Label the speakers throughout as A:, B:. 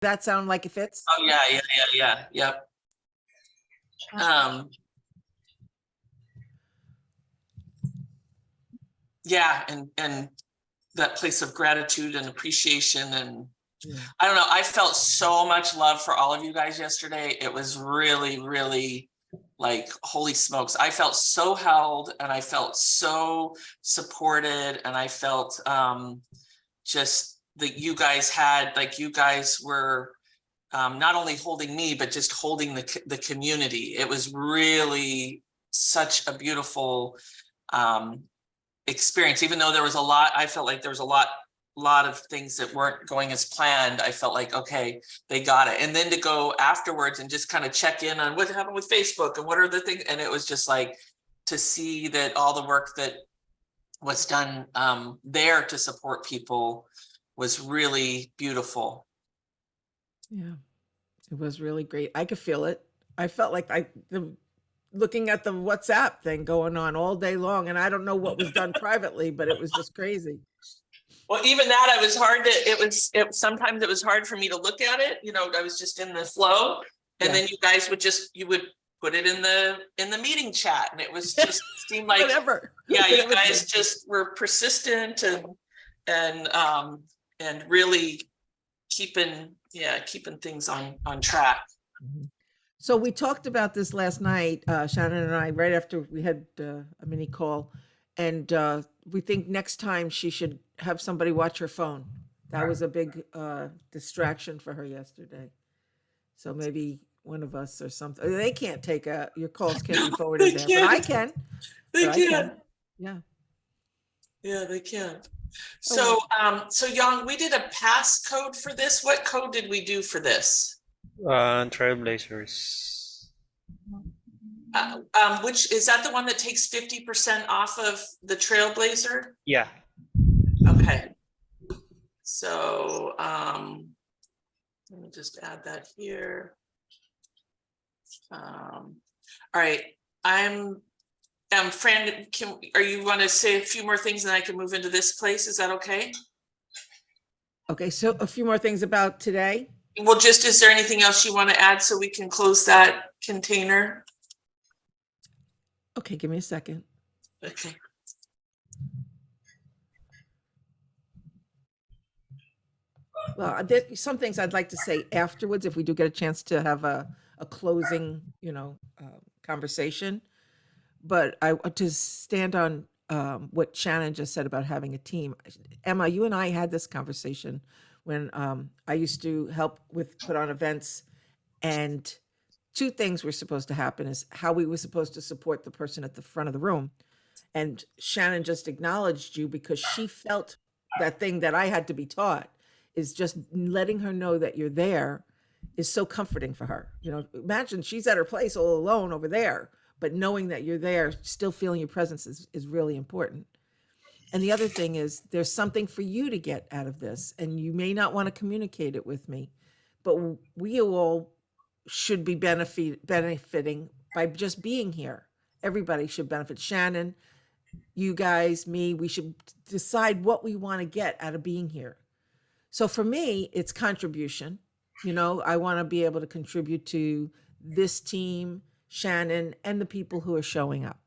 A: That sound like it fits?
B: Oh yeah. Yep. Yeah, and that place of gratitude and appreciation, and I don't know, I felt so much love for all of you guys yesterday. It was really, really like, holy smokes, I felt so held, and I felt so supported, and I felt just that you guys had, like, you guys were not only holding me, but just holding the community. It was really such a beautiful experience, even though there was a lot, I felt like there was a lot of things that weren't going as planned. I felt like, okay, they got it. And then to go afterwards and just kind of check in on what happened with Facebook and what are the things. And it was just like, to see that all the work that was done there to support people was really beautiful.
A: Yeah, it was really great. I could feel it. I felt like looking at the WhatsApp thing going on all day long, and I don't know what was done privately, but it was just crazy.
B: Well, even that, sometimes it was hard for me to look at it. You know, I was just in the flow, and then you guys would put it in the meeting chat, and it was just seemed like
A: whatever.
B: Yeah, you guys just were persistent and really keeping things on track.
A: So we talked about this last night, Shannon and I, right after we had a mini call, and we think next time she should have somebody watch her phone. That was a big distraction for her yesterday. So maybe one of us or something. They can't take your calls can't be forwarded there, but I can.
B: They can.
A: Yeah.
B: Yeah, they can. So, so Yang, we did a passcode for this. What code did we do for this?
C: Trailblazers.
B: Which is that the one that takes 50% off of the Trailblazer?
C: Yeah.
B: Okay. So let me just add that here. All right. Fran, are you want to say a few more things and I can move into this place? Is that okay?
A: Okay, so a few more things about today.
B: Well, just, is there anything else you want to add so we can close that container?
A: Okay, give me a second.
B: Okay.
A: Well, there's some things I'd like to say afterwards if we do get a chance to have a closing, conversation. But I want to stand on what Shannon just said about having a team. Emma, you and I had this conversation when I used to help put on events, and two things were supposed to happen: is how we were supposed to support the person at the front of the room. And Shannon just acknowledged you because she felt that thing that I had to be taught, is just letting her know that you're there is so comforting for her. Imagine she's at her place all alone over there, but knowing that you're there, still feeling your presence is really important. And the other thing is, there's something for you to get out of this, and you may not want to communicate it with me, but we all should be benefiting by just being here. Everybody should benefit. Shannon, you guys, me, we should decide what we want to get out of being here. So for me, it's contribution. I want to be able to contribute to this team, Shannon, and the people who are showing up.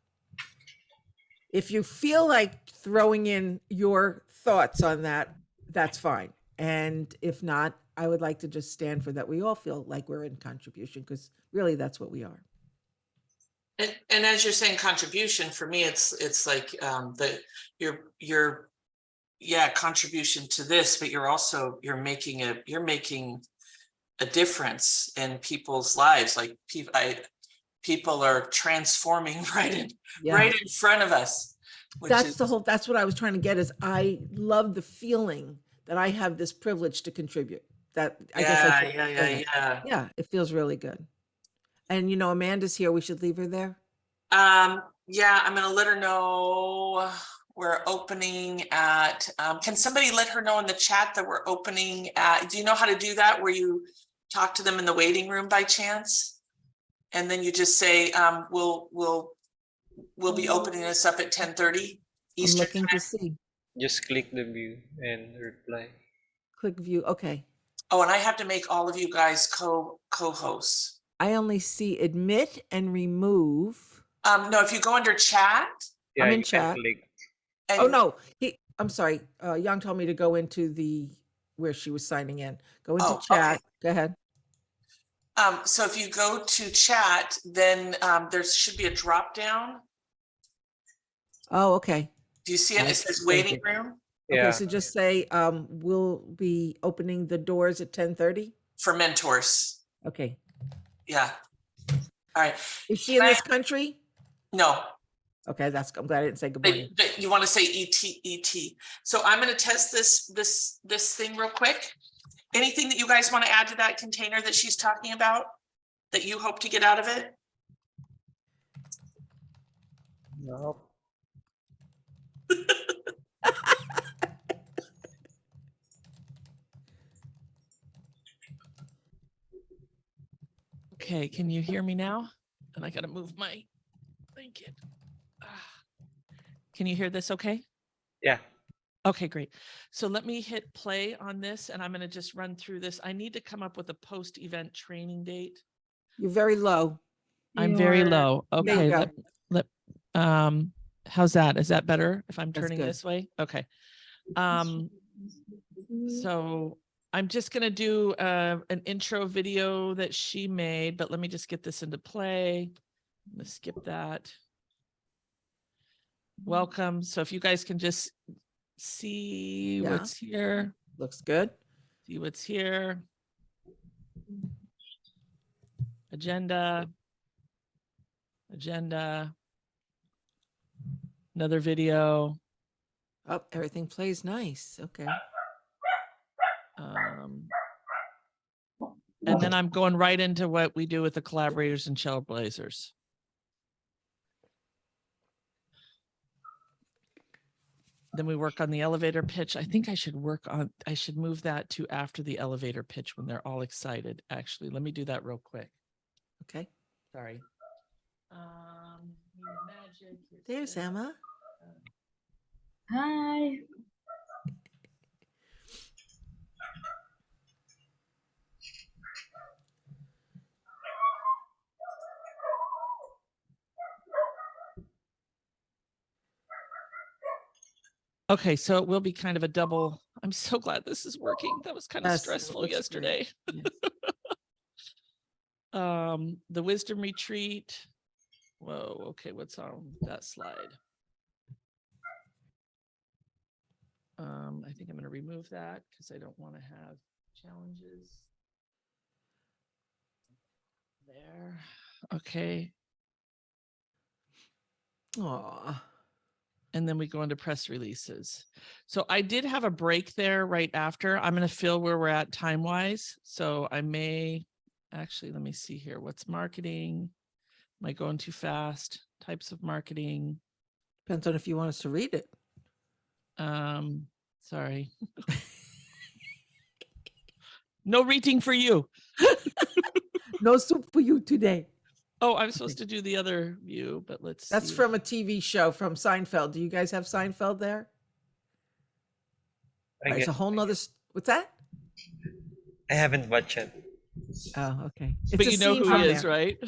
A: If you feel like throwing in your thoughts on that, that's fine. And if not, I would like to just stand for that. We all feel like we're in contribution, because really that's what we are.
B: And as you're saying contribution, for me, it's like your contribution to this, but you're making a difference in people's lives. Like people are transforming right in front of us.
A: That's what I was trying to get, is I love the feeling that I have this privilege to contribute. That I guess yeah, it feels really good. And Amanda's here. We should leave her there.
B: Yeah, I'm gonna let her know we're opening at. Can somebody let her know in the chat that we're opening at? Do you know how to do that, where you talk to them in the waiting room by chance, and then you just say, we'll be opening this up at 10:30 Eastern.
A: I'm looking to see.
C: Just click the view and reply.
A: Click view. Okay.
B: Oh, and I have to make all of you guys co-hosts.
A: I only see admit and remove.
B: No, if you go under chat
C: Yeah,
A: I'm in
C: you can
A: chat.
C: click.
B: and
A: Oh, no, I'm sorry. Young told me to go into where she was signing in. Go into
B: Oh,
A: chat.
B: okay.
A: Go ahead.
B: So if you go to chat, then there should be a drop down.
A: Oh, okay.
B: Do you see it?
A: I
B: It says
A: see. Thank
B: waiting
A: you.
B: room
A: Okay,
C: Yeah.
A: so just say, we'll be opening the doors at 10:30.
B: for mentors.
A: Okay.
B: Yeah. All right.
A: Is she in this country?
B: No,
A: Okay, I'm glad I didn't say good morning.
B: but you want to say ET. So I'm going to test this thing real quick. Anything that you guys want to add to that container that she's talking about that you hope to get out of it?
C: No.
B: Okay, can you hear me now? And I got to move my blanket. Can you hear this okay?
C: Yeah.
B: Okay, great. So let me hit play on this and I'm going to just run through this. I need to come up with a post-event training date.
A: You're very low.
B: I'm very
D: You're-
B: low.
A: There you
B: Okay,
A: go.
B: how's that? Is that better if I'm
A: That's
B: turning
A: good.
B: this way? Okay. So I'm just going to do an intro video that she made, but let me just get this into play. I'm going to skip that. Welcome. So if you guys can just see
A: Yeah.
B: what's here,
A: Looks good.
B: see what's here. Agenda. Another video.
A: Oh, everything plays nice. Okay.
B: And then I'm going right into what we do with the collaborators and trailblazers. Then we work on the elevator pitch. I think I should move that to after the elevator pitch when they're all excited. Actually, let me do that real quick.
A: Okay.
B: Sorry. Magic.
A: There's Emma.
D: Hi.
B: Okay, so it will be kind of a double. I'm so glad this is working. That was kind of
A: Yes, it
B: stressful
A: looks
B: yesterday.
A: great. Yes.
B: The wisdom retreat. Whoa, okay, what's on that slide? I think I'm going to remove that because I don't want to have challenges. There. Okay.
A: Aw.
B: And then we go into press releases. So I did have a break there right after. I'm going to fill where we're at time wise. So I may actually, let me see here. What's marketing? Am I going too fast? Types of marketing.
A: Depends on if you want us to read it.
B: Sorry. No reading for you.
A: No soup for you today.
B: Oh, I'm supposed to do the other view, but let's
A: That's
B: see.
A: from a TV show from Seinfeld. Do you guys have Seinfeld there?
C: I
A: It's a
C: guess
A: whole nother. What's that?
C: I haven't watched it.
A: Oh, okay. It's
B: But
A: a
B: you know
A: scene
B: who
A: from
B: he is,
A: there.
B: right?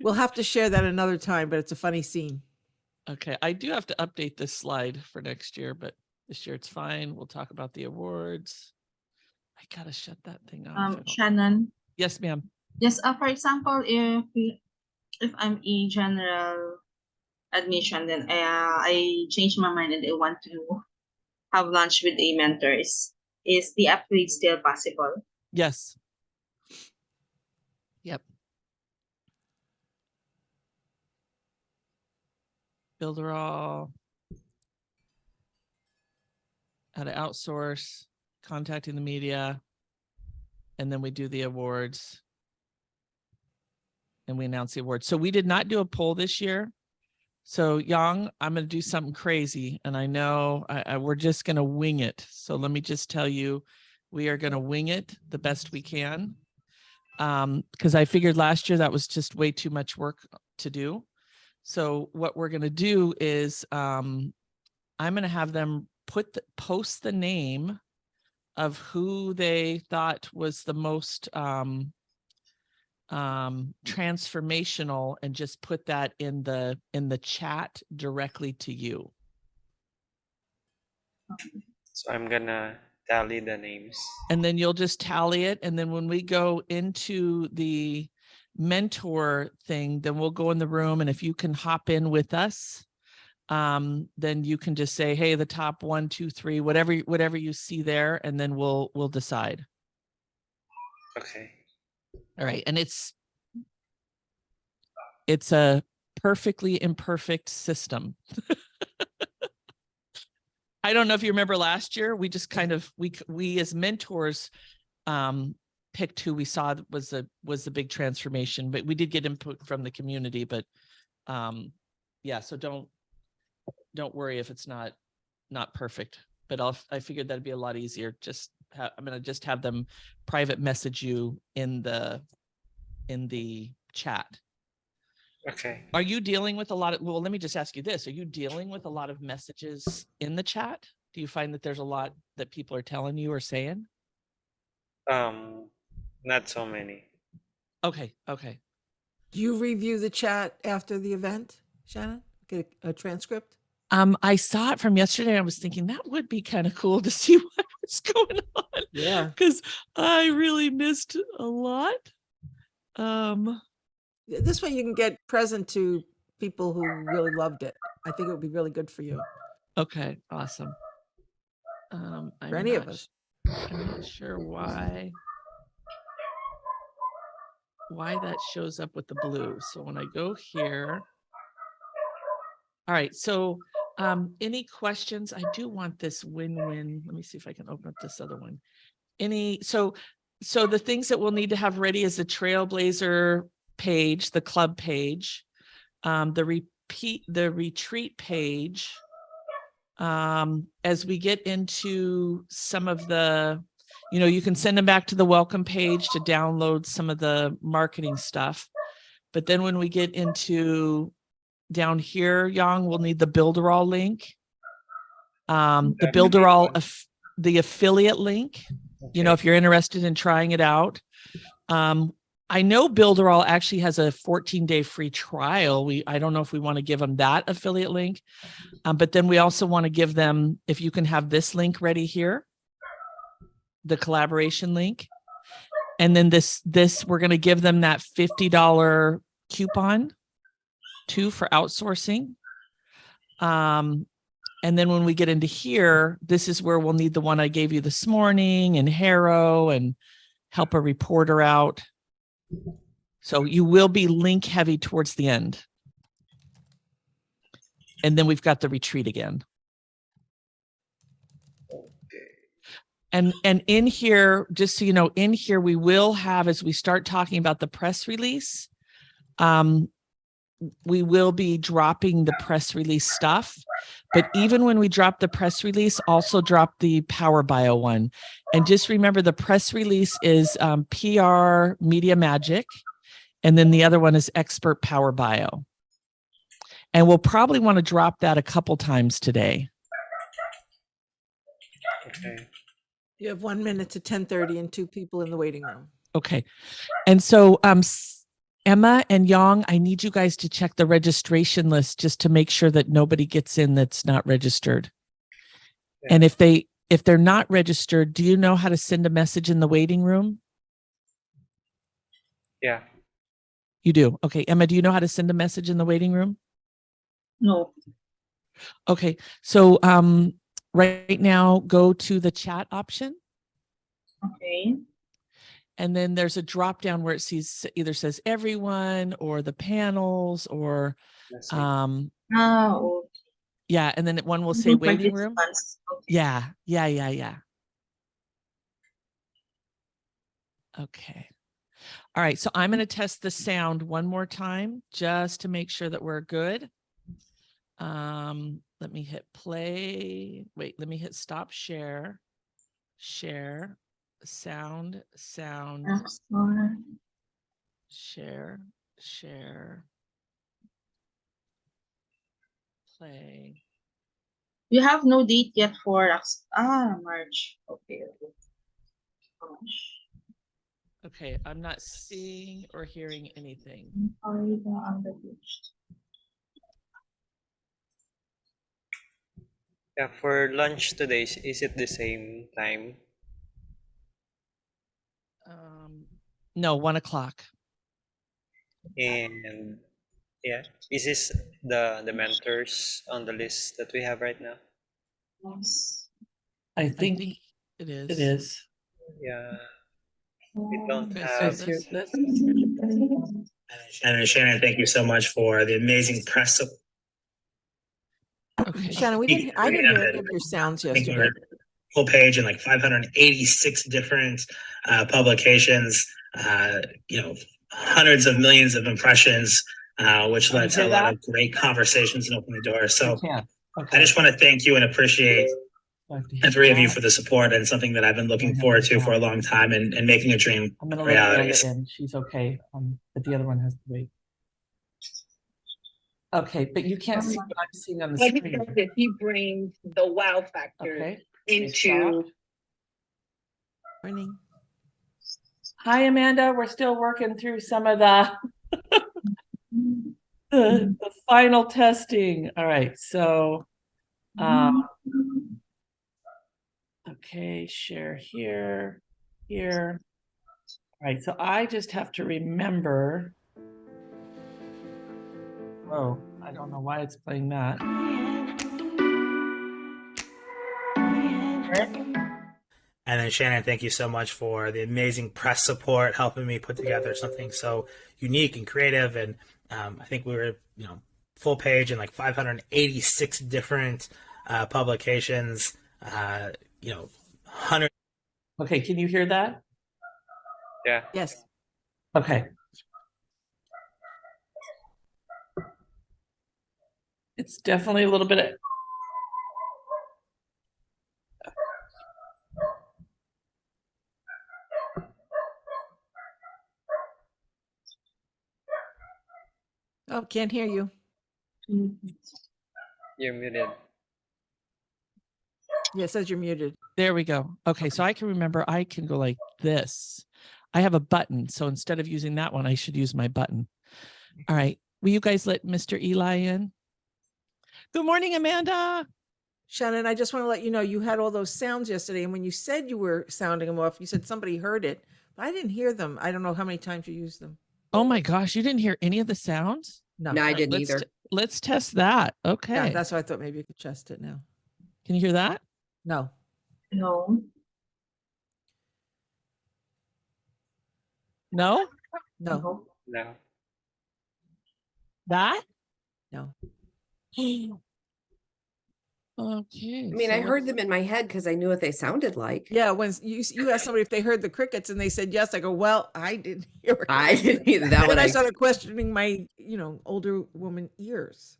A: We'll have to share that another time, but it's a funny scene.
B: Okay, I do have to update this slide for next year, but this year it's fine. We'll talk about the awards. I gotta shut that thing off.
D: Shannon.
B: Yes, ma'am.
D: Yes. For example, if I'm a general admission, then I change my mind and I want to have lunch with a mentors. Is the upgrade still possible?
B: Yes. Yep. Builderall. How to outsource, contacting the media, and then we do the awards. And we announce the awards. So we did not do a poll this year. So Yang, I'm going to do something crazy. And I know we're just going to wing it. So let me just tell you, we are going to wing it the best we can. Because I figured last year that was just way too much work to do. So what we're going to do is I'm going to have them post the name
A: of who they thought was the most transformational, and just put that in the chat directly to you.
C: So I'm gonna tally the names.
A: And then you'll just tally it. And then when we go into the mentor thing, then we'll go in the room. And if you can hop in with us, then you can just say, hey, the top 1, 2, 3, whatever you see there, and then we'll decide.
C: Okay.
A: All right. And it's a perfectly imperfect system. I don't know if you remember last year, we just kind of, we as mentors picked who we saw was the big transformation, but we did get input from the community. But yeah, so don't worry if it's not perfect, but I figured that'd be a lot easier. I'm gonna just have them private message you in the chat.
C: Okay.
A: Are you dealing with a lot of, well, let me just ask you this. Are you dealing with a lot of messages in the chat? Do you find that there's a lot that people are telling you or saying?
C: Not so many.
A: Okay.
E: Do you review the chat after the event, Shannon? Get a transcript?
A: I saw it from yesterday. I was thinking that would be kind of cool to see what was going on.
E: Yeah.
A: Because I really missed a lot.
E: This way you can get present to people who really loved it. I think it would be really good for you.
A: Okay, awesome.
E: For any of us.
A: I'm not sure why that shows up with the blue. So when I go here, all right. So any questions? I do want this win-win. Let me see if I can open up this other one. So the things that we'll need to have ready is the Trailblazer page, the club page, the retreat page. As we get into some of the, you can send them back to the welcome page to download some of the marketing stuff. But then when we get into down here, Yang, we'll need the Builderall link. The Builderall, the affiliate link,
C: Okay.
A: if you're interested in trying it out. I know Builderall actually has a 14-day free trial. I don't know if we want to give them that affiliate link, but then we also want to give them, if you can have this link ready here, the collaboration link. And then this we're going to give them that $50 coupon too for outsourcing. And then when we get into here, this is where we'll need the one I gave you this morning, and Harrow, and help a reporter out. So you will be link heavy towards the end. And then we've got the retreat again. And in here, just so you know, in here we will have, as we start talking about the press release, we will be dropping the press release stuff. But even when we drop the press release, also drop the Power Bio one. And just remember, the press release is PR Media Magic. And then the other one is Expert Power Bio. And we'll probably want to drop that a couple times today.
C: Okay.
E: You have 1 minute to 10:30 and 2 people in the waiting room.
A: Okay. And so Emma and Yang, I need you guys to check the registration list just to make sure that nobody gets in that's not registered.
C: Yeah.
A: And if they're not registered, do you know how to send a message in the waiting room?
C: Yeah.
A: You do. Okay. Emma, do you know how to send a message in the waiting room?
D: No.
A: Okay. So right now, go to the chat option.
D: Okay.
A: And then there's a drop down where it either says everyone or the panels or
C: Let's see.
D: Oh,
A: yeah. And then one will
D: okay.
A: say waiting room.
D: Participants. Okay.
A: Yeah. Okay. All right. So I'm going to test the sound one more time just to make sure that we're good. Let me hit play. Wait, let me hit stop share. Share. Sound.
D: Excellent.
A: Share. Play.
D: You have no date yet for March. Okay.
A: Okay, I'm not seeing or hearing anything.
C: Yeah, for lunch today, is it the same time?
A: No, 1 o'clock.
C: And yeah, is this the mentors on the list that we have right now?
A: I think it is.
F: It is.
C: Yeah, we don't
A: Okay,
C: have.
A: so let's
G: And Shannon, thank you so much for the amazing press.
A: okay.
E: Shannon, I didn't hear any of your sounds
G: I think we
E: yesterday.
G: were full page in like 586 different publications, hundreds of millions of impressions, which led to a lot of great conversations and opening the door. So I just want to thank you and appreciate the three of you for the support, and something that I've been looking forward to for a long time, and making a dream
F: I'm gonna
G: reality.
F: let Amanda in. She's okay. But the other one has to wait. Okay, but you can't see what I'm seeing on the
H: Like
F: screen.
H: if you bring the wow factor
F: Okay.
H: into
E: Morning.
F: Hi, Amanda. We're still working through some of the final testing. All right, so okay, share here, here. All right, so I just have to remember. Oh, I don't know why it's playing that.
G: And then Shannon, thank you so much for the amazing press support, helping me put together something so unique and creative. And I think we were, full page in like 586 different publications, 100.
F: Okay, can you hear that?
C: Yeah.
E: Yes.
F: Okay. It's definitely a little bit of
E: Oh, can't hear you.
C: You're muted.
E: Yeah, it says you're muted.
A: There we go. Okay, so I can remember I can go like this. I have a button, so instead of using that one, I should use my button. All right. Will you guys let Mr. Eli in? Good morning, Amanda.
E: Shannon, I just want to let you know you had all those sounds yesterday, and when you said you were sounding them off, you said somebody heard it, but I didn't hear them. I don't know how many times you used them.
A: Oh my gosh, you didn't hear any of the sounds?
E: No,
I: No, I
A: All right,
I: didn't either.
A: Let's test that. Okay.
E: Yeah, that's why I thought maybe you could test it now.
A: Can you hear that?
E: No.
D: No.
A: No?
E: No.
C: No.
A: That?
E: No.
A: Okay.
I: I mean, I heard them in my head because I knew what they sounded like.
E: Yeah, when you asked somebody if they heard the crickets and they said yes, I go, well, I didn't hear it.
I: I didn't either. That
E: And
I: one
E: I started questioning my, older woman ears.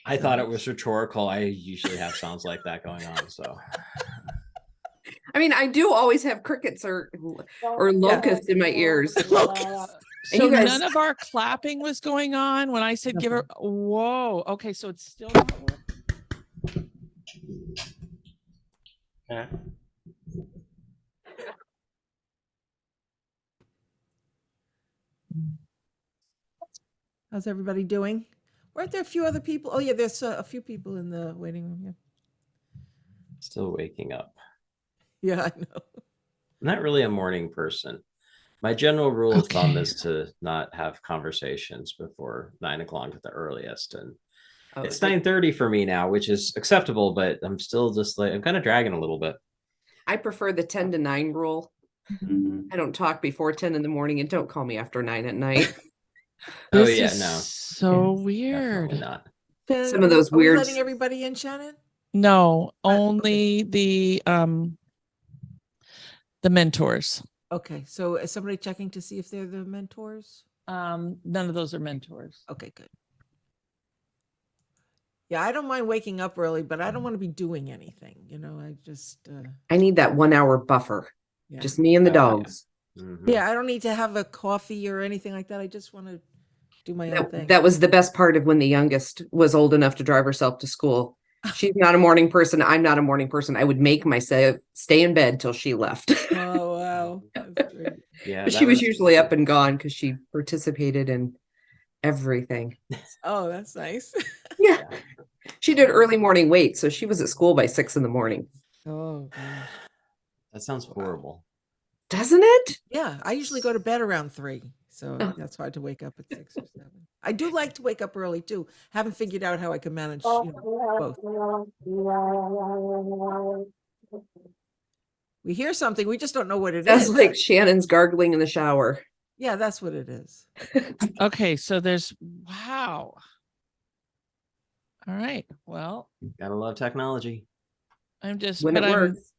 J: I thought it was rhetorical. I usually have sounds like that going on. So
I: I mean, I do always have crickets or locusts in my ears.
A: So
I: you guys-
A: none of our clapping was going on when I said give her. Whoa. Okay, so it's still not working.
C: Yeah.
E: How's everybody doing? Weren't there a few other people? Oh yeah, there's a few people in the waiting room. Yeah.
J: still waking up.
E: Yeah, I know.
J: I'm not really a morning person. My general rule of thumb
A: Okay.
J: is to not have conversations before 9 o'clock at the earliest. And it's 9:30 for me now, which is acceptable, but I'm still just like, I'm kind of dragging a little bit.
I: I prefer the 10 to 9 rule.
J: Mhm.
I: I don't talk before 10 in the morning and don't call me after 9 at night.
J: Oh
A: This
J: yeah,
A: is
J: no,
A: So
J: definitely
A: weird.
J: not.
E: Shannon,
I: Some of those
E: are we
I: weird-
E: letting everybody in, Shannon?
A: No, only the mentors.
E: Okay, so is somebody checking to see if they're the mentors?
A: None of those are mentors.
E: Okay, good. Yeah, I don't mind waking up early, but I don't want to be doing anything. I just
I: I need that 1 hour buffer.
E: yeah.
I: Just me and the
J: Oh, yeah.
I: dogs.
J: Mhm.
E: Yeah, I don't need to have a coffee or anything like that. I just want to do my own thing.
I: That was the best part of when the youngest was old enough to drive herself to school. She's not a morning person. I'm not a morning person. I would make myself stay in bed till she left.
E: Oh, wow. That's great.
J: Yeah,
I: But
J: that
I: she was usually up and gone because she participated in everything.
E: Oh, that's nice.
I: Yeah. She did early morning wait, so she was at school by 6 in the morning.
E: Oh, gosh.
J: that sounds horrible.
I: Doesn't it?
E: Yeah, I usually go to bed around 3, so
I: Oh.
E: that's hard to wake up at 6 or 7. I do like to wake up early too. Haven't figured out how I can manage, both. We hear something, we just don't know what it
I: That's
E: is.
I: like Shannon's gargling in the shower.
E: Yeah, that's what it is.
F: Okay, so there's wow. All right. Well,
J: Gotta love technology.
F: I'm just
I: When
F: but
I: it works.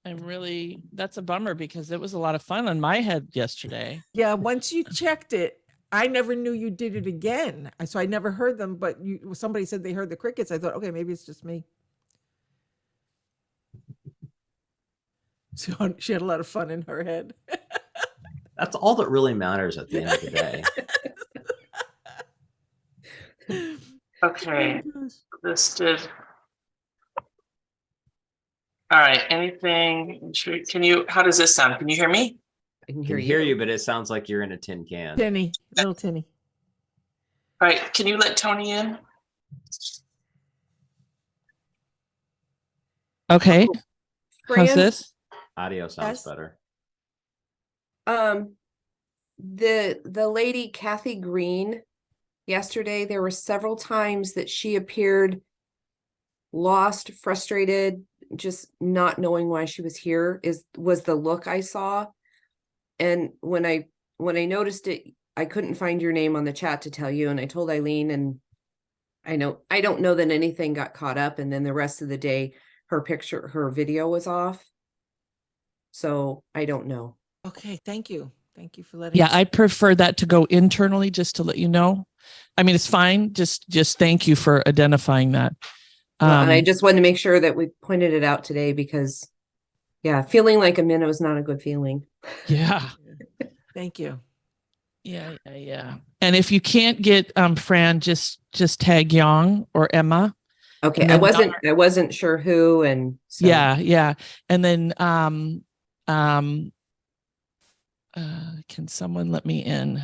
F: I'm really that's a bummer because it was a lot of fun on my head yesterday.
E: Yeah, once you checked it, I never knew you did it again. So I never heard them, but somebody said they heard the crickets. I thought, okay, maybe it's just me. So she had a lot of fun in her head.
J: That's all that really matters at the end of the day.
B: Okay, this did. All right, anything, can you, how does this sound? Can you hear me?
I: I can
J: I
I: hear
J: can hear you, but it sounds like you're in a tin can.
E: Tinny, little tinny.
B: All right, can you let Tony in?
F: Okay. How's
I: Fran,
F: this?
J: Audio sounds
E: Yes.
J: better.
I: the lady Kathy Green, yesterday there were several times that she appeared lost, frustrated, just not knowing why she was here was the look I saw. And when I noticed it, I couldn't find your name on the chat to tell you, and I told Eileen, and I don't know that anything got caught up, and then the rest of the day her video was off. So I don't know.
E: Okay, thank you. Thank you for letting
F: Yeah,
E: us.
F: I prefer that to go internally just to let you know. I mean, it's fine. Just thank you for identifying that.
I: Well, and I just wanted to make sure that we pointed it out today because, yeah, feeling like a minnow is not a good feeling.
F: Yeah.
E: Thank you.
F: Yeah. And if you can't get Fran, just tag Yang or Emma.
I: Okay,
F: And
I: I
F: then
I: wasn't sure who, and so.
F: Yeah. And then can someone let me in?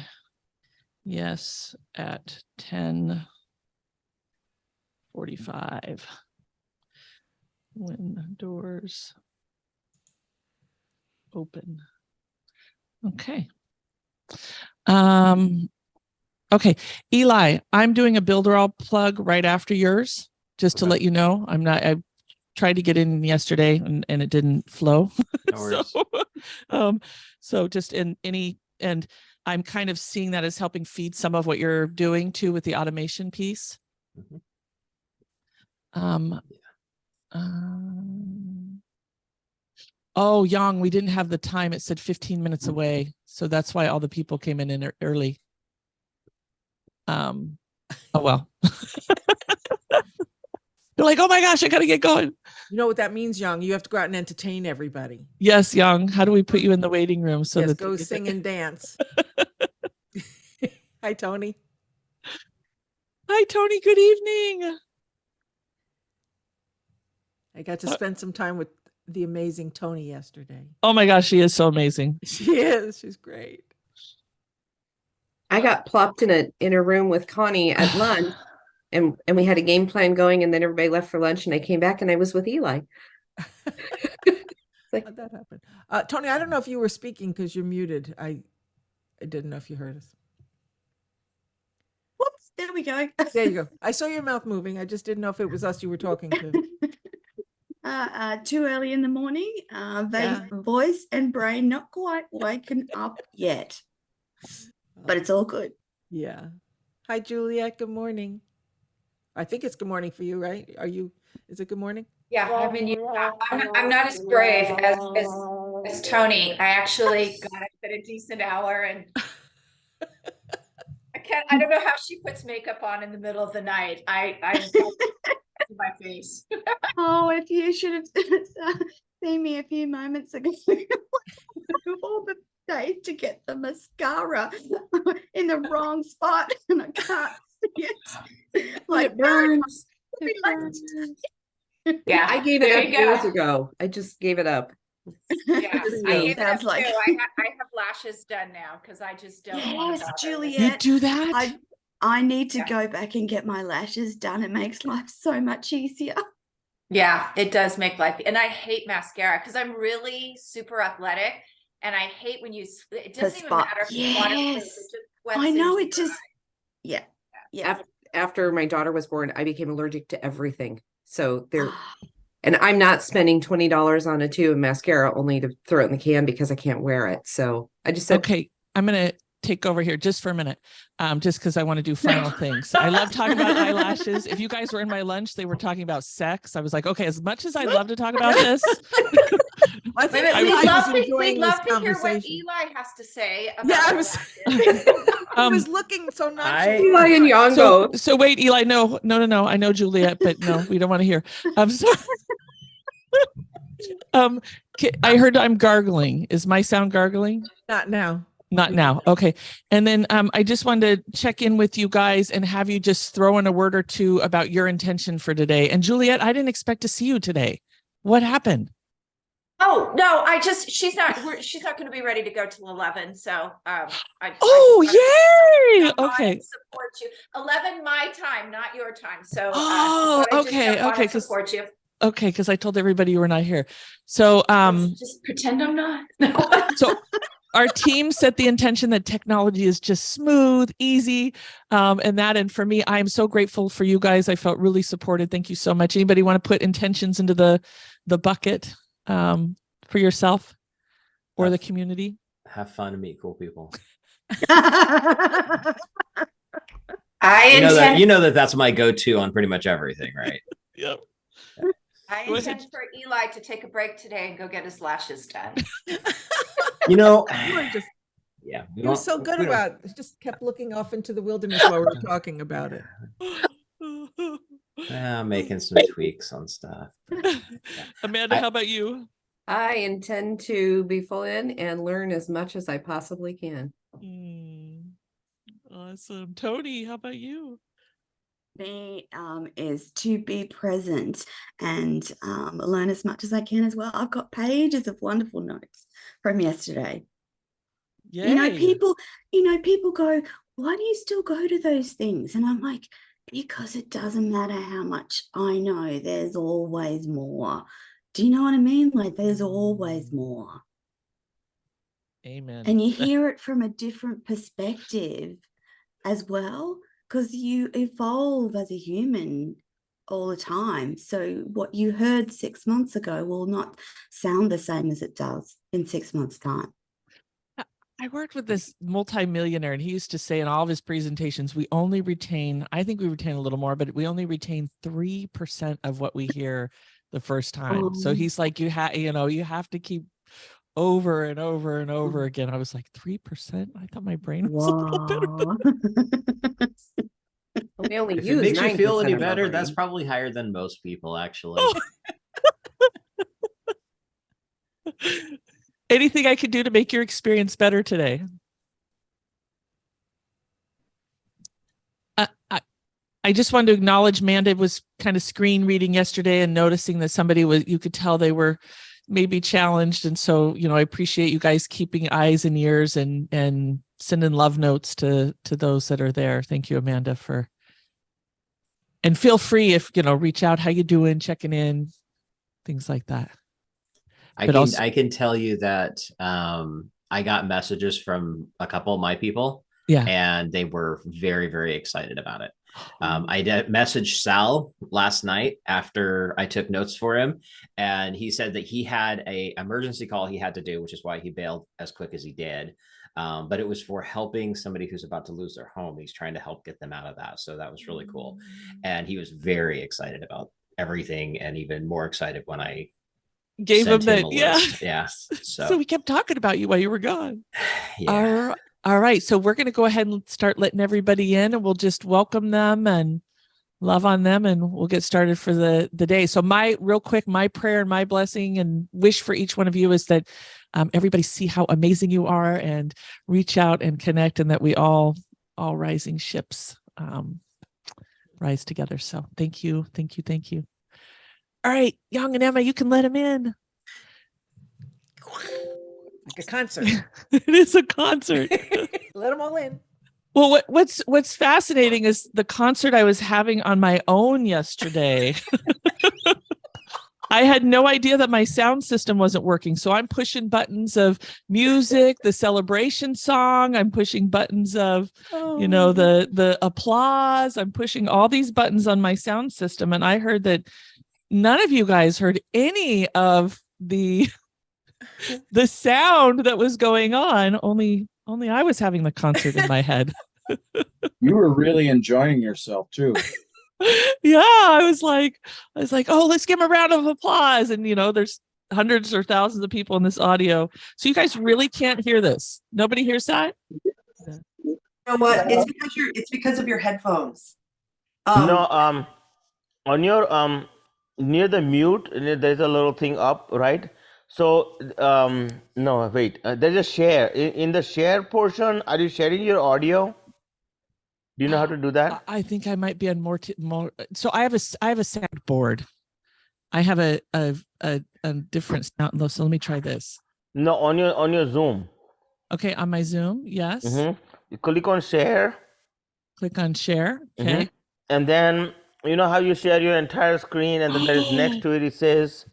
F: Yes, at 10:45. When doors open. Okay. Okay, Eli, I'm doing a Builderall plug right after yours, just to
J: Okay.
F: let you know. I tried to get in yesterday and it didn't flow.
J: No worries.
F: So just and I'm kind of seeing that as helping feed some of what you're doing too with the automation piece.
J: Mhm.
F: Oh, Yang, we didn't have the time. It said 15 minutes away. So that's why all the people came in early. Oh, well. They're like, oh my gosh, I got to get going.
E: You know what that means, Young? You have to go out and entertain everybody.
F: Yes, Yang. How do we put you in the waiting room? So
E: Yes,
F: that
E: go sing and dance. Hi, Tony.
F: Hi, Tony. Good evening.
E: I got to spend some time with the amazing Tony yesterday.
F: Oh my gosh, she is so amazing.
E: She is. She's great.
I: I got plopped in a room with Connie at lunch, and we had a game plan going, and then everybody left for lunch, and I came back and I was with Eli. Like,
E: how'd that happen? Tony, I don't know if you were speaking because you're muted. I didn't know if you heard us.
K: Whoops, there we go.
E: There you go. I saw your mouth moving. I just didn't know if it was us you were talking to.
K: Too early in the morning. Voice and brain not quite woken up yet, but it's all good.
E: Yeah. Hi, Juliet. Good morning. I think it's good morning for you, right? Is it good morning?
L: Yeah, I'm not as brave as Tony. I actually got up at a decent hour, and I don't know how she puts makeup on in the middle of the night. I my face.
K: Oh, if you should have seen me a few moments ago. All the days to get the mascara in the wrong spot, and I can't see it. Like,
L: It burns.
K: It burns.
L: Yeah,
I: I gave it
L: there
I: up
L: you go.
I: years ago. I just gave it up.
L: Yeah,
K: Good for
L: I
K: you.
L: gave it up
K: Sounds
L: too.
K: like-
L: I have lashes done now because I just don't want
K: Yes,
L: to bother.
K: Juliet.
E: You do that?
K: I need to
L: Yeah.
K: go back and get my lashes done. It makes life so much easier.
L: Yeah, it does make life, and I hate mascara because I'm really super athletic, and I hate when it doesn't even
K: spot.
L: matter if it's waterproof, it
K: Yes.
L: just wets
K: I know
L: into
K: it
L: your
K: just, yeah. Yeah.
I: After my daughter was born, I became allergic to everything. So there, and I'm not spending $20 on a tube of mascara only to throw it in the can because I can't wear it. So I just said,
F: Okay, I'm going to take over here just for a minute, just because I want to do final things. I love talking about eyelashes. If you guys were in my lunch, they were talking about sex. I was like, okay, as much as I'd love to talk about this,
E: I think
L: Wait a minute,
E: Eli
L: we'd love
E: was
L: to,
E: enjoying
L: we'd
E: this
L: love to hear what
E: conversation.
L: Eli has to say about
E: Yeah, I
L: the
E: was,
L: lashes.
E: I was looking so nonchalant.
I: Eli and Yango.
F: so wait, Eli, no. I know Juliet, but no, we don't want to hear. So, I heard I'm gargling. Is my sound gargling?
E: Not now.
F: Not now. Okay. And then I just wanted to check in with you guys and have you just throw in a word or two about your intention for today. And Juliet, I didn't expect to see you today. What happened?
L: Oh no, she's not going to be ready to go till 11. So I
F: Yay!
L: jump on
F: Okay.
L: and support you. 11 my time, not your time. So
F: Oh,
L: I just
F: okay.
L: jump on
F: Okay.
L: and support you.
F: Okay, because I told everybody you were not here. So
L: Just pretend I'm not. No.
F: so our team set the intention that technology is just smooth, easy, and for me, I'm so grateful for you guys. I felt really supported. Thank you so much. Anybody want to put intentions into the bucket for yourself or the community?
J: Have fun and meet cool people.
L: I
J: You know that that's my go-to on pretty much everything, right?
F: Yep.
L: I intend for Eli to take a break today and go get his lashes done.
J: You know,
E: You were just,
J: yeah,
E: you were so good about it. Just kept looking off into the wilderness while we were talking about it.
J: making some tweaks on stuff.
F: Amanda, how about you?
I: I intend to be full in and learn as much as I possibly can.
F: Awesome. Tony, how about you?
K: Me is to be present and learn as much as I can as well. I've got pages of wonderful notes from yesterday.
F: Yay.
K: People go, why do you still go to those things? And I'm like, because it doesn't matter how much I know, there's always more. Do you know what I mean? Like, there's always more.
F: Amen.
K: And you hear it from a different perspective as well, because you evolve as a human all the time. So what you heard 6 months ago will not sound the same as it does in 6 months' time.
F: I worked with this multimillionaire, and he used to say in all of his presentations, I think we retain a little more, but we only retain 3% of what we hear the first time. So he's like, you have to keep over and over and over again. I was like, 3%? I thought my brain was a little better.
I: We only
J: If
I: use
J: it makes you feel
I: 9%
J: any
I: of our
J: better, that's
I: brain.
J: probably higher than most people, actually.
F: Anything I could do to make your experience better today? I just wanted to acknowledge Manda was kind of screen reading yesterday and noticing that you could tell they were maybe challenged. And so, I appreciate you guys keeping eyes and ears and sending love notes to those that are there. Thank you, Amanda, and feel free if, reach out, how you doing, checking in, things like that.
J: I can tell you that I got messages from a couple of my people, and they were very, very excited about it. I did message Sal last night after I took notes for him, and he said that he had an emergency call he had to do, which is why he bailed as quick as he did. But it was for helping somebody who's about to lose their home. He's trying to help get them out of that. So that was really cool. And he was very excited about everything, and even more excited when I
F: gave him that.
J: Yeah.
F: So we kept talking about you while you were gone.
J: Yeah.
F: All right. So we're going to go ahead and start letting everybody in, and we'll just welcome them and love on them, and we'll get started for the day. So my prayer and my blessing and wish for each one of you is that everybody see how amazing you are and reach out and connect, and that we all rising ships rise together. So thank you. Thank you. Thank you. All right, Young and Emma, you can let him in.
A: Like a concert.
F: It is a concert.
A: Let them all in.
F: Well, what's fascinating is the concert I was having on my own yesterday. I had no idea that my sound system wasn't working. So I'm pushing buttons of music, the celebration song. I'm pushing buttons of, the applause. I'm pushing all these buttons on my sound system. And I heard that none of you guys heard any of the sound that was going on. Only I was having the concert in my head.
M: You were really enjoying yourself too.
F: Yeah, I was like, oh, let's give him a round of applause. And there's hundreds or thousands of people in this audio. So you guys really can't hear this. Nobody hears that?
N: You know what? It's because of your headphones.
O: No, on your near the mute, there's a little thing up, right? So no, wait. There's a share. In the share portion, are you sharing your audio? Do you know how to do that?
F: I think I might be on more. So I have a soundboard. I have a different sound. So let me try this.
O: No, on your Zoom.
F: Okay, on my Zoom, yes.
O: You click on share.
F: Click on share. Okay.
O: And then you know how you share your entire screen, and then there's next to it. It says,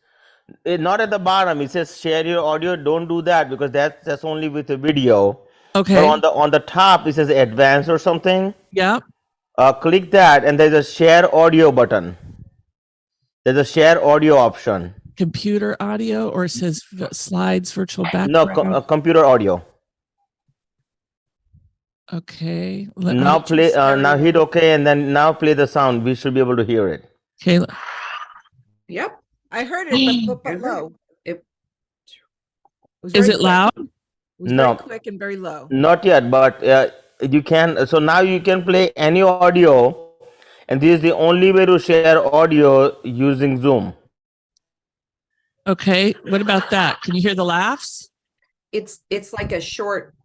O: not at the bottom. It says share your audio. Don't do that because that's only with the video.
F: Okay.
O: But on the top it says advanced or something.
F: Yeah.
O: Click that, and there's a share audio button. There's a share audio option.
F: Computer audio, or it says slides, virtual background.
O: No, computer audio.
F: Okay.
O: Now play. Now hit OK, and then now play the sound. We should be able to hear it.
F: Okay.
A: Yep, I heard it, but low.
F: Is it loud?
A: It was very quick and very low.
O: Not yet, but you can. So now you can play any audio, and this is the only way to share audio using Zoom.
F: Okay. What about that? Can you hear the laughs?
I: It's like a short,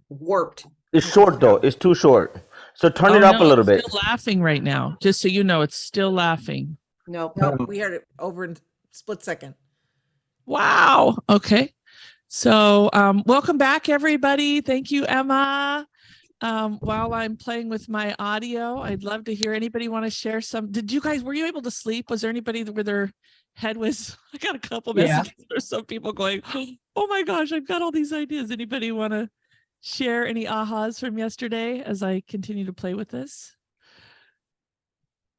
I: warped.
O: It's short though. It's too short. So turn it up a little bit.
F: It's still laughing right now. Just so you know, it's still laughing.
I: Nope.
A: We heard it over in a split second.
F: Wow. Okay. So welcome back, everybody. Thank you, Emma. While I'm playing with my audio, I'd love to hear anybody want to share some. Were you able to sleep? Was there anybody where their head was? I got a couple messages. There's some people going, oh my gosh, I've got all these ideas. Anybody want to share any ahas from yesterday as I continue to play with this?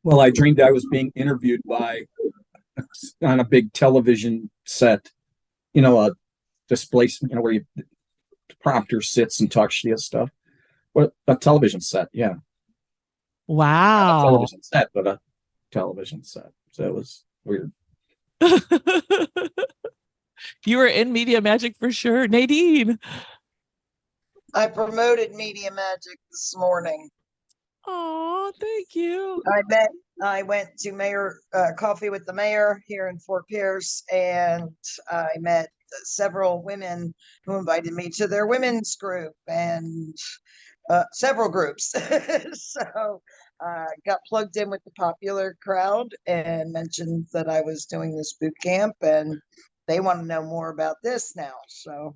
M: Well, I dreamed I was being interviewed on a big television set, a display, where the prompter sits and talks to you stuff. What a television set, yeah.
F: Wow.
M: Not a television set, but a television set. So it was weird.
F: You were in Media Magic for sure. Nadine.
P: I promoted Media Magic this morning.
F: Oh, thank you.
P: I went to Mayor Coffee with the Mayor here in Fort Pierce, and I met several women who invited me to their women's group and several groups. So got plugged in with the popular crowd and mentioned that I was doing this boot camp, and they want to know more about this now. So.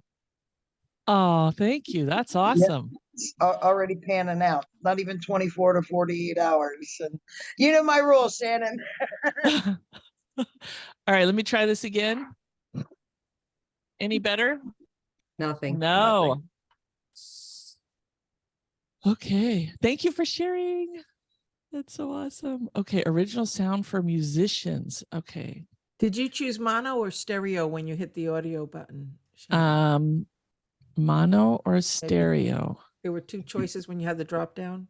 F: Oh, thank you. That's awesome.
P: Already panning out. Not even 24 to 48 hours. And you know my rules, Shannon.
F: All right, let me try this again. Any better?
I: Nothing.
F: No.
I: Nothing.
F: Okay. Thank you for sharing. That's so awesome. Okay, original sound for musicians. Okay.
A: Did you choose mono or stereo when you hit the audio button,
F: Shannon? Mono or stereo?
A: There were two choices when you had the drop down.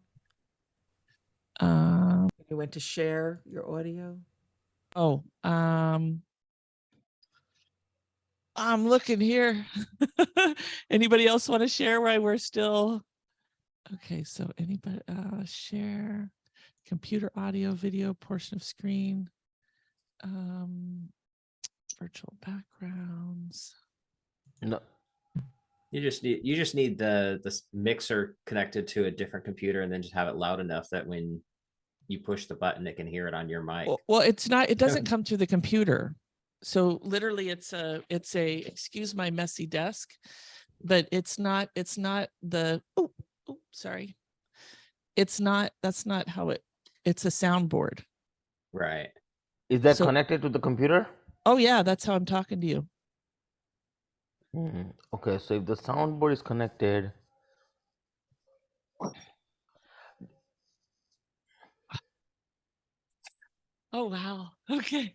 A: You went to share your audio.
F: Oh, I'm looking here. Anybody else want to share why we're still? Okay, so anybody share computer audio, video, portion of screen, virtual backgrounds.
J: No. You just need the mixer connected to a different computer, and then just have it loud enough that when you push the button, it can hear it on your mic.
F: Well, it's not, it doesn't come through the computer. So literally it's a, excuse my messy desk, but it's not the, sorry. It's not, that's not how it's a soundboard.
J: Right.
O: Is that connected to the computer?
F: Oh yeah, that's how I'm talking to you.
O: Okay, so if the soundboard is connected.
F: Oh, wow. Okay.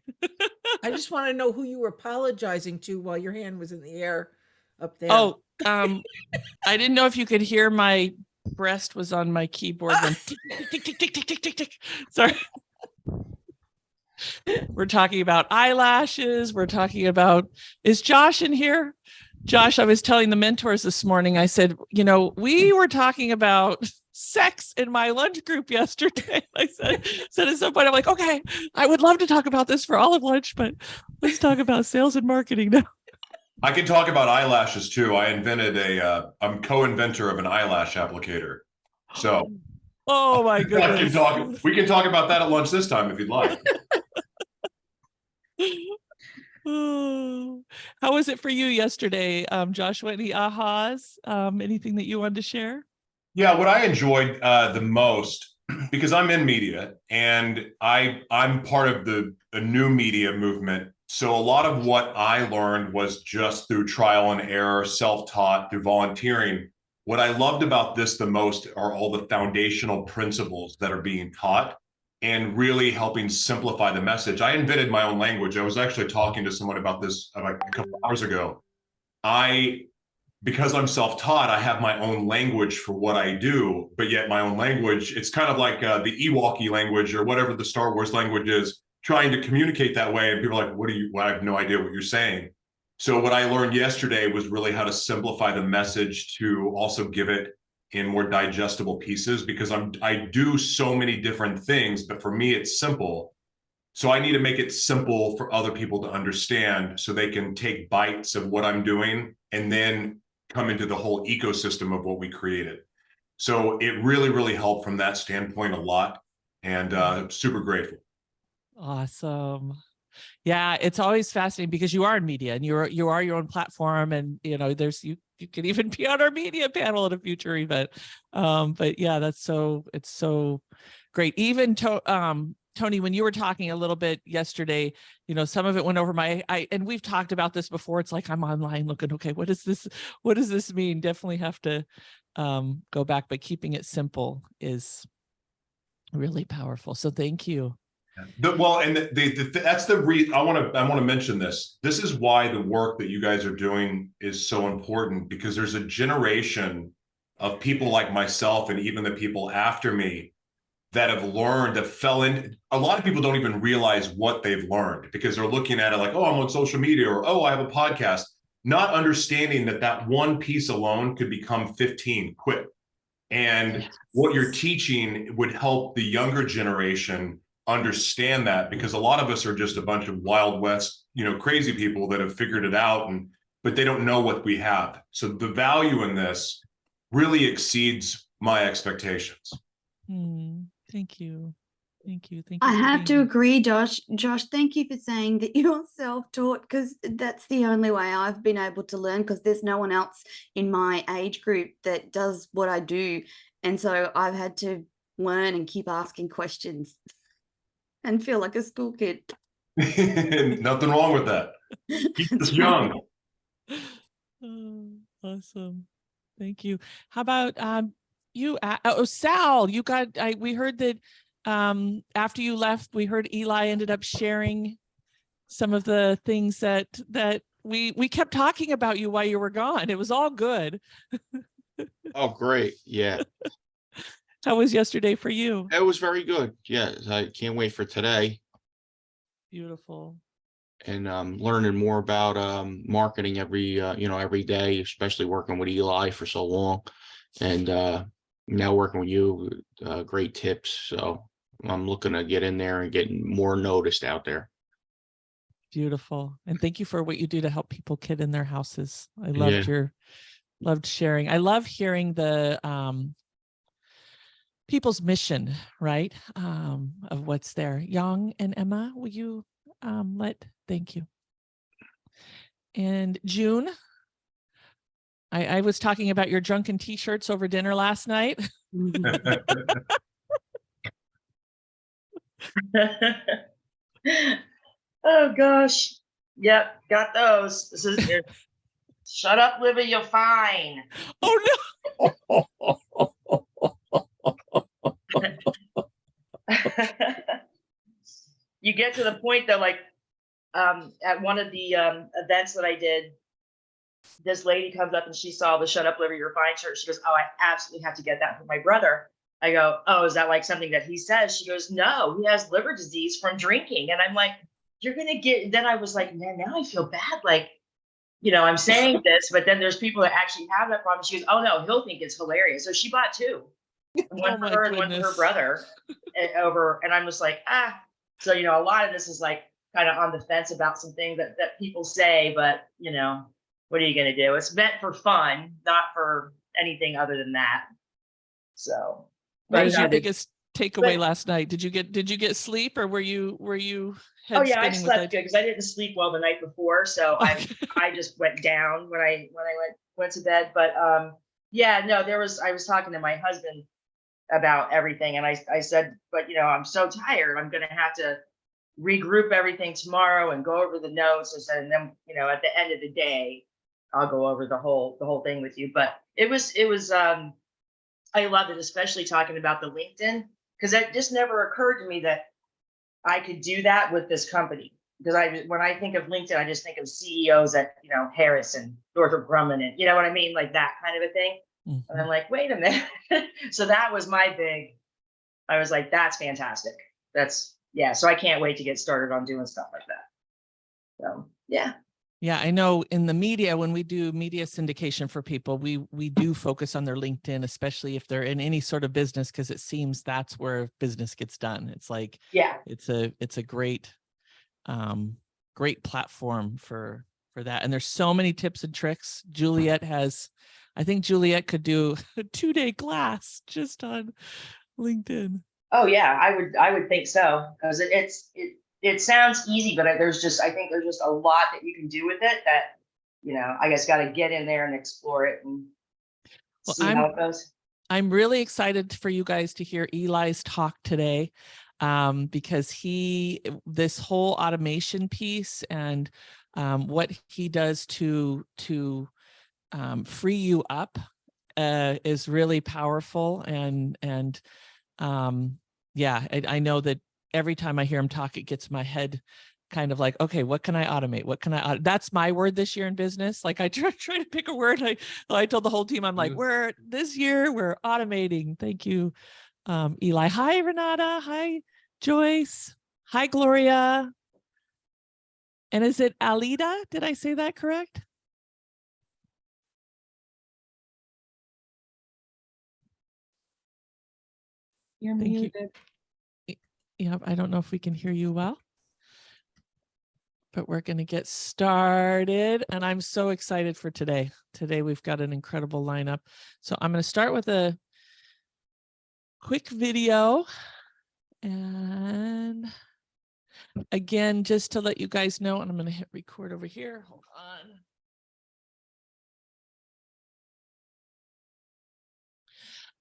E: I just want to know who you were apologizing to while your hand was in the air up there.
F: Oh, I didn't know if you could hear my breast was on my keyboard. Went tick, tick, tick, tick, tick, tick, tick, tick. Sorry. We're talking about eyelashes. We're talking about, is Josh in here? Josh, I was telling the mentors this morning, I said, you know, we were talking about sex in my lunch group yesterday. I said at some point, I'm like, okay, I would love to talk about this for all of lunch, but let's talk about sales and marketing now.
Q: I can talk about eyelashes too. I invented I'm co-inventor of an eyelash applicator. So
F: oh my goodness.
Q: We can talk about that at lunch this time if you'd like.
F: Oh, how was it for you yesterday, Joshua? Any ahas? Anything that you wanted to share?
Q: Yeah, what I enjoyed the most, because I'm in media and I'm part of a new media movement. So a lot of what I learned was just through trial and error, self-taught, through volunteering. What I loved about this the most are all the foundational principles that are being taught and really helping simplify the message. I invented my own language. I was actually talking to someone about this like a couple hours ago. Because I'm self-taught, I have my own language for what I do, but yet my own language, it's kind of like the Ewok language or whatever the Star Wars language is, trying to communicate that way. And people are like, well, I have no idea what you're saying. So what I learned yesterday was really how to simplify the message to also give it in more digestible pieces, because I do so many different things, but for me, it's simple. So I need to make it simple for other people to understand so they can take bites of what I'm doing and then come into the whole ecosystem of what we created. So it really, really helped from that standpoint a lot, and super grateful.
F: Awesome. Yeah, it's always fascinating because you are in media and you are your own platform, and you know there's you can even be on our media panel at a future event. But yeah, it's so great. Even Tony, when you were talking a little bit yesterday, you know, some of it went over and we've talked about this before. It's like I'm online looking, okay, what does this mean? Definitely have to go back, but keeping it simple is really powerful. So thank you.
Q: That's the reason I want to mention this. This is why the work that you guys are doing is so important, because there's a generation of people like myself and even the people after me that have learned, that fell in. A lot of people don't even realize what they've learned because they're looking at it like, oh, I'm on social media, or oh, I have a podcast, not understanding that one piece alone could become 15 quick. And what you're teaching would help the younger generation understand that, because a lot of us are just a bunch of Wild West, crazy people that have figured it out, but they don't know what we have. So the value in this really exceeds my expectations.
F: Thank you. Thank you.
K: I have to agree, Josh. Josh, thank you for saying that you're self-taught, because that's the only way I've been able to learn, because there's no one else in my age group that does what I do. And so I've had to learn and keep asking questions and feel like a school kid.
Q: Nothing wrong with that. Keep us young.
F: Oh, awesome. Thank you. How about you, Sal? You got. We heard that after you left, we heard Eli ended up sharing some of the things that we kept talking about you while you were gone. It was all good.
R: Oh, great! Yeah.
F: How was yesterday for you?
R: It was very good. Yes, I can't wait for today.
F: Beautiful.
R: And learning more about marketing every day, especially working with Eli for so long, and now working with you, great tips. So I'm looking to get in there and get more noticed out there.
F: Beautiful. And thank you for what you do to help people kid in their houses. I loved loved sharing. I love hearing the people's mission, right? Of what's there. Yang and Emma, will you thank you. And June, I was talking about your drunken t-shirts over dinner last night.
S: Oh gosh. Yep, got those. This is it. Shut up, Livy, you're fine.
F: Oh
S: no. You get to the point though, like at one of the events that I did, this lady comes up and she saw the "Shut Up, Livy, You're Fine" shirt. She goes, "Oh, I absolutely have to get that for my brother." I go, "Oh, is that like something that he says?" She goes, "No, he has liver disease from drinking." And I'm like, "You're gonna get." Then I was like, "Man, now I feel bad. Like, you know, I'm saying this, but then there's people that actually have that problem." She goes, "Oh no, he'll think it's hilarious." So she bought two, one for her and one for her brother, and I'm just like, ah. So you know, a lot of this is like kind of on the fence about some things that people say, but you know, what are you going to do? It's meant for fun, not for anything other than that. So,
F: what was your biggest takeaway last night? Did you get sleep, or were you head
S: oh yeah, I
F: spinning
S: slept good because I didn't sleep well the night before, so I just went down when I went to bed. But yeah, no, I was talking to my husband about everything, and I said, but you know, I'm so tired. I'm going to have to regroup everything tomorrow and go over the notes. I said, and then you know, at the end of the day, I'll go over the whole thing with you. But it was I loved it, especially talking about the LinkedIn, because it just never occurred to me that I could do that with this company. Because when I think of LinkedIn, I just think of CEOs at, you know, Harris and Northrop Grumman, and you know what I mean, like that kind of a thing. Mm-hmm. And I'm like, wait a minute. So that was my big. I was like, that's fantastic. That's yeah. So I can't wait to get started on doing stuff like that. So yeah.
F: Yeah, I know in the media, when we do media syndication for people, we do focus on their LinkedIn, especially if they're in any sort of business, because it seems that's where business gets done. It's like, yeah, it's a great platform for that. And there's so many tips and tricks. I think Juliet could do a 2-day class just on LinkedIn.
S: Oh yeah, I would think so, because it sounds easy, but I think there's just a lot that you can do with it that, you know, I guess got to get in there and explore it and see how it goes.
F: I'm really excited for you guys to hear Eli's talk today, because this whole automation piece and what he does to free you up is really powerful. And yeah, I know that every time I hear him talk, it gets my head kind of like, okay, what can I automate? What can I that's my word this year in business. Like I try to pick a word. I told the whole team, I'm like, this year we're automating. Thank you, Eli. Hi, Renata. Hi, Joyce. Hi, Gloria. And is it Alida? Did I say that correct?
S: You're muted.
F: Yeah, I don't know if we can hear you well, but we're going to get started. And I'm so excited for today. Today, we've got an incredible lineup. So I'm going to start with a quick video. And again, just to let you guys know, and I'm going to hit record over here. Hold on.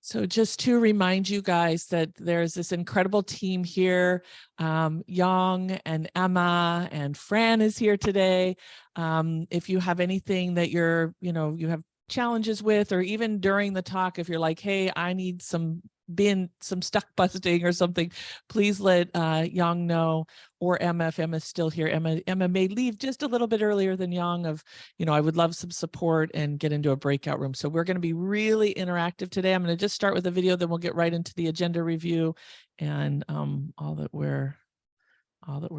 F: So just to remind you guys that there's this incredible team here. Yang and Emma and Fran is here today. If you have anything that you have challenges with, or even during the talk, if you're like, hey, I need some stuck busting or something, please let Yang know, or Emma, if Emma's still here. Emma may leave just a little bit earlier than Yang I would love some support and get into a breakout room. So we're going to be really interactive today. I'm going to just start with a video, then we'll get right into the agenda review and all that we're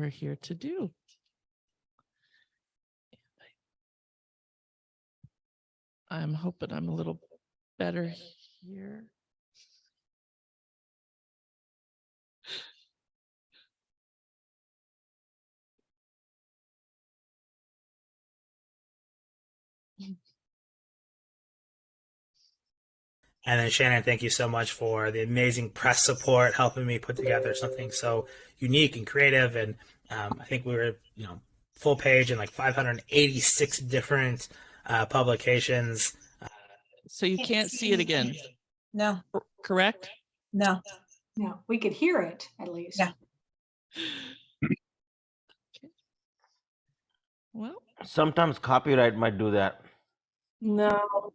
F: here to do. I'm hoping I'm a little better here.
G: And then Shannon, thank you so much for the amazing press support, helping me put together something so unique and creative. And I think we were, full page in like 586 different publications.
F: So you can't see it again.
T: No.
F: Correct?
T: No.
U: No, we could hear it at least.
T: Yeah.
F: Well,
O: sometimes copyright might do that.
F: No,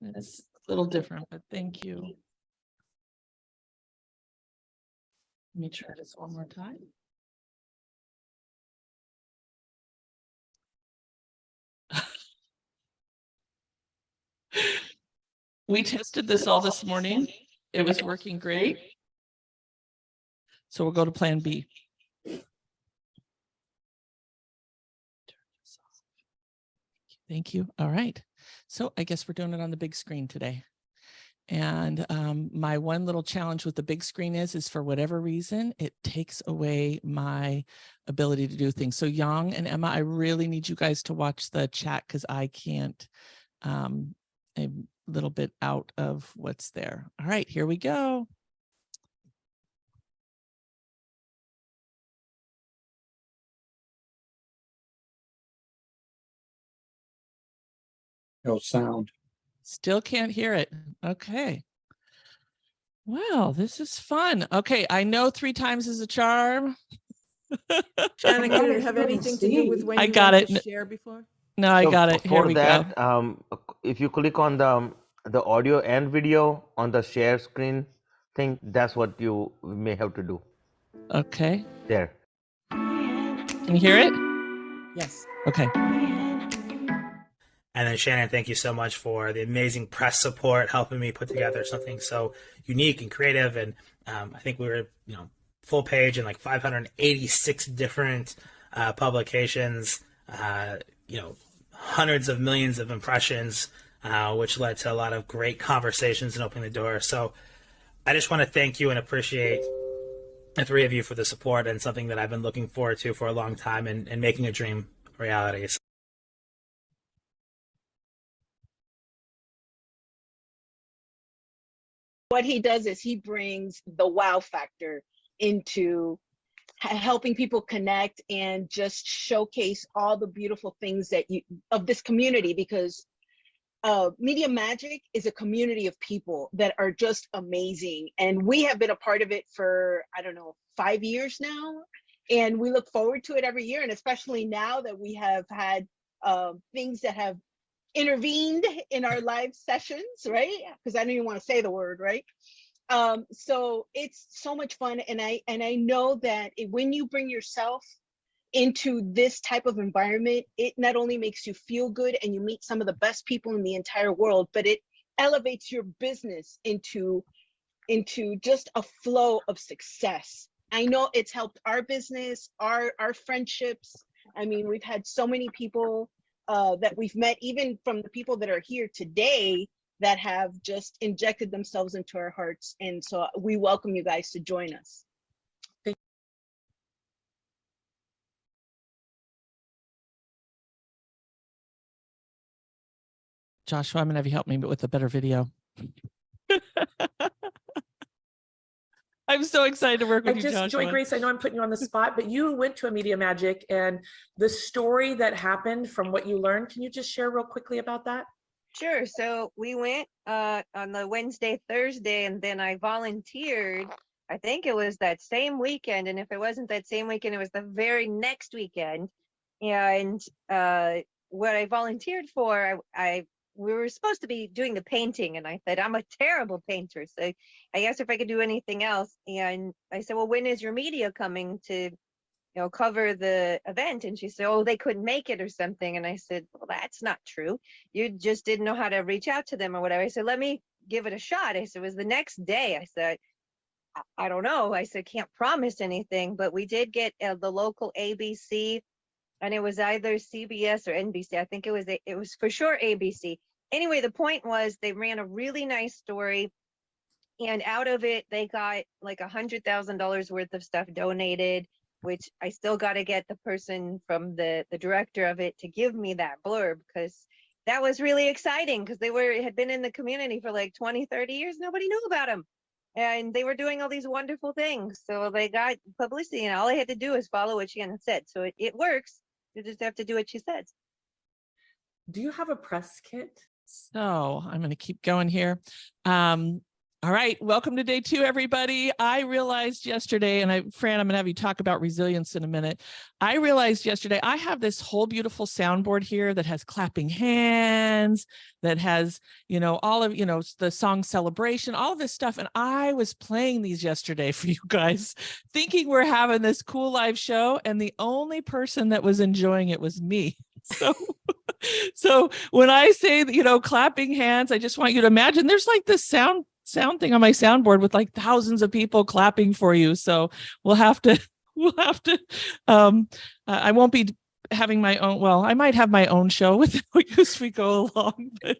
F: it's a little different, but thank you. Let me try this one more time. We tested this all this morning. It was working great. So we'll go to plan B. Thank you. All right. So I guess we're doing it on the big screen today. And my one little challenge with the big screen is for whatever reason, it takes away my ability to do things. So Yang and Emma, I really need you guys to watch the chat because I can't, I'm a little bit out of what's there. All right, here we go.
M: No sound.
F: Still can't hear it. Okay. Wow, this is fun. Okay, I know 3 times is a charm.
A: Shannon, did it have anything to do with when
F: I
A: you
F: got
A: went
F: it.
A: to share before?
F: No, I
O: So
F: got it. Here
O: for
F: we
O: that,
F: go.
O: if you click on the audio and video on the share screen thing, that's what you may have to do.
F: Okay.
O: There.
F: Can you hear it?
A: Yes.
F: Okay.
G: And then Shannon, thank you so much for the amazing press support, helping me put together something so unique and creative. And I think we were, full page in like 586 different publications, hundreds of millions of impressions, which led to a lot of great conversations and opening the door. So I just want to thank you and appreciate the 3 of you for the support and something that I've been looking forward to for a long time and making a dream a reality.
H: What he does is he brings the wow factor into helping people connect and just showcase all the beautiful things that of this community, because Media Magic is a community of people that are just amazing, and we have been a part of it for, I don't know, 5 years now, and we look forward to it every year, and especially now that we have had things that have intervened in our live sessions, right? Because I don't even want to say the word, right? So it's so much fun, and I know that when you bring yourself into this type of environment, it not only makes you feel good and you meet some of the best people in the entire world, but it elevates your business into just a flow of success. I know it's helped our business, our friendships. I mean, we've had so many people that we've met, even from the people that are here today, that have just injected themselves into our hearts. And so we welcome you guys to join us.
F: Joshua, I'm gonna have you help me with a better video. I'm so excited to work with you, Joshua.
V: Joy Grace, I know I'm putting you on the spot, but you went to a Media Magic, and the story that happened from what you learned, can you just share real quickly about that?
W: Sure. So we went on the Wednesday, Thursday, and then I volunteered. I think it was that same weekend. And if it wasn't that same weekend, it was the very next weekend. And what I volunteered for, we were supposed to be doing the painting, and I said, I'm a terrible painter. So I asked if I could do anything else. And I said, well, when is your media coming to, cover the event? And she said, oh, they couldn't make it or something. And I said, well, that's not true. You just didn't know how to reach out to them or whatever. I said, let me give it a shot. I said, it was the next day. I said, I don't know. I said, can't promise anything, but we did get the local ABC, and it was either CBS or NBC. I think it was for sure ABC. Anyway, the point was they ran a really nice story, and out of it, they got like $100,000 worth of stuff donated, which I still got to get the person from the director of it to give me that blurb, because that was really exciting because had been in the community for like 20, 30 years. Nobody knew about them. And they were doing all these wonderful things. So they got publicity, and all I had to do is follow what Shannon said. So it works. You just have to do what she said.
V: Do you have a press kit?
F: So I'm going to keep going here. All right. Welcome to day 2, everybody. I realized yesterday, and Fran, I'm going to have you talk about resilience in a minute. I realized yesterday I have this whole beautiful soundboard here that has clapping hands, that has, all of, the song Celebration, all of this stuff. And I was playing these yesterday for you guys, thinking we're having this cool live show. And the only person that was enjoying it was me. So when I say, clapping hands, I just want you to imagine there's like this sound thing on my soundboard with like thousands of people clapping for you. So we'll have to, I won't be having my own, well, I might have my own show with you as we go along. But,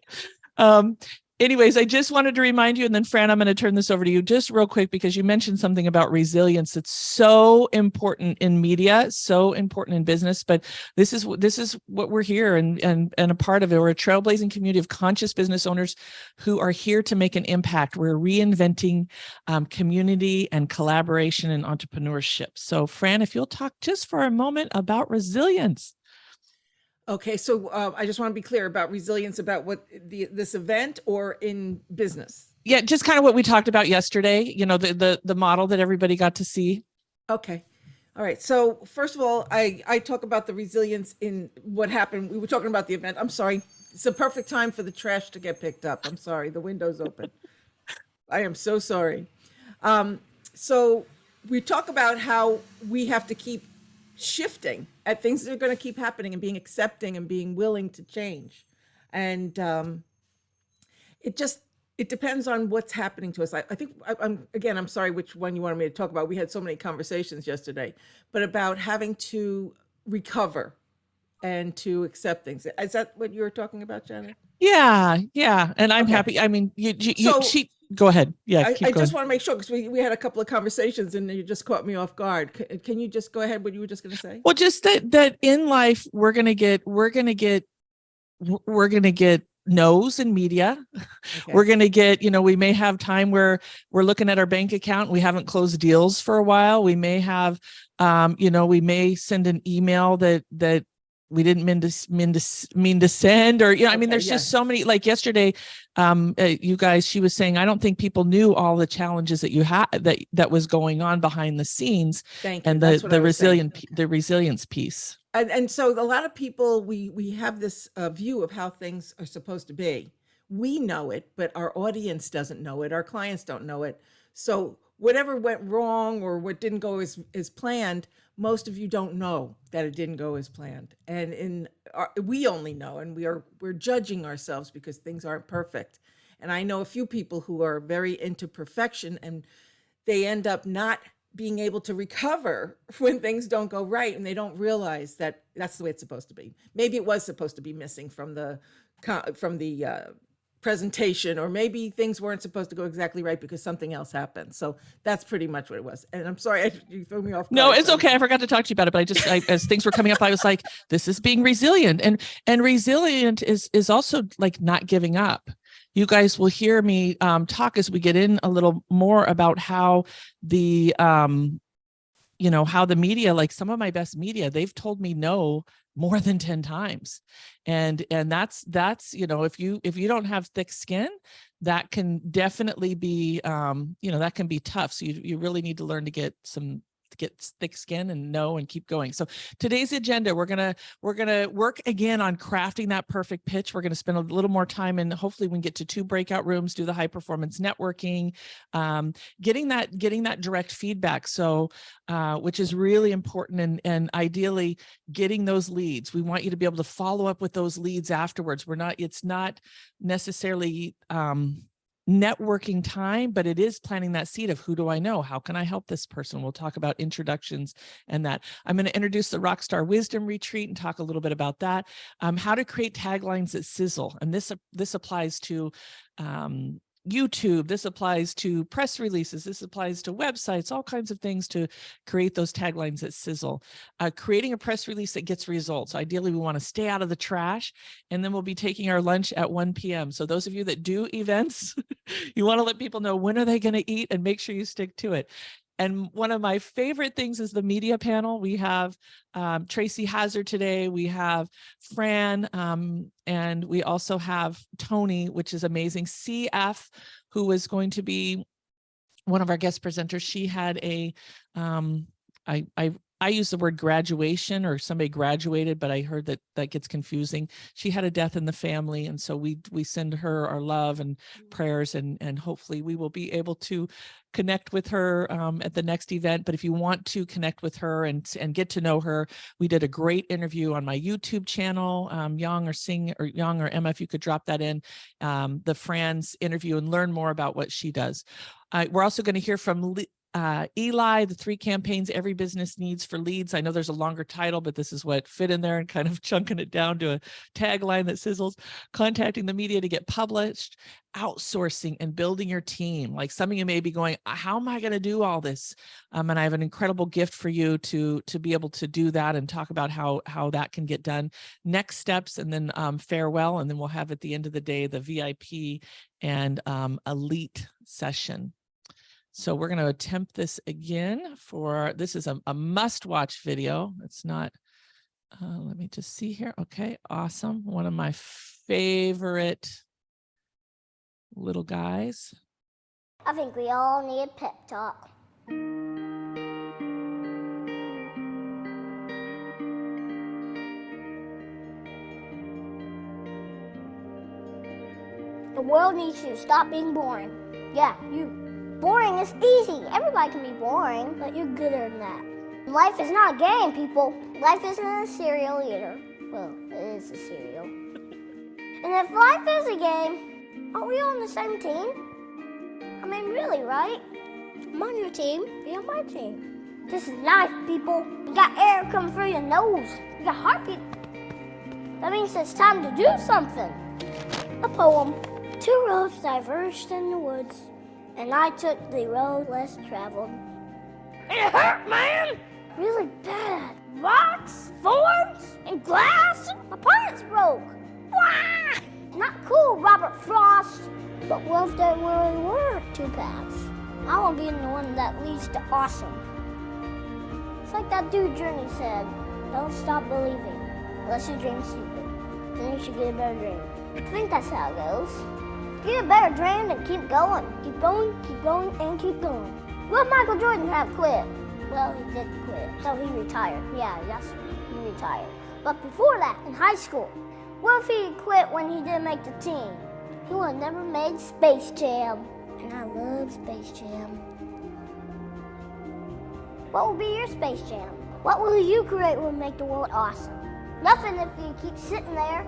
F: anyways, I just wanted to remind you, and then Fran, I'm going to turn this over to you just real quick, because you mentioned something about resilience. It's so important in media, so important in business, but this is what we're here and a part of it. We're a trailblazing community of conscious business owners who are here to make an impact. We're reinventing community and collaboration and entrepreneurship. So Fran, if you'll talk just for a moment about resilience.
A: Okay, so I just want to be clear about resilience, about what this event or in business.
F: Yeah, just kind of what we talked about yesterday, the model that everybody got to see.
A: Okay. All right. So first of all, I talk about the resilience in what happened. We were talking about the event. I'm sorry. It's a perfect time for the trash to get picked up. I'm sorry. The window's open. I am so sorry. So we talk about how we have to keep shifting at things that are going to keep happening and being accepting and being willing to change. And it depends on what's happening to us. I think I'm sorry which one you wanted me to talk about. We had so many conversations yesterday, but about having to recover and to accept things. Is that what you were talking about, Janet?
F: Yeah. And I'm happy. I mean, go ahead. Yeah.
A: I just want to make sure, because we had a couple of conversations and you just caught me off guard. Can you just go ahead? What you were just going to say?
F: Well, just that in life, we're going to get no's in media. Okay. We're going to get, we may have time where we're looking at our bank account. We haven't closed deals for a while. We may have, we may send an email that we didn't mean to send, or, there's just so many, like yesterday, you guys, she was saying, I don't think people knew all the challenges that you had, that was going on behind the scenes.
A: Thank you.
F: And the resilience piece.
A: And so a lot of people, we have this view of how things are supposed to be. We know it, but our audience doesn't know it. Our clients don't know it. So whatever went wrong or what didn't go as planned, most of you don't know that it didn't go as planned. And we only know, and we're judging ourselves because things aren't perfect. And I know a few people who are very into perfection, and they end up not being able to recover when things don't go right, and they don't realize that that's the way it's supposed to be. Maybe it was supposed to be missing from the presentation, or maybe things weren't supposed to go exactly right because something else happened. So that's pretty much what it was. And I'm sorry, you threw me off guard.
F: No, it's okay. I forgot to talk to you about it, but as things were coming up, I was like, this is being resilient, and resilient is also like not giving up. You guys will hear me talk as we get in a little more about how the media, like some of my best media, they've told me no more than 10 times. And that's, if you don't have thick skin, that can definitely be, that can be tough. So you really need to learn to get thick skin and know and keep going. So today's agenda, we're gonna work again on crafting that perfect pitch. We're gonna spend a little more time, and hopefully we can get to 2 breakout rooms, do the high performance networking, getting that direct feedback. So which is really important, and ideally getting those leads. We want you to be able to follow up with those leads afterwards. It's not necessarily networking time, but it is planting that seed of, who do I know? How can I help this person? We'll talk about introductions and that. I'm going to introduce the Rockstar Wisdom Retreat and talk a little bit about that. How to create taglines that sizzle. And this applies to YouTube. This applies to press releases. This applies to websites, all kinds of things to create those taglines that sizzle. Creating a press release that gets results. Ideally, we want to stay out of the trash, and then we'll be taking our lunch at 1 p.m. So those of you that do events, you want to let people know when are they going to eat and make sure you stick to it. And one of my favorite things is the media panel. We have Tracy Hazard today. We have Fran, and we also have Tony, which is amazing. CF, who is going to be one of our guest presenters. She had a, I use the word graduation, or somebody graduated, but I heard that that gets confusing. She had a death in the family, and so we send her our love and prayers, and hopefully we will be able to connect with her at the next event. But if you want to connect with her and get to know her, we did a great interview on my YouTube channel, Young or Emma, if you could drop that in, the Fran's interview, and learn more about what she does. We're also going to hear from Eli, the 3 campaigns every business needs for leads. I know there's a longer title, but this is what fit in there and kind of chunking it down to a tagline that sizzles. Contacting the media to get published, outsourcing and building your team. Like some of you may be going, how am I going to do all this? And I have an incredible gift for you to be able to do that and talk about how that can get done. Next steps, and then farewell. And then we'll have at the end of the day, the VIP and elite session. So we're going to attempt this again this is a must-watch video. It's not, let me just see here. Okay, awesome. One of my favorite little guys.
C: I think we all need a pep talk. The world needs you to stop being boring. Yeah, you. Boring is easy. Everybody can be boring, but you're gooder than that. Life is not a game, people. Life isn't a cereal either. Well, it is a cereal. And if life is a game, aren't we all on the same team? I mean, really, right? I'm on your team, be on my team. This is life, people. You got air coming through your nose. You got heartbeat. That means it's time to do something. A poem. 2 roads diverged in the woods, and I took the road less traveled. It hurt, man! Really bad. Rocks, thorns, and glass. My pants broke. Wah! Not cool, Robert Frost. But what if there really were 2 paths? I want to be the one that leads to awesome. It's like that dude Journey said, don't stop believing unless you dream stupid. Then you should get a better dream. I think that's how it goes. Get a better dream and keep going. Keep going, and keep going. Will Michael Jordan have quit? Well, he did quit, so he retired. Yeah, that's right, he retired. But before that, in high school, what if he quit when he didn't make the team? He would have never made Space Jam. And I love Space Jam. What will be your Space Jam? What will you create will make the world awesome? Nothing if you keep sitting there.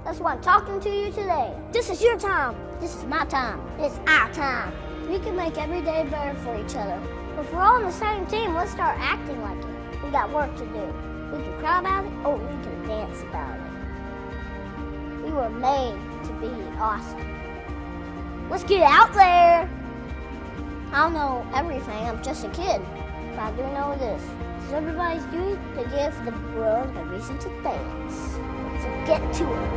C: That's why I'm talking to you today. This is your time. This is my time. It's our time. We can make every day better for each other. If we're all on the same team, let's start acting like it. We got work to do. We can cry about it, or we can dance about it. We were made to be awesome. Let's get out there. I don't know everything. I'm just a kid. But I do know this. As everybody's doing to give the world a reason to dance. So get to it.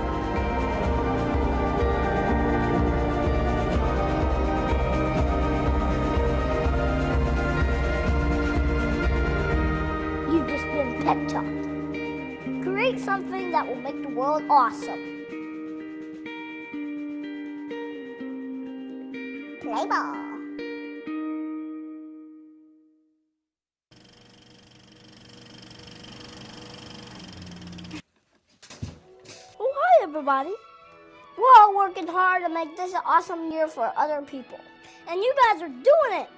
C: You've just been pep talked. Create something that will make the world awesome. Play ball. Oh, hi everybody. We're all working hard to make this an awesome year for other people. And you guys are doing it.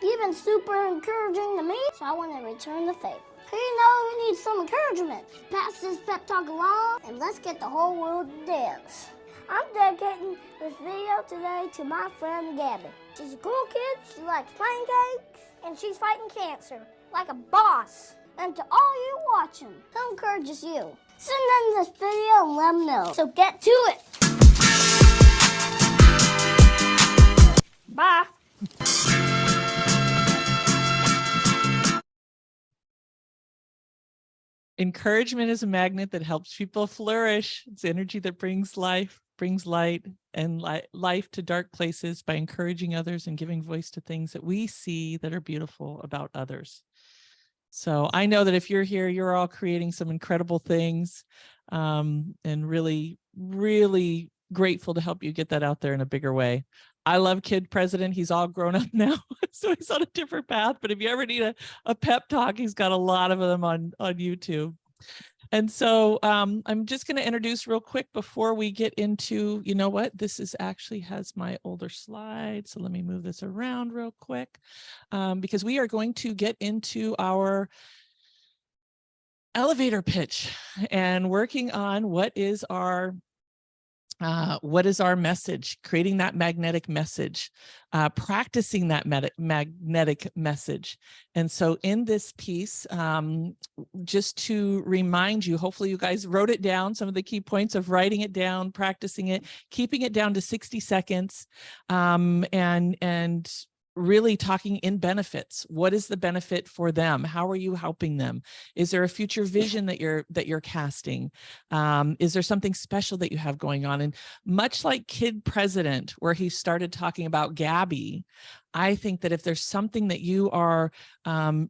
C: You've been super encouraging to me, so I want to return the favor. Who you know who needs some encouragement? Pass this pep talk along and let's get the whole world to dance. I'm dedicating this video today to my friend Gabby. She's a cool kid, she likes pancakes, and she's fighting cancer like a boss. And to all you watching, who encourages you? Send them this video and let them know. So get to it.
F: Encouragement is a magnet that helps people flourish. It's energy that brings life, brings light and life to dark places by encouraging others and giving voice to things that we see that are beautiful about others. So I know that if you're here, you're all creating some incredible things, and really, really grateful to help you get that out there in a bigger way. I love Kid President. He's all grown up now, so he's on a different path. But if you ever need a pep talk, he's got a lot of them on YouTube. And so I'm just going to introduce real quick before we get into, you know what, this is actually has my older slide. So let me move this around real quick, because we are going to get into our elevator pitch and working on what is our message, creating that magnetic message, practicing that magnetic message. And so in this piece, just to remind you, hopefully you guys wrote it down, some of the key points of writing it down, practicing it, keeping it down to 60 seconds, and really talking in benefits. What is the benefit for them? How are you helping them? Is there a future vision that you're casting? Is there something special that you have going on? And much like Kid President, where he started talking about Gabby, I think that if there's something that you are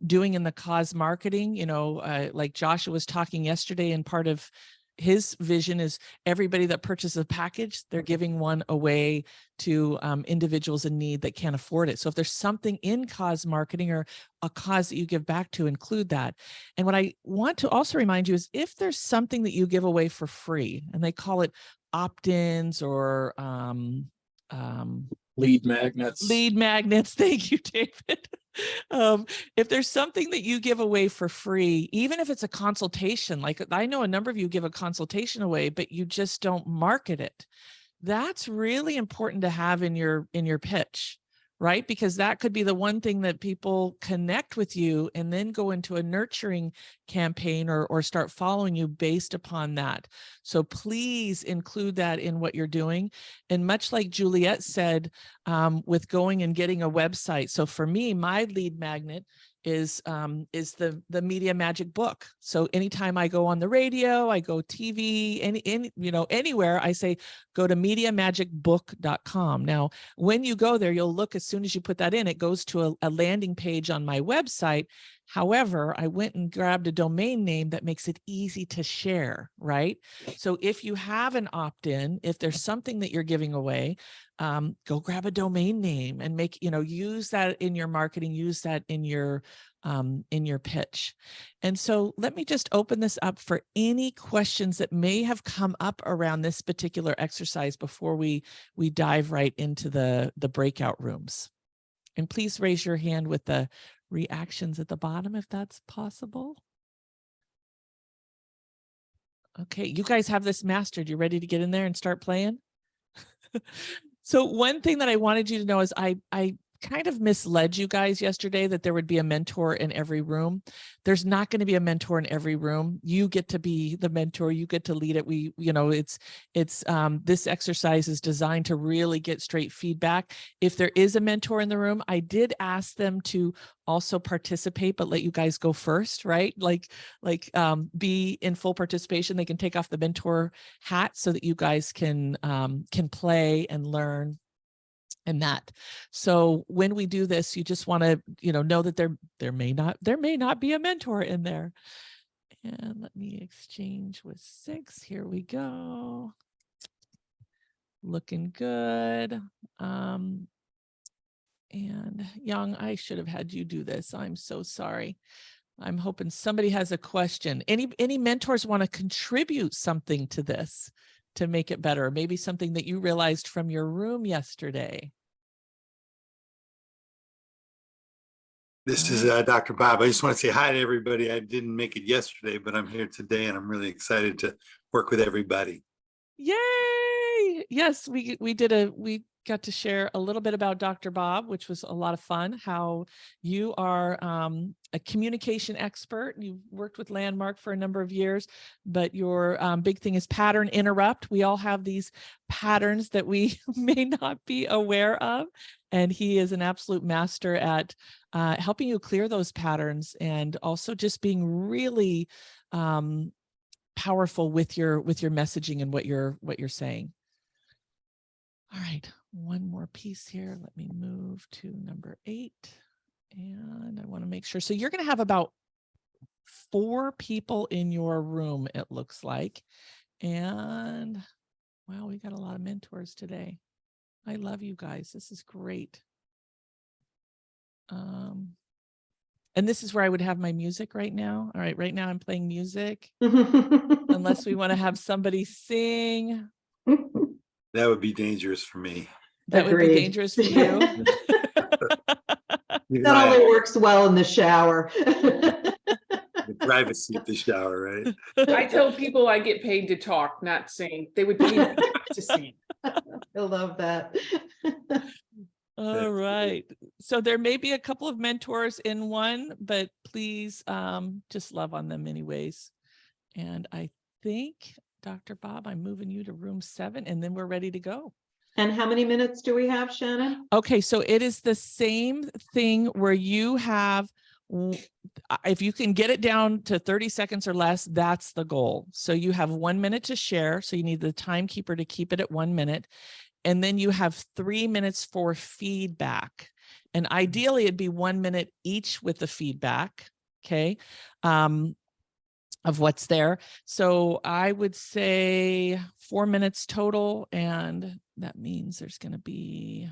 F: doing in the cause marketing, you know, like Joshua was talking yesterday, and part of his vision is everybody that purchases a package, they're giving one away to individuals in need that can't afford it. So if there's something in cause marketing or a cause that you give back to, include that. And what I want to also remind you is if there's something that you give away for free, and they call it opt-ins or
M: lead magnets.
F: Lead magnets. Thank you, David. If there's something that you give away for free, even if it's a consultation, like I know a number of you give a consultation away, but you just don't market it. That's really important to have in your pitch, right? Because that could be the one thing that people connect with you and then go into a nurturing campaign or start following you based upon that. So please include that in what you're doing. And much like Juliet said, with going and getting a website. So for me, my lead magnet is the Media Magic book. So anytime I go on the radio, I go TV, anywhere, I say, go to MediaMagicBook.com. Now, when you go there, you'll look, as soon as you put that in, it goes to a landing page on my website. However, I went and grabbed a domain name that makes it easy to share, right? So if you have an opt-in, if there's something that you're giving away, go grab a domain name and use that in your marketing, use that in your pitch. And so let me just open this up for any questions that may have come up around this particular exercise before we dive right into the breakout rooms. And please raise your hand with the reactions at the bottom if that's possible. Okay, you guys have this mastered. You ready to get in there and start playing? So one thing that I wanted you to know is I kind of misled you guys yesterday that there would be a mentor in every room. There's not going to be a mentor in every room. You get to be the mentor. You get to lead it. This exercise is designed to really get straight feedback. If there is a mentor in the room, I did ask them to also participate, but let you guys go first, right? Be in full participation. They can take off the mentor hat so that you guys can play and learn. And that. So when we do this, you just want to, know that there may not be a mentor in there. And let me exchange with 6. Here we go. Looking good. And Young, I should have had you do this. I'm so sorry. I'm hoping somebody has a question. Any mentors want to contribute something to this to make it better? Maybe something that you realized from your room yesterday.
B: This is Dr. Bob. I just want to say hi to everybody. I didn't make it yesterday, but I'm here today and I'm really excited to work with everybody.
F: Yay! Yes, we got to share a little bit about Dr. Bob, which was a lot of fun, how you are a communication expert. You've worked with Landmark for a number of years, but your big thing is pattern interrupt. We all have these patterns that we may not be aware of. And he is an absolute master at helping you clear those patterns, and also just being really powerful with your messaging and what you're saying. All right, one more piece here. Let me move to number 8. And I want to make sure. So you're going to have about 4 people in your room, it looks like. And wow, we got a lot of mentors today. I love you guys. This is great. And this is where I would have my music right now. All right, right now I'm playing music. Unless we want to have somebody sing.
B: That would be dangerous for me.
F: That would be dangerous for you.
D: That only works well in the shower.
B: The privacy of the shower, right?
L: I tell people I get paid to talk, not sing. They would pay me to sing.
D: I love that.
F: All right. So there may be a couple of mentors in one, but please just love on them anyways. And I think, Dr. Bob, I'm moving you to room 7, and then we're ready to go.
D: And how many minutes do we have, Shannon?
F: Okay, so it is the same thing where you have, if you can get it down to 30 seconds or less, that's the goal. So you have 1 minute to share. So you need the timekeeper to keep it at 1 minute. And then you have 3 minutes for feedback. And ideally it'd be 1 minute each with the feedback. Okay. Of what's there. So I would say 4 minutes total. And that means there's going to be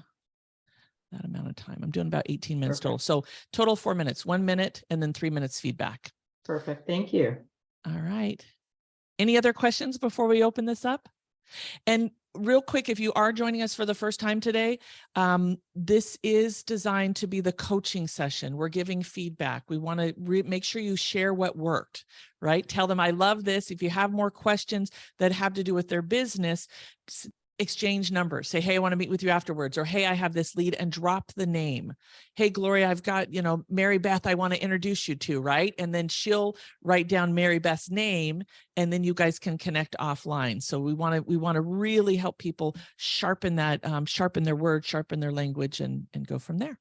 F: that amount of time. I'm doing about 18 minutes total. So total 4 minutes, 1 minute, and then 3 minutes feedback.
D: Perfect. Thank you.
F: All right. Any other questions before we open this up? And real quick, if you are joining us for the first time today, this is designed to be the coaching session. We're giving feedback. We want to make sure you share what worked, right? Tell them, I love this. If you have more questions that have to do with their business, exchange numbers. Say, hey, I want to meet with you afterwards. Or, hey, I have this lead, and drop the name. Hey, Gloria, I've got, Mary Beth, I want to introduce you to, right? And then she'll write down Mary Beth's name, and then you guys can connect offline. So we want to really help people sharpen that, sharpen their words, sharpen their language, and go from there.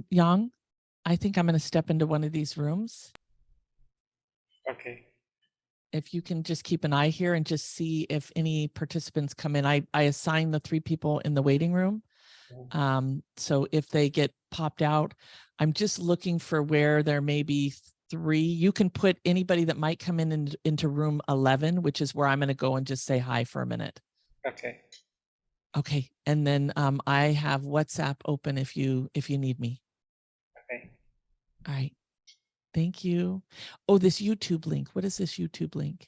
F: Yang, I think I'm going to step into one of these rooms.
T: Okay.
F: If you can just keep an eye here and just see if any participants come in. I assign the 3 people in the waiting room. So if they get popped out, I'm just looking for where there may be 3. You can put anybody that might come into room 11, which is where I'm going to go and just say hi for a minute.
T: Okay.
F: Okay. And then I have WhatsApp open if you need me.
T: Okay.
F: All right. Thank you. Oh, this YouTube link. What is this YouTube link?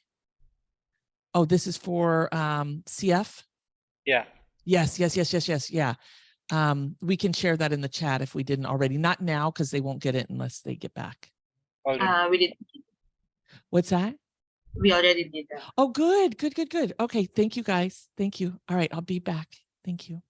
F: Oh, this is for CF?
T: Yeah.
F: Yes. Yeah. We can share that in the chat if we didn't already. Not now, because they won't get it unless they get back.
T: We
S: did.
F: What's that?
S: We already did that.
F: Oh, good. Okay. Thank you, guys. Thank you. All right. I'll be back. Thank you.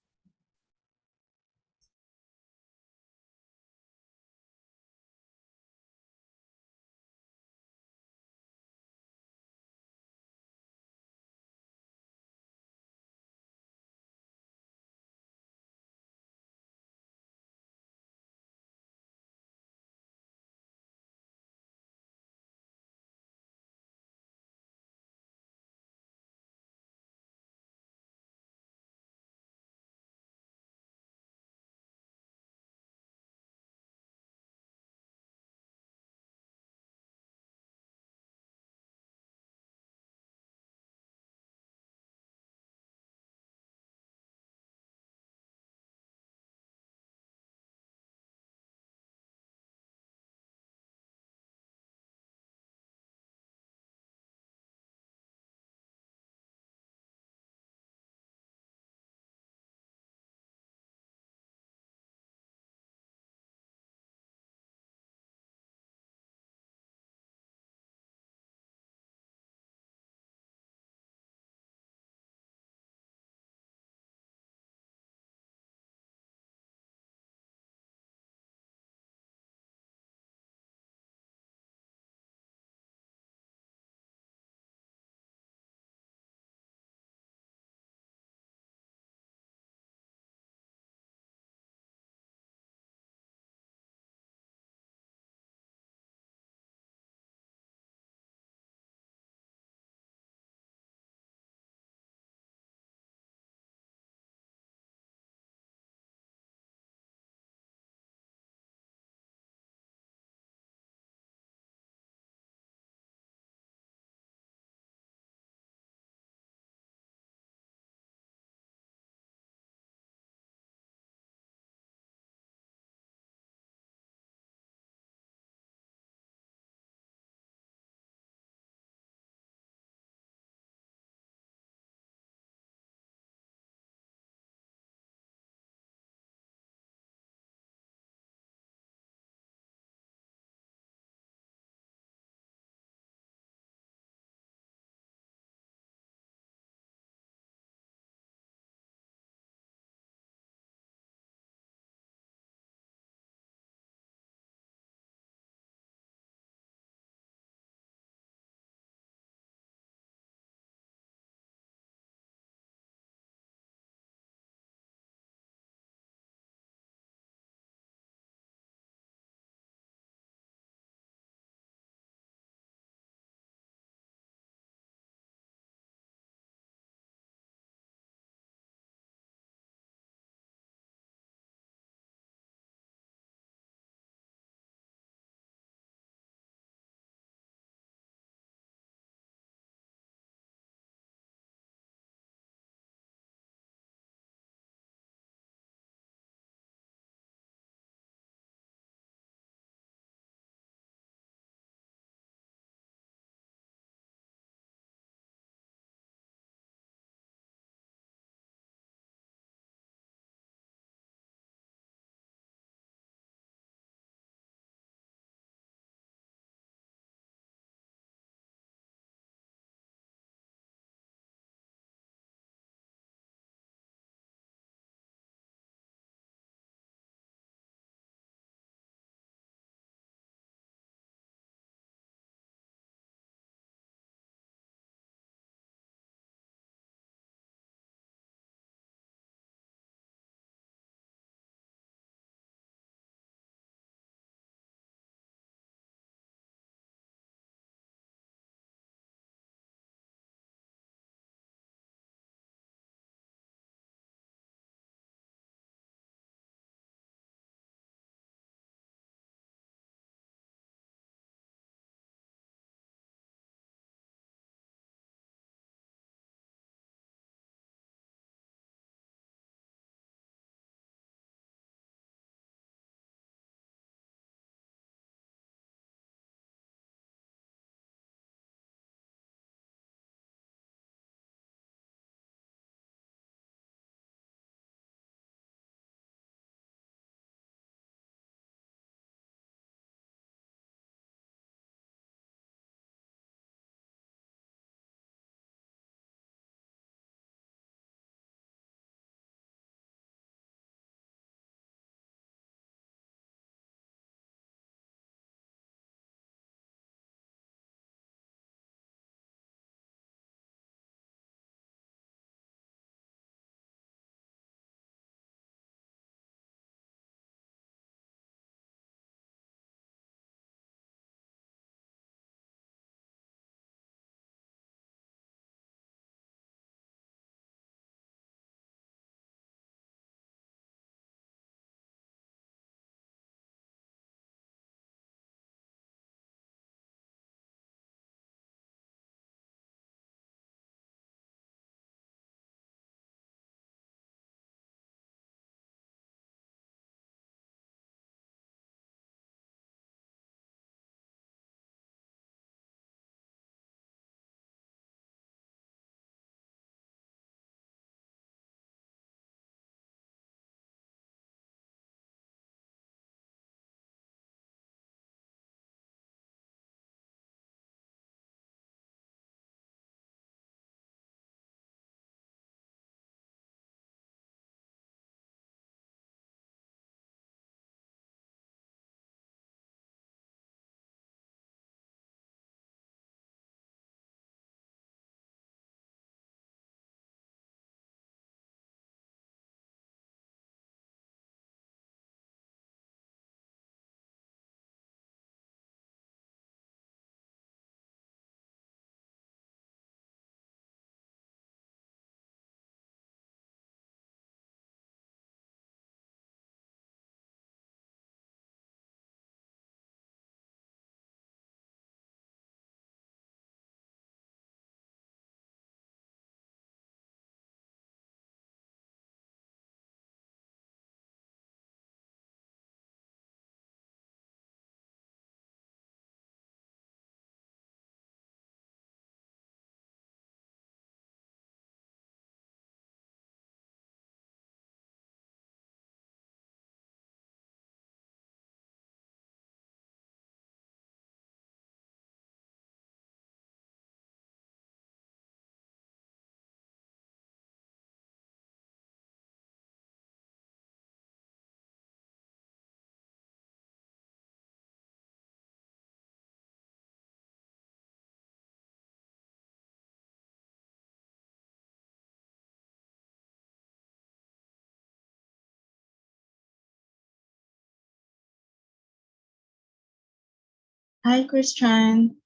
I: Hi, Christian.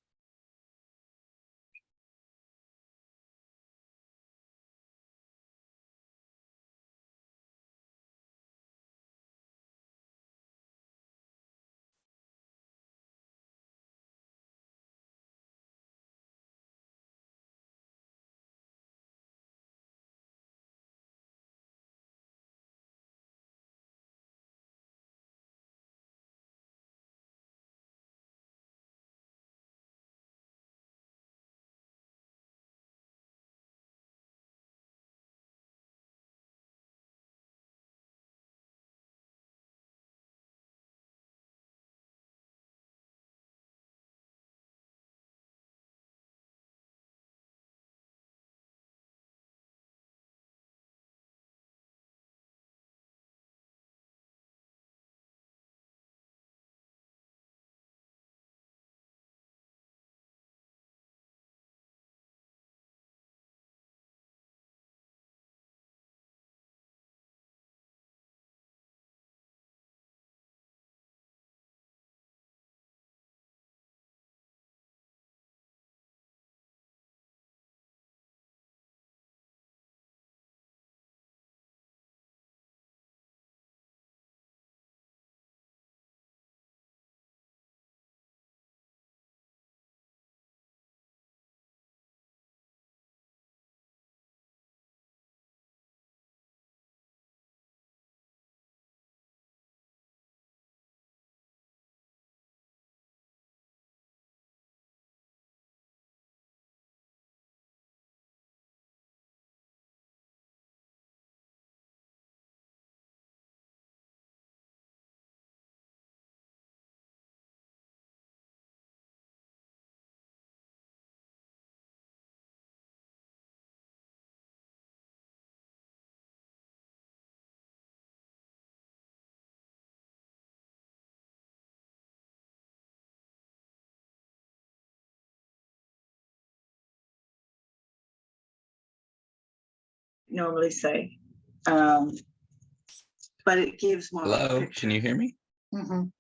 N: Normally say, but it gives more.
P: Hello, can you hear me?
N: And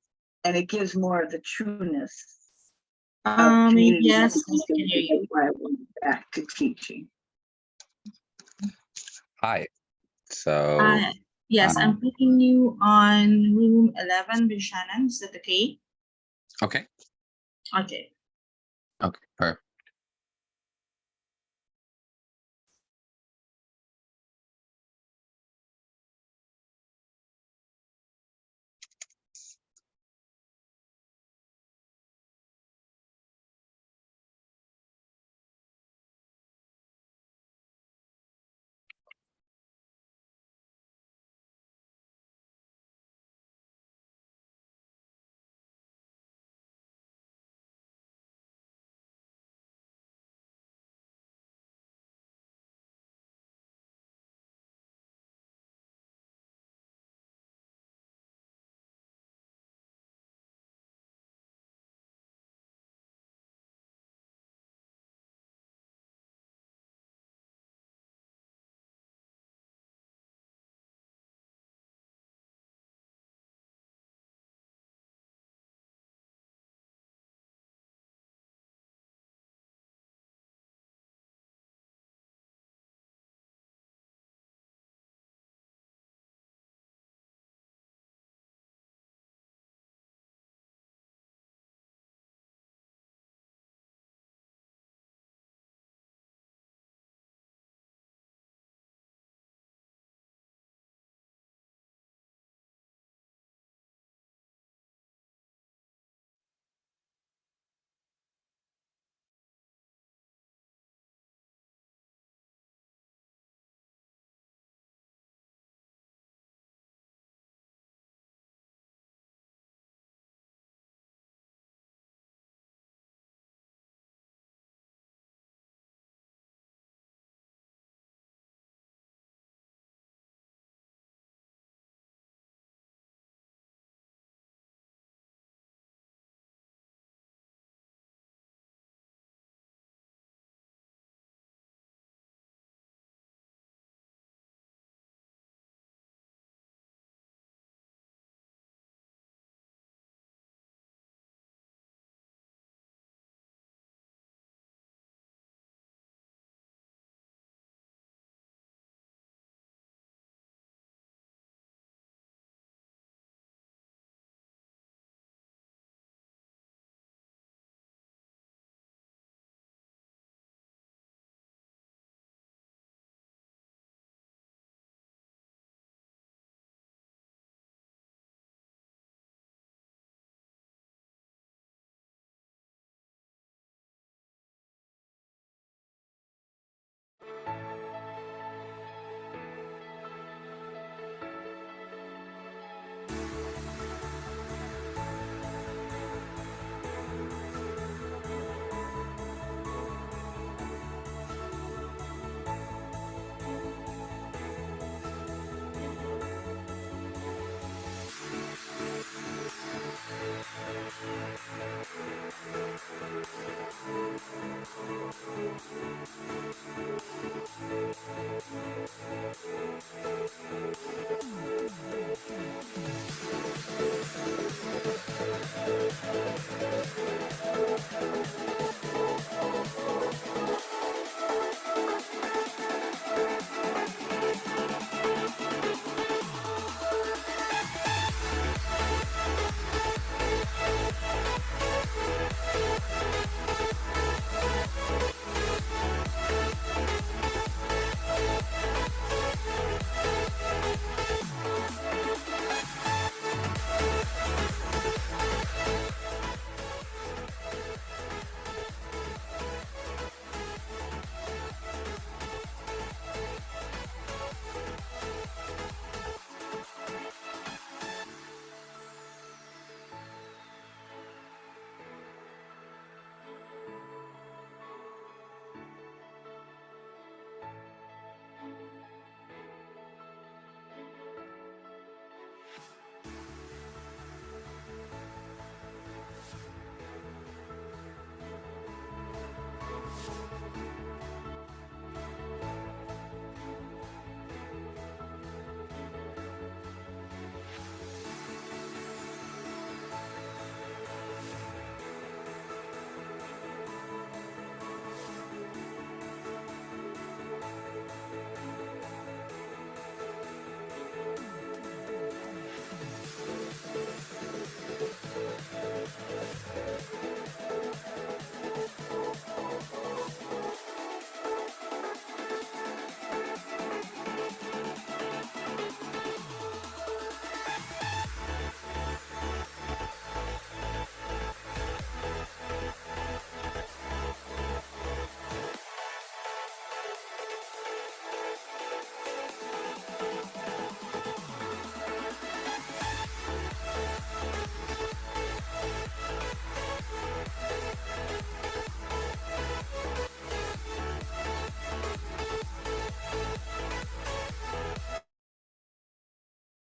N: it gives more of the trueness of community.
I: Yes,
N: That's
I: I can hear you.
N: why I went back to teaching.
P: Hi. So,
I: Yes, I'm putting you on room 11 with Shannon. Is that okay?
P: okay.
I: Okay.
P: Okay, perfect.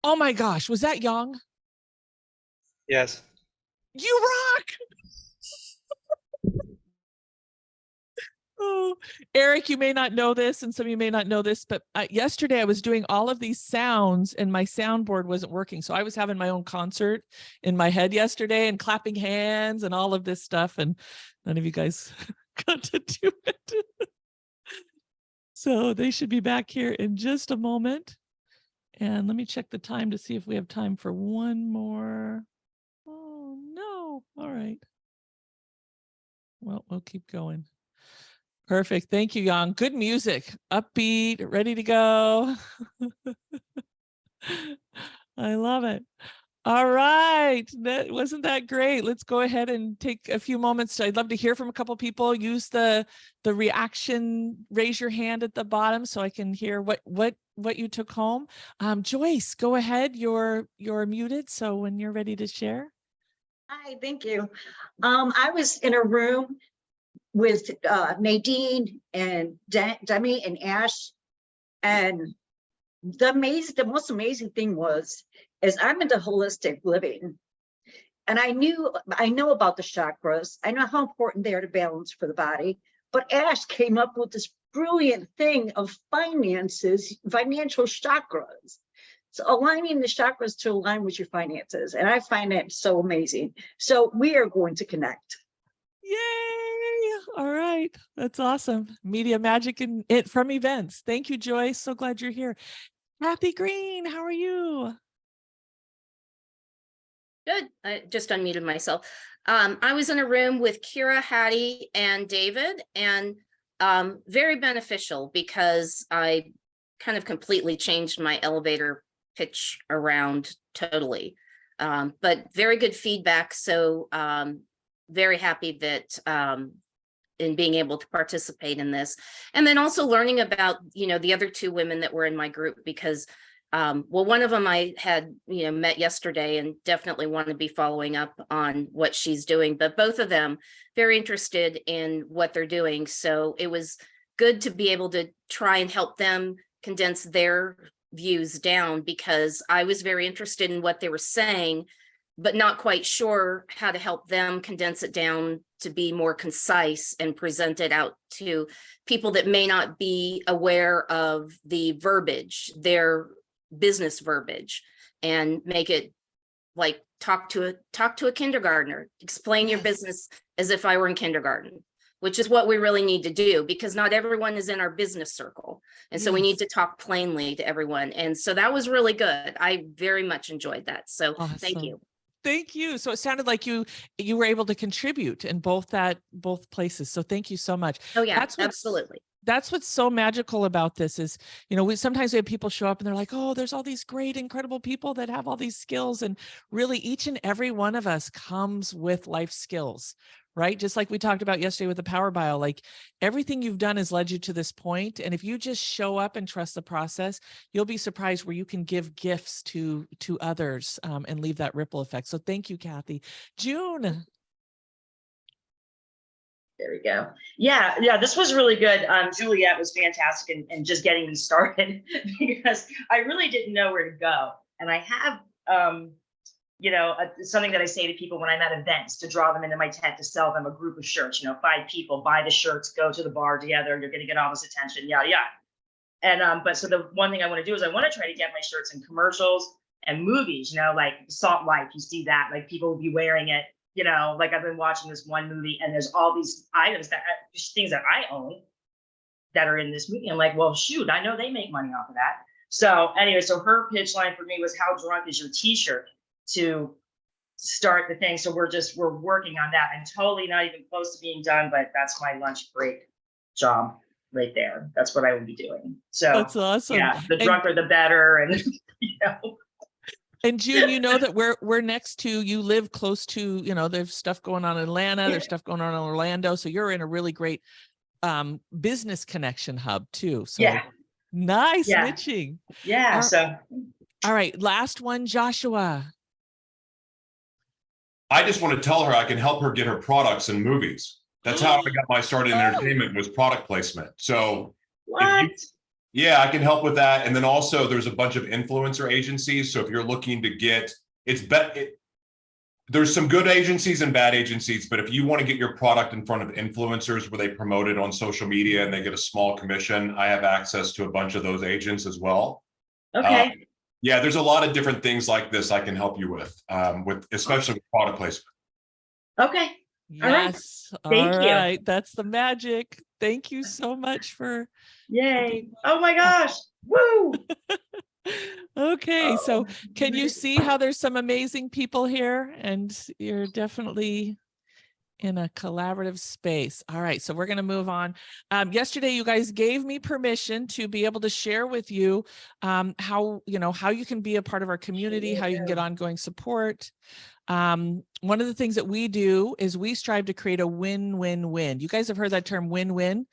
F: Oh my gosh, was that Yang?
T: Yes.
F: You rock. Oh, Eric, you may not know this, and some of you may not know this, but yesterday I was doing all of these sounds and my soundboard wasn't working. So I was having my own concert in my head yesterday and clapping hands and all of this stuff. And none of you guys got to do it. So they should be back here in just a moment. And let me check the time to see if we have time for one more. Oh, no. All right. Well, we'll keep going. Perfect. Thank you, Yang. Good music, upbeat, ready to go. I love it. All right. Wasn't that great? Let's go ahead and take a few moments. I'd love to hear from a couple people. Use the reaction, raise your hand at the bottom so I can hear what you took home. Joyce, go ahead. You're muted. So when you're ready to share.
E: Hi, thank you. I was in a room with Nadine and Demi and Ash, and the most amazing thing is I'm into holistic living, and I know about the chakras. I know how important they are to balance for the body. But Ash came up with this brilliant thing of financial chakras. So aligning the chakras to align with your finances, and I find that so amazing. So we are going to connect.
F: Yay! All right. That's awesome. Media magic and it from events. Thank you, Joyce. So glad you're here. Kathy Green, how are you?
J: Good. I just unmuted myself. I was in a room with Kira, Hattie, and David, and very beneficial because I kind of completely changed my elevator pitch around totally. But very good feedback. So very happy that in being able to participate in this. And then also learning about, the other two women that were in my group, because well, one of them I had, met yesterday and definitely want to be following up on what she's doing, but both of them very interested in what they're doing. So it was good to be able to try and help them condense their views down, because I was very interested in what they were saying, but not quite sure how to help them condense it down to be more concise and present it out to people that may not be aware of the verbiage, their business verbiage, and make it like talk to a kindergartner, explain your business as if I were in kindergarten, which is what we really need to do, because not everyone is in our business circle. And so we need to talk plainly to everyone. And so that was really good. I very much enjoyed that. So thank you.
F: Thank you. So it sounded like you were able to contribute in both places. So thank you so much.
J: Oh yeah, absolutely.
F: That's what's so magical about this is, sometimes we have people show up and they're like, oh, there's all these great, incredible people that have all these skills. And really each and every one of us comes with life skills, right? Just like we talked about yesterday with the Power Bio, like everything you've done has led you to this point. And if you just show up and trust the process, you'll be surprised where you can give gifts to others and leave that ripple effect. So thank you, Kathy. June.
S: There we go. Yeah, this was really good. Juliet was fantastic and just getting me started because I really didn't know where to go. And I have, something that I say to people when I'm at events to draw them into my tent to sell them a group of shirts, 5 people buy the shirts, go to the bar together, you're going to get all this attention, yada, yada. And, but so the one thing I want to do is I want to try to get my shirts in commercials and movies, like Salt Life, you see that, like people will be wearing it. Like I've been watching this one movie and there's all these items things that I own that are in this movie. I'm like, well, shoot, I know they make money off of that. So anyway, so her pitch line for me was, how drunk is your t-shirt, to start the thing. So we're working on that. I'm totally not even close to being done, but that's my lunch break job right there. That's what I will be doing. So
F: that's awesome.
S: Yeah, the drunker, the better. And,
F: And June, that we're next to, you live close to, there's stuff going on in Atlanta, there's stuff going on in Orlando. So you're in a really great business connection hub too. So
S: yeah.
F: Nice niching.
S: Yeah.
F: All right. Last one, Joshua.
Q: I just want to tell her I can help her get her products in movies. That's how I got my start in entertainment, was product placement. So Yeah, I can help with that. And then also there's a bunch of influencer agencies. So if you're looking to get, there's some good agencies and bad agencies, but if you want to get your product in front of influencers where they promote it on social media and they get a small commission, I have access to a bunch of those agents as well.
S: Okay.
Q: Yeah, there's a lot of different things like this I can help you with especially with product placement.
S: Okay. All right.
F: Yes.
S: Thank
F: All
S: you.
F: right. That's the magic. Thank you so much for.
S: Yay. Oh my gosh. Woo.
F: Okay. So
S: Oh.
F: can you see how there's some amazing people here, and you're definitely in a collaborative space. All right, so we're going to move on. Yesterday, you guys gave me permission to be able to share with you how you can be a part of our community, how you can get ongoing support. One of the things that we do is we strive to create a win-win-win. You guys have heard that term win-win.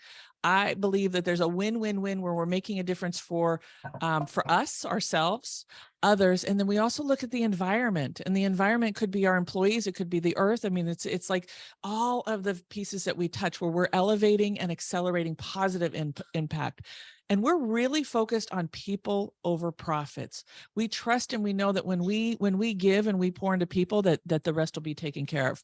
F: I believe that there's a win-win-win where we're making a difference for us, ourselves, others, and then we also look at the environment. And the environment could be our employees, it could be the earth. I mean, it's like all of the pieces that we touch where we're elevating and accelerating positive impact. And we're really focused on people over profits. We trust and we know that when we give and we pour into people, that the rest will be taken care of.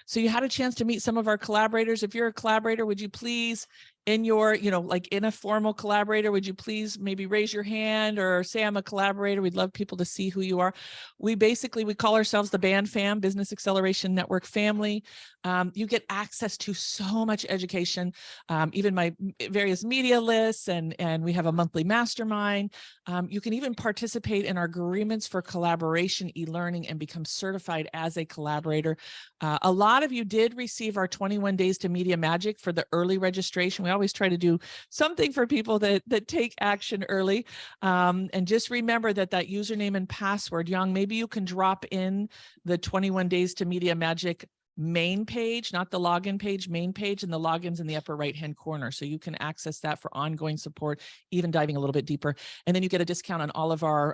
F: So you had a chance to meet some of our collaborators. If you're a collaborator, would you please, in your, like in a formal collaborator, would you please maybe raise your hand or say I'm a collaborator? We'd love people to see who you are. We call ourselves the BAN fam, Business Acceleration Network family. You get access to so much education, even my various media lists, and we have a monthly mastermind. You can even participate in our agreements for collaboration e-learning and become certified as a collaborator. A lot of you did receive our 21 days to Media Magic for the early registration. We always try to do something for people that take action early. And just remember that username and password, Young, maybe you can drop in the 21 days to Media Magic main page, not the login page, main page, and the login's in the upper right-hand corner. So you can access that for ongoing support, even diving a little bit deeper. And then you get a discount on all of our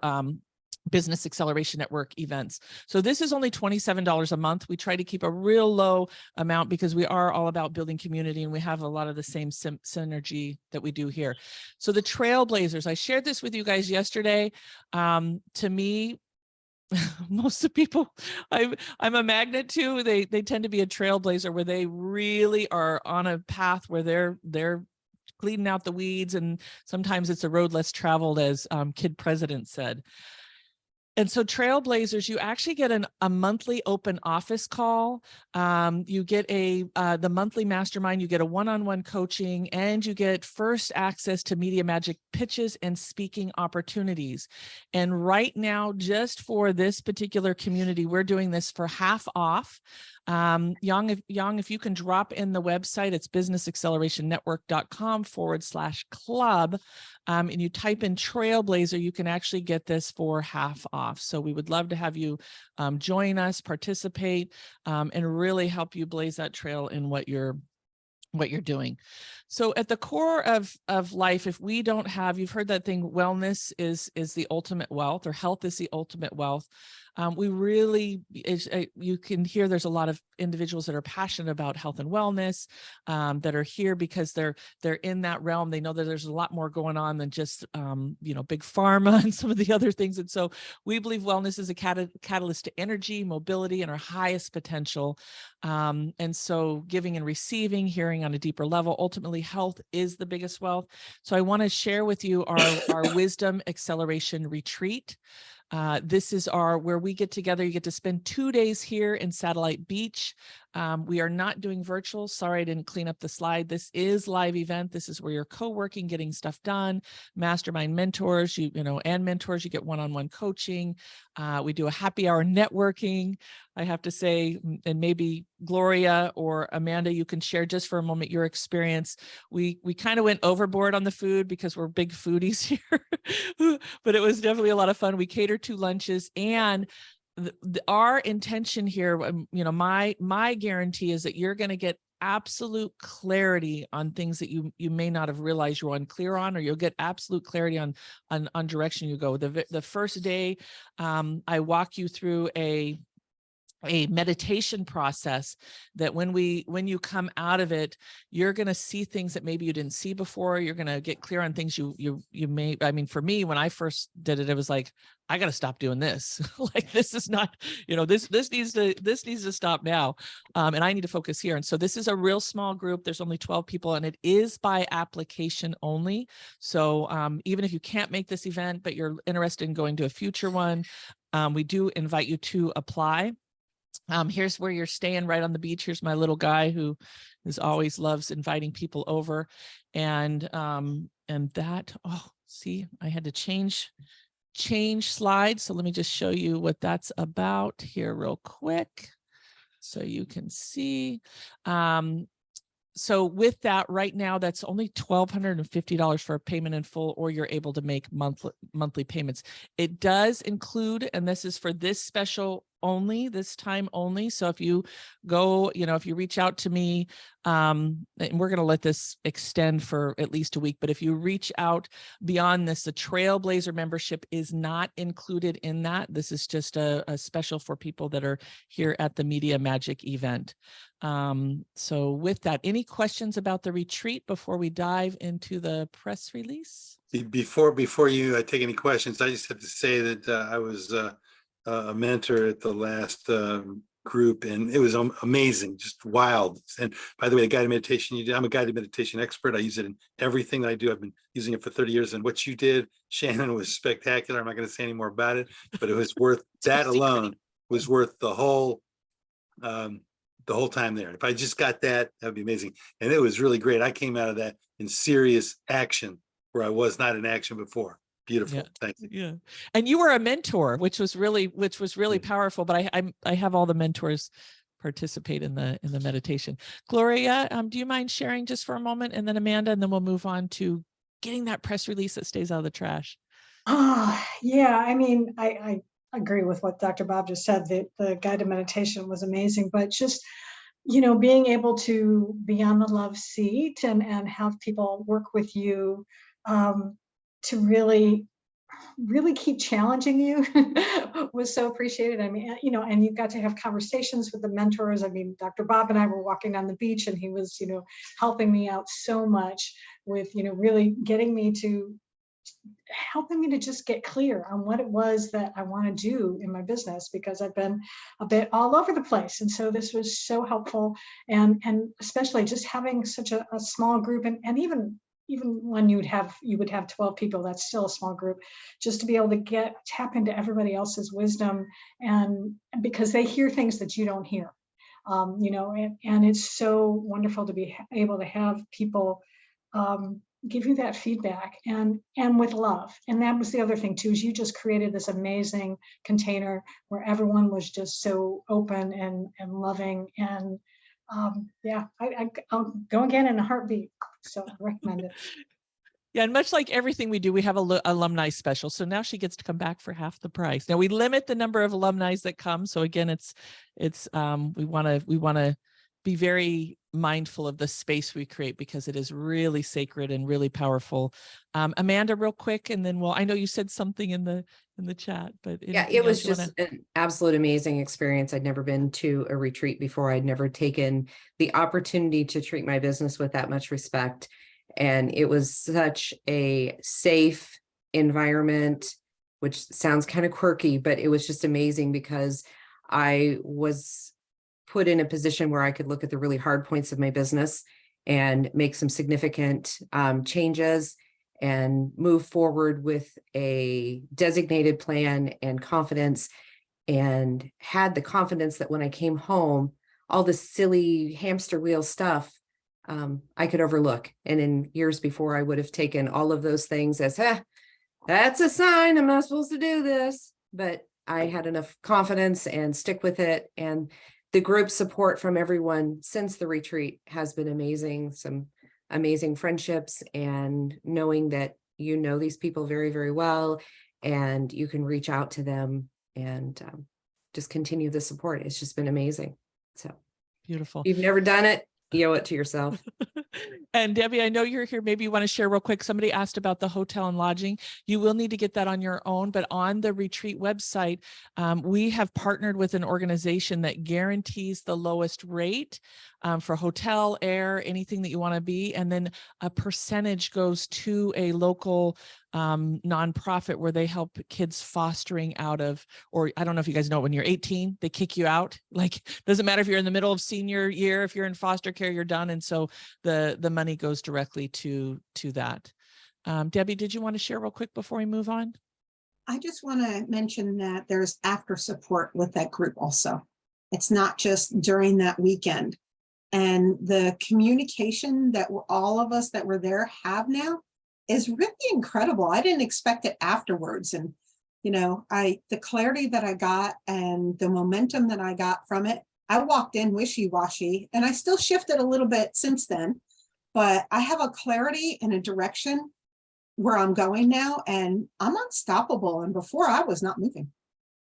F: Business Acceleration Network events. So this is only $27 a month. We try to keep a real low amount because we are all about building community, and we have a lot of the same synergy that we do here. So the Trailblazers, I shared this with you guys yesterday. To me, most of the people I'm a magnet to, they tend to be a trailblazer where they really are on a path where they're cleaning out the weeds, and sometimes it's a road less traveled, as Kid President said. And so Trailblazers, you actually get a monthly open office call. You get the monthly mastermind, you get a one-on-one coaching, and you get first access to Media Magic pitches and speaking opportunities. And right now, just for this particular community, we're doing this for half off. Young, if you can drop in the website, it's businessaccelerationNetwork.com/club. And you type in Trailblazer, you can actually get this for half off. So we would love to have you join us, participate, and really help you blaze that trail in what you're doing. So at the core of life, if we don't have, you've heard that thing, wellness is the ultimate wealth, or health is the ultimate wealth. We really, you can hear there's a lot of individuals that are passionate about health and wellness, that are here because they're in that realm. They know that there's a lot more going on than just, big pharma and some of the other things. And so we believe wellness is a catalyst to energy, mobility, and our highest potential. And so giving and receiving, hearing on a deeper level, ultimately health is the biggest wealth. So I want to share with you our Wisdom Acceleration Retreat. This is where we get together. You get to spend 2 days here in Satellite Beach. We are not doing virtual. Sorry, I didn't clean up the slide. This is live event. This is where you're co-working, getting stuff done, mastermind mentors, and mentors. You get one-on-one coaching. We do a happy hour networking. I have to say, and maybe Gloria or Amanda, you can share just for a moment your experience. We kind of went overboard on the food because we're big foodies here, but it was definitely a lot of fun. We catered 2 lunches, and our intention here, my guarantee is that you're going to get absolute clarity on things that you may not have realized you're unclear on, or you'll get absolute clarity on direction you go. The first day, I walk you through a meditation process that when you come out of it, you're going to see things that maybe you didn't see before. You're going to get clear on things you may, I mean, for me, when I first did it, it was like, I got to stop doing this. Like, this is not, this needs to stop now. And I need to focus here. And so this is a real small group. There's only 12 people, and it is by application only. So even if you can't make this event, but you're interested in going to a future one, we do invite you to apply. Here's where you're staying, right on the beach. Here's my little guy who always loves inviting people over. And that, oh, see, I had to change slides. So let me just show you what that's about here real quick so you can see. So with that, right now, that's only $1,250 for a payment in full, or you're able to make monthly payments. It does include, and this is for this special only, this time only. So if you go, if you reach out to me, and we're going to let this extend for at least a week, but if you reach out beyond this, the Trailblazer membership is not included in that. This is just a special for people that are here at the Media Magic event. So with that, any questions about the retreat before we dive into the press release?
B: Before you take any questions, I just have to say that I was a mentor at the last group, and it was amazing, just wild. And by the way, the guided meditation you did, I'm a guided meditation expert. I use it in everything that I do. I've been using it for 30 years. And what you did, Shannon, was spectacular. I'm not going to say any more about it, but it was worth that alone was worth the whole time there. If I just got that, that'd be amazing. And it was really great. I came out of that in serious action where I was not in action before. Beautiful.
F: Yeah.
B: Thank you.
F: Yeah. And you were a mentor, which was really powerful, but I have all the mentors participate in the meditation. Gloria, do you mind sharing just for a moment, and then Amanda, and then we'll move on to getting that press release that stays out of the trash.
K: Yeah, I mean, I agree with what Dr. Bob just said, that the guided meditation was amazing, but just, being able to be on the love seat and have people work with you to really keep challenging you was so appreciated. I mean, and you got to have conversations with the mentors. I mean, Dr. Bob and I were walking on the beach, and he was, helping me out so much with, really helping me to just get clear on what it was that I want to do in my business, because I've been a bit all over the place. And so this was so helpful. And especially just having such a small group, and even when you would have 12 people, that's still a small group, just to be able to tap into everybody else's wisdom, and because they hear things that you don't hear, and it's so wonderful to be able to have people give you that feedback and with love. And that was the other thing too, is you just created this amazing container where everyone was just so open and loving. And yeah, I'll go again in a heartbeat. So I recommend it.
F: Yeah, and much like everything we do, we have a alumni special. So now she gets to come back for half the price. Now we limit the number of alumni that come. So again, we want to be very mindful of the space we create, because it is really sacred and really powerful. Amanda, real quick, and then I know you said something in the chat, but
R: yeah, it was just an absolute amazing experience. I'd never been to a retreat before. I'd never taken the opportunity to treat my business with that much respect. And it was such a safe environment, which sounds kind of quirky, but it was just amazing, because I was put in a position where I could look at the really hard points of my business and make some significant changes and move forward with a designated plan and confidence, and had the confidence that when I came home, all the silly hamster wheel stuff I could overlook. And in years before, I would have taken all of those things as, that's a sign I'm not supposed to do this. But I had enough confidence and stick with it. And the group support from everyone since the retreat has been amazing. Some amazing friendships, and knowing that these people very, very well, and you can reach out to them and just continue the support. It's just been amazing. So
F: beautiful.
R: If you've never done it, you owe it to yourself.
F: And Debbie, I know you're here. Maybe you want to share real quick. Somebody asked about the hotel and lodging. You will need to get that on your own, but on the retreat website, we have partnered with an organization that guarantees the lowest rate for hotel, air, anything that you want to be. And then a percentage goes to a local nonprofit where they help kids fostering out of, or I don't know if you guys know, when you're 18, they kick you out. Like, doesn't matter if you're in the middle of senior year, if you're in foster care, you're done. And so the money goes directly to that. Debbie, did you want to share real quick before we move on?
G: I just want to mention that there's after support with that group also. It's not just during that weekend. And the communication that all of us that were there have now is really incredible. I didn't expect it afterwards. And, you know, the clarity that I got and the momentum that I got from it, I walked in wishy-washy and I still shifted a little bit since then, but I have a clarity and a direction where I'm going now, and I'm unstoppable. And before I was not moving.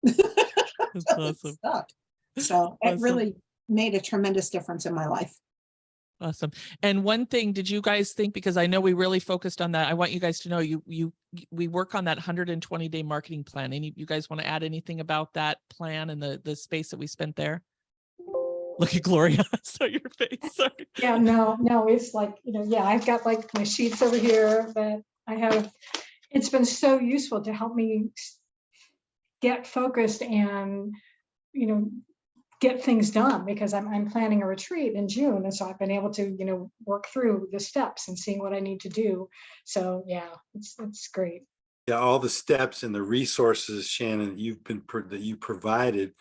F: That's awesome.
G: Stuck. So it really made a tremendous difference in my life.
F: Awesome. And one thing, did you guys think, because I know we really focused on that, I want you guys to know we work on that 120-day marketing plan. Any you guys want to add anything about that plan and the space that we spent there? Look at Gloria. I saw your face. Sorry.
K: Yeah, no, it's like, you know, yeah, I've got like my sheets over here that I have. It's been so useful to help me get focused and, you know, get things done, because I'm planning a retreat in June. And so I've been able to, you know, work through the steps and seeing what I need to do. So yeah, it's great.
B: Yeah, all the steps and the resources, Shannon, that you provided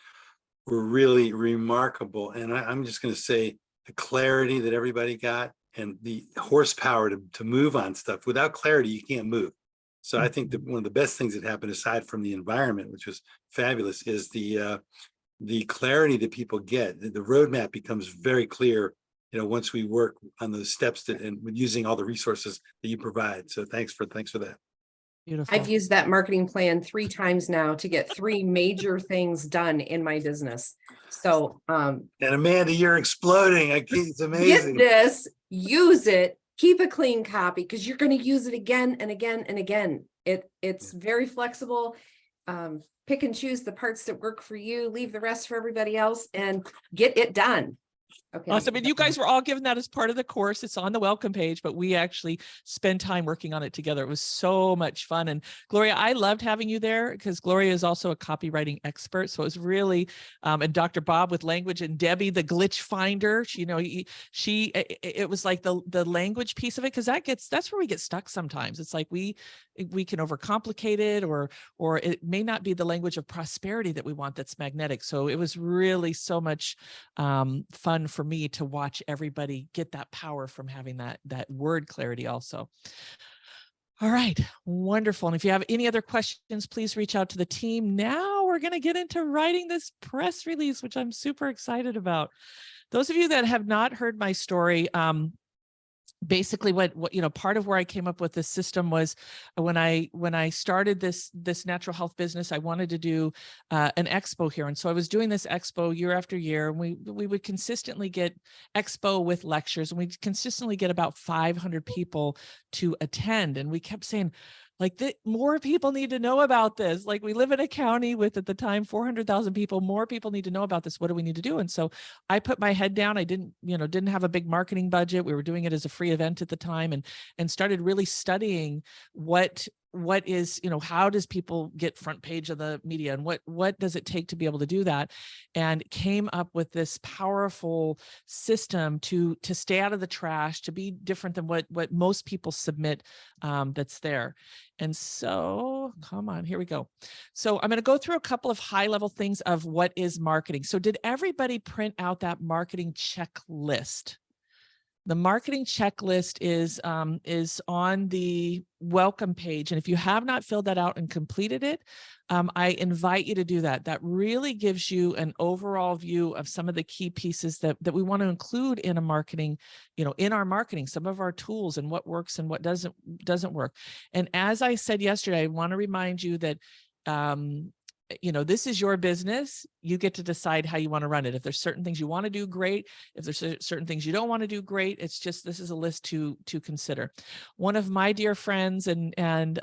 B: were really remarkable. And I'm just going to say the clarity that everybody got and the horsepower to move on stuff. Without clarity, you can't move. So I think that one of the best things that happened, aside from the environment, which was fabulous, is the clarity that people get. The roadmap becomes very clear, you know, once we work on those steps and using all the resources that you provide. So thanks for that.
F: Beautiful.
R: I've used that marketing plan 3 times now to get 3 major things done in my business. So,
B: and Amanda, you're exploding. It's amazing.
R: Get this, use it, keep a clean copy, because you're going to use it again and again and again. It's very flexible. Pick and choose the parts that work for you, leave the rest for everybody else, and get it done. Okay.
F: Awesome. And you guys were all given that as part of the course. It's on the welcome page, but we actually spend time working on it together. It was so much fun. And Gloria, I loved having you there because Gloria is also a copywriting expert. So it was really, and Dr. Bob with language, and Debbie, the glitch finder, it was like the language piece of it. Cause that's where we get stuck sometimes. It's like we can overcomplicate it, or it may not be the language of prosperity that we want that's magnetic. So it was really so much fun for me to watch everybody get that power from having that word clarity also. All right, wonderful. And if you have any other questions, please reach out to the team. Now we're going to get into writing this press release, which I'm super excited about. Those of you that have not heard my story, basically what part of where I came up with this system was when I started this natural health business, I wanted to do an expo here. And so I was doing this expo year after year, and we would consistently get expo with lectures, and we'd consistently get about 500 people to attend. And we kept saying, like, more people need to know about this. Like, we live in a county with, at the time, 400,000 people. More people need to know about this. What do we need to do? And so I put my head down. I didn't have a big marketing budget. We were doing it as a free event at the time, and started really studying what is, how does people get front page of the media, and what does it take to be able to do that, and came up with this powerful system to stay out of the trash, to be different than what most people submit that's there. And so, come on, here we go. So I'm going to go through a couple of high level things of what is marketing. So did everybody print out that marketing checklist? The marketing checklist is on the welcome page. And if you have not filled that out and completed it, I invite you to do that. That really gives you an overall view of some of the key pieces that we want to include in a marketing, in our marketing, some of our tools and what works and what doesn't work. And as I said yesterday, I want to remind you that you know, this is your business. You get to decide how you want to run it. If there's certain things you want to do, great. If there's certain things you don't want to do, great. It's just, this is a list to consider. One of my dear friends and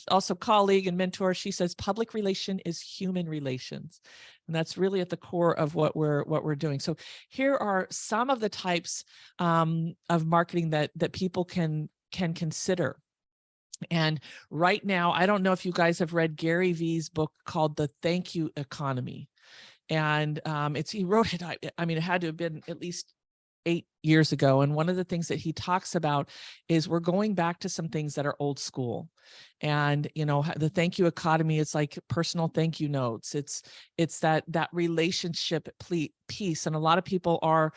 F: also colleague and mentor, she says, public relation is human relations. And that's really at the core of what we're doing. So here are some of the types of marketing that people can consider. And right now, I don't know if you guys have read Gary Vee's book called The Thank You Economy. And he wrote it, I mean, it had to have been at least 8 years ago. And one of the things that he talks about is we're going back to some things that are old school. And, you know, the thank you economy, it's like personal thank you notes. It's that relationship piece. And a lot of people are,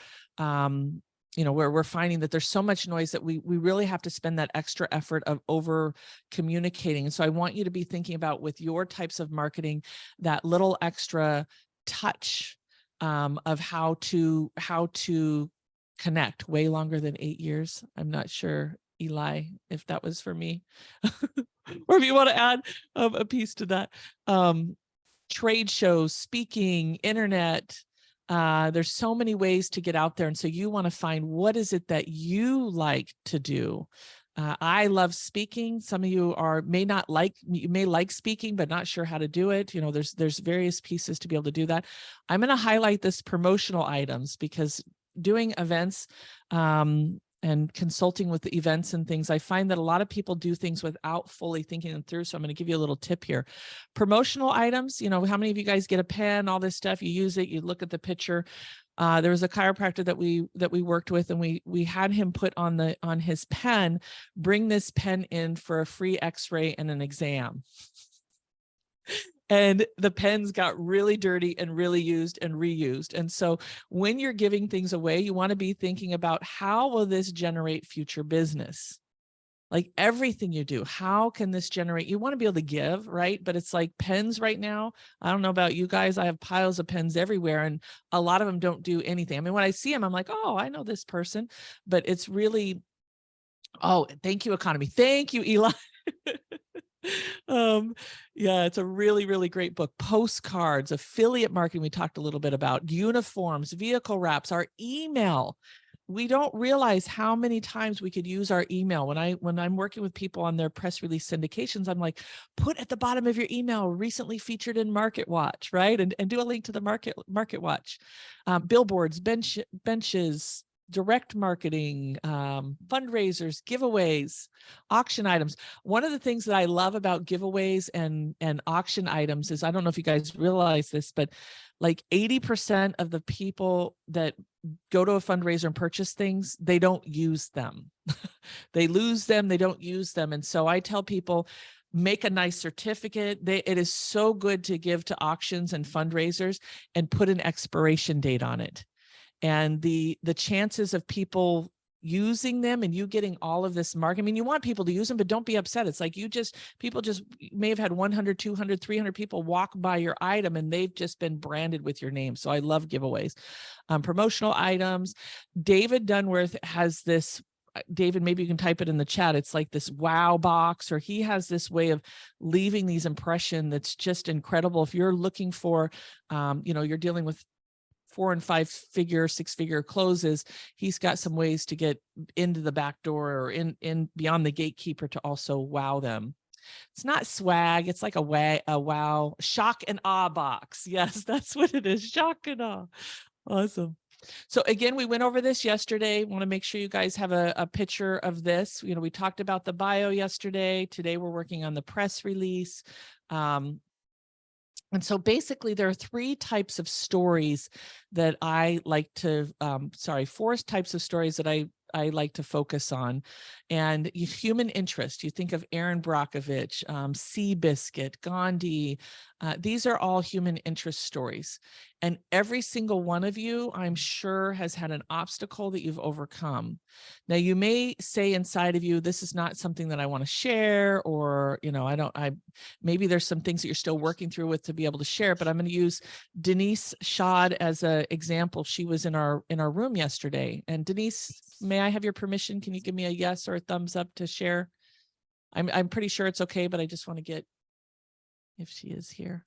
F: you know, where we're finding that there's so much noise that we really have to spend that extra effort of over communicating. And so I want you to be thinking about, with your types of marketing, that little extra touch of how to connect. Way longer than 8 years. I'm not sure, Eli, if that was for me, or if you want to add a piece to that. Trade shows, speaking, internet. There's so many ways to get out there. And so you want to find, what is it that you like to do? I love speaking. Some of you may like speaking, but not sure how to do it. You know, there's various pieces to be able to do that. I'm going to highlight this promotional items, because doing events and consulting with the events and things, I find that a lot of people do things without fully thinking them through. So I'm going to give you a little tip here. Promotional items, you know, how many of you guys get a pen, all this stuff, you use it, you look at the picture. There was a chiropractor that we worked with, and we had him put on his pen, bring this pen in for a free x-ray and an exam. And the pens got really dirty and really used and reused. And so when you're giving things away, you want to be thinking about, how will this generate future business? Like everything you do, how can this generate? You want to be able to give, right? But it's like pens right now. I don't know about you guys. I have piles of pens everywhere, and a lot of them don't do anything. I mean, when I see them, I'm like, oh, I know this person. But it's really, oh, thank you, economy. Thank you, Eli. Yeah, it's a really, really great book. Postcards, affiliate marketing, we talked a little bit about, uniforms, vehicle wraps, our email. We don't realize how many times we could use our email. When I'm working with people on their press release syndications, I'm like, put at the bottom of your email, recently featured in Market Watch, right? And do a link to the Market Watch. Billboards, benches, direct marketing, fundraisers, giveaways, auction items. One of the things that I love about giveaways and auction items is, I don't know if you guys realize this, but like 80% of the people that go to a fundraiser and purchase things, they don't use them. They lose them, they don't use them. And so I tell people, make a nice certificate. It is so good to give to auctions and fundraisers and put an expiration date on it. And the chances of people using them and you getting all of this marketing, I mean, you want people to use them, but don't be upset. It's like people may have had 100, 200, 300 people walk by your item and they've just been branded with your name. So I love giveaways. Promotional items. David Dunworth has this, David, maybe you can type it in the chat. It's like this wow box, or he has this way of leaving these impression that's just incredible. If you're looking for, you know, you're dealing with 4 and 5 figure, 6 figure closes, he's got some ways to get into the back door or in beyond the gatekeeper to also wow them. It's not swag. It's like a wow, shock and awe box. Yes, that's what it is. Shock and awe. Awesome. So again, we went over this yesterday. Want to make sure you guys have a picture of this. You know, we talked about the bio yesterday. Today, we're working on the press release. And so basically there are 3 types of stories that I like to, 4 types of stories that I like to focus on. And human interest, you think of Aaron Brockovich, Seabiscuit, Gandhi, these are all human interest stories. And every single one of you, I'm sure, has had an obstacle that you've overcome. Now, you may say inside of you, this is not something that I want to share, or, you know, maybe there's some things that you're still working through with to be able to share, but I'm going to use Denise Schad as an example. She was in our room yesterday. And Denise, may I have your permission? Can you give me a yes or a thumbs up to share? I'm pretty sure it's okay, but I just want to get, if she is here.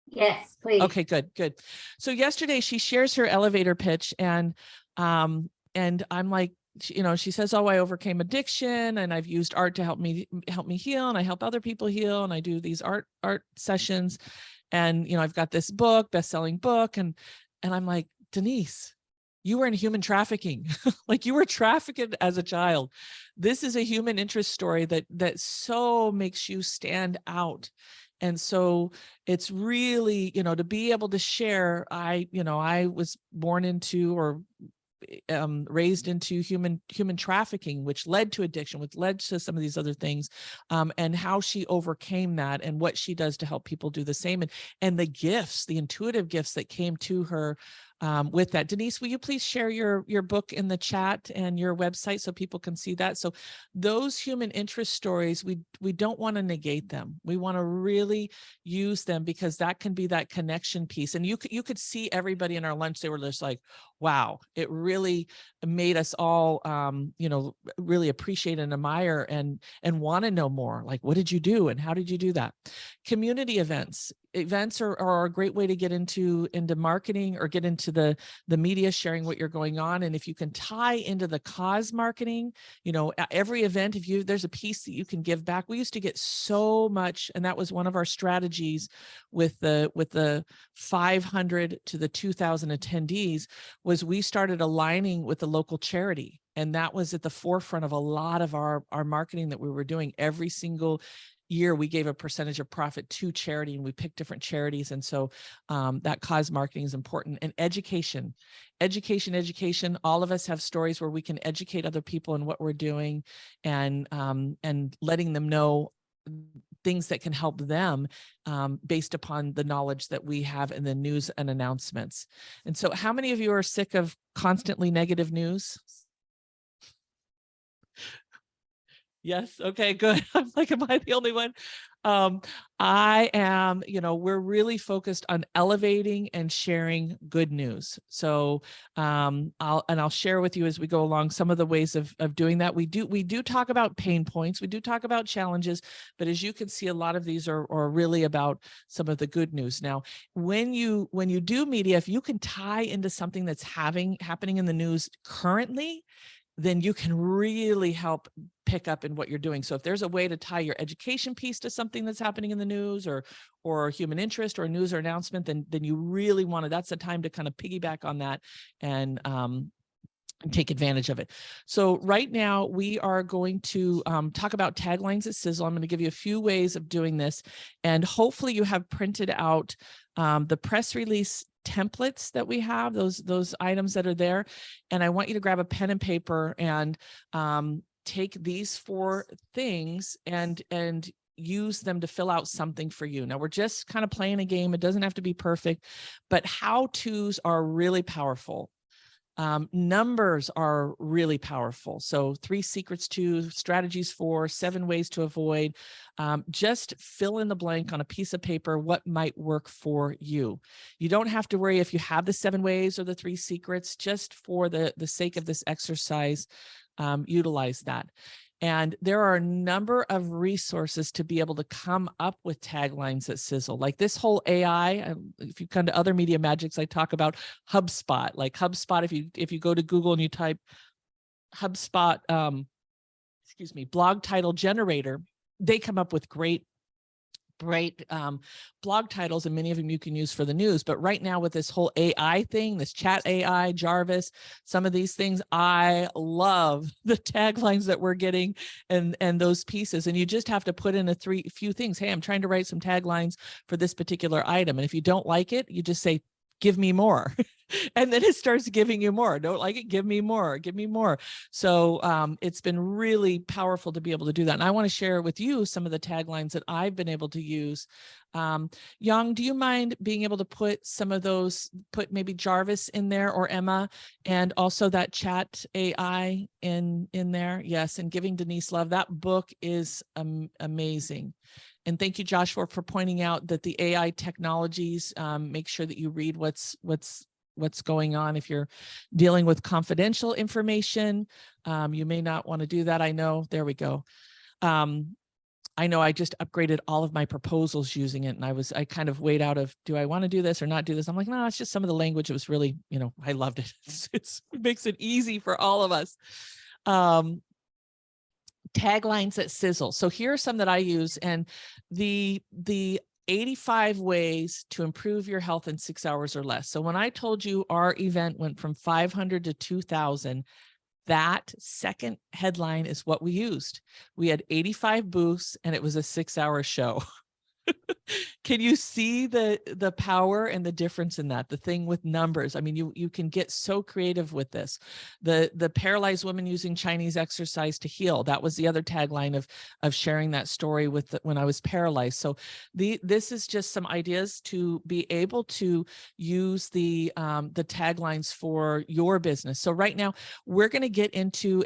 C: Yes, please.
F: Okay, good, good. So yesterday she shares her elevator pitch, and I'm like, you know, she says, oh, I overcame addiction and I've used art to help me heal, and I help other people heal, and I do these art sessions, and, you know, I've got this book, best-selling book, and I'm like, Denise, you were in human trafficking. Like, you were trafficked as a child. This is a human interest story that so makes you stand out. And so it's really, you know, to be able to share, I was born into, or raised into human trafficking, which led to addiction, which led to some of these other things, and how she overcame that, and what she does to help people do the same, and the gifts, the intuitive gifts that came to her with that. Denise, will you please share your book in the chat and your website so people can see that? So those human interest stories, we don't want to negate them. We want to really use them, because that can be that connection piece. And you could see everybody in our lunch, they were just like, wow, it really made us all, you know, really appreciate and admire and want to know more. Like, what did you do? And how did you do that? Community events are a great way to get into marketing, or get into the media, sharing what you're going on. And if you can tie into the cause marketing, you know, at every event, there's a piece that you can give back. We used to get so much, and that was one of our strategies with the 500 to the 2,000 attendees, was we started aligning with the local charity. And that was at the forefront of a lot of our marketing that we were doing. Every single year we gave a percentage of profit to charity, and we picked different charities. And so that cause marketing is important. And education. All of us have stories where we can educate other people in what we're doing, and letting them know things that can help them based upon the knowledge that we have in the news and announcements. And so how many of you are sick of constantly negative news? Yes. Okay, good. I'm like, am I the only one? I am, you know, we're really focused on elevating and sharing good news. So I'll share with you as we go along some of the ways of doing that. We do talk about pain points. We do talk about challenges, but as you can see, a lot of these are really about some of the good news. Now, when you do media, if you can tie into something that's happening in the news currently, then you can really help pick up in what you're doing. So if there's a way to tie your education piece to something that's happening in the news, or human interest, or a news or announcement, then you really want to, that's the time to kind of piggyback on that and take advantage of it. So right now we are going to talk about taglines at Sizzle. I'm going to give you a few ways of doing this, and hopefully you have printed out the press release templates that we have, those items that are there. And I want you to grab a pen and paper and take these 4 things and use them to fill out something for you. Now we're just kind of playing a game. It doesn't have to be perfect, but how-tos are really powerful. Numbers are really powerful. So 3 secrets to, strategies for, 7 ways to avoid. Just fill in the blank on a piece of paper what might work for you. You don't have to worry if you have the 7 ways or the 3 secrets. Just for the sake of this exercise, utilize that. And there are a number of resources to be able to come up with taglines at Sizzle. Like this whole AI, if you come to other Media Magics, I talk about HubSpot. Like HubSpot, if you go to Google and you type HubSpot, blog title generator, they come up with great blog titles, and many of them you can use for the news. But right now with this whole AI thing, this chat AI, Jarvis, some of these things, I love the taglines that we're getting and those pieces. And you just have to put in a few things. Hey, I'm trying to write some taglines for this particular item. And if you don't like it, you just say, give me more. And then it starts giving you more. Don't like it? Give me more. Give me more. So it's been really powerful to be able to do that. And I want to share with you some of the taglines that I've been able to use. Yang, do you mind being able to put some of those, put maybe Jarvis in there, or Emma, and also that chat AI in there? Yes. And Giving Denise Love. That book is amazing. And thank you, Josh, for pointing out that the AI technologies, make sure that you read what's going on. If you're dealing with confidential information, you may not want to do that. I know. There we go. I know I just upgraded all of my proposals using it, and I kind of weighed out of, do I want to do this or not do this? I'm like, no, it's just some of the language. It was really, I loved it. It makes it easy for all of us. Taglines that sizzle. So here are some that I use, and the 85 ways to improve your health in 6 hours or less. So when I told you our event went from 500 to 2,000, that second headline is what we used. We had 85 booths and it was a 6-hour show. Can you see the power and the difference in that? The thing with numbers. I mean, you can get so creative with this. The paralyzed woman using Chinese exercise to heal. That was the other tagline of sharing that story with when I was paralyzed. So this is just some ideas to be able to use the taglines for your business. So right now we're going to get into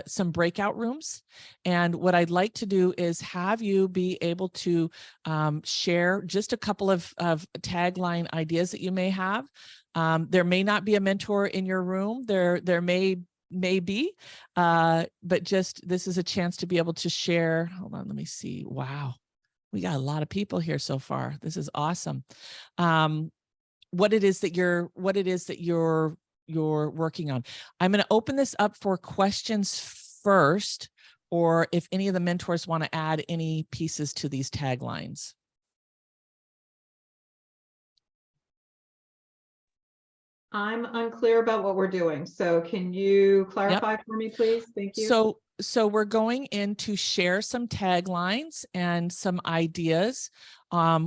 F: some breakout rooms, and what I'd like to do is have you be able to share just a couple of tagline ideas that you may have. There may not be a mentor in your room. There may be, but just this is a chance to be able to share. Hold on, let me see. Wow, we got a lot of people here so far. This is awesome. What it is that you're working on. I'm going to open this up for questions first, or if any of the mentors want to add any pieces to these taglines.
D: I'm unclear about what we're doing. So can you clarify for me, please? Thank you.
F: So we're going in to share some taglines and some ideas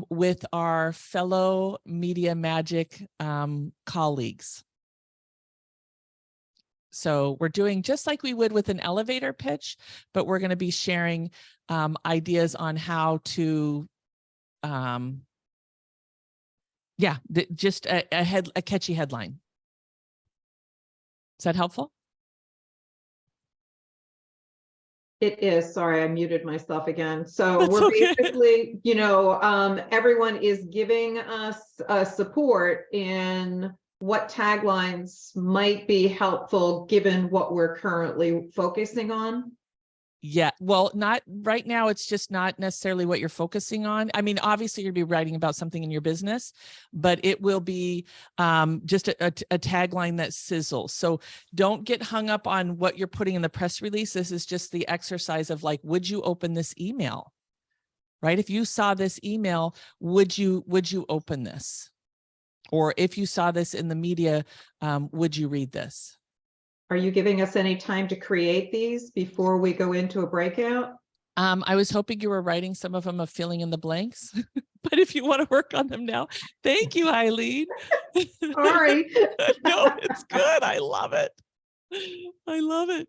F: with our fellow Media Magic colleagues. So we're doing just like we would with an elevator pitch, but we're going to be sharing ideas on how to, just a catchy headline. Is that helpful?
D: It is. Sorry, I muted myself again. So we're basically, everyone is giving us support in what taglines might be helpful given what we're currently focusing on.
F: Yeah, well, not right now. It's just not necessarily what you're focusing on. I mean, obviously you'll be writing about something in your business, but it will be just a tagline that sizzles. So don't get hung up on what you're putting in the press release. This is just the exercise of like, would you open this email? Right? If you saw this email, would you open this? Or if you saw this in the media, would you read this?
D: Are you giving us any time to create these before we go into a breakout?
F: I was hoping you were writing some of them of filling in the blanks, but if you want to work on them now, thank you, Eileen.
D: Sorry.
F: No, it's good. I love it. I love it.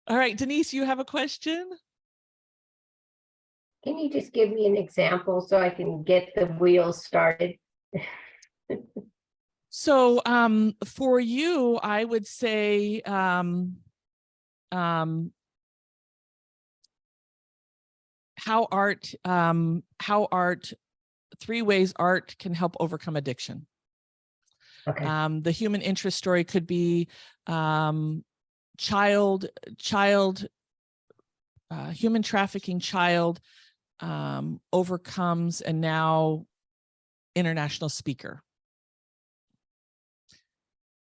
F: All right, Denise, you have a question?
H: Can you just give me an example so I can get the wheels started?
F: So for you, I would say how art 3 ways art can help overcome addiction.
H: Okay.
F: The human interest story could be human trafficking child overcomes, and now international speaker.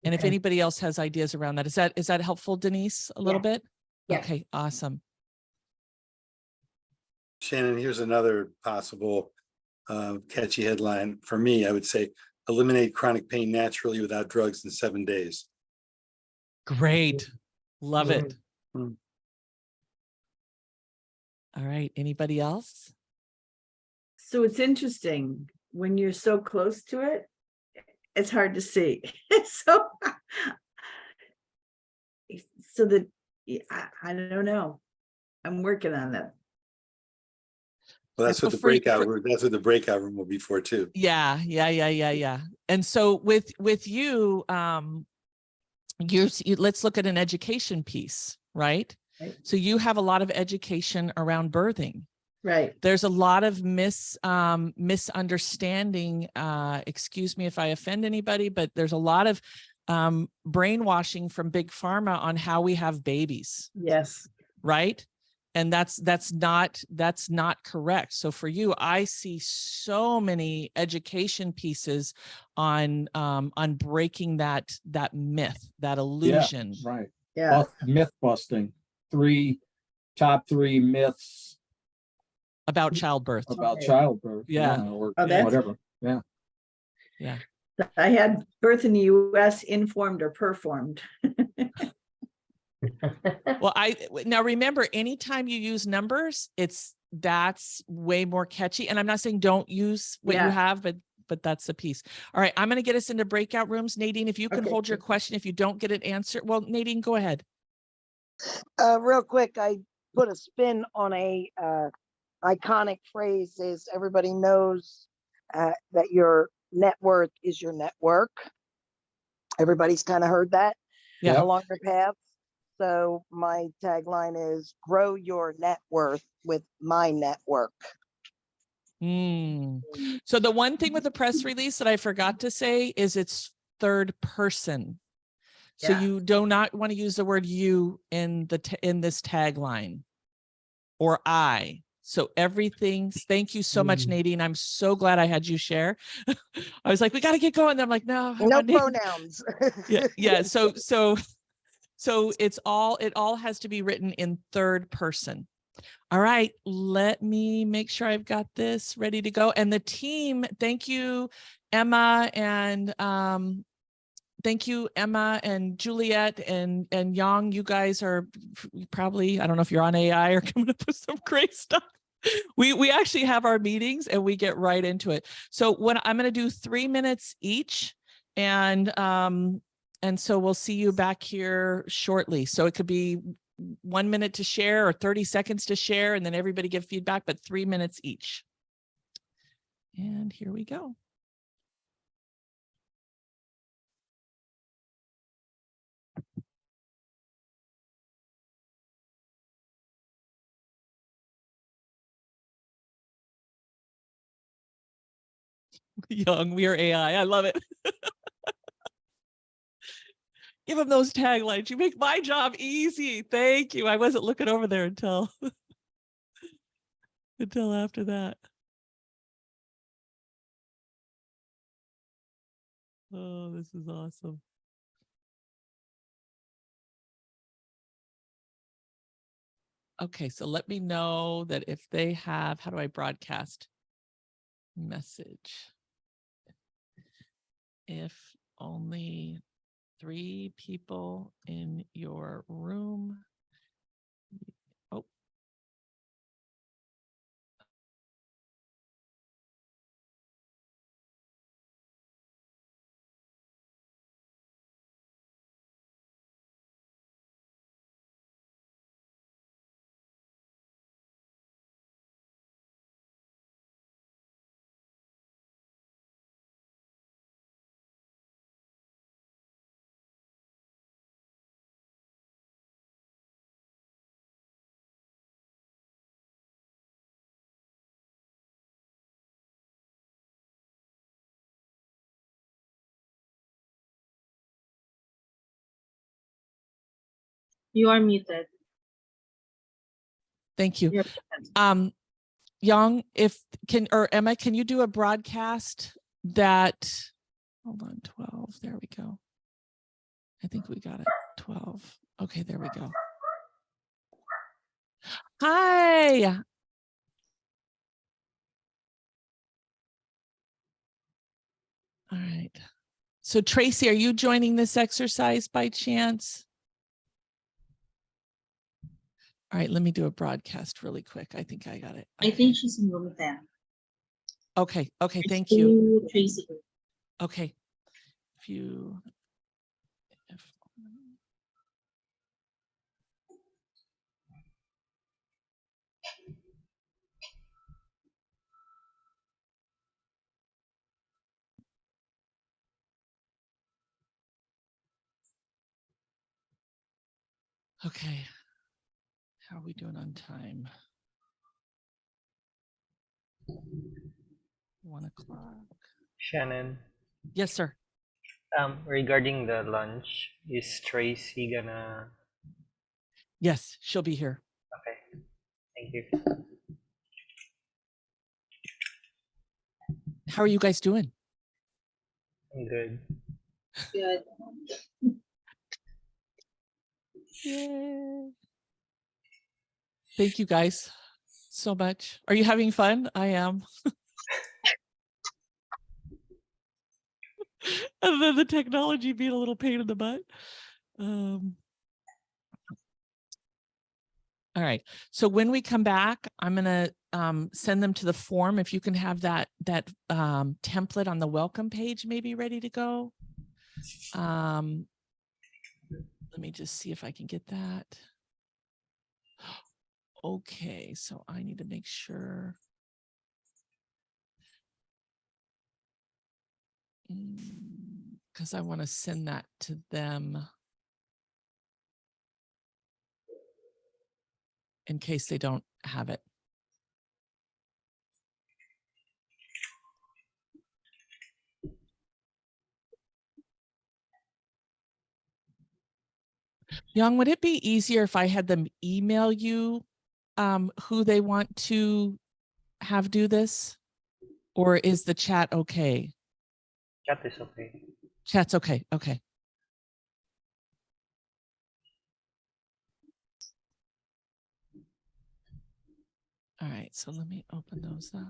F: And if anybody else has ideas around that, is that helpful, Denise, a little bit?
H: Yeah.
F: Okay, awesome.
B: Shannon, here's another possible catchy headline. For me, I would say, eliminate chronic pain naturally without drugs in 7 days.
F: Great. Love it.
B: Mm.
F: All right, anybody else?
N: So it's interesting when you're so close to it, it's hard to see. So that I don't know. I'm working on that.
B: Well, that's what the breakout room. That's what the breakout room will be for too.
F: Yeah. And so with you, let's look at an education piece, right? So you have a lot of education around birthing.
N: Right.
F: There's a lot of misunderstanding. Excuse me if I offend anybody, but there's a lot of brainwashing from big pharma on how we have babies.
N: Yes.
F: Right. And that's not correct. So for you, I see so many education pieces on breaking that myth, that illusion.
M: Yeah, right.
N: Yeah.
M: Myth busting. Top three myths
F: about childbirth.
M: About childbirth.
F: Yeah.
M: Or
N: Oh, that's-
M: whatever. Yeah.
F: Yeah.
N: I had birth in the US informed or performed.
F: Well, now remember, anytime you use numbers, that's way more catchy. And I'm not saying don't use what you have, but that's the piece. All right, I'm going to get us into breakout rooms. Nadine, if you can hold your question, if you don't get an answer, well, Nadine, go ahead.
O: Real quick, I put a spin on a iconic phrase is everybody knows that your net worth is your network. Everybody's kind of heard that along your path. So my tagline is grow your net worth with my network.
F: So the one thing with the press release that I forgot to say is it's third person. So you do not want to use the word you in this tagline or I. So everything, thank you so much, Nadine. I'm so glad I had you share. I was like, we got to get going. And I'm like, no
O: pronouns.
F: Yeah. So it all has to be written in third person. All right, let me make sure I've got this ready to go. And the team, thank you, Emma and Juliet and Yang. You guys are probably, I don't know if you're on AI or coming up with some great stuff. We actually have our meetings and we get right into it. So when I'm going to do 3 minutes each, and so we'll see you back here shortly. So it could be 1 minute to share or 30 seconds to share, and then everybody give feedback, but 3 minutes each. And here we go. Young, we are AI. I love it. Give them those taglines. You make my job easy. Thank you. I wasn't looking over there until after that. Oh, this is awesome. Okay, so let me know that if they have, how do I broadcast message? If only 3 people in your room. Oh.
I: You are muted.
F: Thank you. Yang, or Emma, can you do a broadcast that, hold on, 12, there we go. I think we got it, 12. Okay, there we go. Hi. All right. So Tracy, are you joining this exercise by chance? All right, let me do a broadcast really quick. I think I got it.
I: I think she's in room 10.
F: Okay, thank you.
I: Tracy.
F: Okay. Okay. How are we doing on time? 1 o'clock.
U: Shannon.
F: Yes, sir.
U: Regarding the lunch, is Tracy gonna?
F: Yes, she'll be here.
U: Okay. Thank you.
F: How are you guys doing?
U: I'm good.
I: Good.
F: Yay. Thank you guys so much. Are you having fun? I am. Other than the technology being a little pain in the butt. All right. So when we come back, I'm going to send them to the form. If you can have that template on the welcome page, maybe ready to go. Let me just see if I can get that. Okay. So I need to make sure. Because I want to send that to them in case they don't have it. Young, would it be easier if I had them email you who they want to have do this? Or is the chat okay?
U: Chat is okay.
F: Chat's okay. Okay. All right. So let me open those up.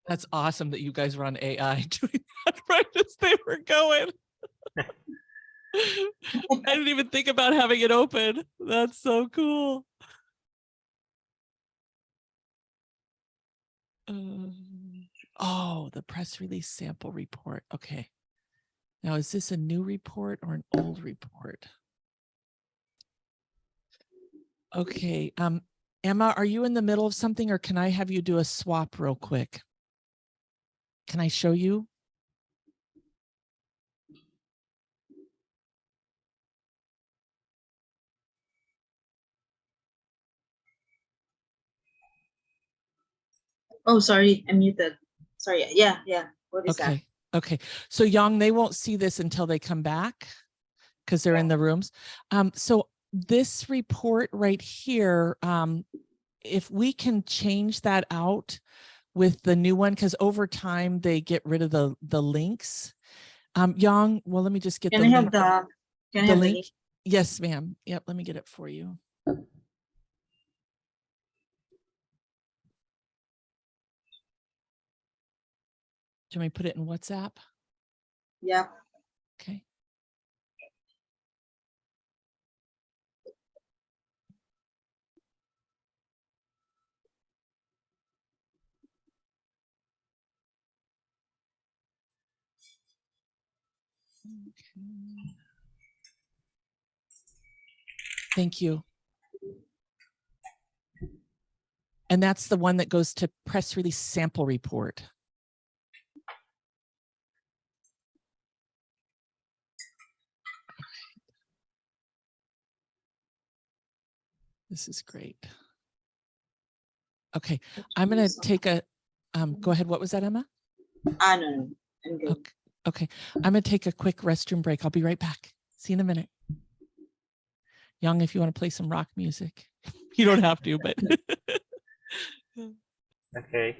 F: That's awesome that you guys were on AI doing that right as they were going. I didn't even think about having it open. That's so cool. Oh, the press release sample report. Okay. Now, is this a new report or an old report? Okay. Emma, are you in the middle of something, or can I have you do a swap real quick? Can I show you?
I: Oh, sorry, I'm muted. Sorry. Yeah. What is that?
F: Okay. Okay. So Yang, they won't see this until they come back because they're in the rooms. So this report right here, if we can change that out with the new one, because over time they get rid of the links. Yang, well, let me just get
I: Can
F: the
I: I have
F: link.
I: the can I
F: The
I: have the
F: link.
I: link?
F: Yes, ma'am. Yep. Let me get it for you. Do you want me to put it in WhatsApp?
I: Yeah.
F: Okay. Okay. Thank you. And that's the one that goes to press release sample report. This is great. Okay, I'm going to take a, go ahead. What was that, Emma?
I: No, I'm good.
F: Okay. Okay, I'm going to take a quick restroom break. I'll be right back. See you in a minute. Young, if you want to play some rock music, you don't have to, but.
U: Okay.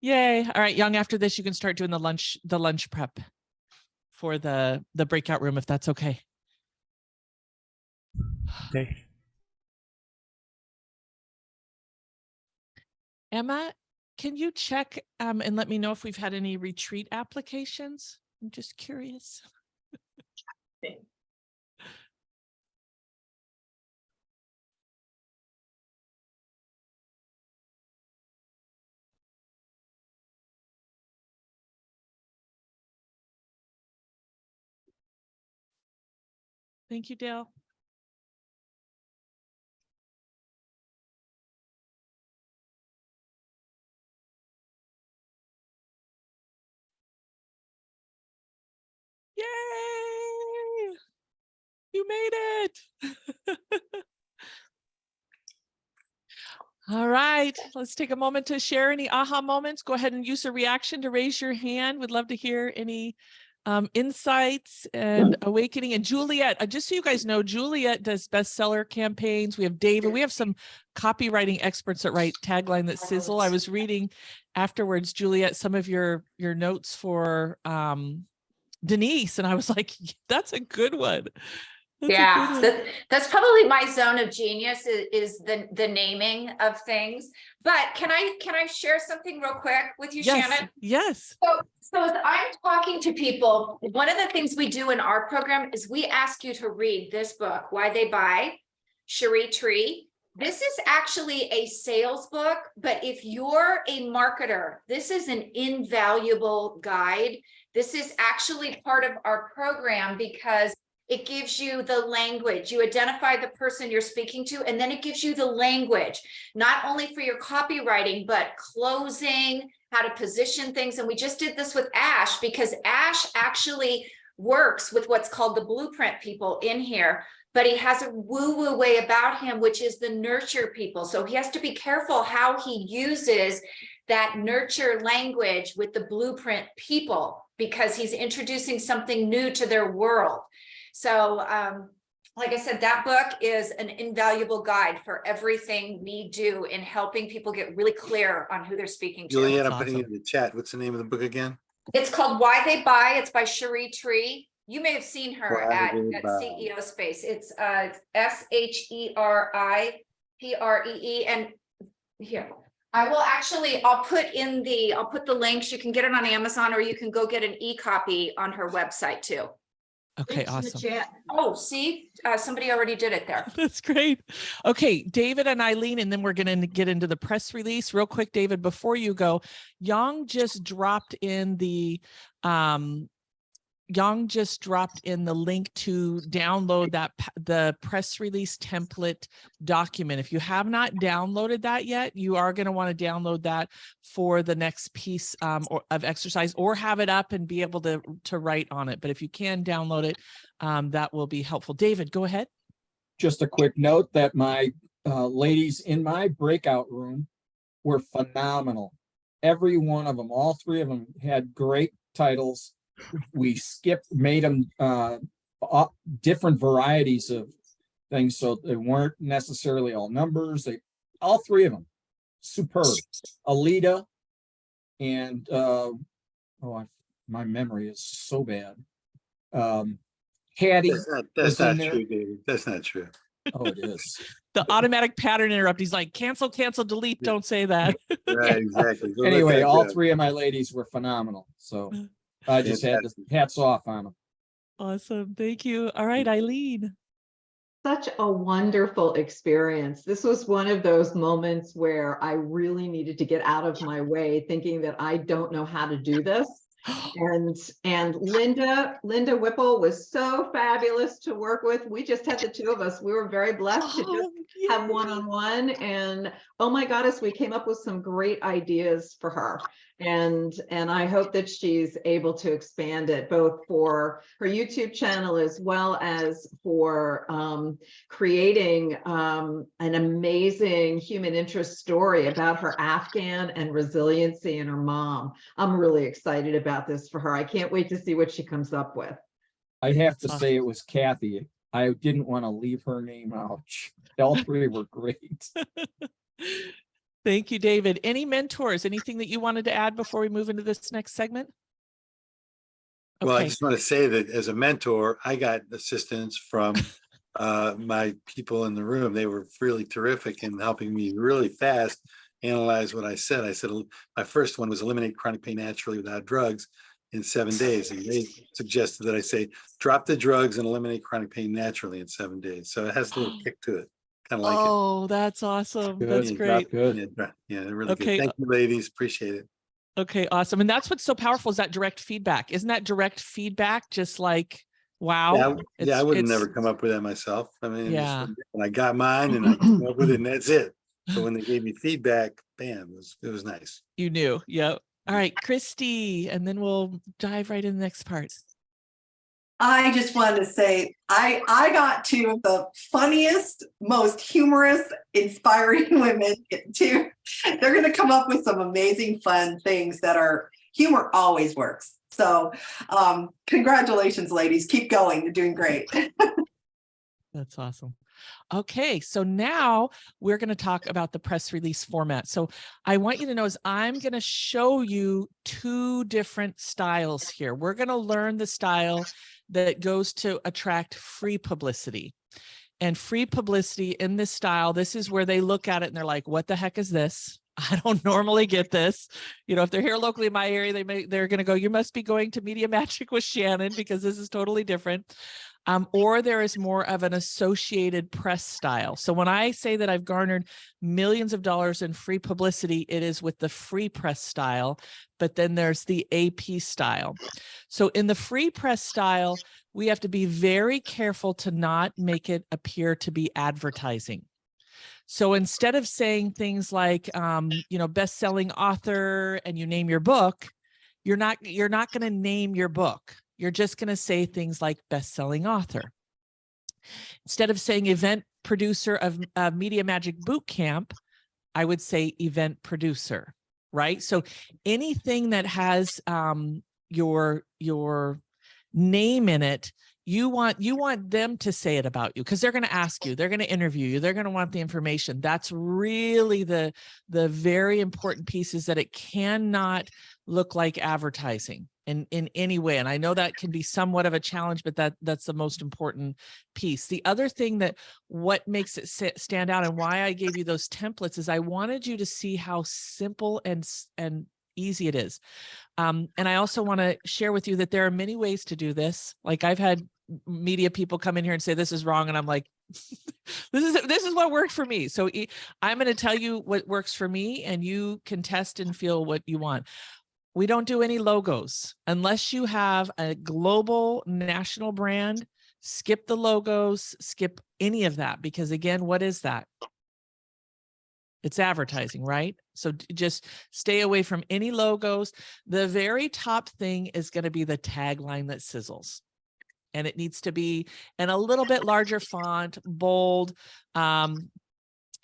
F: Yay. All right, Young, after this, you can start doing the lunch prep for the breakout room, if that's okay.
U: Okay.
F: Emma, can you check and let me know if we've had any retreat applications? I'm just curious. Thank you, Dale. Yay! You made it. All right, let's take a moment to share any aha moments. Go ahead and use a reaction to raise your hand. We'd love to hear any insights and awakening. And Juliet, just so you guys know, Juliet does bestseller campaigns. We have David. We have some copywriting experts that write tagline that sizzle. I was reading afterwards, Juliet, some of your notes for Denise, and I was like, that's a good one.
A: Yeah, that's probably my zone of genius is the naming of things. But can I share something real quick with you,
F: Yes,
A: Shannon?
F: yes.
A: So as I'm talking to people, one of the things we do in our program is we ask you to read this book, Why They Buy, Cherie Tree. This is actually a sales book, but if you're a marketer, this is an invaluable guide. This is actually part of our program because it gives you the language. You identify the person you're speaking to, and then it gives you the language, not only for your copywriting, but closing, how to position things. And we just did this with Ash because Ash actually works with what's called the blueprint people in here, but he has a woo-woo way about him, which is the nurture people. So he has to be careful how he uses that nurture language with the blueprint people because he's introducing something new to their world. So, like I said, that book is an invaluable guide for everything we do in helping people get really clear on who they're speaking to.
B: Juliet, I'm putting it in the chat. What's the name of the book again?
A: It's called Why They Buy. It's by Cherie Tree. You may have seen her
B: Why
A: at
B: They Buy.
A: CEO Space. It's SHERIPREE. And here, I'll put the links. You can get it on Amazon or you can go get an e-copy on her website too.
F: Okay, awesome.
A: Oh, see, somebody already did it there.
F: That's great. Okay, David and Eileen, and then we're going to get into the press release real quick. David, before you go, Yang just dropped in the link to download the press release template document. If you have not downloaded that yet, you are going to want to download that for the next piece of exercise, or have it up and be able to write on it. But if you can download it, that will be helpful. David, go ahead.
M: Just a quick note that my ladies in my breakout room were phenomenal. Every one of them, all three of them had great titles. We made them different varieties of things, so they weren't necessarily all numbers. All three of them, superb. Alita and my memory is so bad. Hattie,
B: That's not true, David. That's not true.
M: Oh, it is.
F: The automatic pattern interrupt. He's like, cancel, delete. Don't say that.
B: Right, exactly.
M: Anyway, all three of my ladies were phenomenal. So I just had to hats off on them.
F: Awesome. Thank you. All right, Eileen.
D: Such a wonderful experience. This was one of those moments where I really needed to get out of my way, thinking that I don't know how to do this. And Linda Whipple was so fabulous to work with. We just had the two of us. We were very blessed to just have one-on-one, and oh my goddess, we came up with some great ideas for her. And I hope that she's able to expand it both for her YouTube channel as well as for creating an amazing human interest story about her Afghan and resiliency and her mom. I'm really excited about this for her. I can't wait to see what she comes up with.
M: I have to say it was Kathy. I didn't want to leave her name out. All three were great.
F: Thank you, David. Any mentors, anything that you wanted to add before we move into this next segment?
B: Well, I
F: Okay.
B: just want to say that as a mentor, I got assistance from my people in the room. They were really terrific in helping me really fast analyze what I said. I said my first one was eliminate chronic pain naturally without drugs in 7 days. And they suggested that I say, drop the drugs and eliminate chronic pain naturally in 7 days. So it has a little kick to it. Kind of like it.
F: Oh, that's awesome.
M: Good.
F: That's
B: Yeah,
F: great.
M: Good.
B: Yeah, they're really
F: Okay.
B: good. Thank you, ladies. Appreciate it.
F: Okay, awesome. And that's what's so powerful is that direct feedback. Isn't that direct feedback just like, wow?
B: Yeah, I would have never come up with that myself. I mean,
F: Yeah.
B: when I got mine and I came up with it and that's it. But when they gave me feedback, bam, it was nice.
F: You knew. Yep. All right, Christy, and then we'll dive right in the next part.
L: I just wanted to say, I got two of the funniest, most humorous, inspiring women too. They're going to come up with some amazing, fun things that are humor always works. So congratulations, ladies. Keep going. You're doing great.
F: That's awesome. Okay, so now we're going to talk about the press release format. So I want you to know is I'm going to show you two different styles here. We're going to learn the style that goes to attract free publicity. And free publicity in this style, this is where they look at it and they're like, what the heck is this? I don't normally get this. You know, if they're here locally in my area, they're going to go, you must be going to Media Magic with Shannon because this is totally different. Or there is more of an associated press style. So when I say that I've garnered millions of dollars in free publicity, it is with the free press style, but then there's the AP style. So in the free press style, we have to be very careful to not make it appear to be advertising. So instead of saying things like, you know, best-selling author and you name your book, you're not going to name your book. You're just going to say things like best-selling author. Instead of saying event producer of Media Magic Bootcamp, I would say event producer, right? So anything that has your name in it, you want them to say it about you because they're going to ask you, they're going to interview you, they're going to want the information. That's really the very important piece is that it cannot look like advertising in any way. And I know that can be somewhat of a challenge, but that's the most important piece. The other thing that what makes it stand out and why I gave you those templates is I wanted you to see how simple and easy it is. And I also want to share with you that there are many ways to do this. Like I've had media people come in here and say, this is wrong. And I'm like, this is what worked for me. So I'm going to tell you what works for me and you can test and feel what you want. We don't do any logos unless you have a global national brand. Skip the logos, skip any of that, because again, what is that? It's advertising, right? So just stay away from any logos. The very top thing is going to be the tagline that sizzles. And it needs to be in a little bit larger font, bold.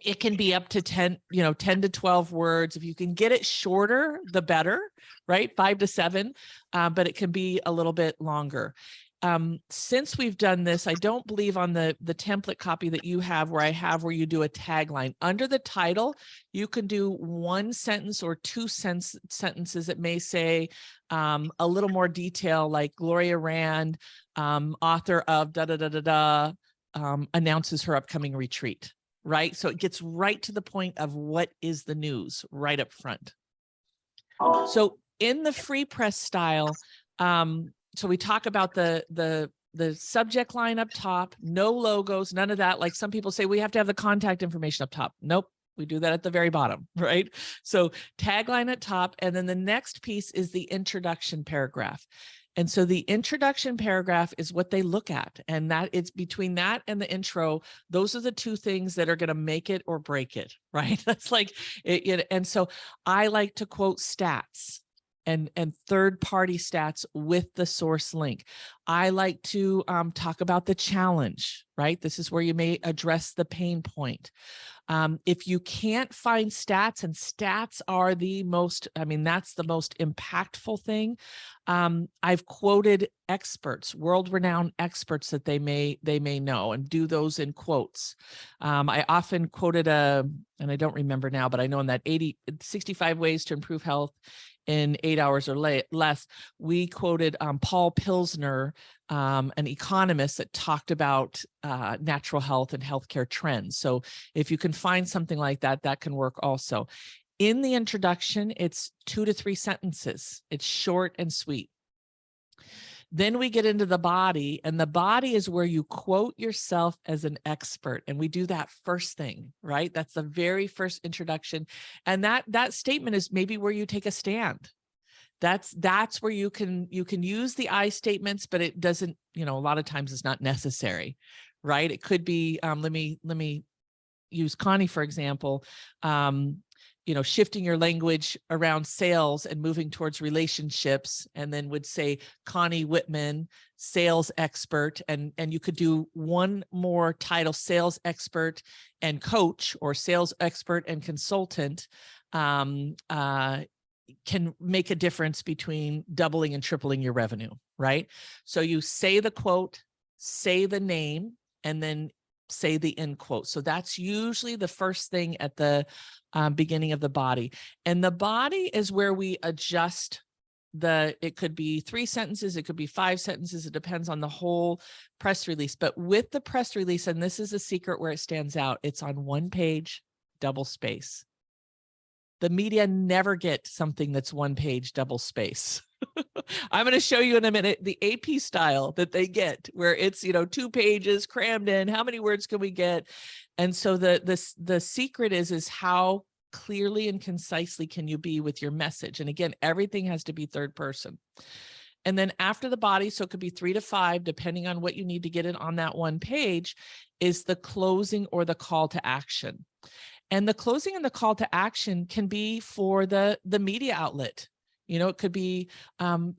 F: It can be up to 10 to 12 words. If you can get it shorter, the better, right? 5 to 7, but it can be a little bit longer. Since we've done this, I don't believe on the template copy that you have where you do a tagline. Under the title, you can do one sentence or two sentences that may say a little more detail, like Gloria Rand, author of da-da-da-da-da, announces her upcoming retreat, right? So it gets right to the point of what is the news right up front. So in the free press style, so we talk about the subject line up top, no logos, none of that. Like some people say, we have to have the contact information up top. Nope, we do that at the very bottom, right? So tagline at top, and then the next piece is the introduction paragraph. And so the introduction paragraph is what they look at, and that it's between that and the intro. Those are the two things that are going to make it or break it, right? That's like it. And so I like to quote stats and third-party stats with the source link. I like to talk about the challenge, right? This is where you may address the pain point. If you can't find stats, and stats are the most, I mean, that's the most impactful thing. I've quoted experts, world-renowned experts that they may know, and do those in quotes. I often quoted and I don't remember now, but I know in that 65 ways to improve health in 8 hours or less, we quoted Paul Pilsner, an economist that talked about natural health and healthcare trends. So if you can find something like that, that can work also. In the introduction, it's 2 to 3 sentences. It's short and sweet. Then we get into the body, and the body is where you quote yourself as an expert. And we do that first thing, right? That's the very first introduction. And that statement is maybe where you take a stand. That's where you can use the I statements, but it doesn't, a lot of times it's not necessary, right? It could be, let me use Connie, for example, shifting your language around sales and moving towards relationships, and then would say Connie Whitman, sales expert, and you could do one more title, sales expert and coach, or sales expert and consultant, can make a difference between doubling and tripling your revenue, right? So you say the quote, say the name, and then say the end quote. So that's usually the first thing at the beginning of the body. And the body is where we adjust it could be 3 sentences, it could be 5 sentences, it depends on the whole press release. But with the press release, and this is a secret where it stands out, it's on 1 page, double space. The media never get something that's 1 page, double space. I'm going to show you in a minute the AP style that they get, where it's 2 pages crammed in. How many words can we get? And so the secret is how clearly and concisely can you be with your message? And again, everything has to be third person. And then after the body, so it could be 3 to 5, depending on what you need to get it on that 1 page, is the closing or the call to action. And the closing and the call to action can be for the media outlet. It could be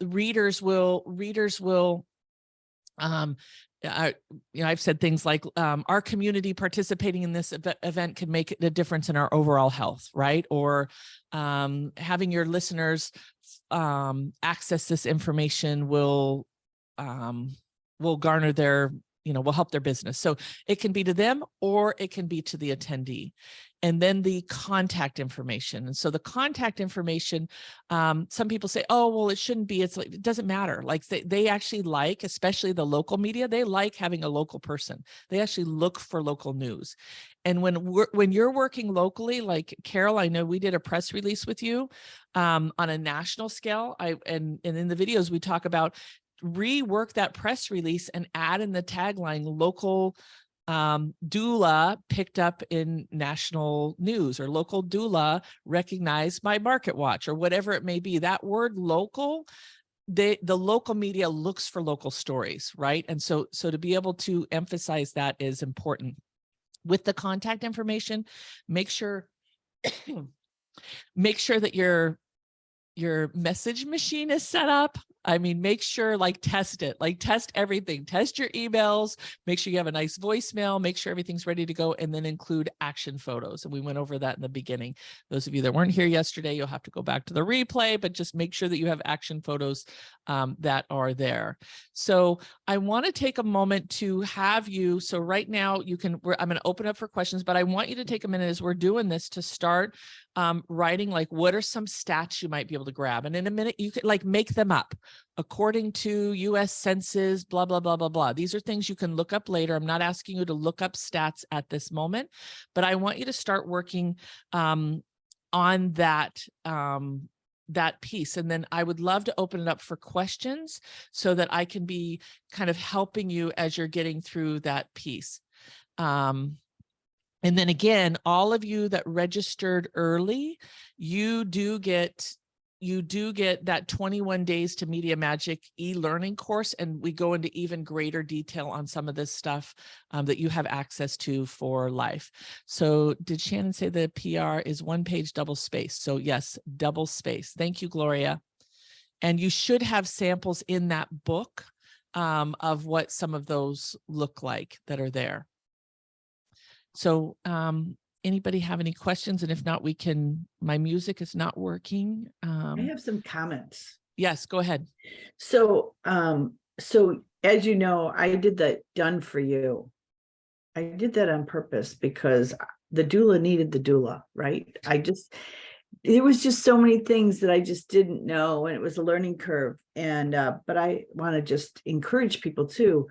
F: readers will I've said things like our community participating in this event could make a difference in our overall health, right? Or having your listeners access this information will garner their, will help their business. So it can be to them, or it can be to the attendee. And then the contact information. And so the contact information, some people say, oh, well, it shouldn't be. It's like, it doesn't matter. Like they actually like, especially the local media, they like having a local person. They actually look for local news. And when you're working locally, like Carol, I know we did a press release with you on a national scale. And in the videos, we talk about rework that press release and add in the tagline, local doula picked up in national news, or local doula recognized by Market Watch, or whatever it may be. That word local, the local media looks for local stories, right? And so to be able to emphasize that is important. With the contact information, make sure that your message machine is set up. I mean, make sure, test it, test everything, test your emails, make sure you have a nice voicemail, make sure everything's ready to go, and then include action photos. And we went over that in the beginning. Those of you that weren't here yesterday, you'll have to go back to the replay, but just make sure that you have action photos that are there. So I want to take a moment to have you. So right now I'm going to open up for questions, but I want you to take a minute as we're doing this to start writing, what are some stats you might be able to grab? And in a minute, you could make them up according to US Census, blah, blah, blah, blah, blah. These are things you can look up later. I'm not asking you to look up stats at this moment, but I want you to start working on that piece. And then I would love to open it up for questions so that I can be kind of helping you as you're getting through that piece. And then again, all of you that registered early, you do get that 21 days to Media Magic e-learning course. And we go into even greater detail on some of this stuff that you have access to for life. So did Shannon say the PR is 1 page, double space? So yes, double space. Thank you, Gloria. And you should have samples in that book of what some of those look like that are there. So anybody have any questions? And if not, my music is not working.
N: I have some comments.
F: Yes, go ahead.
N: So, so as you know, I did that done for you. I did that on purpose because the doula needed the doula, right? There was just so many things that I just didn't know, and it was a learning curve. And, but I want to just encourage people to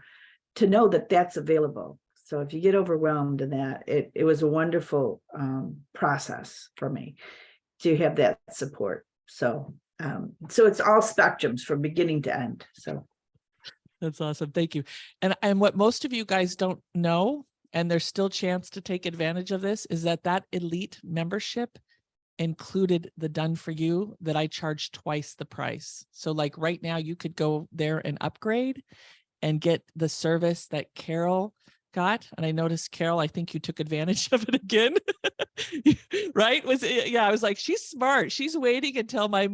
N: know that that's available. So if you get overwhelmed in that, it was a wonderful process for me to have that support. So, so it's all spectrums from beginning to end. So
F: that's awesome. Thank you. And what most of you guys don't know, and there's still chance to take advantage of this, is that elite membership included the done for you that I charge twice the price. So like right now you could go there and upgrade and get the service that Carol got. And I noticed, Carol, I think you took advantage of it again, right? I was like, she's smart. She's waiting until my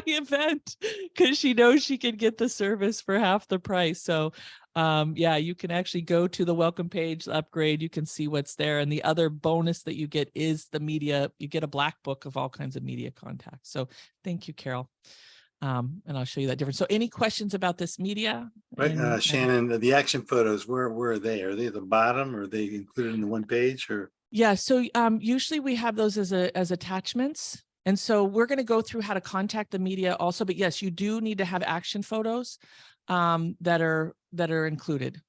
F: event because she knows she can get the service for half the price. So yeah, you can actually go to the welcome page, upgrade, you can see what's there. And the other bonus that you get is the media. You get a black book of all kinds of media contacts. So thank you, Carol. And I'll show you that difference. So any questions about this media?
B: Right, Shannon, the action photos, where are they? Are they at the bottom? Or are they included in the one page? Or
F: yeah, so usually we have those as attachments. And so we're going to go through how to contact the media also. But yes, you do need to have action photos that are included.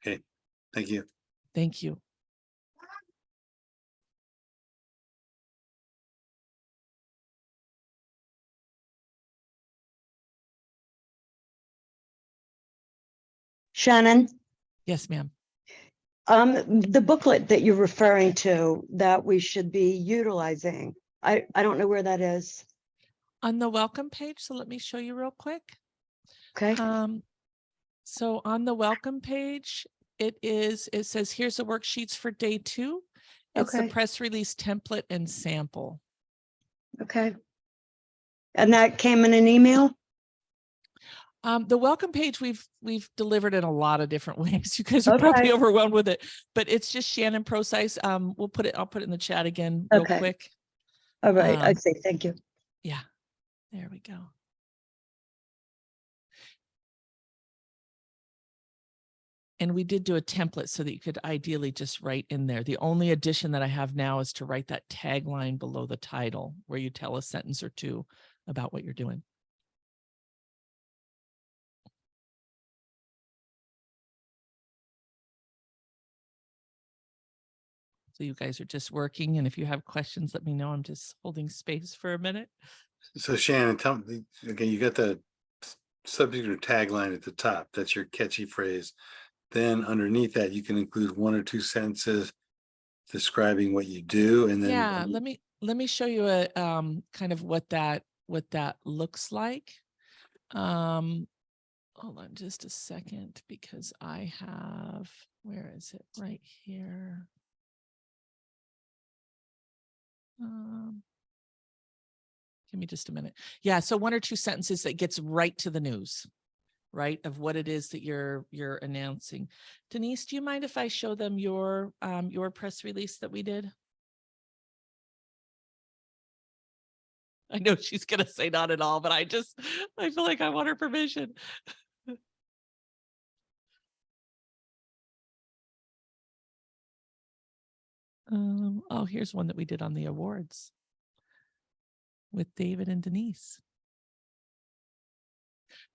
B: Okay, thank you.
F: Thank you.
P: Shannon?
F: Yes, ma'am.
P: The booklet that you're referring to that we should be utilizing, I don't know where that is.
F: On the welcome page, so let me show you real quick.
P: Okay.
F: So on the welcome page, it says, here's the worksheets for day 2. It's the press release template and sample.
P: Okay. And that came in an email?
F: The welcome page we've delivered in a lot of different ways. You guys are probably overwhelmed with it, but it's just Shannon Procise. I'll put it in the chat again real quick.
P: All right, I see. Thank you.
F: Yeah, there we go. And we did do a template so that you could ideally just write in there. The only addition that I have now is to write that tagline below the title where you tell a sentence or two about what you're doing. So you guys are just working, and if you have questions, let me know. I'm just holding space for a minute.
B: So Shannon, tell me again, you got the subject or tagline at the top. That's your catchy phrase. Then underneath that, you can include 1 or 2 sentences describing what you do. And then
F: yeah, let me show you a kind of what that looks like. Hold on just a second, because I have, where is it? Right here. Give me just a minute. Yeah, so 1 or 2 sentences that gets right to the news, right, of what it is that you're announcing. Denise, do you mind if I show them your press release that we did? I know she's gonna say not at all, but I feel like I want her permission. Oh, here's one that we did on the awards with David and Denise.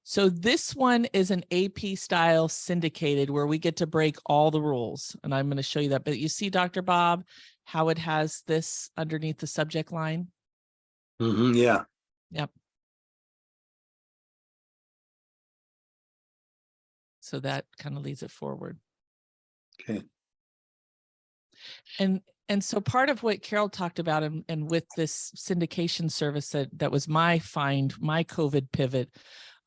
F: So this one is an AP style syndicated where we get to break all the rules. And I'm going to show you that. But you see, Dr. Bob, how it has this underneath the subject line?
B: Yeah.
F: Yep. So that kind of leads it forward.
B: Okay.
F: And so part of what Carol talked about and with this syndication service that was my COVID pivot,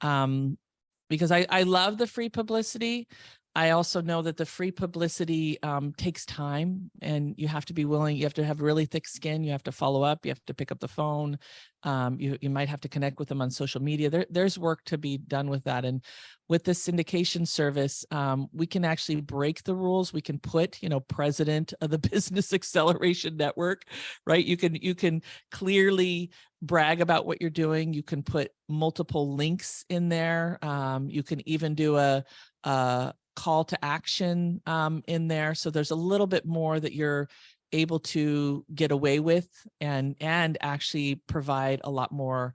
F: because I love the free publicity, I also know that the free publicity takes time, and you have to be willing, you have to have really thick skin, you have to follow up, you have to pick up the phone, you might have to connect with them on social media. There's work to be done with that. And with the syndication service, we can actually break the rules. We can put, president of the Business Acceleration Network, right? You can clearly brag about what you're doing. You can put multiple links in there. You can even do a call to action in there. So there's a little bit more that you're able to get away with, and actually provide a lot more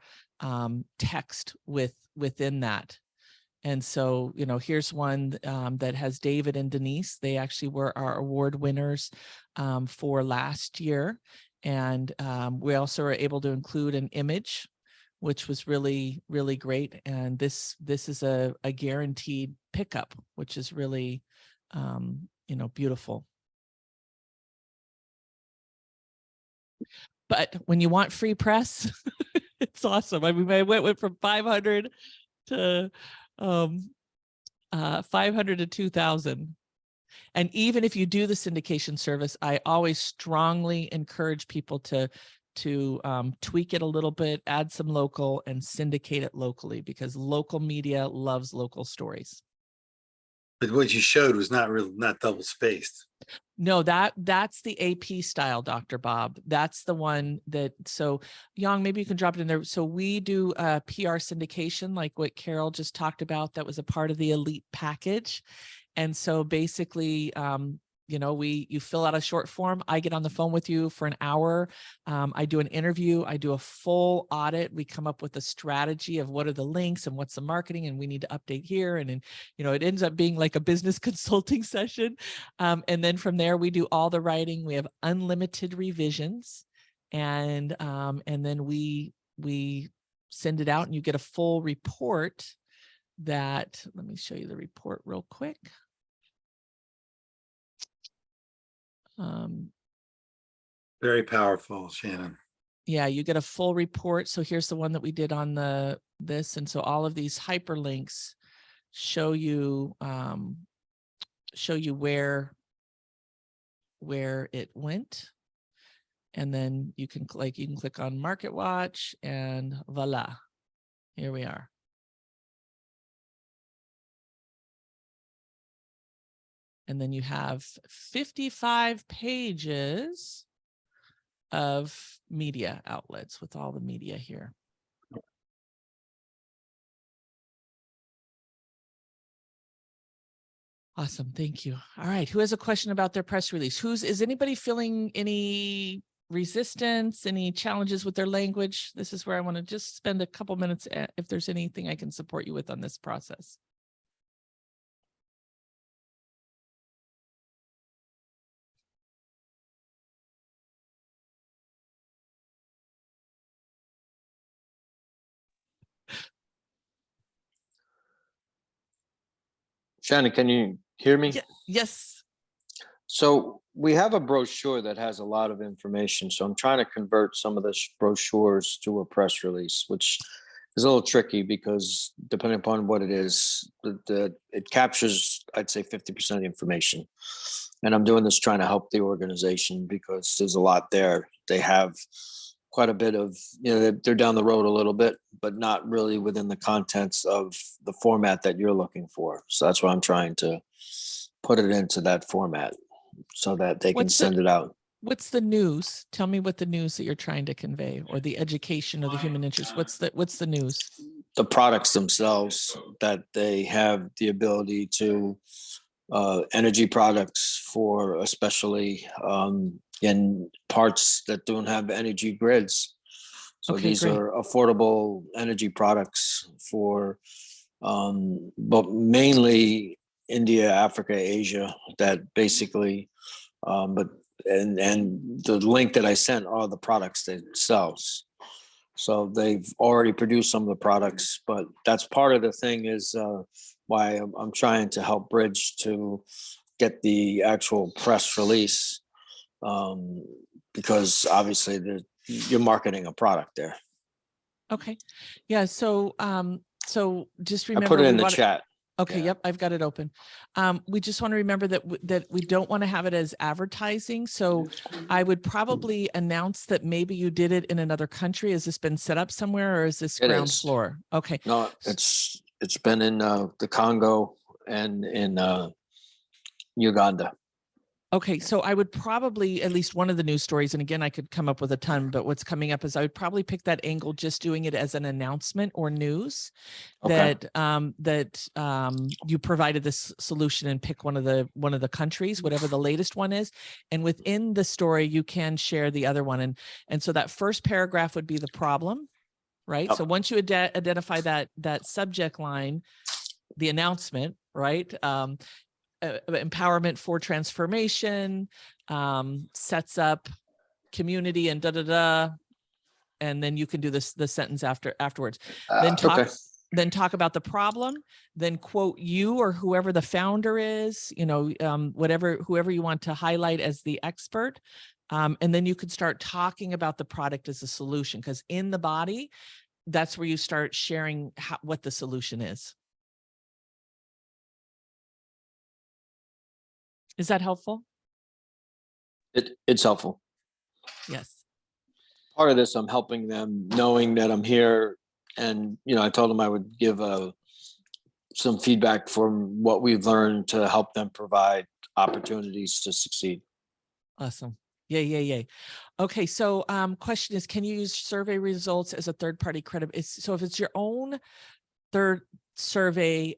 F: text within that. And so, here's one that has David and Denise. They actually were our award winners for last year. And we also were able to include an image, which was really, really great. And this is a guaranteed pickup, which is really, beautiful. But when you want free press, it's awesome. I mean, I went from 500 to 500 to 2,000. And even if you do the syndication service, I always strongly encourage people to tweak it a little bit, add some local, and syndicate it locally, because local media loves local stories.
B: But what you showed was not double spaced.
F: No, that's the AP style, Dr. Bob. That's the one that, so Yang, maybe you can drop it in there. So we do a PR syndication, like what Carol just talked about. That was a part of the elite package. And so basically, you fill out a short form. I get on the phone with you for an hour. I do an interview. I do a full audit. We come up with a strategy of what are the links and what's the marketing, and we need to update here. And then, it ends up being like a business consulting session. And then from there, we do all the writing. We have unlimited revisions, and then we send it out, and you get a full report. Let me show you the report real quick.
B: Very powerful, Shannon.
F: Yeah, you get a full report. So here's the one that we did on this. And so all of these hyperlinks show you where it went. And then you can click on Market Watch, and voila, here we are. And then you have 55 pages of media outlets with all the media here. Awesome. Thank you. All right. Who has a question about their press release? Is anybody feeling any resistance, any challenges with their language? This is where I want to just spend a couple minutes if there's anything I can support you with on this process.
T: Shannon, can you hear me?
F: Yes.
T: So we have a brochure that has a lot of information. So I'm trying to convert some of the brochures to a press release, which is a little tricky because depending upon what it is, it captures, I'd say 50% of the information. And I'm doing this trying to help the organization because there's a lot there. They have quite a bit of, they're down the road a little bit, but not really within the contents of the format that you're looking for. So that's why I'm trying to put it into that format so that they can send it out.
F: What's the news? Tell me what the news that you're trying to convey, or the education or the human interest. What's the news?
T: The products themselves, that they have the ability to energy products for especially in parts that don't have energy grids. So
F: Okay,
T: these
F: great.
T: are affordable energy products for, but mainly India, Africa, Asia, that basically, and the link that I sent are the products themselves. So they've already produced some of the products, but that's part of the thing is why I'm trying to help Bridge to get the actual press release, because obviously you're marketing a product there.
F: Okay. Yeah. So just
T: I
F: remember,
T: put it in the chat.
F: Okay, yep, I've got it open. We just want to remember that that we don't want to have it as advertising. So I would probably announce that maybe you did it in another country. Has this been set up somewhere, or is this
T: It
F: ground
T: is.
F: floor? Okay.
T: No, it's been in the Congo and in Uganda.
F: Okay, so I would probably, at least one of the news stories, and again, I could come up with a ton, but what's coming up is I would probably pick that angle, just doing it as an announcement or news
T: Okay.
F: that you provided this solution, and pick one of the countries, whatever the latest one is. And within the story, you can share the other one. And so that first paragraph would be the problem, right?
T: Yep.
F: So once you identify that subject line, the announcement, right? Empowerment for transformation, sets up community and and then you can do this the sentence afterwards. Then talk about the problem, then quote you or whoever the founder is, whoever you want to highlight as the expert. And then you could start talking about the product as a solution, because in the body, that's where you start sharing what the solution is. Is that helpful?
T: It's helpful.
F: Yes.
T: Part of this, I'm helping them knowing that I'm here. And, I told them I would give some feedback from what we've learned to help them provide opportunities to succeed.
F: Awesome. Yay. Okay. So question is, can you use survey results as a third-party credit? So if it's your own third survey,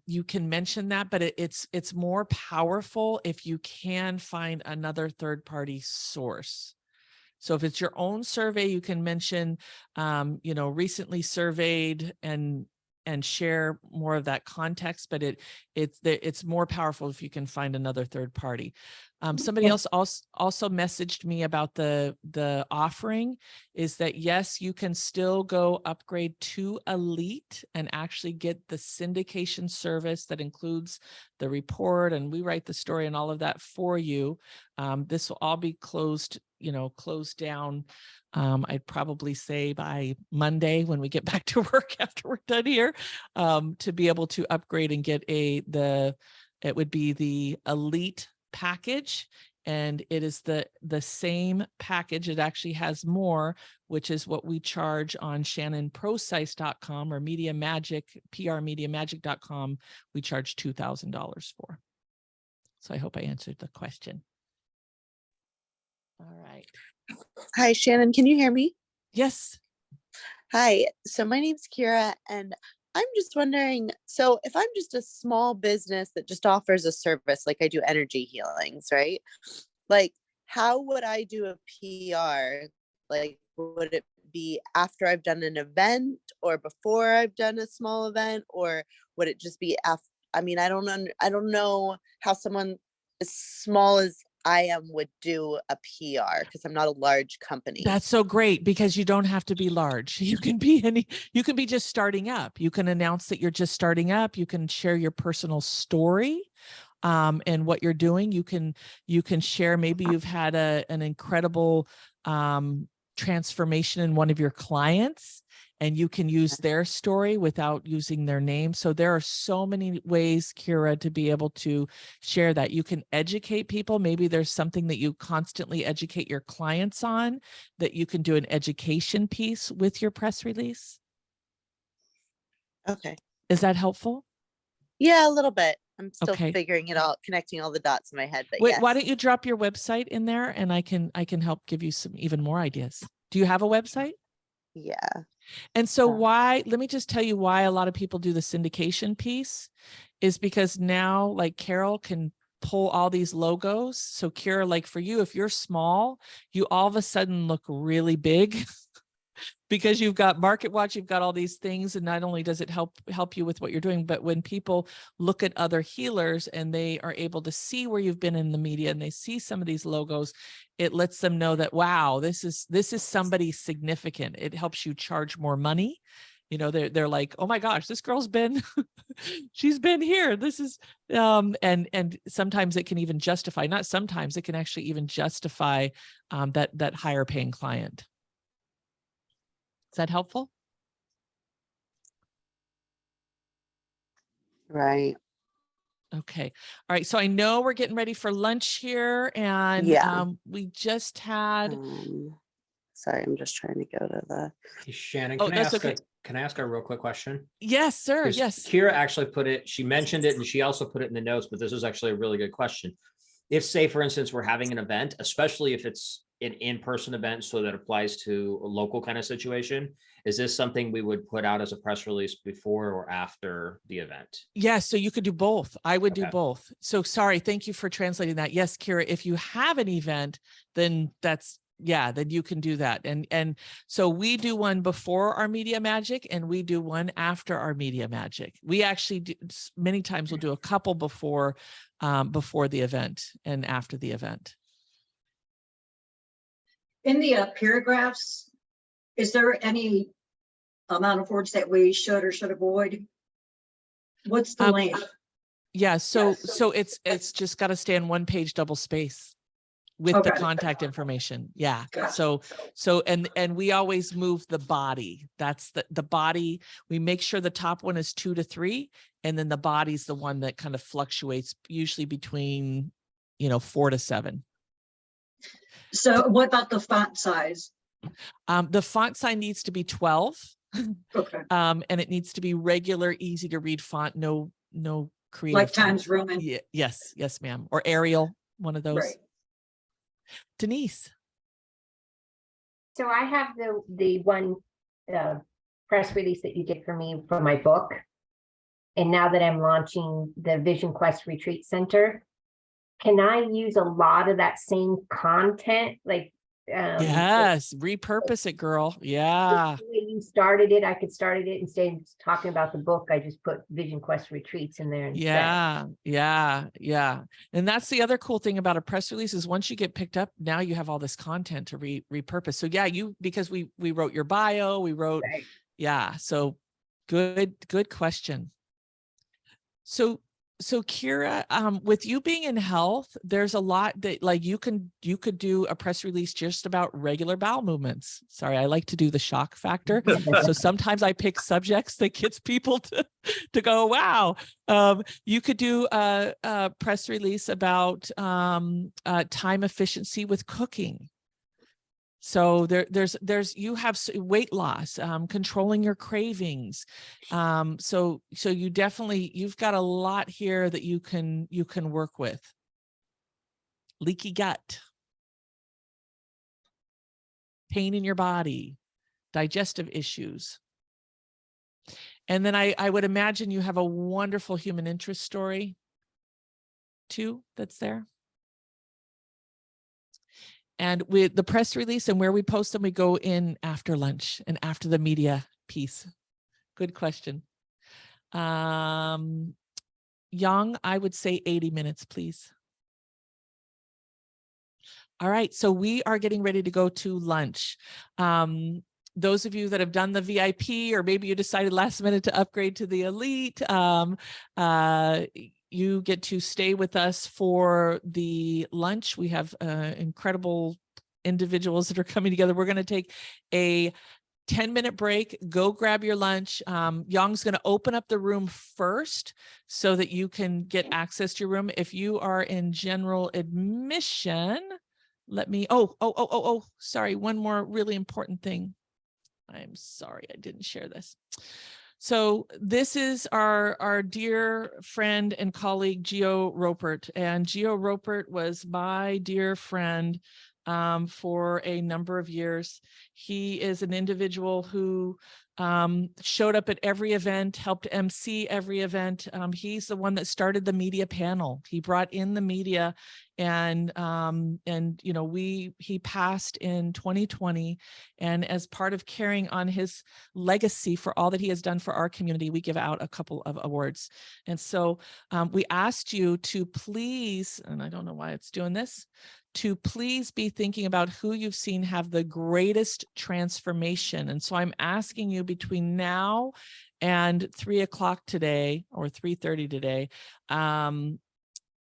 F: you can mention that, but it's more powerful if you can find another third-party source. So if it's your own survey, you can mention, recently surveyed and share more of that context, but it's more powerful if you can find another third party. Somebody else also messaged me about the offering, is that yes, you can still go upgrade to Elite and actually get the syndication service that includes the report, and we write the story and all of that for you. This will all be closed down. I'd probably say by Monday, when we get back to work after we're done here, to be able to upgrade and get it would be the Elite package. And it is the same package. It actually has more, which is what we charge on shannonprocise.com or Media Magic, prmediamagic.com. We charge $2,000 for. So I hope I answered the question. All right.
E: Hi, Shannon, can you hear me?
F: Yes.
E: Hi, so my name's Kira, and I'm just wondering, so if I'm just a small business that just offers a service, like I do energy healings, right? Like, how would I do a PR? Like, would it be after I've done an event or before I've done a small event, or would it just be after? I mean, I don't know how someone as small as I am would do a PR, because I'm not a large company.
F: That's so great, because you don't have to be large. You can be just starting up. You can announce that you're just starting up. You can share your personal story and what you're doing. You can share, maybe you've had an incredible transformation in one of your clients, and you can use their story without using their name. So there are so many ways, Kira, to be able to share that. You can educate people. Maybe there's something that you constantly educate your clients on, that you can do an education piece with your press release.
E: Okay.
F: Is that helpful?
E: Yeah, a little bit. I'm still
F: Okay.
E: figuring it out, connecting all the dots in my head, but
F: Wait,
E: yes.
F: why don't you drop your website in there, and I can help give you some even more ideas. Do you have a website?
E: Yeah.
F: And so let me just tell you why a lot of people do the syndication piece, is because now, like, Carol can pull all these logos. So Kira, like for you, if you're small, you all of a sudden look really big because you've got Market Watch, you've got all these things. And not only does it help you with what you're doing, but when people look at other healers and they are able to see where you've been in the media and they see some of these logos, it lets them know that, wow, this is somebody significant. It helps you charge more money. They're like, oh my gosh, this girl's been, she's been here. This is, and sometimes it can even justify, not sometimes, it can actually even justify that higher paying client. Is that helpful?
E: Right.
F: Okay. All right. So I know we're getting ready for lunch here, and
E: Yeah.
F: we just had.
E: Sorry, I'm just trying to go to the.
J: Hey, Shannon,
F: Oh,
J: can I
F: that's
J: ask
F: okay.
J: can I ask a real quick question?
F: Yes, sir.
J: 'Cause
F: Yes.
J: Kira actually put it, she mentioned it and she also put it in the notes, but this is actually a really good question. If, say, for instance, we're having an event, especially if it's an in-person event, so that applies to a local kind of situation, is this something we would put out as a press release before or after the event?
F: Yes. So you could do both. I would do
J: Okay.
F: both. So sorry. Thank you for translating that. Yes, Kira, if you have an event, then then you can do that. And so we do one before our Media Magic and we do one after our Media Magic. We actually do, many times we'll do a couple before the event and after the event.
V: In the paragraphs, is there any amount of words that we should or should avoid? What's the length?
F: Yeah, so it's just got to stay on one page double space with the contact information. Yeah. So and we always move the body. That's the body. We make sure the top one is 2 to 3, and then the body's the one that kind of fluctuates, usually between 4 to 7.
V: So what about the font size?
F: The font size needs to be 12.
V: Okay.
F: And it needs to be regular, easy to read font. No creative.
V: Like Times Roman.
F: Yeah, yes, ma'am. Or Arial, one of those.
V: Right.
F: Denise.
H: So I have the one press release that you did for me for my book. And now that I'm launching the Vision Quest Retreat Center, can I use a lot of that same content? Like,
F: yes, repurpose it, girl. Yeah.
H: The way you started it, I could start it instead of talking about the book. I just put Vision Quest Retreats in there instead.
F: Yeah. And that's the other cool thing about a press release is once you get picked up, now you have all this content to repurpose. So yeah, because we wrote your bio, we wrote,
H: right.
F: Yeah. So good question. So Kira, with you being in health, there's a lot that like you could do a press release just about regular bowel movements. Sorry, I like to do the shock factor. So sometimes I pick subjects that gets people to go, wow. You could do a press release about time efficiency with cooking. So you have weight loss, controlling your cravings. So you've got a lot here that you can work with. Leaky gut, pain in your body, digestive issues. And then I would imagine you have a wonderful human interest story too, that's there. And with the press release and where we post them, we go in after lunch and after the media piece. Good question. Young, I would say 80 minutes, please. All right, so we are getting ready to go to lunch. Those of you that have done the VIP, or maybe you decided last minute to upgrade to the elite, you get to stay with us for the lunch. We have incredible individuals that are coming together. We're going to take a 10-minute break. Go grab your lunch. Young's going to open up the room first so that you can get access to your room. If you are in general admission, let me, sorry, one more really important thing. I'm sorry, I didn't share this. So this is our dear friend and colleague, Gio Ropert. And Gio Ropert was my dear friend for a number of years. He is an individual who showed up at every event, helped MC every event. He's the one that started the media panel. He brought in the media, and he passed in 2020. And as part of carrying on his legacy for all that he has done for our community, we give out a couple of awards. And so we asked you to please, and I don't know why it's doing this, to please be thinking about who you've seen have the greatest transformation. And so I'm asking you between now and 3 o'clock today, or 3:30 today,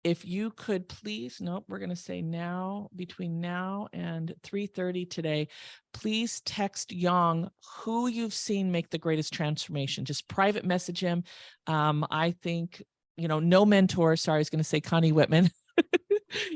F: if you could please, nope, we're going to say now, between now and 3:30 today, please text Yang who you've seen make the greatest transformation. Just private message him. I think, no mentor. Sorry, I was going to say Connie Whitman.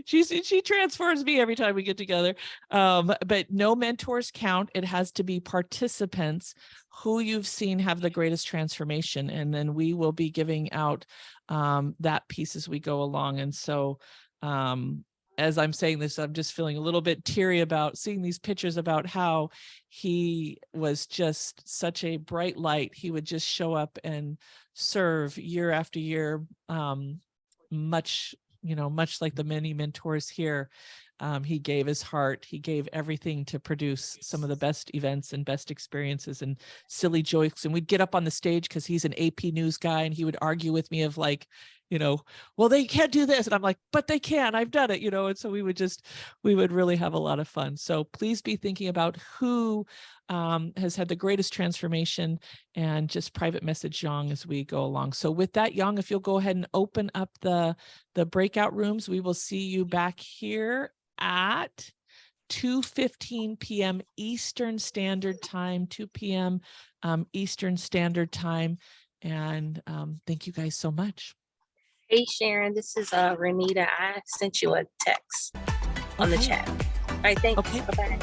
F: She transforms me every time we get together. But no mentors count. It has to be participants who you've seen have the greatest transformation. And then we will be giving out that piece as we go along. And so as I'm saying this, I'm just feeling a little bit teary about seeing these pictures about how he was just such a bright light. He would just show up and serve year after year, much like the many mentors here. He gave his heart, he gave everything to produce some of the best events and best experiences and silly jokes. And we'd get up on the stage because he's an AP News guy, and he would argue with me of like, well, they can't do this. And I'm like, but they can, I've done it, and so we would really have a lot of fun. So please be thinking about who has had the greatest transformation, and just private message Yang as we go along. So with that, Yang, if you'll go ahead and open up the breakout rooms, we will see you back here at 2:15 p.m. Eastern Standard Time, 2 p.m. Eastern Standard Time. And thank you guys so much.
Q: Hey Sharon, this is Renita. I sent you a text on the chat. All right, thanks.
F: Okay.
Q: Bye-bye.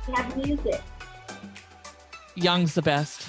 Q: We have music.
F: Yang's the best.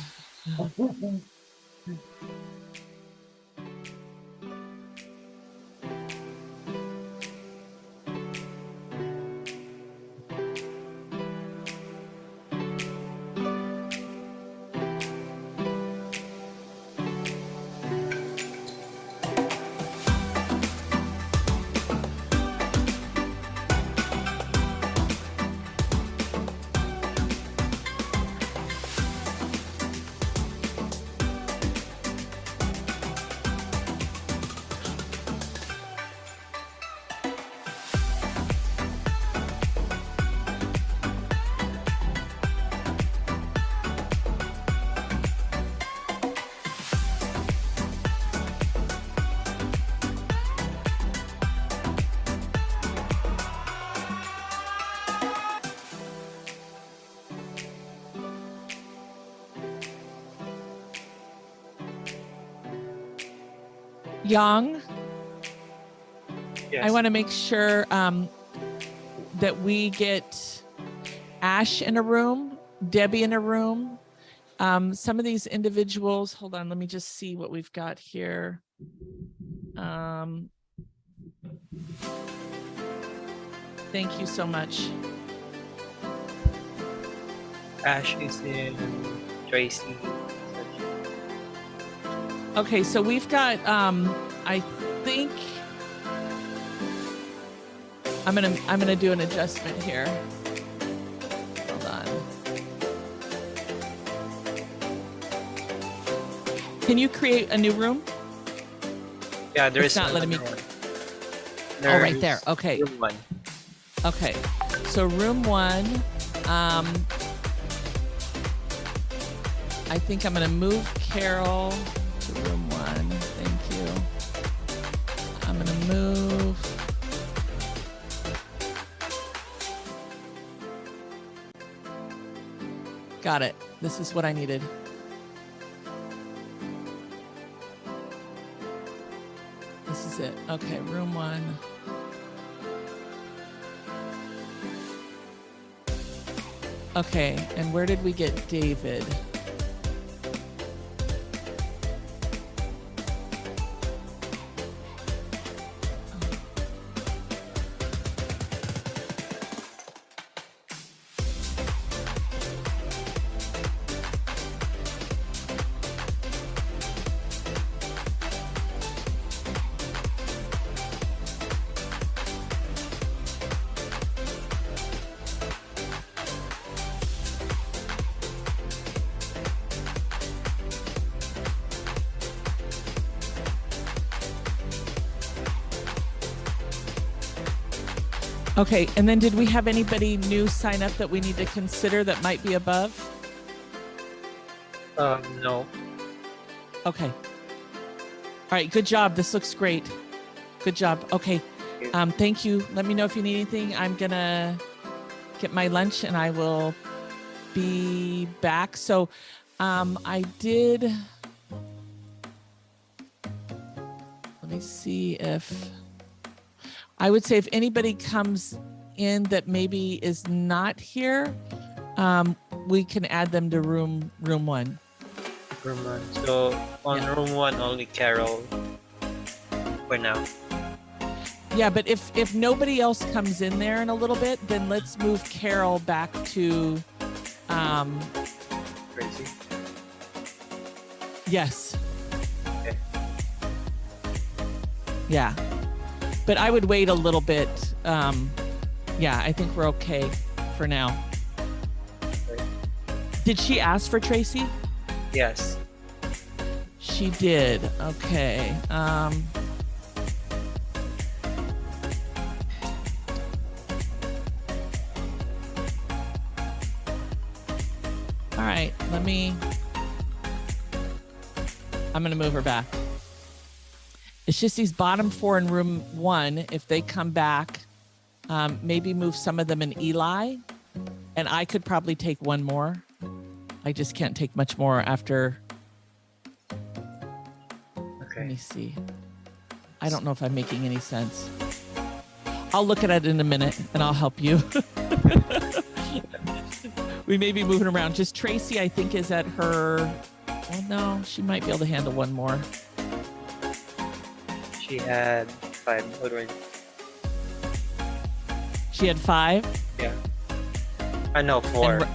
F: Yang, I want to make sure that we get Ash in a room, Debbie in a room. Some of these individuals, hold on, let me just see what we've got here. Thank you so much.
U: Ash is in, Tracy.
F: Okay, so we've got, I think I'm gonna do an adjustment here. Hold on. Can you create a new room?
U: Yeah, there
F: It's
U: is
F: not letting me.
U: another one.
F: Oh, right there. Okay.
U: Room 1.
F: Okay. So room 1. I think I'm gonna move Carol to room 1. Thank you. I'm gonna move. Got it. This is what I needed. This is it. Okay, room 1. Okay, and where did we get David? Okay, and then did we have anybody new sign up that we need to consider that might be above?
U: No.
F: Okay. All right, good job. This looks great. Good job. Okay. Thank you. Let me know if you need anything. I'm gonna get my lunch and I will be back. So I did, let me see if, I would say if anybody comes in that maybe is not here, we can add them to room 1.
U: Room 1. So on room 1, only Carol for now.
F: Yeah, but if nobody else comes in there in a little bit, then let's move Carol back to,
U: Crazy.
F: yes.
U: Okay.
F: Yeah. But I would wait a little bit. Yeah, I think we're okay for now.
U: Okay.
F: Did she ask for Tracy?
U: Yes.
F: She did. Okay. All right, I'm gonna move her back. It's just these bottom 4 in room 1. If they come back, maybe move some of them in Eli, and I could probably take one more. I just can't take much more after.
U: Okay.
F: Let me see. I don't know if I'm making any sense. I'll look at it in a minute and I'll help you. We may be moving around. Just Tracy, I think, is at her. Oh no, she might be able to handle one more.
U: She had 5 already.
F: She had 5?
U: Yeah. I know 4.
F: And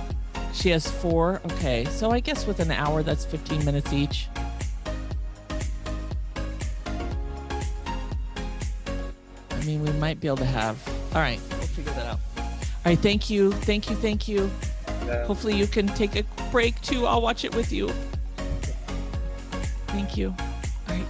F: she has 4. Okay, so I guess with an hour, that's 15 minutes each. I mean, we might be able to have. All right, we'll figure that out. All right, thank you. Thank you. Thank you. Hopefully you can take a break too. I'll watch it with you. Thank you. All right.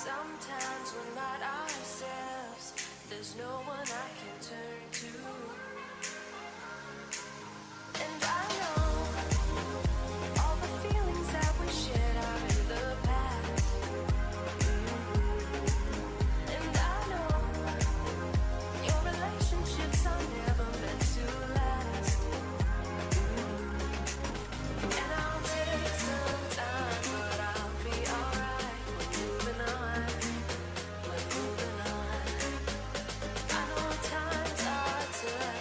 G: Sometimes we're not ourselves. There's no one I can turn to. And I know all the feelings that we shared are in the past. And I know your relationships are never meant to last. And I'll take some time, but I'll be alright. We're moving on. We're moving on. I know time's hard to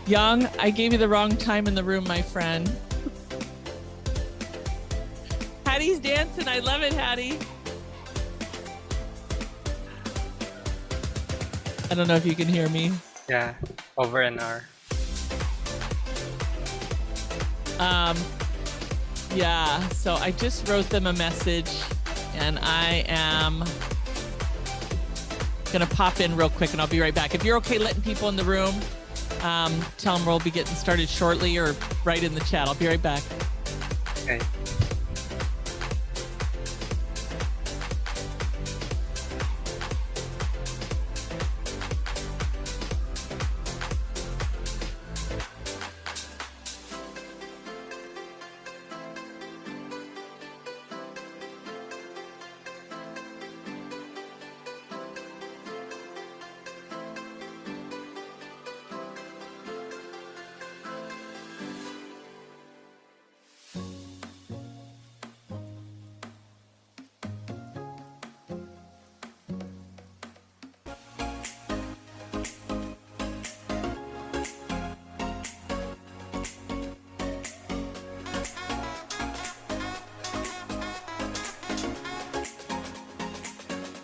F: Young, I gave you the wrong time in the room, my friend. Hattie's dancing. I love it, Hattie. I don't know if you can hear me.
U: Yeah, over an hour.
F: Yeah, so I just wrote them a message and I am gonna pop in real quick and I'll be right back. If you're okay letting people in the room, tell them we'll be getting started shortly or right in the chat. I'll be right back.
U: Okay.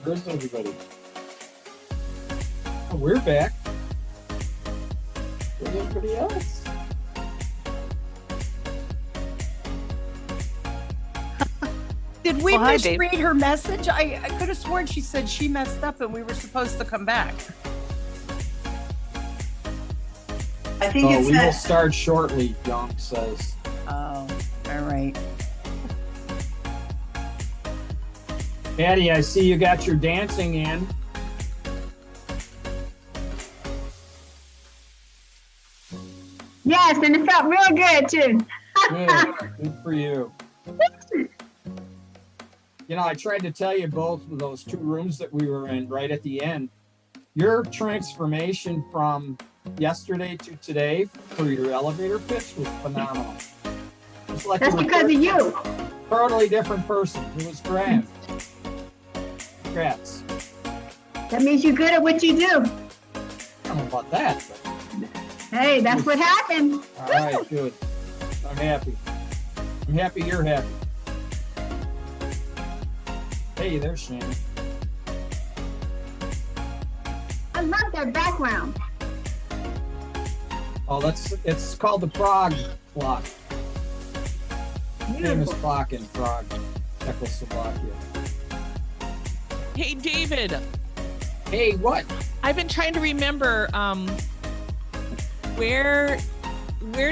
M: Where's everybody? Oh, we're back. Where's everybody else?
K: Did we
S: Well, hi,
K: misread her message? I could have sworn she said she messed up and we were supposed to come back.
L: I think
M: Oh,
L: it's
M: we will
L: that.
M: start shortly, Young says.
K: Oh, all right.
M: Patty, I see you got your dancing in.
W: Yes, and it felt real good too.
M: Good for you. You know, I tried to tell you both of those two rooms that we were in right at the end. Your transformation from yesterday to today for your elevator pitch was phenomenal. It's like
W: That's because of you.
M: Totally different person. It was grand. Congrats.
W: That means you're good at what you do.
M: I don't know about that, but
W: Hey, that's what happened.
M: all right, good. I'm happy. I'm happy you're happy. Hey, there's Shannon.
W: I love that background.
M: Oh, it's called the Prague clock. Famous clock in Prague, Czechoslovakia.
F: Hey, David.
M: Hey, what?
F: I've been trying to remember where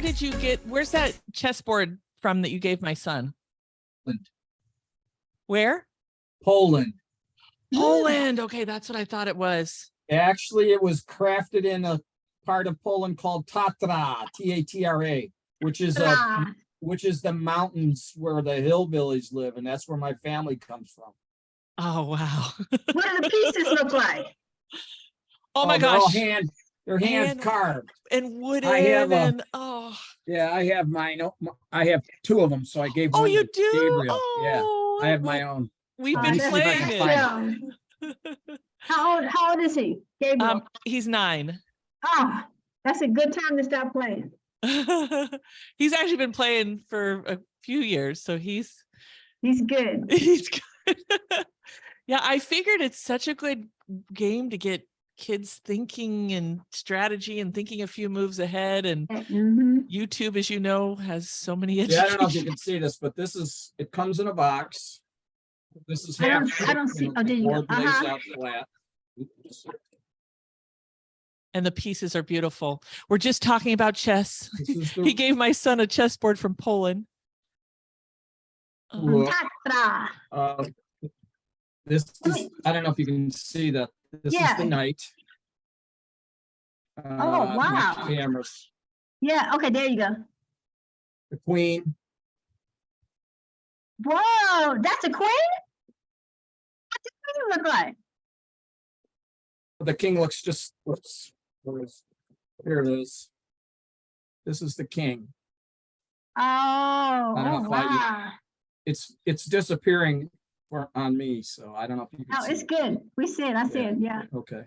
F: did you where's that chessboard from that you gave my son?
M: Poland.
F: Where?
M: Poland.
F: Poland. Okay, that's what I thought it was.
M: Actually, it was crafted in a part of Poland called Tatra, T-A-T-R-A, which is the mountains where the hillbillies live, and that's where my family comes from.
F: Oh wow.
W: What do the pieces look like?
F: Oh my
M: they're all
F: gosh.
M: they're hand carved.
F: And wooden
M: I have
F: and oh.
M: Yeah, I have mine. I have two of them, so I gave
F: Oh,
M: one
F: you
M: to
F: do?
M: Gabriel.
F: Oh,
M: yeah, I have my own.
F: We've
M: Let
F: been
M: me see if I
F: playing
M: can find
F: it.
W: How old is he? Gabriel.
F: He's 9.
W: Oh, that's a good time to stop playing.
F: He's actually been playing for a few years, so he's
W: good.
F: He's good. Yeah, I figured it's such a good game to get kids thinking and strategy and thinking a few moves ahead. And YouTube, as you know, has so many
M: Yeah, I don't know if you
F: education.
M: can see this, but it comes in a box. This is
W: I don't
M: half.
W: see.
M: You know,
W: Oh,
M: the
W: there you go.
M: board lays out flat.
F: And the pieces are beautiful. We're just talking about chess.
M: This is the-
F: He gave my son a chessboard from Poland.
M: Look, this is, I don't know if you can see that. This is the knight.
W: Oh,
M: my
W: wow.
M: cameras.
W: Yeah, okay, there you go.
M: The queen.
W: Whoa, that's a queen? What's the queen look like?
M: The king looks just, here it is. This is the king.
W: Oh,
M: I don't know if
W: wow.
M: it's disappearing on me, so I don't know if you can
W: Oh,
M: see
W: it's
M: it.
W: good. We see it. I see it. Yeah.
M: Okay.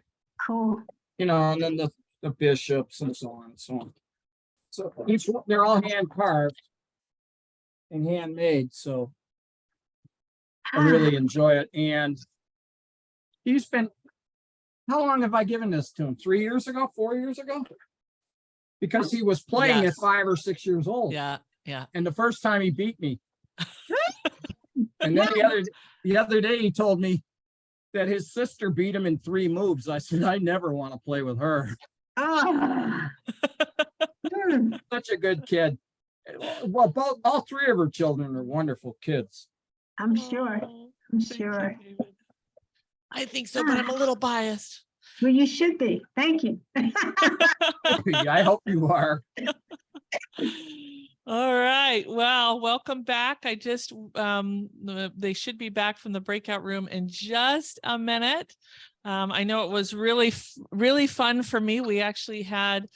W: Cool.
M: You know, and then the bishops and so on and so on. So they're all hand carved and handmade, so I really enjoy it. And he's been, how long have I given this to him? 3 years ago, 4 years ago? Because he was playing
F: Yes.
M: at 5 or 6 years old.
F: Yeah, yeah.
M: And the first time he beat me. And then the other day he told me that his sister beat him in 3 moves. I said, I never want to play with her.
W: Ah.
M: Such a good kid. Well, all 3 of her children are wonderful kids.
W: I'm sure. I'm
F: Thank you,
W: sure.
F: David. I think so, but I'm a little biased.
W: Well, you should be. Thank you.
M: I hope you are.
F: All right. Well, welcome back. I just they should be back from the breakout room in just a minute. I know it was really fun for me. We actually had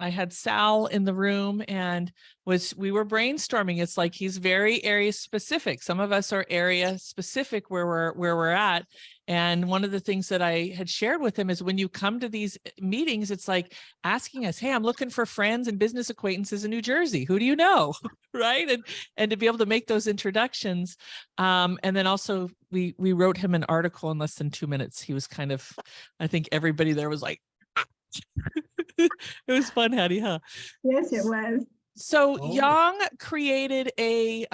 F: I had Sal in the room and we were brainstorming. It's like he's very area specific. Some of us are area specific where we're at. And one of the things that I had shared with him is when you come to these meetings, it's like asking us, hey, I'm looking for friends and business acquaintances in New Jersey. Who do you know? Right. And to be able to make those introductions. And then also we wrote him an article in less than 2 minutes. He was kind of, I think everybody there was like, it was fun, Hattie, huh?
W: Yes, it was.
F: So Young created a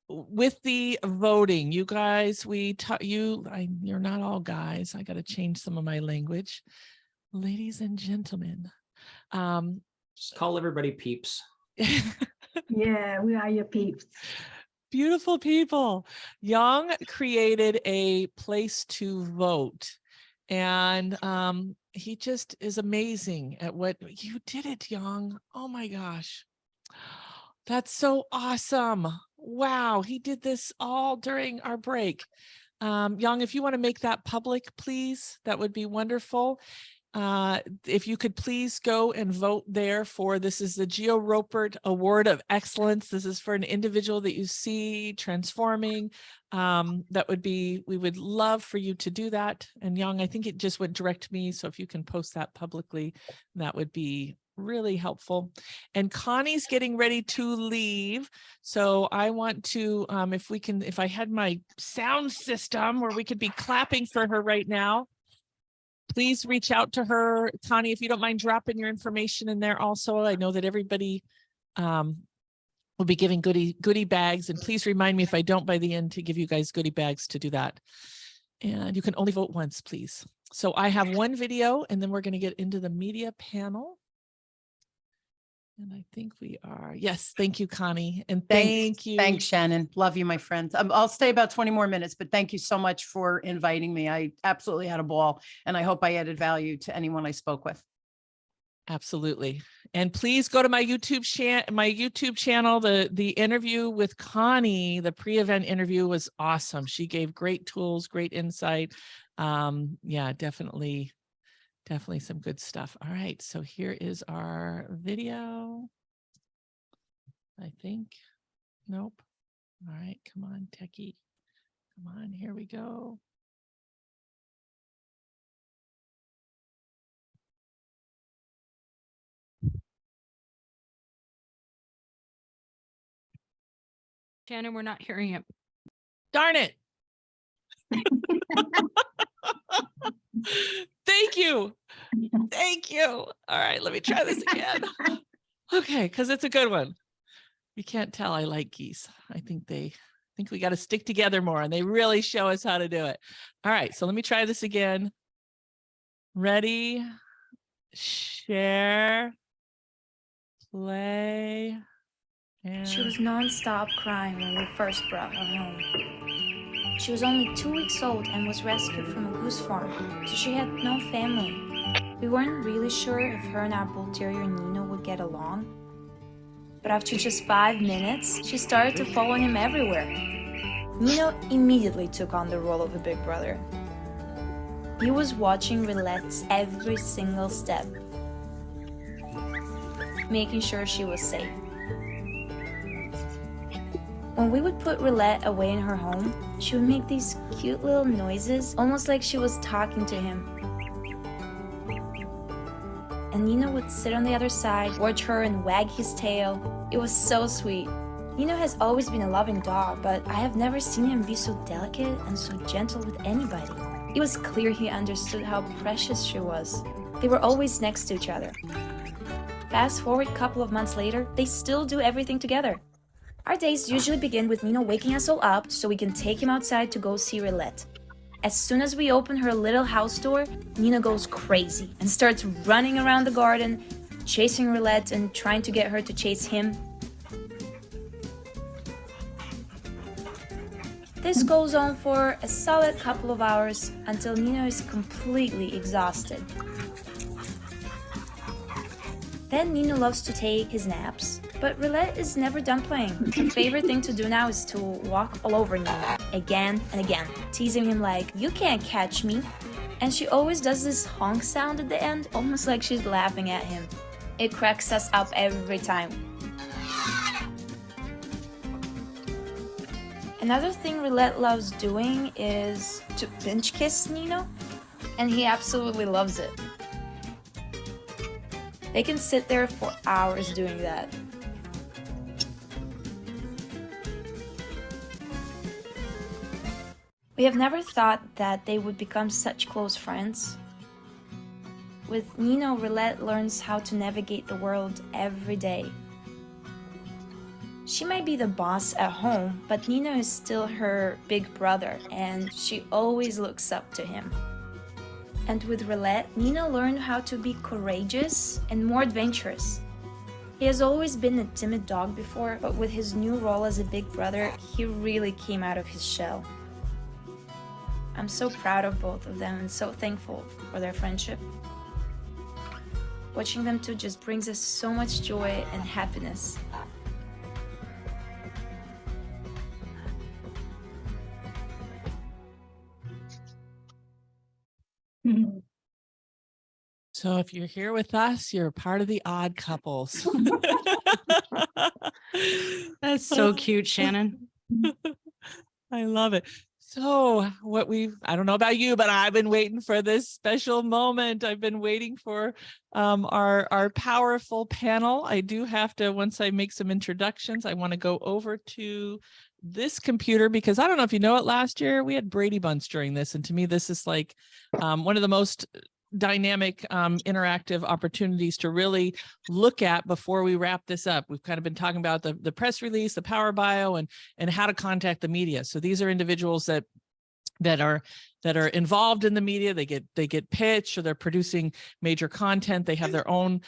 F: with the voting, you guys, you're not all guys. I got to change some of my language. Ladies and gentlemen.
J: Just call everybody peeps.
W: Yeah, we are your peeps.
F: Beautiful people. Young created a place to vote. And he just is amazing at what you did it, Young. Oh my gosh. That's so awesome. Wow. He did this all during our break. Young, if you want to make that public, please, that would be wonderful. If you could please go and vote there this is the Geo Ropert Award of Excellence. This is for an individual that you see transforming. We would love for you to do that. And Young, I think it just went direct to me. So if you can post that publicly, that would be really helpful. And Connie's getting ready to leave. So I want to, if I had my sound system where we could be clapping for her right now. Please reach out to her. Connie, if you don't mind dropping your information in there also. I know that everybody will be giving goodie bags, and please remind me if I don't by the end to give you guys goodie bags to do that. And you can only vote once, please. So I have one video and then we're going to get into the media panel. And I think we are. Yes. Thank you, Connie. And thank you.
K: Thanks, Shannon. Love you, my friend. I'll stay about 20 more minutes, but thank you so much for inviting me. I absolutely had a ball and I hope I added value to anyone I spoke with.
F: Absolutely. And please go to my YouTube channel. The interview with Connie, the pre-event interview was awesome. She gave great tools, great insight. Yeah, definitely some good stuff. All right. So here is our video. I think. Nope. All right. Come on, techie. Come on. Here we go.
C: Shannon, we're not hearing it.
F: Darn it. Thank you. Thank you. All right, let me try this again. Okay, because it's a good one. You can't tell I like geese. I think we got to stick together more and they really show us how to do it. All right, so let me try this again. Ready, share, play. And
R: She was nonstop crying when we first brought her home. She was only 2 weeks old and was rescued from a goose farm, so she had no family. We weren't really sure if her and our bull terrier Nino would get along. But after just 5 minutes, she started to follow him everywhere. Nino immediately took on the role of a big brother. He was watching Rilette's every single step, making sure she was safe. When we would put Rilette away in her home, she would make these cute little noises, almost like she was talking to him. And and Nino would sit on the other side, watch her and wag his tail. It was so sweet. Nino has always been a loving dog, but I have never seen him be so delicate and so gentle with anybody. It was clear he understood how precious she was. They were always next to each other. Fast forward a couple of months later, they still do everything together. Our days usually begin with Nino waking us all up so we can take him outside to go see Rilette. As soon as we open her little house door, Nino goes crazy and starts running around the garden, chasing Rilette and trying to get her to chase him. This goes on for a solid couple of hours until Nino is completely exhausted. Then Nino loves to take his naps, but Rilette is never done playing. Her favorite thing to do now is to walk all over Nino, again and again, teasing him like, "You can't catch me." And she always does this honk sound at the end, almost like she's laughing at him. It cracks us up every time. Another thing Rilette loves doing is to pinch kiss Nino, and he absolutely loves it. They can sit there for hours doing that. We have never thought that they would become such close friends. With Nino, Rilette learns how to navigate the world every day. She might be the boss at home, but Nino is still her big brother, and she always looks up to him. And with Rilette, Nino learned how to be courageous and more adventurous. He has always been a timid dog before, but with his new role as a big brother, he really came out of his shell. I'm so proud of both of them and so thankful for their friendship. Watching them two just brings us so much joy and happiness.
F: So if you're here with us, you're part of the odd couples.
K: That's so cute, Shannon.
F: I love it. So I don't know about you, but I've been waiting for this special moment. I've been waiting for our powerful panel. I do have to, once I make some introductions, I want to go over to this computer because I don't know if you know it, last year we had Brady Bunch during this. And to me, this is like one of the most dynamic interactive opportunities to really look at before we wrap this up. We've kind of been talking about the press release, the power bio, and how to contact the media. So these are individuals that are involved in the media. They get pitched, or they're producing major content. They have their own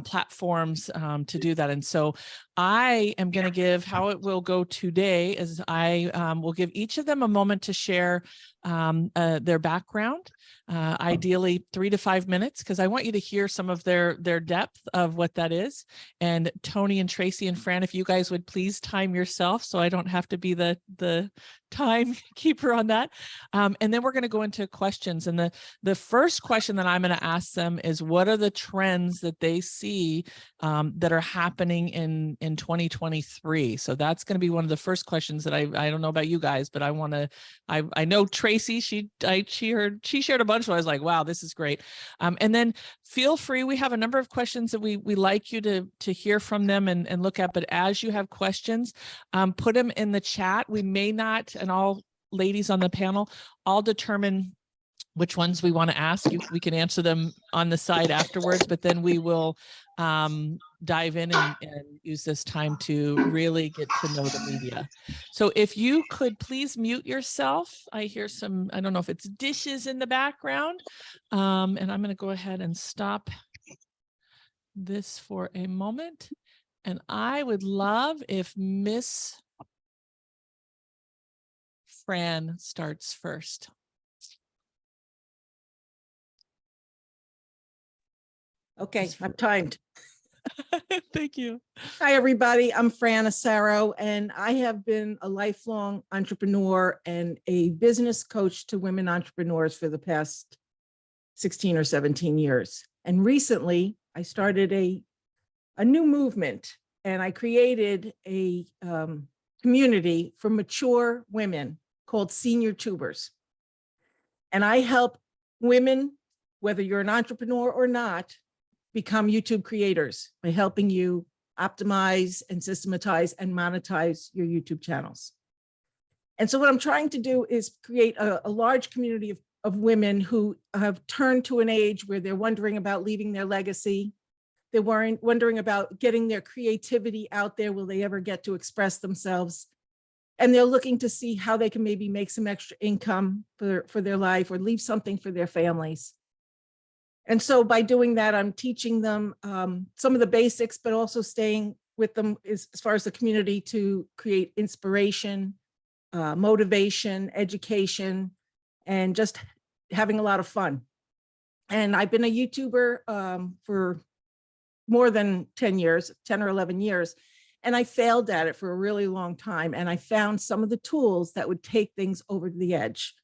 F: platforms to do that. And so I am going to give how it will go today is I will give each of them a moment to share their background, ideally 3 to 5 minutes, because I want you to hear some of their depth of what that is. And Tony and Tracy and Fran, if you guys would please time yourself so I don't have to be the timekeeper on that. And then we're going to go into questions. And the first question that I'm going to ask them is, what are the trends that they see that are happening in 2023? So that's going to be one of the first questions that I don't know about you guys, but I know Tracy, she shared a bunch, so I was like, wow, this is great. And then feel free, we have a number of questions that we like you to hear from them and look at, but as you have questions, put them in the chat. We may not, and all ladies on the panel, I'll determine which ones we want to ask you. We can answer them on the side afterwards, but then we will dive in and use this time to really get to know the media. So if you could please mute yourself. I hear some, I don't know if it's dishes in the background. And I'm going to go ahead and stop this for a moment. And I would love if Miss Fran starts first.
N: Okay, I'm timed.
F: Thank you.
N: Hi, everybody. I'm Fran Asaro, and I have been a lifelong entrepreneur and a business coach to women entrepreneurs for the past 16 or 17 years. And recently, I started a new movement, and I created a community for mature women called Senior Tubers. And I help women, whether you're an entrepreneur or not, become YouTube creators by helping you optimize and systematize and monetize your YouTube channels. And so what I'm trying to do is create a large community of women who have turned to an age where they're wondering about leaving their legacy. They're wondering about getting their creativity out there. Will they ever get to express themselves? And they're looking to see how they can maybe make some extra income for their life or leave something for their families. And so by doing that, I'm teaching them some of the basics, but also staying with them as far as the community to create inspiration, motivation, education, and just having a lot of fun. And I've been a YouTuber for more than 10 years, 10 or 11 years. And I failed at it for a really long time. And I found some of the tools that would take things over the edge.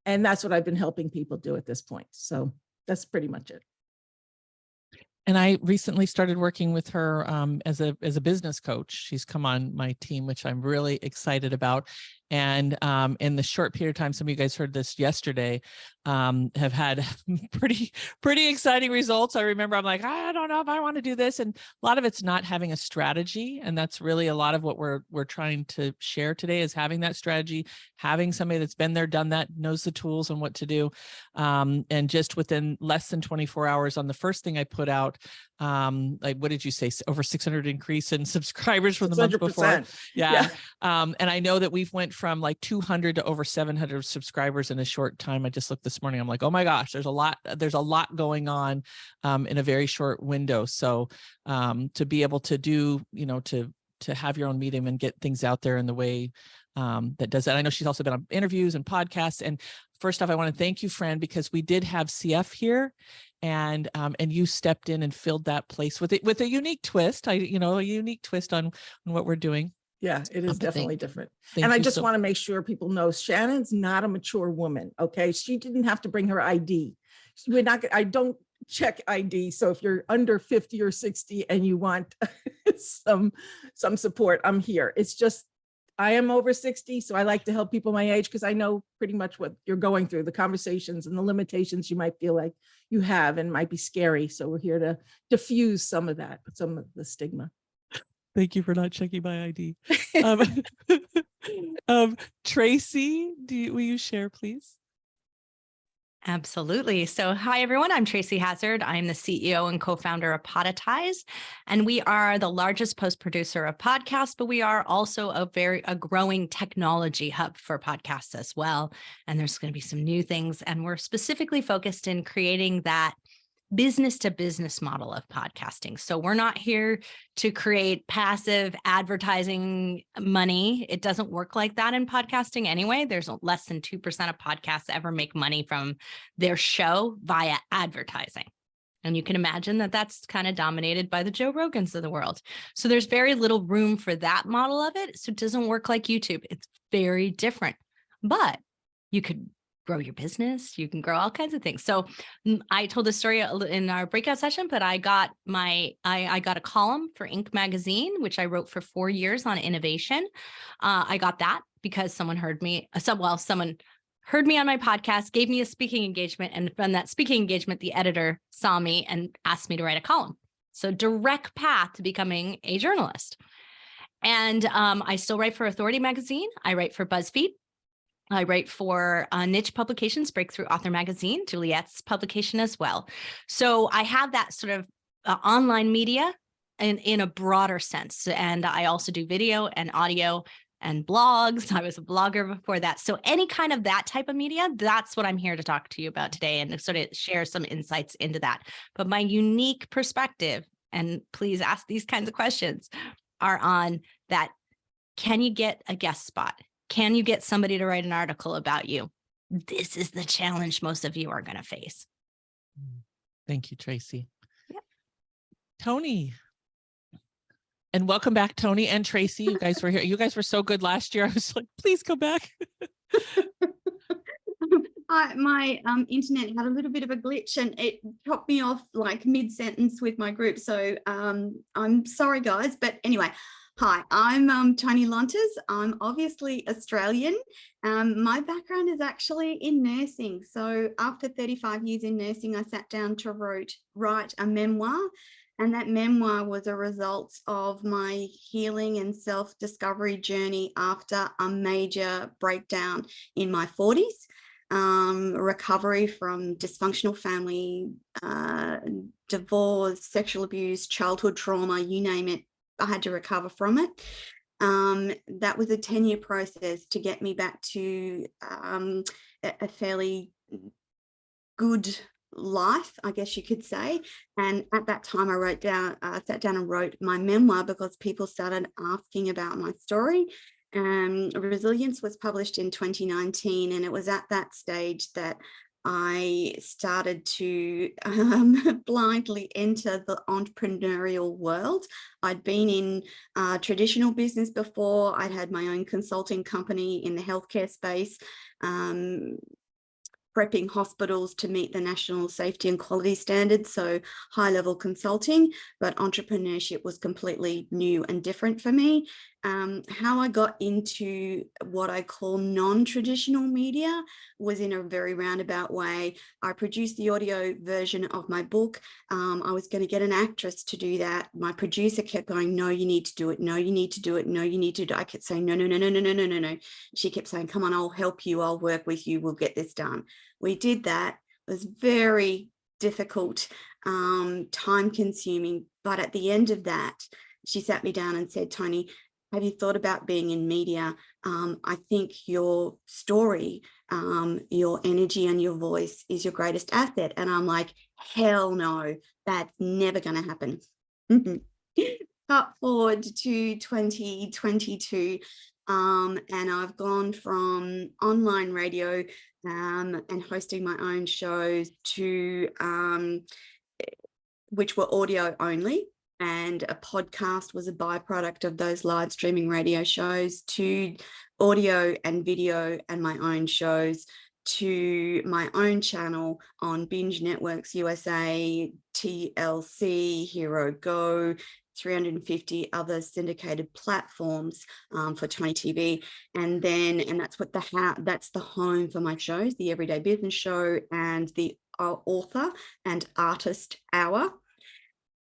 N: And that's what I've been helping people do at this point. So that's pretty much it.
F: And I recently started working with her as a business coach. She's come on my team, which I'm really excited about. And in the short period of time, some of you guys heard this yesterday, have had pretty exciting results. I remember I'm like, I don't know if I want to do this. And a lot of it's not having a strategy. And that's really a lot of what we're trying to share today is having that strategy, having somebody that's been there, done that, knows the tools and what to do. And just within less than 24 hours on the first thing I put out, like, what did you say? Over 600 increase in subscribers from the month before. Yeah. And I know that we've went from like 200 to over 700 subscribers in a short time. I just looked this morning. I'm like, oh my gosh, there's a lot going on in a very short window. So to be able to do, to have your own medium and get things out there in the way that does that. I know she's also been on interviews and podcasts. And first off, I want to thank you, Fran, because we did have CF here, and you stepped in and filled that place with a unique twist. A unique twist on what we're doing.
N: Yeah, it is definitely different.
F: Thank
N: And I
F: you
N: just
F: so-
N: want to make sure people know Shannon's not a mature woman. Okay. She didn't have to bring her ID. I don't check ID. So if you're under 50 or 60 and you want some support, I'm here. It's just, I am over 60. So I like to help people my age because I know pretty much what you're going through, the conversations and the limitations you might feel like you have and might be scary. So we're here to diffuse some of that, some of the stigma.
F: Thank you for not checking my ID. Tracy, will you share, please?
I: Absolutely. So hi, everyone. I'm Tracy Hazard. I'm the CEO and co-founder of Podetize, and we are the largest post-producer of podcasts, but we are also a growing technology hub for podcasts as well. And there's going to be some new things, and we're specifically focused in creating that business to business model of podcasting. So we're not here to create passive advertising money. It doesn't work like that in podcasting anyway. There's less than 2% of podcasts ever make money from their show via advertising. And you can imagine that that's kind of dominated by the Joe Rogans of the world. So there's very little room for that model of it. So it doesn't work like YouTube. It's very different, but you could grow your business. You can grow all kinds of things. So I told this story in our breakout session, but I got I got a column for Inc. magazine, which I wrote for 4 years on innovation. I got that because someone heard me. Someone heard me on my podcast, gave me a speaking engagement, and from that speaking engagement, the editor saw me and asked me to write a column. So direct path to becoming a journalist. And I still write for Authority magazine. I write for BuzzFeed. I write for niche publications, Breakthrough Author Magazine, Juliet's publication as well. So I have that sort of online media in a broader sense. And I also do video and audio and blogs. I was a blogger before that. So any kind of that type of media, that's what I'm here to talk to you about today and sort of share some insights into that. But my unique perspective, and please ask these kinds of questions, are on that. Can you get a guest spot? Can you get somebody to write an article about you? This is the challenge most of you are going to face.
F: Thank you, Tracy.
I: Yep.
F: Tony. And welcome back, Tony and Tracy. You guys were here. You guys were so good last year. I was like, please come back.
W: My internet had a little bit of a glitch and it chopped me off like mid-sentence with my group. So I'm sorry, guys. But anyway, Hi, I'm Tony Lontes. I'm obviously Australian. My background is actually in nursing. So after 35 years in nursing, I sat down to write a memoir. And that memoir was a result of my healing and self-discovery journey after a major breakdown in my 40s. Recovery from dysfunctional family, divorce, sexual abuse, childhood trauma, you name it. I had to recover from it. That was a 10-year process to get me back to a fairly good life, I guess you could say. And at that time I sat down and wrote my memoir because people started asking about my story. Resilience was published in 2019, and it was at that stage that I started to blindly enter the entrepreneurial world. I'd been in traditional business before. I'd had my own consulting company in the healthcare space, prepping hospitals to meet the national safety and quality standards, so high-level consulting, but entrepreneurship was completely new and different for me. How I got into what I call non-traditional media was in a very roundabout way. I produced the audio version of my book. I was going to get an actress to do that. My producer kept going, no, you need to do it. No, you need to do it. No, you need to do it. I kept saying, no, no, no, no, no, no, no, no, no. She kept saying, come on, I'll help you. I'll work with you. We'll get this done. We did that. It was very difficult, time consuming. But at the end of that, she sat me down and said, Tony, have you thought about being in media? I think your story, your energy and your voice is your greatest asset. And I'm like, hell no, that's never going to happen. Cut forward to 2022. And I've gone from online radio and hosting my own shows to which were audio only, and a podcast was a byproduct of those live streaming radio shows, to audio and video and my own shows, to my own channel on Binge Networks USA, TLC, Hero Go, 350 other syndicated platforms for Tony TV. And that's what that's the home for my shows, the Everyday Business Show and the Author and Artist Hour.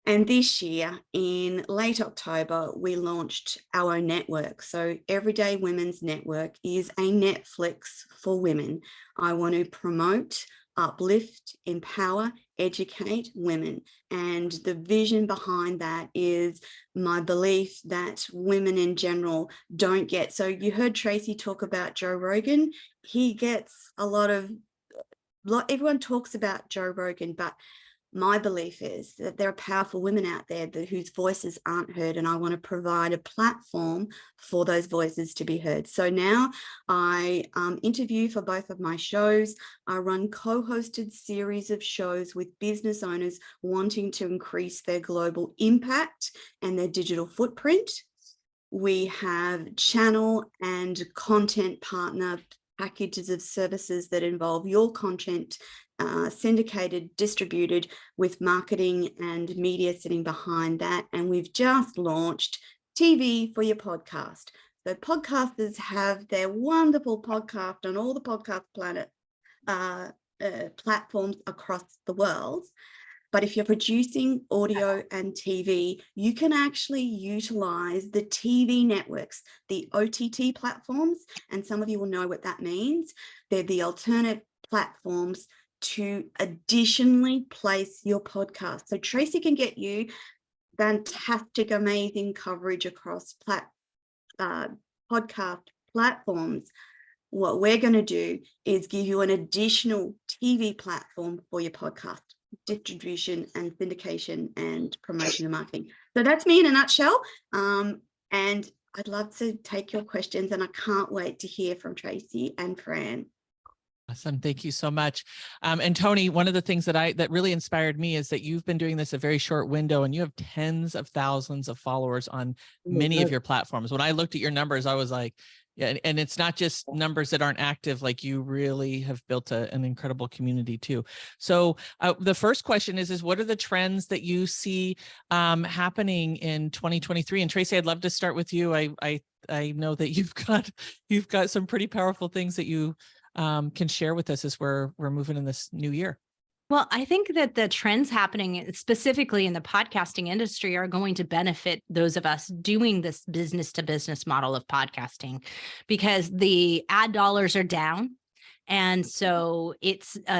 W: And this year, in late October, we launched our own network. So Everyday Women's Network is a Netflix for women. I want to promote, uplift, empower, educate women. And the vision behind that is my belief that women in general don't get. So you heard Tracy talk about Joe Rogan. He gets everyone talks about Joe Rogan, but my belief is that there are powerful women out there whose voices aren't heard, and I want to provide a platform for those voices to be heard. So now I interview for both of my shows. I run co-hosted series of shows with business owners wanting to increase their global impact and their digital footprint. We have channel and content partner packages of services that involve your content syndicated, distributed, with marketing and media sitting behind that. And we've just launched TV for your podcast. So podcasters have their wonderful podcast on all the podcast platforms across the world. But if you're producing audio and TV, you can actually utilize the TV networks, the OTT platforms, and some of you will know what that means. They're the alternate platforms to additionally place your podcast. So Tracy can get you fantastic, amazing coverage across podcast platforms. What we're going to do is give you an additional TV platform for your podcast distribution and syndication and promotion and marketing. So that's me in a nutshell. And I'd love to take your questions, and I can't wait to hear from Tracy and Fran.
F: Awesome. Thank you so much. And Tony, one of the things that really inspired me is that you've been doing this a very short window and you have tens of thousands of followers on many of your platforms. When I looked at your numbers, I was like, yeah, and it's not just numbers that aren't active, like you really have built an incredible community too. So the first question is what are the trends that you see happening in 2023? And Tracy, I'd love to start with you. I know that you've got some pretty powerful things that you can share with us as we're moving in this new year.
I: Well, I think that the trends happening specifically in the podcasting industry are going to benefit those of us doing this business to business model of podcasting, because the ad dollars are down. And so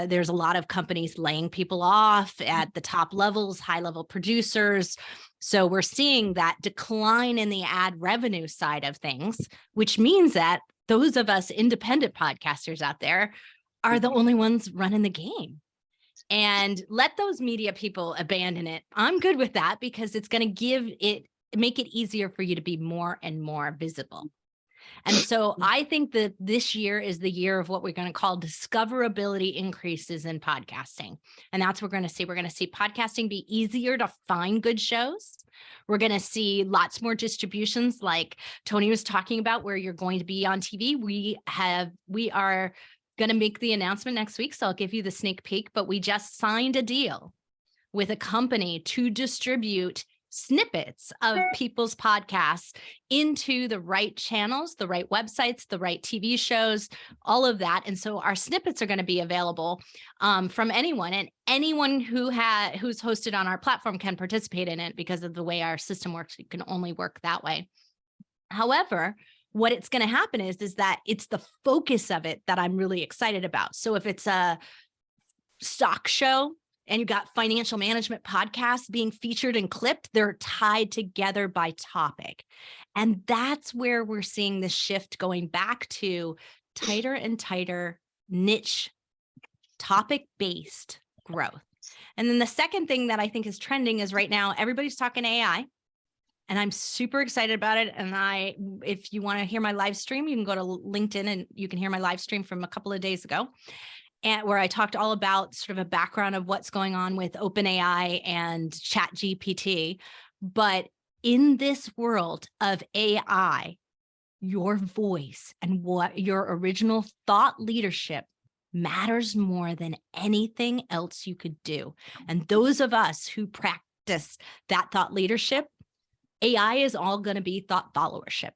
I: there's a lot of companies laying people off at the top levels, high level producers. So we're seeing that decline in the ad revenue side of things, which means that those of us independent podcasters out there are the only ones running the game. And let those media people abandon it. I'm good with that because it's going to make it easier for you to be more and more visible. And so I think that this year is the year of what we're going to call discoverability increases in podcasting. And that's what we're going to see. We're going to see podcasting be easier to find good shows. We're going to see lots more distributions like Tony was talking about, where you're going to be on TV. We are going to make the announcement next week, so I'll give you the sneak peek, but we just signed a deal with a company to distribute snippets of people's podcasts into the right channels, the right websites, the right TV shows, all of that. And so our snippets are going to be available from anyone, and anyone who's hosted on our platform can participate in it because of the way our system works. You can only work that way. However, what it's going to happen is that it's the focus of it that I'm really excited about. So if it's a stock show and you got financial management podcasts being featured and clipped, they're tied together by topic. And that's where we're seeing this shift going back to tighter and tighter niche topic-based growth. And then the second thing that I think is trending is right now, everybody's talking AI. And I'm super excited about it. And if you want to hear my live stream, you can go to LinkedIn and you can hear my live stream from a couple of days ago, and where I talked all about sort of a background of what's going on with OpenAI and ChatGPT. But in this world of AI, your voice and what your original thought leadership matters more than anything else you could do. And those of us who practice that thought leadership, AI is all going to be thought followership.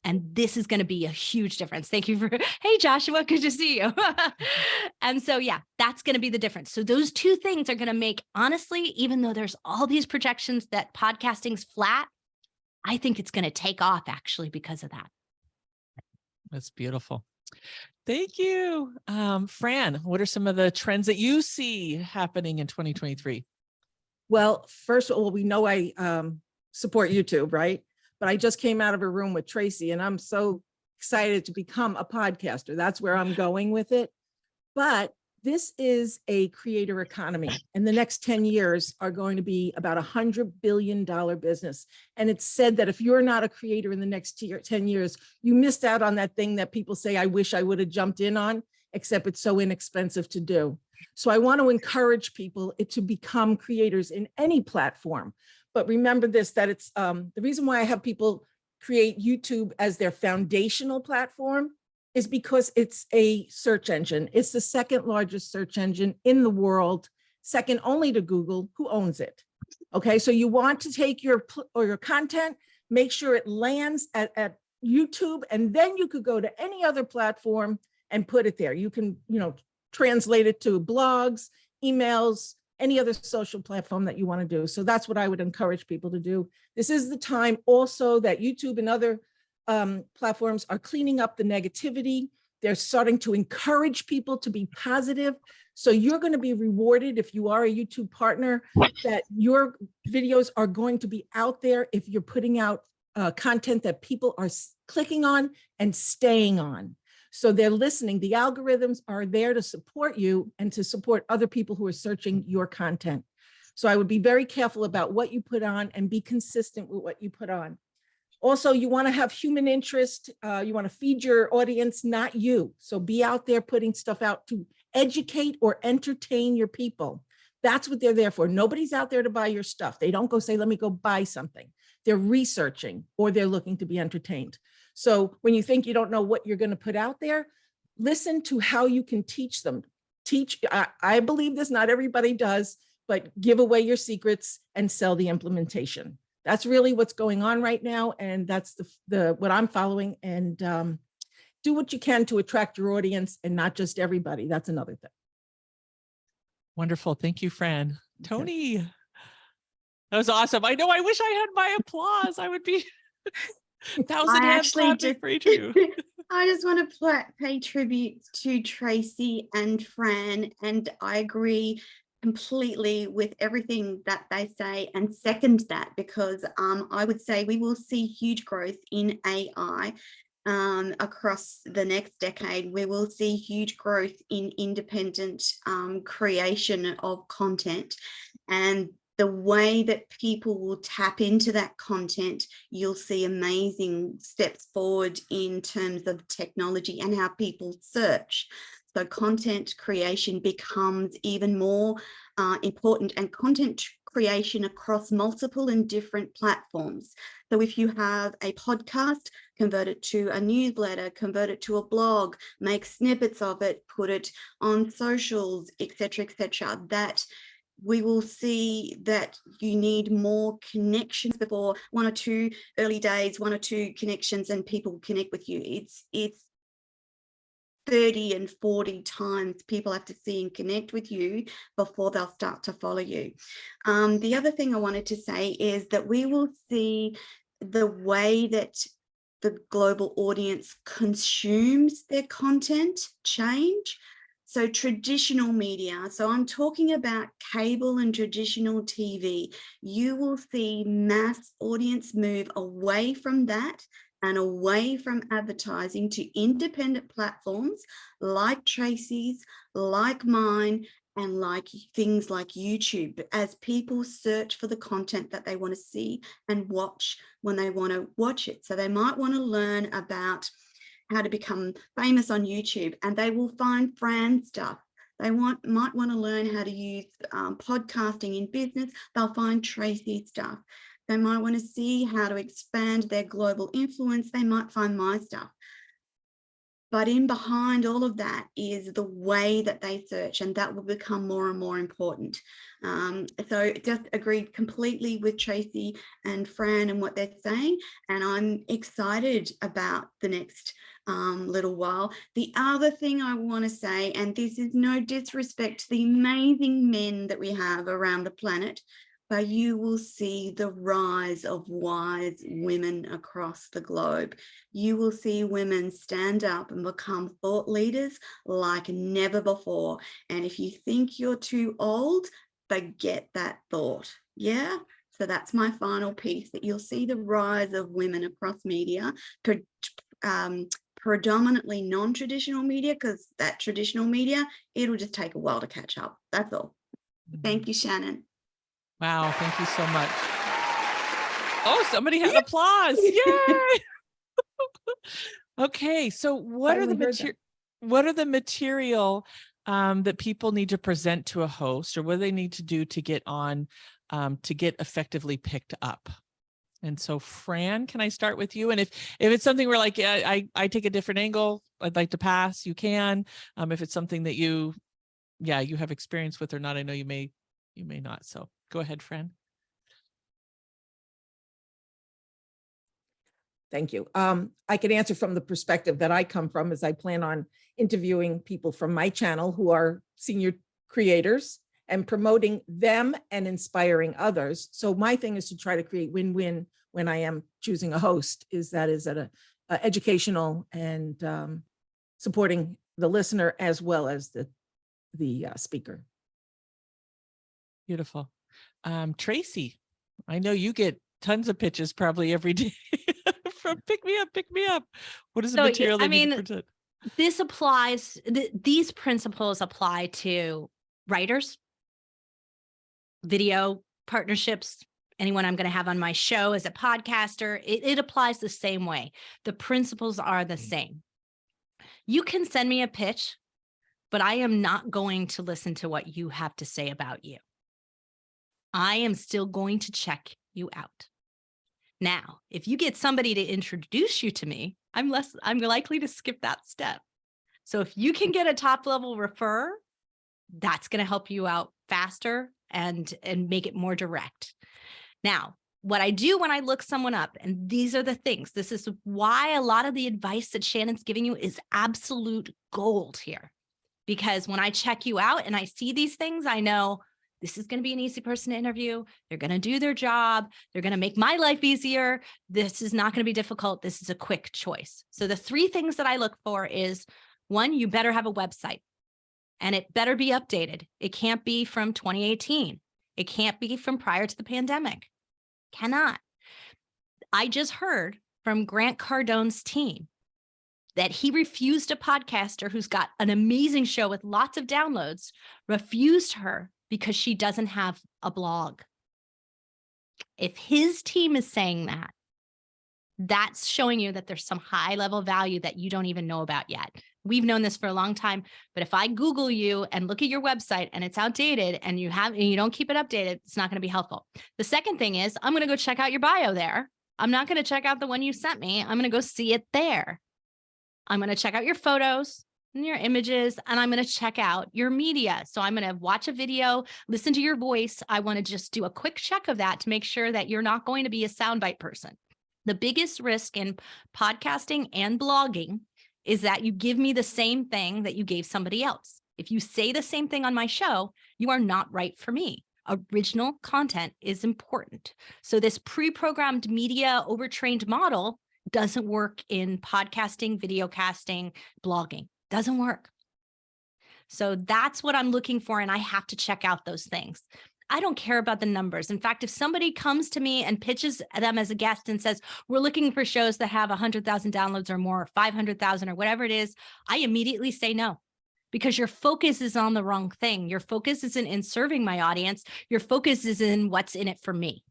I: And this is going to be a huge difference. Thank you hey, Joshua, good to see you. And so, yeah, that's going to be the difference. So those two things are going to make, honestly, even though there's all these projections that podcasting's flat, I think it's going to take off actually because of that.
F: That's beautiful. Thank you. Fran, what are some of the trends that you see happening in 2023?
N: Well, first of all, we know I support YouTube, right? But I just came out of a room with Tracy and I'm so excited to become a podcaster. That's where I'm going with it. But this is a creator economy, and the next 10 years are going to be about $100 billion business. And it's said that if you're not a creator in the next 10 years, you missed out on that thing that people say, I wish I would have jumped in on, except it's so inexpensive to do. So I want to encourage people to become creators in any platform. But remember this, that it's the reason why I have people create YouTube as their foundational platform is because it's a search engine. It's the second largest search engine in the world, second only to Google, who owns it. Okay, so you want to take your content, make sure it lands at YouTube, and then you could go to any other platform and put it there. You can, translate it to blogs, emails, any other social platform that you want to do. So that's what I would encourage people to do. This is the time also that YouTube and other platforms are cleaning up the negativity. They're starting to encourage people to be positive. So you're going to be rewarded if you are a YouTube partner, that your videos are going to be out there if you're putting out content that people are clicking on and staying on. So they're listening. The algorithms are there to support you and to support other people who are searching your content. So I would be very careful about what you put on and be consistent with what you put on.
A: Also, you want to have human interest. You want to feed your audience, not you. So be out there putting stuff out to educate or entertain your people. That's what they're there for. Nobody's out there to buy your stuff. They don't go say, let me go buy something. They're researching or they're looking to be entertained. So when you think you don't know what you're going to put out there, listen to how you can teach them. I believe this, not everybody does, but give away your secrets and sell the implementation. That's really what's going on right now. And that's what I'm following. And do what you can to attract your audience and not just everybody. That's another thing.
F: Wonderful. Thank you, Fran. Tony, that was awesome. I know. I wish I had my applause. I would be thousand
W: I
F: hands
W: actually
F: clapping for each of you.
W: I just want to pay tribute to Tracy and Fran, and I agree completely with everything that they say and second that, because I would say we will see huge growth in AI across the next decade. We will see huge growth in independent creation of content, and the way that people will tap into that content, you'll see amazing steps forward in terms of technology and how people search. So content creation becomes even more important, and content creation across multiple and different platforms. So if you have a podcast, convert it to a newsletter, convert it to a blog, make snippets of it, put it on socials, etc., that we will see that you need more connections before one or two early days, one or two connections, and people connect with you. It's 30 and 40 times people have to see and connect with you before they'll start to follow you. The other thing I wanted to say is that we will see the way that the global audience consumes their content change. So traditional media, so I'm talking about cable and traditional TV, you will see mass audience move away from that and away from advertising to independent platforms like Tracy's, like mine, and like things like YouTube, as people search for the content that they want to see and watch when they want to watch it. So they might want to learn about how to become famous on YouTube, and they will find Fran stuff. They might want to learn how to use podcasting in business. They'll find Tracy stuff. They might want to see how to expand their global influence. They might find my stuff. But in behind all of that is the way that they search, and that will become more and more important. So just agreed completely with Tracy and Fran and what they're saying, and I'm excited about the next little while. The other thing I want to say, and this is no disrespect to the amazing men that we have around the planet, but you will see the rise of wise women across the globe. You will see women stand up and become thought leaders like never before. And if you think you're too old, forget that thought. Yeah. So that's my final piece, that you'll see the rise of women across media, predominantly non-traditional media, because that traditional media, it'll just take a while to catch up. That's all. Thank you, Shannon.
F: Wow, thank you so much. Oh, somebody had applause. Yay! Okay, so what are the material that people need to present to a host, or what do they need to do to get on to get effectively picked up? And so, Fran, can I start with you? And if it's something where like, yeah, I take a different angle, I'd like to pass, you can. If it's something that you have experience with or not, I know you may not. So go ahead, Fran.
A: Thank you. I can answer from the perspective that I come from, as I plan on interviewing people from my channel who are senior creators and promoting them and inspiring others. So my thing is to try to create win-win when I am choosing a host, is at a educational and supporting the listener as well as the speaker.
F: Beautiful. Tracy, I know you get tons of pitches probably every day from pick me up. What is the material that you present?
I: This applies, these principles apply to writers, video partnerships, anyone I'm going to have on my show as a podcaster, it applies the same way. The principles are the same. You can send me a pitch, but I am not going to listen to what you have to say about you. I am still going to check you out. Now, if you get somebody to introduce you to me, I'm likely to skip that step. So if you can get a top level refer, that's going to help you out faster and make it more direct. Now, what I do when I look someone up, and these are the things, this is why a lot of the advice that Shannon's giving you is absolute gold here. Because when I check you out and I see these things, I know this is going to be an easy person to interview. They're going to do their job. They're going to make my life easier. This is not going to be difficult. This is a quick choice. So the 3 things that I look for is, 1, you better have a website and it better be updated. It can't be from 2018. It can't be from prior to the pandemic. Cannot. I just heard from Grant Cardone's team that he refused a podcaster who's got an amazing show with lots of downloads, refused her because she doesn't have a blog. If his team is saying that, that's showing you that there's some high level value that you don't even know about yet. We've known this for a long time, but if I Google you and look at your website and it's outdated and you don't keep it updated, it's not going to be helpful. The second thing is, I'm going to go check out your bio there. I'm not going to check out the one you sent me. I'm going to go see it there. I'm going to check out your photos and your images, and I'm going to check out your media. So I'm going to watch a video, listen to your voice. I want to just do a quick check of that to make sure that you're not going to be a soundbite person. The biggest risk in podcasting and blogging is that you give me the same thing that you gave somebody else. If you say the same thing on my show, you are not right for me. Original content is important. So this pre-programmed media overtrained model doesn't work in podcasting, video casting, blogging. Doesn't work. So that's what I'm looking for, and I have to check out those things. I don't care about the numbers. In fact, if somebody comes to me and pitches them as a guest and says, we're looking for shows that have 100,000 downloads or more, or 500,000 or whatever it is, I immediately say no, because your focus is on the wrong thing. Your focus isn't in serving my audience. Your focus is in what's in it for me.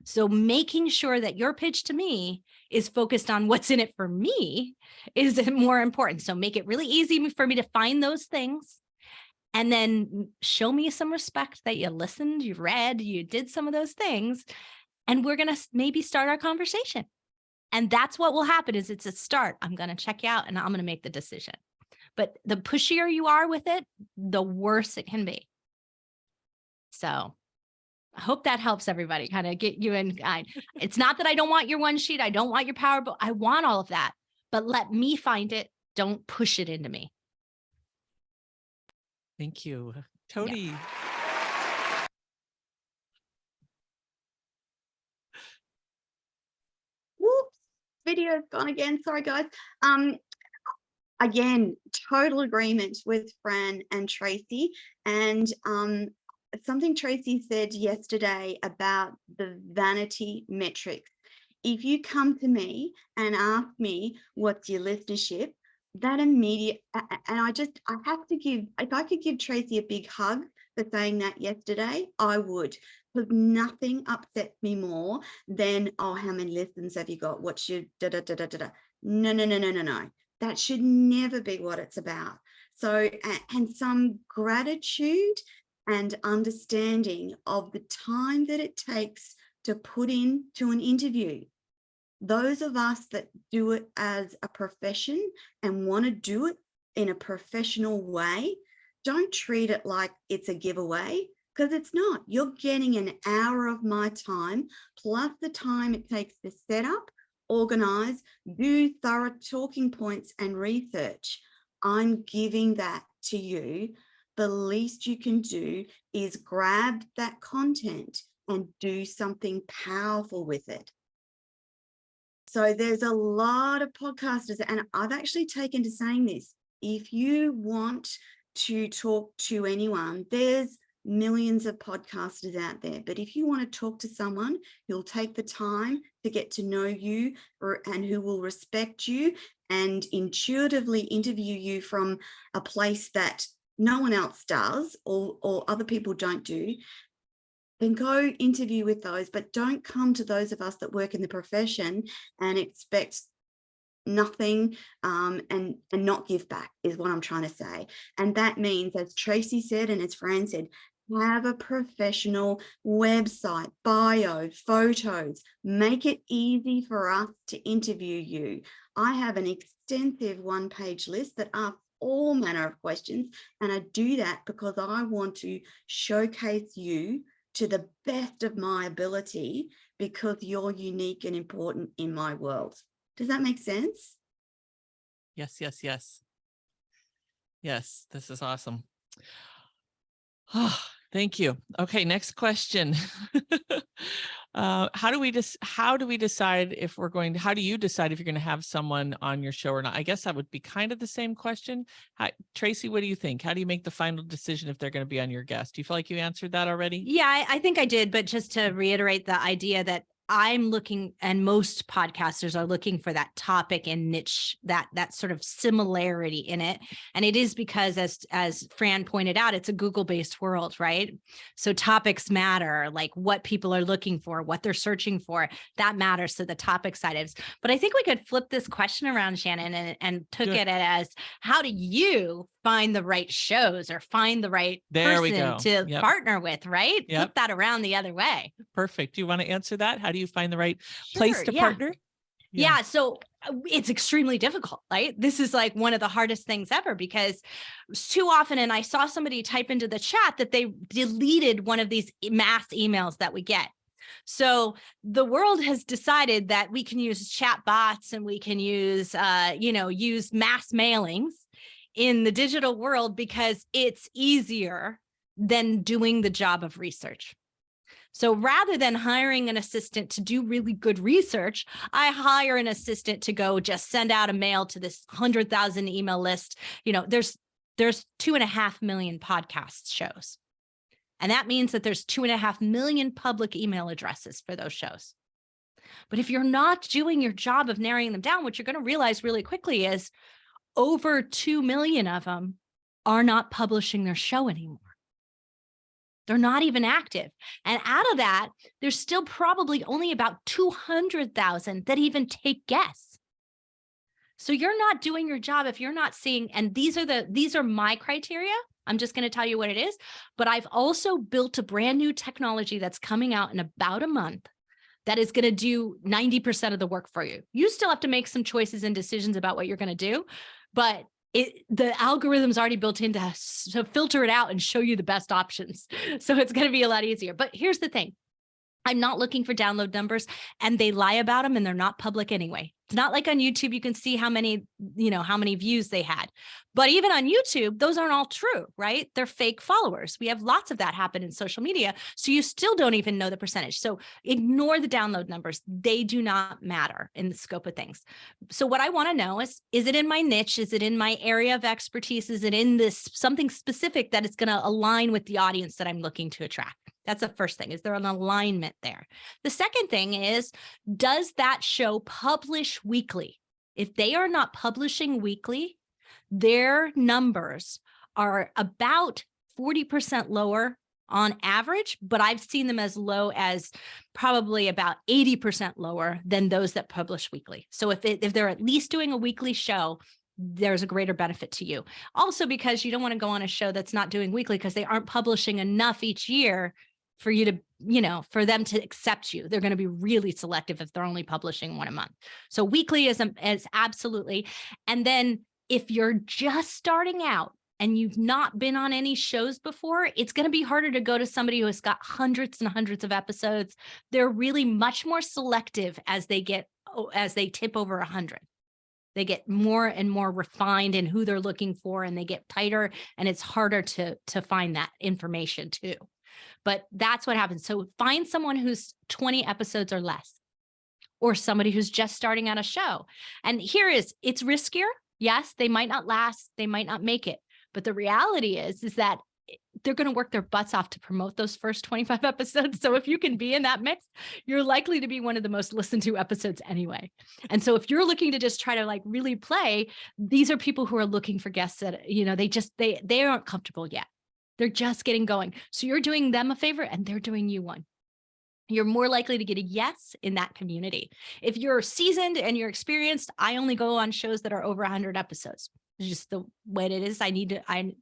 I: So making sure that your pitch to me is focused on what's in it for me is more important. So make it really easy for me to find those things. And then show me some respect that you listened, you read, you did some of those things, and we're going to maybe start our conversation. And that's what will happen is it's a start. I'm going to check you out and I'm going to make the decision. But the pushier you are with it, the worse it can be. So I hope that helps everybody kind of get you in. It's not that I don't want your one sheet. I don't want your PowerPoint. I want all of that, but let me find it. Don't push it into me.
F: Thank you. Tony.
I: Yeah.
W: Whoops, video's gone again. Sorry, guys. Again, total agreement with Fran and Tracy. And something Tracy said yesterday about the vanity metrics. If you come to me and ask me what's your listenership, that immediate, and I have to give, if I could give Tracy a big hug for saying that yesterday, I would, because nothing upsets me more than, oh, how many listens have you got? What's your da-da-da-da-da-da? No. That should never be what it's about. So, and some gratitude and understanding of the time that it takes to put into an interview. Those of us that do it as a profession and want to do it in a professional way, don't treat it like it's a giveaway, because it's not. You're getting an hour of my time plus the time it takes to set up, organize, do thorough talking points and research. I'm giving that to you. The least you can do is grab that content and do something powerful with it. So there's a lot of podcasters, and I've actually taken to saying this. If you want to talk to anyone, there's millions of podcasters out there. But if you want to talk to someone who'll take the time to get to know you and who will respect you and intuitively interview you from a place that no one else does or other people don't do, then go interview with those, but don't come to those of us that work in the profession and expect nothing and not give back is what I'm trying to say. And that means, as Tracy said and as Fran said, have a professional website, bio, photos, make it easy for us to interview you. I have an extensive one-page list that asks all manner of questions, and I do that because I want to showcase you to the best of my ability because you're unique and important in my world. Does that make sense?
F: Yes, yes, yes. Yes, this is awesome. Oh, thank you. Okay, next question. How do we decide if we're going to, how do you decide if you're going to have someone on your show or not? I guess that would be kind of the same question. Tracy, what do you think? How do you make the final decision if they're going to be on your guest? Do you feel like you answered that already?
I: Yeah, I think I did. But just to reiterate the idea that I'm looking, and most podcasters are looking for that topic and niche, that sort of similarity in it. And it is because, as Fran pointed out, it's a Google-based world, right? So topics matter, like what people are looking for, what they're searching for, that matters to the topic side of it. But I think we could flip this question around, Shannon, and took it as, how do you find the right shows or find the right person to partner with, right? Flip that around the other way.
F: Perfect. Do you want to answer that? How do you find the right place to partner?
I: Yeah. So it's extremely difficult, right? This is like one of the hardest things ever, because too often, and I saw somebody type into the chat that they deleted one of these mass emails that we get. So the world has decided that we can use chat bots and we can use, use mass mailings in the digital world because it's easier than doing the job of research. So rather than hiring an assistant to do really good research, I hire an assistant to go just send out a mail to this 100,000 email list. There's 2.5 million podcast shows. And that means that there's 2.5 million public email addresses for those shows. But if you're not doing your job of narrowing them down, what you're going to realize really quickly is over 2 million of them are not publishing their show anymore. They're not even active. And out of that, there's still probably only about 200,000 that even take guests. So you're not doing your job if you're not seeing, and these are my criteria. I'm just going to tell you what it is, but I've also built a brand new technology that's coming out in about a month that is going to do 90% of the work for you. You still have to make some choices and decisions about what you're going to do, but the algorithm's already built in to filter it out and show you the best options. So it's going to be a lot easier. But here's the thing. I'm not looking for download numbers, and they lie about them and they're not public anyway. It's not like on YouTube, you can see how many views they had. But even on YouTube, those aren't all true, right? They're fake followers. We have lots of that happen in social media. So you still don't even know the percentage. So ignore the download numbers. They do not matter in the scope of things. So what I want to know is it in my niche? Is it in my area of expertise? Is it in this something specific that it's going to align with the audience that I'm looking to attract? That's the first thing. Is there an alignment there? The second thing is, does that show publish weekly? If they are not publishing weekly, their numbers are about 40% lower on average, but I've seen them as low as probably about 80% lower than those that publish weekly. So if they're at least doing a weekly show, there's a greater benefit to you. Also, because you don't want to go on a show that's not doing weekly because they aren't publishing enough each year for you to, for them to accept you. They're going to be really selective if they're only publishing one a month. So weekly is absolutely. And then if you're just starting out and you've not been on any shows before, it's going to be harder to go to somebody who has got hundreds and hundreds of episodes. They're really much more selective as they tip over 100. They get more and more refined in who they're looking for, and they get tighter, and it's harder to find that information too. But that's what happens. So find someone who's 20 episodes or less, or somebody who's just starting out a show. And it's riskier. Yes, they might not last. They might not make it. But the reality is that they're going to work their butts off to promote those first 25 episodes. So if you can be in that mix, you're likely to be one of the most listened to episodes anyway. And so if you're looking to just try to really play, these are people who are looking for guests that, they aren't comfortable yet. They're just getting going. So you're doing them a favor and they're doing you one. You're more likely to get a yes in that community. If you're seasoned and you're experienced, I only go on shows that are over 100 episodes. It's just the way it is. I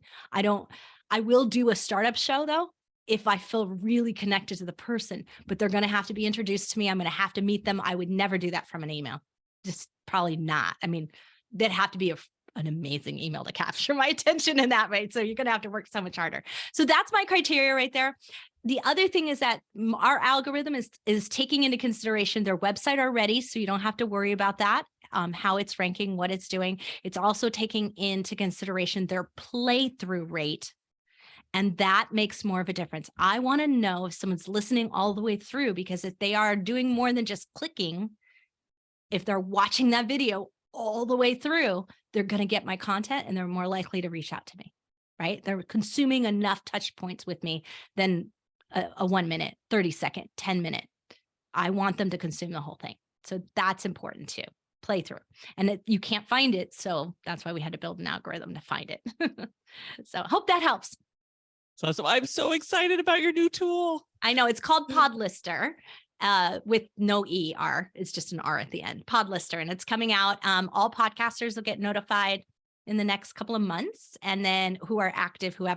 I: will do a startup show though, if I feel really connected to the person, but they're going to have to be introduced to me. I'm going to have to meet them. I would never do that from an email. Just probably not. I mean, that'd have to be an amazing email to capture my attention in that way. So you're going to have to work so much harder. So that's my criteria right there. The other thing is that our algorithm is taking into consideration their website already. So you don't have to worry about that, how it's ranking, what it's doing. It's also taking into consideration their playthrough rate. And that makes more of a difference. I want to know if someone's listening all the way through, because if they are doing more than just clicking, if they're watching that video all the way through, they're going to get my content and they're more likely to reach out to me, right? They're consuming enough touch points with me than a 1 minute, 30 second, 10 minute. I want them to consume the whole thing. So that's important too. Play through, and you can't find it. So that's why we had to build an algorithm to find it. So hope that helps.
F: So I'm so excited about your new tool.
I: I know it's called Pod Lister. With no ER, it's just an R at the end, Pod Lister, and it's coming out. All podcasters will get notified in the next couple of months, and then who have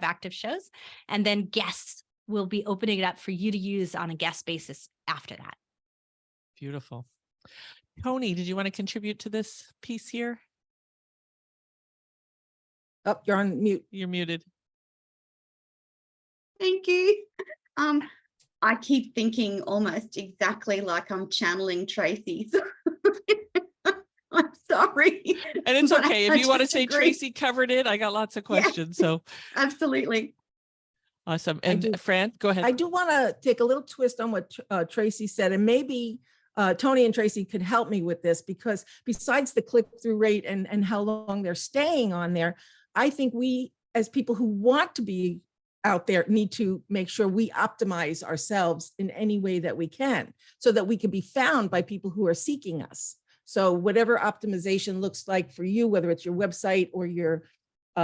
I: active shows, and then guests will be opening it up for you to use on a guest basis after that.
F: Beautiful. Tony, did you want to contribute to this piece here?
A: Oh, you're on mute.
F: You're muted.
W: Thank you. I keep thinking almost exactly like I'm channeling Tracy. So I'm sorry.
F: And it's
W: but
F: okay. If
W: I
F: you want to
W: just
F: say
W: agree.
F: Tracy covered it, I got lots of questions. So
W: Absolutely.
F: awesome. And Fran, go ahead.
A: I do want to take a little twist on what Tracy said, and maybe Tony and Tracy could help me with this, because besides the click-through rate and how long they're staying on there, I think we, as people who want to be out there, need to make sure we optimize ourselves in any way that we can, so that we can be found by people who are seeking us. So whatever optimization looks like for you, whether it's your website or your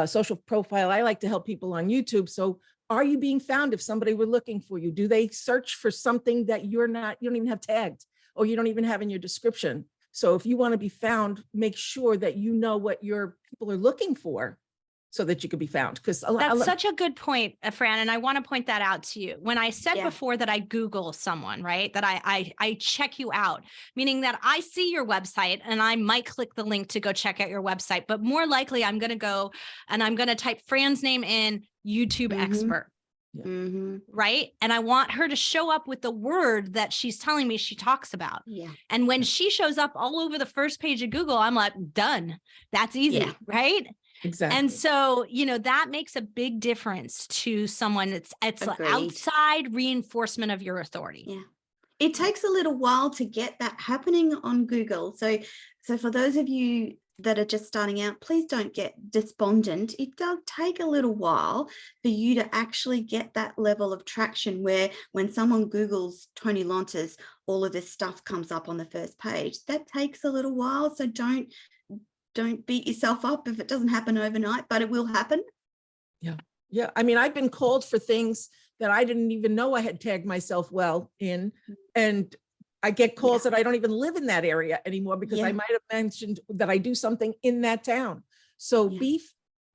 A: social profile, I like to help people on YouTube. So are you being found if somebody were looking for you? Do they search for something that you don't even have tagged, or you don't even have in your description? So if you want to be found, make sure that you know what your people are looking for, so that you could be found. Because
I: that's such a good point, Fran. And I want to point that out to you. When I said before that I Google someone, right, that I check you out, meaning that I see your website and I might click the link to go check out your website, but more likely I'm going to go and I'm going to type Fran's name in YouTube expert. Right. And I want her to show up with the word that she's telling me she talks about. And when she shows up all over the first page of Google, I'm like, done. That's easy. Right.
A: Exactly.
I: And so, that makes a big difference to someone. It's
W: Agreed.
I: outside reinforcement of your authority.
W: Yeah. It takes a little while to get that happening on Google. So for those of you that are just starting out, please don't get despondent. It does take a little while for you to actually get that level of traction where when someone Googles Tony Lontas, all of this stuff comes up on the first page. That takes a little while. So don't beat yourself up if it doesn't happen overnight, but it will happen.
A: Yeah. I mean, I've been called for things that I didn't even know I had tagged myself well in. And I get calls that I don't even live in that area anymore, because I might have mentioned that I do something in that town. So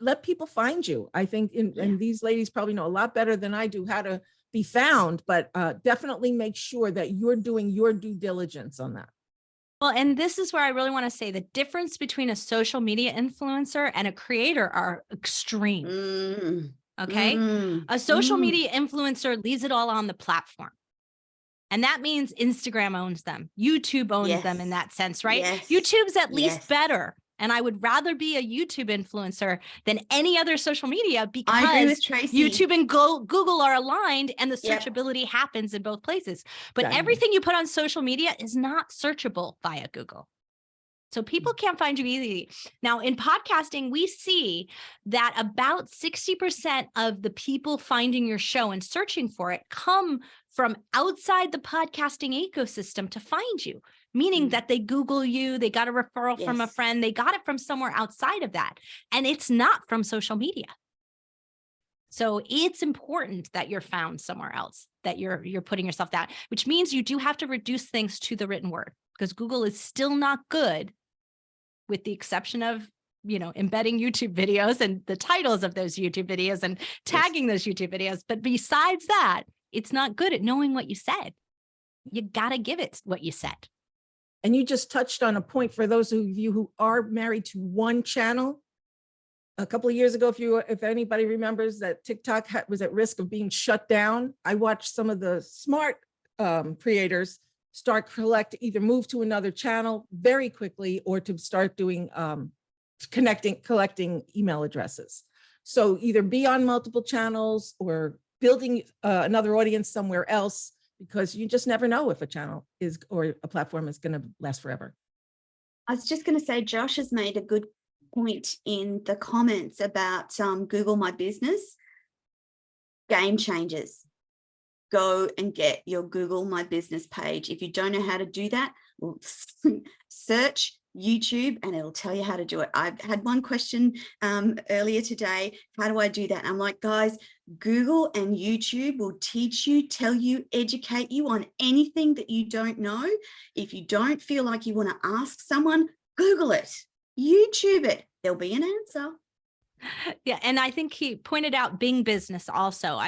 A: let people find you. I think, and these ladies probably know a lot better than I do how to be found, but definitely make sure that you're doing your due diligence on that.
I: Well, and this is where I really want to say the difference between a social media influencer and a creator are extreme. Okay. A social media influencer leaves it all on the platform. And that means Instagram owns them. YouTube owns them in that sense, right? YouTube's at least better. And I would rather be a YouTube influencer than any other social media, because
W: I agree with Tracy.
I: YouTube and Google are aligned and the searchability happens in both places. But everything you put on social media is not searchable via Google. So people can't find you easily. Now, in podcasting, we see that about 60% of the people finding your show and searching for it come from outside the podcasting ecosystem to find you, meaning that they Google you, they got a referral from a friend, they got it from somewhere outside of that. And it's not from social media. So it's important that you're found somewhere else, that you're putting yourself down, which means you do have to reduce things to the written word, because Google is still not good, with the exception of, embedding YouTube videos and the titles of those YouTube videos and tagging those YouTube videos. But besides that, it's not good at knowing what you said. You got to give it what you said.
A: And you just touched on a point for those of you who are married to one channel. A couple of years ago, if anybody remembers that TikTok was at risk of being shut down, I watched some of the smart creators start either move to another channel very quickly, or to start doing collecting email addresses. So either be on multiple channels or building another audience somewhere else, because you just never know if a channel or a platform is going to last forever.
W: I was just going to say, Josh has made a good point in the comments about Google My Business. Game changers. Go and get your Google My Business page. If you don't know how to do that, search YouTube and it'll tell you how to do it. I've had one question earlier today. How do I do that? I'm like, guys, Google and YouTube will teach you, tell you, educate you on anything that you don't know. If you don't feel like you want to ask someone, Google it, YouTube it. There'll be an answer.
I: Yeah. And I think he pointed out Bing Business also.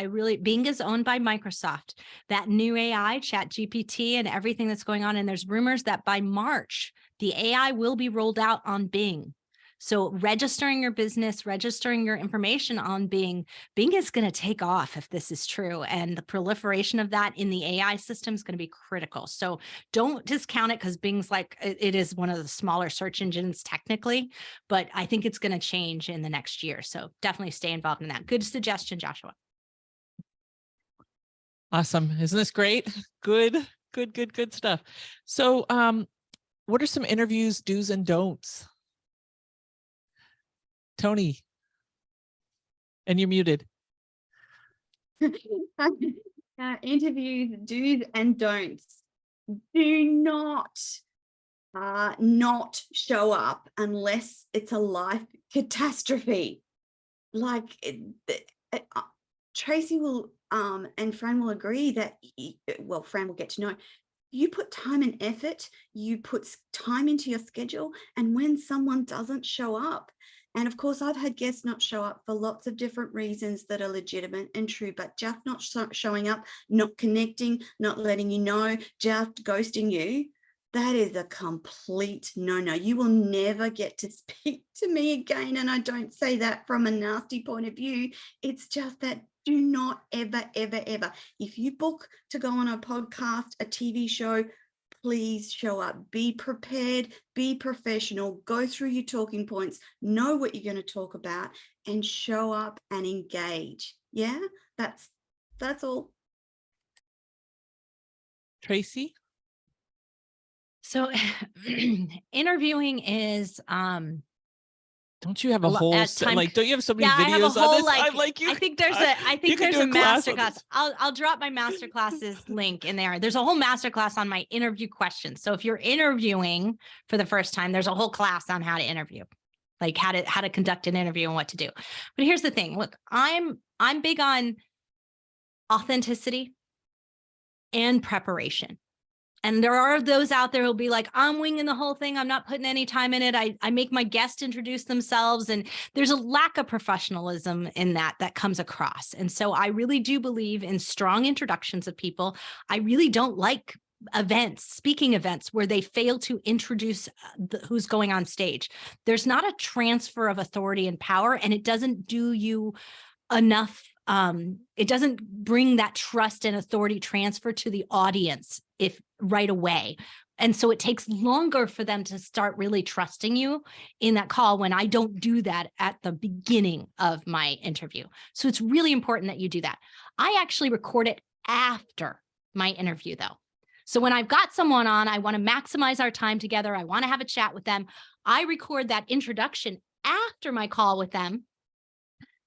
I: Bing is owned by Microsoft. That new AI, ChatGPT, and everything that's going on. And there's rumors that by March, the AI will be rolled out on Bing. So registering your business, registering your information on Bing is going to take off if this is true. And the proliferation of that in the AI system is going to be critical. So don't discount it, because Bing's it is one of the smaller search engines technically, but I think it's going to change in the next year. So definitely stay involved in that. Good suggestion, Joshua.
F: Awesome. Isn't this great? Good stuff. So what are some interviews, do's and don'ts? Tony, and you're muted.
W: Interviews, do's and don'ts. Do not show up unless it's a life catastrophe. Tracy will and Fran will agree that, Fran will get to know. You put time and effort, you put time into your schedule, and when someone doesn't show up, and of course, I've had guests not show up for lots of different reasons that are legitimate and true, but just not showing up, not connecting, not letting you know, just ghosting you, that is a complete no-no. You will never get to speak to me again. And I don't say that from a nasty point of view. It's just that do not ever, ever, ever. If you book to go on a podcast, a TV show, please show up. Be prepared, be professional, go through your talking points, know what you're going to talk about, and show up and engage. Yeah, that's all.
F: Tracy?
I: So interviewing is
F: don't you have a whole don't you have so many videos
I: I have a whole,
F: on this? I'm like,
I: I think there's a masterclass. I'll drop my masterclasses link in there. There's a whole masterclass on my interview questions. So if you're interviewing for the first time, there's a whole class on how to interview, like how to conduct an interview and what to do. But here's the thing. Look, I'm big on authenticity and preparation. And there are those out there who'll be like, I'm winging the whole thing. I'm not putting any time in it. I make my guests introduce themselves. And there's a lack of professionalism in that comes across. And so I really do believe in strong introductions of people. I really don't like speaking events where they fail to introduce who's going on stage. There's not a transfer of authority and power, and it doesn't do you enough. It doesn't bring that trust and authority transfer to the audience right away. And so it takes longer for them to start really trusting you in that call when I don't do that at the beginning of my interview. So it's really important that you do that. I actually record it after my interview though. So when I've got someone on, I want to maximize our time together. I want to have a chat with them. I record that introduction after my call with them.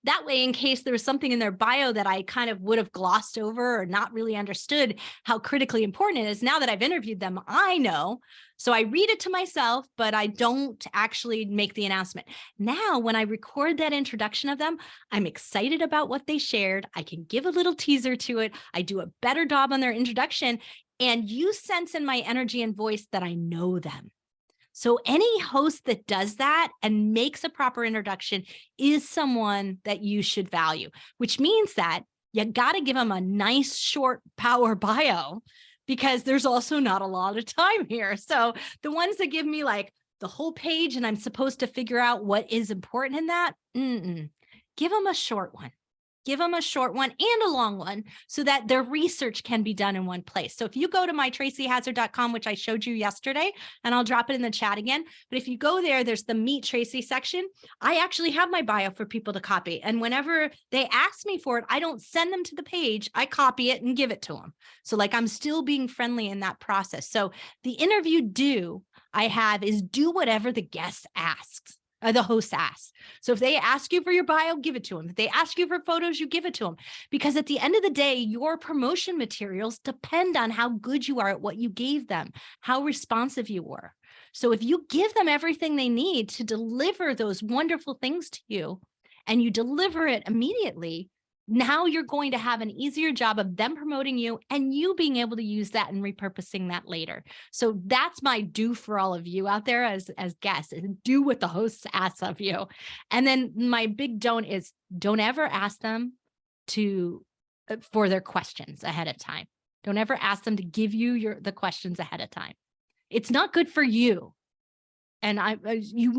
I: That way, in case there was something in their bio that I kind of would have glossed over or not really understood how critically important it is, now that I've interviewed them, I know. So I read it to myself, but I don't actually make the announcement. Now, when I record that introduction of them, I'm excited about what they shared. I can give a little teaser to it. I do a better job on their introduction, and you sense in my energy and voice that I know them. So any host that does that and makes a proper introduction is someone that you should value, which means that you got to give them a nice short power bio, because there's also not a lot of time here. So the ones that give me like the whole page and I'm supposed to figure out what is important in that, give them a short one. Give them a short one and a long one so that their research can be done in one place. So if you go to my tracyhazard.com, which I showed you yesterday, and I'll drop it in the chat again, but if you go there, there's the Meet Tracy section. I actually have my bio for people to copy. And whenever they ask me for it, I don't send them to the page. I copy it and give it to them. So like I'm still being friendly in that process. So the interview I have is do whatever the guest asks. The host asks. So if they ask you for your bio, give it to them. If they ask you for photos, you give it to them. Because at the end of the day, your promotion materials depend on how good you are at what you gave them, how responsive you were. So if you give them everything they need to deliver those wonderful things to you, and you deliver it immediately, now you're going to have an easier job of them promoting you and you being able to use that and repurposing that later. So that's my do for all of you out there as guests, is do what the hosts ask of you. And then my big don't is don't ever ask them for their questions ahead of time. Don't ever ask them to give you the questions ahead of time. It's not good for you. And it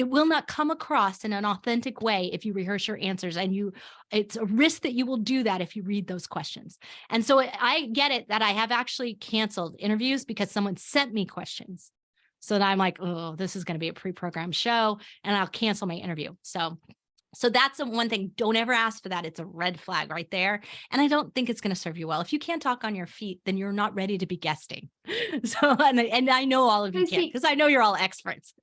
I: will not come across in an authentic way if you rehearse your answers, and it's a risk that you will do that if you read those questions. And so I get it that I have actually canceled interviews because someone sent me questions. So that I'm like, oh, this is going to be a pre-programmed show, and I'll cancel my interview. So that's the one thing. Don't ever ask for that. It's a red flag right there. And I don't think it's going to serve you well. If you can't talk on your feet, then you're not ready to be guesting. So, and I know all of you can't, because I know you're all experts.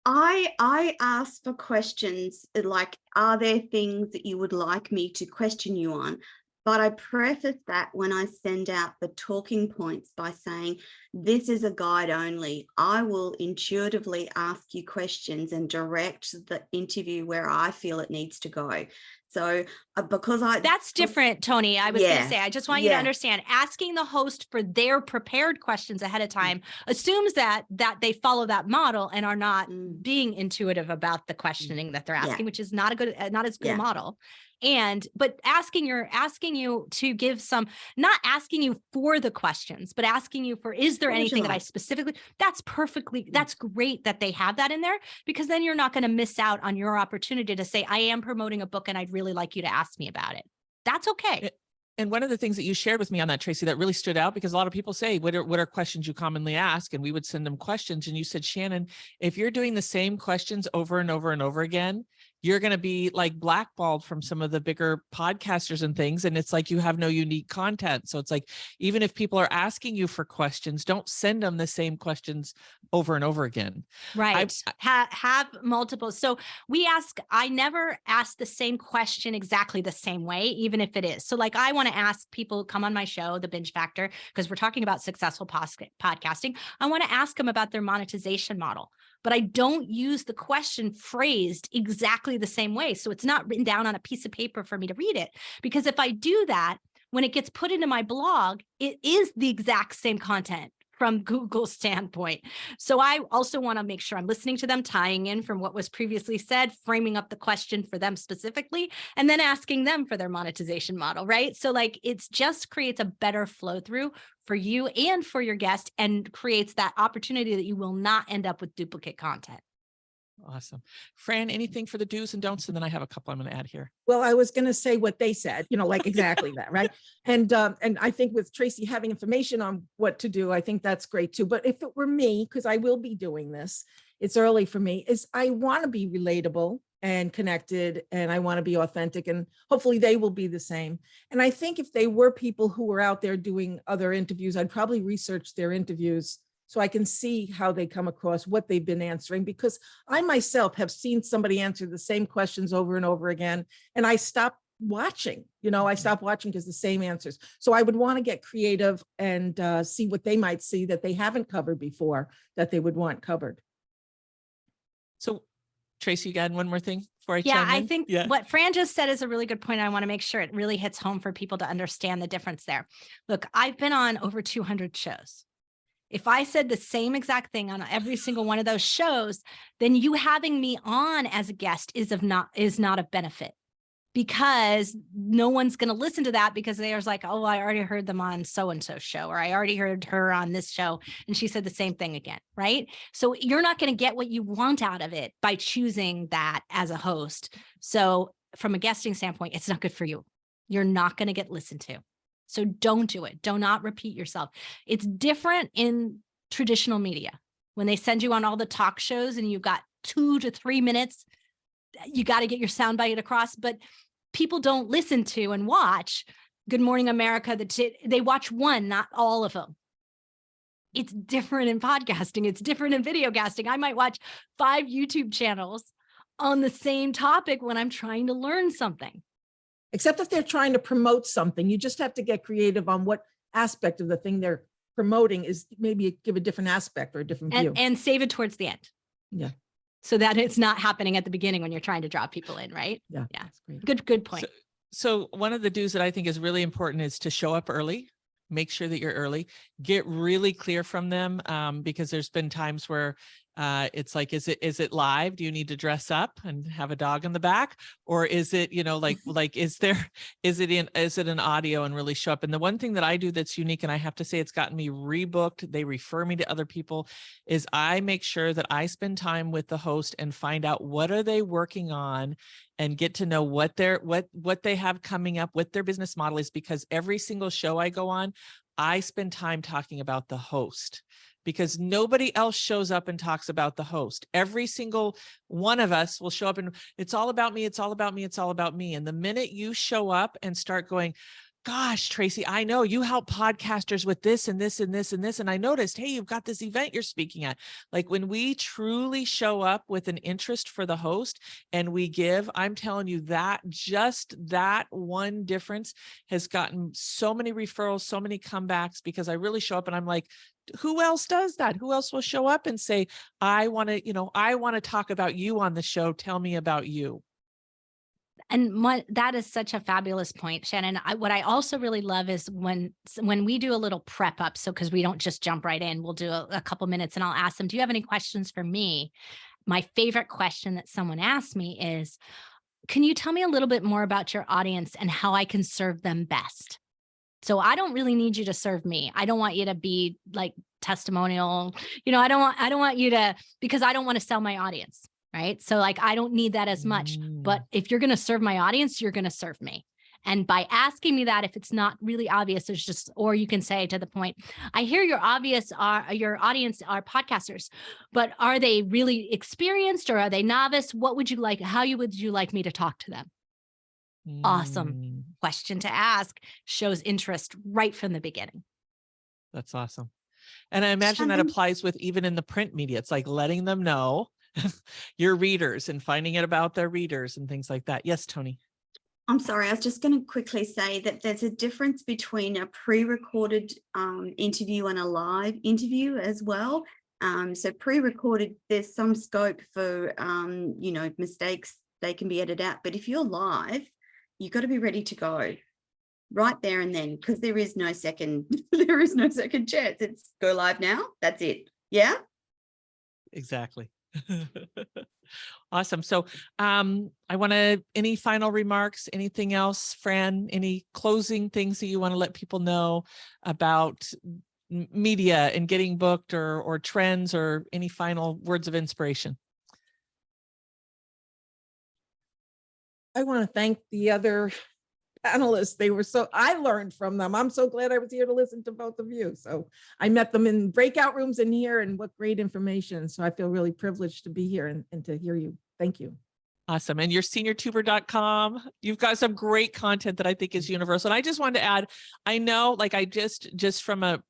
W: I ask for questions like, are there things that you would like me to question you on? But I preface that when I send out the talking points by saying, this is a guide only. I will intuitively ask you questions and direct the interview where I feel it needs to go. So that's
I: different, Tony. I was going to say, I just want you to understand, asking the host for their prepared questions ahead of time assumes that they follow that model and are not being intuitive about the questioning that they're asking, which is not as good a model. But asking you to give some, not asking you for the questions, but asking you for, is there anything that I specifically, that's great that they have that in there, because then you're not going to miss out on your opportunity to say, I am promoting a book and I'd really like you to ask me about it. That's okay.
F: And one of the things that you shared with me on that, Tracy, that really stood out, because a lot of people say, what are questions you commonly ask? And we would send them questions. And you said, Shannon, if you're doing the same questions over and over and over again, you're going to be like blackballed from some of the bigger podcasters and things. And it's like, you have no unique content. So it's like, even if people are asking you for questions, don't send them the same questions over and over again.
I: Right. Have multiple. So I never ask the same question exactly the same way, even if it is. So like, I want to ask people come on my show, The Binge Factor, because we're talking about successful podcasting. I want to ask them about their monetization model, but I don't use the question phrased exactly the same way. So it's not written down on a piece of paper for me to read it, because if I do that, when it gets put into my blog, it is the exact same content from Google's standpoint. So I also want to make sure I'm listening to them, tying in from what was previously said, framing up the question for them specifically, and then asking them for their monetization model, right? So like, it's just creates a better flow through for you and for your guest, and creates that opportunity that you will not end up with duplicate content.
F: Awesome. Fran, anything for the do's and don'ts? And then I have a couple I'm going to add here.
A: Well, I was going to say what they said, like exactly that, right? And I think with Tracy having information on what to do, I think that's great too. But if it were me, because I will be doing this, it's early for me, is I want to be relatable and connected, and I want to be authentic, and hopefully they will be the same. And I think if they were people who were out there doing other interviews, I'd probably research their interviews so I can see how they come across, what they've been answering, because I myself have seen somebody answer the same questions over and over again, and I stopped watching, I stopped watching because the same answers. So I would want to get creative and see what they might see that they haven't covered before that they would want covered.
F: So Tracy, you got one more thing before I
I: Yeah,
F: chime
I: I
F: in?
I: think what Fran just said is a really good point. I want to make sure it really hits home for people to understand the difference there. Look, I've been on over 200 shows. If I said the same exact thing on every single one of those shows, then you having me on as a guest is not of benefit, because no one's going to listen to that, because there's like, oh, I already heard them on so-and-so show, or I already heard her on this show and she said the same thing again, right? So you're not going to get what you want out of it by choosing that as a host. So from a guesting standpoint, it's not good for you. You're not going to get listened to. So don't do it. Do not repeat yourself. It's different in traditional media. When they send you on all the talk shows and you've got 2 to 3 minutes, you got to get your soundbite across, but people don't listen to and watch Good Morning America. They watch one, not all of them. It's different in podcasting. It's different in video casting. I might watch 5 YouTube channels on the same topic when I'm trying to learn something.
A: Except if they're trying to promote something, you just have to get creative on what aspect of the thing they're promoting is, maybe give a different aspect or a different view.
I: And save it towards the end.
A: Yeah.
I: So that it's not happening at the beginning when you're trying to draw people in, right?
A: Yeah.
I: Yeah.
A: Great.
I: Good point.
F: So one of the do's that I think is really important is to show up early. Make sure that you're early. Get really clear from them, because there's been times where it's like, is it live? Do you need to dress up and have a dog in the back, or is it, is it an audio and really show up? And the one thing that I do that's unique, and I have to say it's gotten me rebooked, they refer me to other people, is I make sure that I spend time with the host and find out what are they working on and get to know what they have coming up, what their business model is, because every single show I go on, I spend time talking about the host, because nobody else shows up and talks about the host. Every single one of us will show up and it's all about me. It's all about me. It's all about me. And the minute you show up and start going, gosh, Tracy, I know you help podcasters with this and this and this and this. And I noticed, hey, you've got this event you're speaking at. Like when we truly show up with an interest for the host and we give, I'm telling you that just that one difference has gotten so many referrals, so many comebacks, because I really show up and I'm like, who else does that? Who else will show up and say, I want to talk about you on the show. Tell me about you.
I: And that is such a fabulous point, Shannon. What I also really love is when we do a little prep up. So, because we don't just jump right in, we'll do a couple minutes and I'll ask them, do you have any questions for me? My favorite question that someone asked me is, can you tell me a little bit more about your audience and how I can serve them best? So I don't really need you to serve me. I don't want you to be like testimonial. I don't want you to, because I don't want to sell my audience. Right. So like, I don't need that as much, but if you're going to serve my audience, you're going to serve me. And by asking me that, if it's not really obvious, there's just, or you can say to the point, I hear your audience are podcasters, but are they really experienced or are they novice? What would you like? How would you like me to talk to them? Awesome question to ask. Shows interest right from the beginning.
F: That's awesome. And I imagine that applies with even in the print media. It's like letting them know your readers and finding out about their readers and things like that. Yes, Tony.
W: I'm sorry, I was just going to quickly say that there's a difference between a pre-recorded interview and a live interview as well. So pre-recorded, there's some scope for, mistakes, they can be edited out. But if you're live, you've got to be ready to go right there and then, because there is no second chance. It's go live now. That's it. Yeah.
F: Exactly. Awesome. So any final remarks, anything else, Fran, any closing things that you want to let people know about media and getting booked or trends, or any final words of inspiration?
A: I want to thank the other panelists. I learned from them. I'm so glad I was here to listen to both of you. So I met them in breakout rooms in here, and what great information. So I feel really privileged to be here and to hear you. Thank you.
F: Awesome. And your seniortuber.com, you've got some great content that I think is universal. And I just wanted to add, I know, like I just from a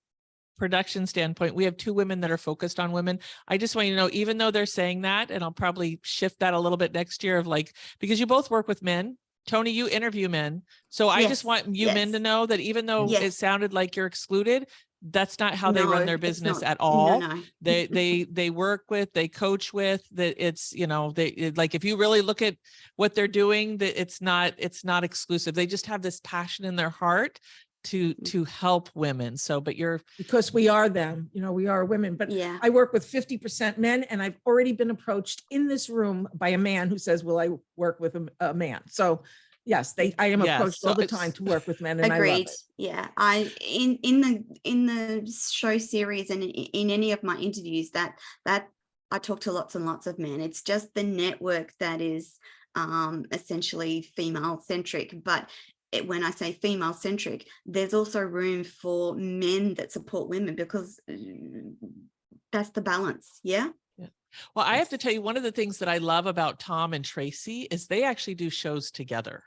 F: production standpoint, we have 2 women that are focused on women. I just want you to know, even though they're saying that, and I'll probably shift that a little bit next year of like, because you both work with men. Tony, you interview men. So I just
W: Yes,
F: want you men to know that even though it
W: Yes.
F: sounded like you're excluded, that's not how they run
W: No,
F: their
W: it's
F: business
W: not.
F: at
W: No,
F: all.
W: no.
F: They work with, they coach with, that it's, you know, like, if you really look at what they're doing, that it's not exclusive. They just have this passion in their heart to help women. So, but you're,
A: because we are them, you know, we are women, but
W: Yeah.
A: I work with 50% men, and I've already been approached in this room by a man who says, will I work with a man? So yes, I am
F: Yes,
A: approached
F: so
A: all the
F: it's-
A: time to work with men, and I love
W: Agreed.
A: it.
W: Yeah. I in the show series and in any of my interviews that I talk to lots and lots of men. It's just the network that is essentially female centric, but when I say female centric, there's also room for men that support women, because that's the balance. Yeah.
F: Yeah. Well, I have to tell you, one of the things that I love about Tom and Tracy is they actually do shows together.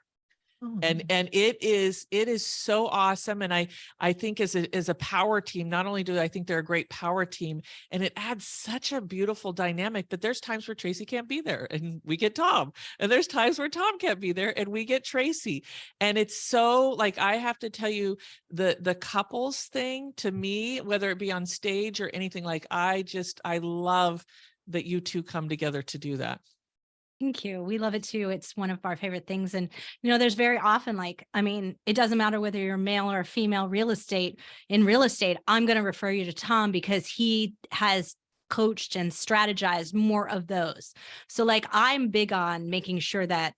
F: And it is so awesome. And I think as a power team, not only do I think they're a great power team, and it adds such a beautiful dynamic, but there's times where Tracy can't be there and we get Tom, and there's times where Tom can't be there and we get Tracy. And it's so, like, I have to tell you, the couples thing, to me, whether it be on stage or anything, like, I love that you two come together to do that.
I: Thank you. We love it too. It's one of our favorite things. And, you know, there's very often, like, I mean, it doesn't matter whether you're male or female in real estate, I'm going to refer you to Tom because he has coached and strategized more of those. So like, I'm big on making sure that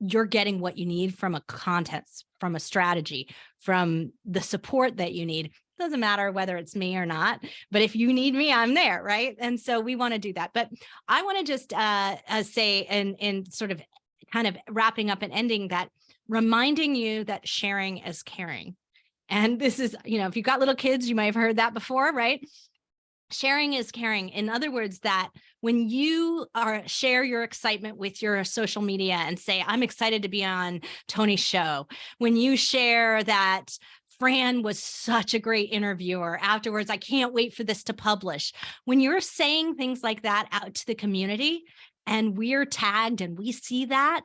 I: you're getting what you need from a content, from a strategy, from the support that you need. Doesn't matter whether it's me or not, but if you need me, I'm there, right? And so we want to do that. But I want to just say, and sort of kind of wrapping up and ending that, reminding you that sharing is caring. And this is, you know, if you've got little kids, you might have heard that before, right? Sharing is caring. In other words, that when you share your excitement with your social media and say, I'm excited to be on Tony's show, when you share that Fran was such a great interviewer afterwards, I can't wait for this to publish. When you're saying things like that out to the community and we're tagged and we see that,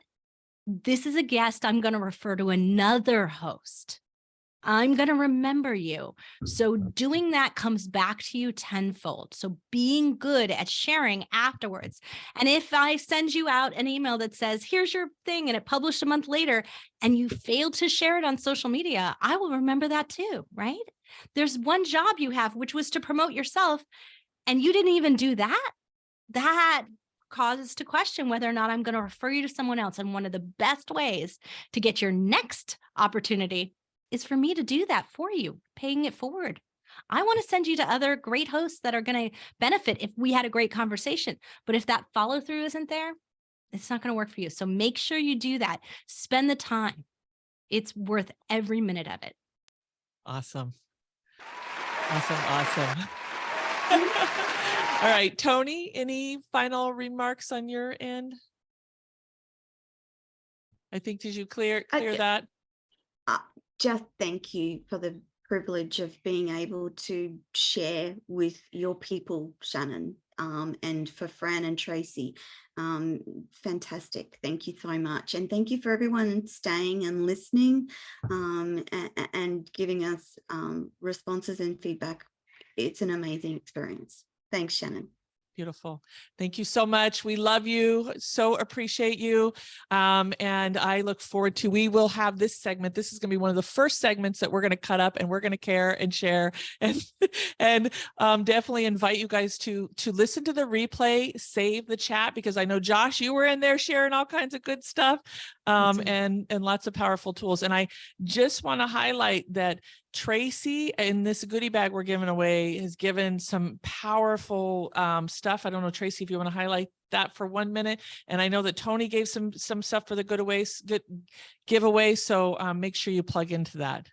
I: this is a guest I'm going to refer to another host. I'm going to remember you. So doing that comes back to you tenfold. So being good at sharing afterwards. And if I send you out an email that says, here's your thing, and it published a month later, and you failed to share it on social media, I will remember that too, right? There's one job you have, which was to promote yourself, and you didn't even do that. That causes to question whether or not I'm going to refer you to someone else. And one of the best ways to get your next opportunity is for me to do that for you, paying it forward. I want to send you to other great hosts that are going to benefit if we had a great conversation. But if that follow through isn't there, it's not going to work for you. So make sure you do that. Spend the time. It's worth every minute of it.
F: Awesome. Awesome. All right, Tony, any final remarks on your end? I think, did you clear that?
W: Just thank you for the privilege of being able to share with your people, Shannon, and for Fran and Tracy. Fantastic. Thank you so much. And thank you for everyone staying and listening and giving us responses and feedback. It's an amazing experience. Thanks, Shannon.
F: Beautiful. Thank you so much. We love you. So appreciate you. And I look forward to, we will have this segment. This is going to be one of the first segments that we're going to cut up, and we're going to care and share and definitely invite you guys to listen to the replay, save the chat, because I know Josh, you were in there sharing all kinds of good stuff and lots of powerful tools. And I just want to highlight that Tracy, in this goodie bag we're giving away, has given some powerful stuff. I don't know, Tracy, if you want to highlight that for 1 minute. And I know that Tony gave some stuff for the good giveaway. So make sure you plug into that.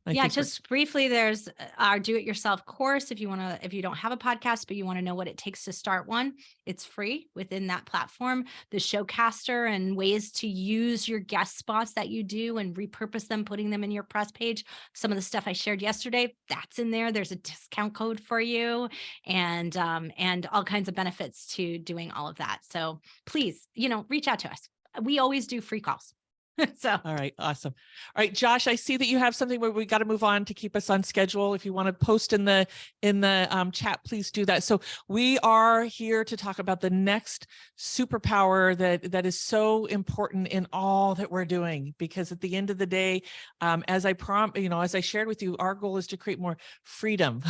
I: Yeah,
F: think we're-
I: just briefly, there's our do-it-yourself course. If you don't have a podcast, but you want to know what it takes to start one, it's free within that platform. The Showcaster and ways to use your guest spots that you do and repurpose them, putting them in your press page. Some of the stuff I shared yesterday, that's in there. There's a discount code for you, and all kinds of benefits to doing all of that. So please, reach out to us. We always do free calls. So,
F: all right, awesome. All right, Josh, I see that you have something where we got to move on to keep us on schedule. If you want to post in the chat, please do that. So we are here to talk about the next superpower that is so important in all that we're doing, because at the end of the day, as I shared with you, our goal is to create more freedom,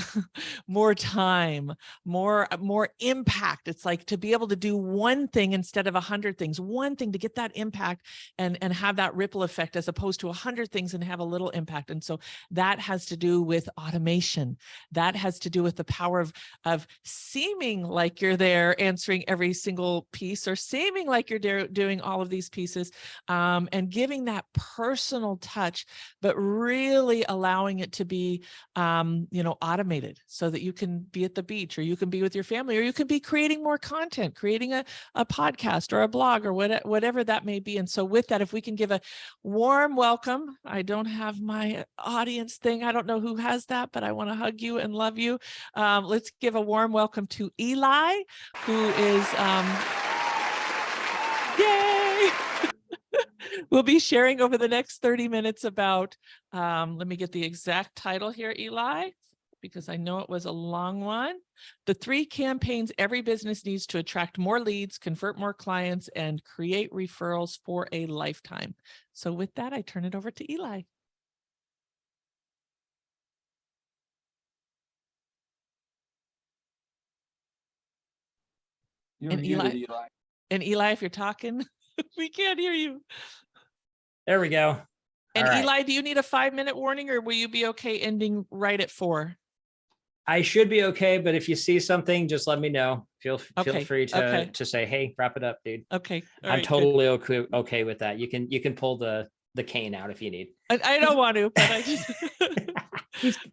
F: more time, more impact. It's like to be able to do one thing instead of 100 things, one thing to get that impact and have that ripple effect, as opposed to 100 things and have a little impact. And so that has to do with automation. That has to do with the power of seeming like you're there answering every single piece, or seeming like you're doing all of these pieces, and giving that personal touch, but really allowing it to be, automated, so that you can be at the beach, or you can be with your family, or you can be creating more content, creating a podcast or a blog or whatever that may be. And so with that, if we can give a warm welcome. I don't have my audience thing. I don't know who has that, but I want to hug you and love you. Let's give a warm welcome to Eli, who is, yay! We'll be sharing over the next 30 minutes about, let me get the exact title here, Eli, because I know it was a long one. The 3 campaigns every business needs to attract more leads, convert more clients, and create referrals for a lifetime. So with that, I turn it over to Eli.
M: You're
F: And
M: muted,
F: Eli,
M: Eli.
F: and Eli, if you're talking, we can't hear you.
J: There we go.
F: And
J: All right.
F: Eli, do you need a 5-minute warning, or will you be okay ending right at 4?
J: I should be okay, but if you see something, just let me know. Feel
F: Okay,
J: free to
F: okay.
J: say, hey, wrap it up, dude.
F: Okay. All
J: I'm
F: right, good.
J: totally okay with that. You can pull the cane out if you need.
F: I don't want to, but I just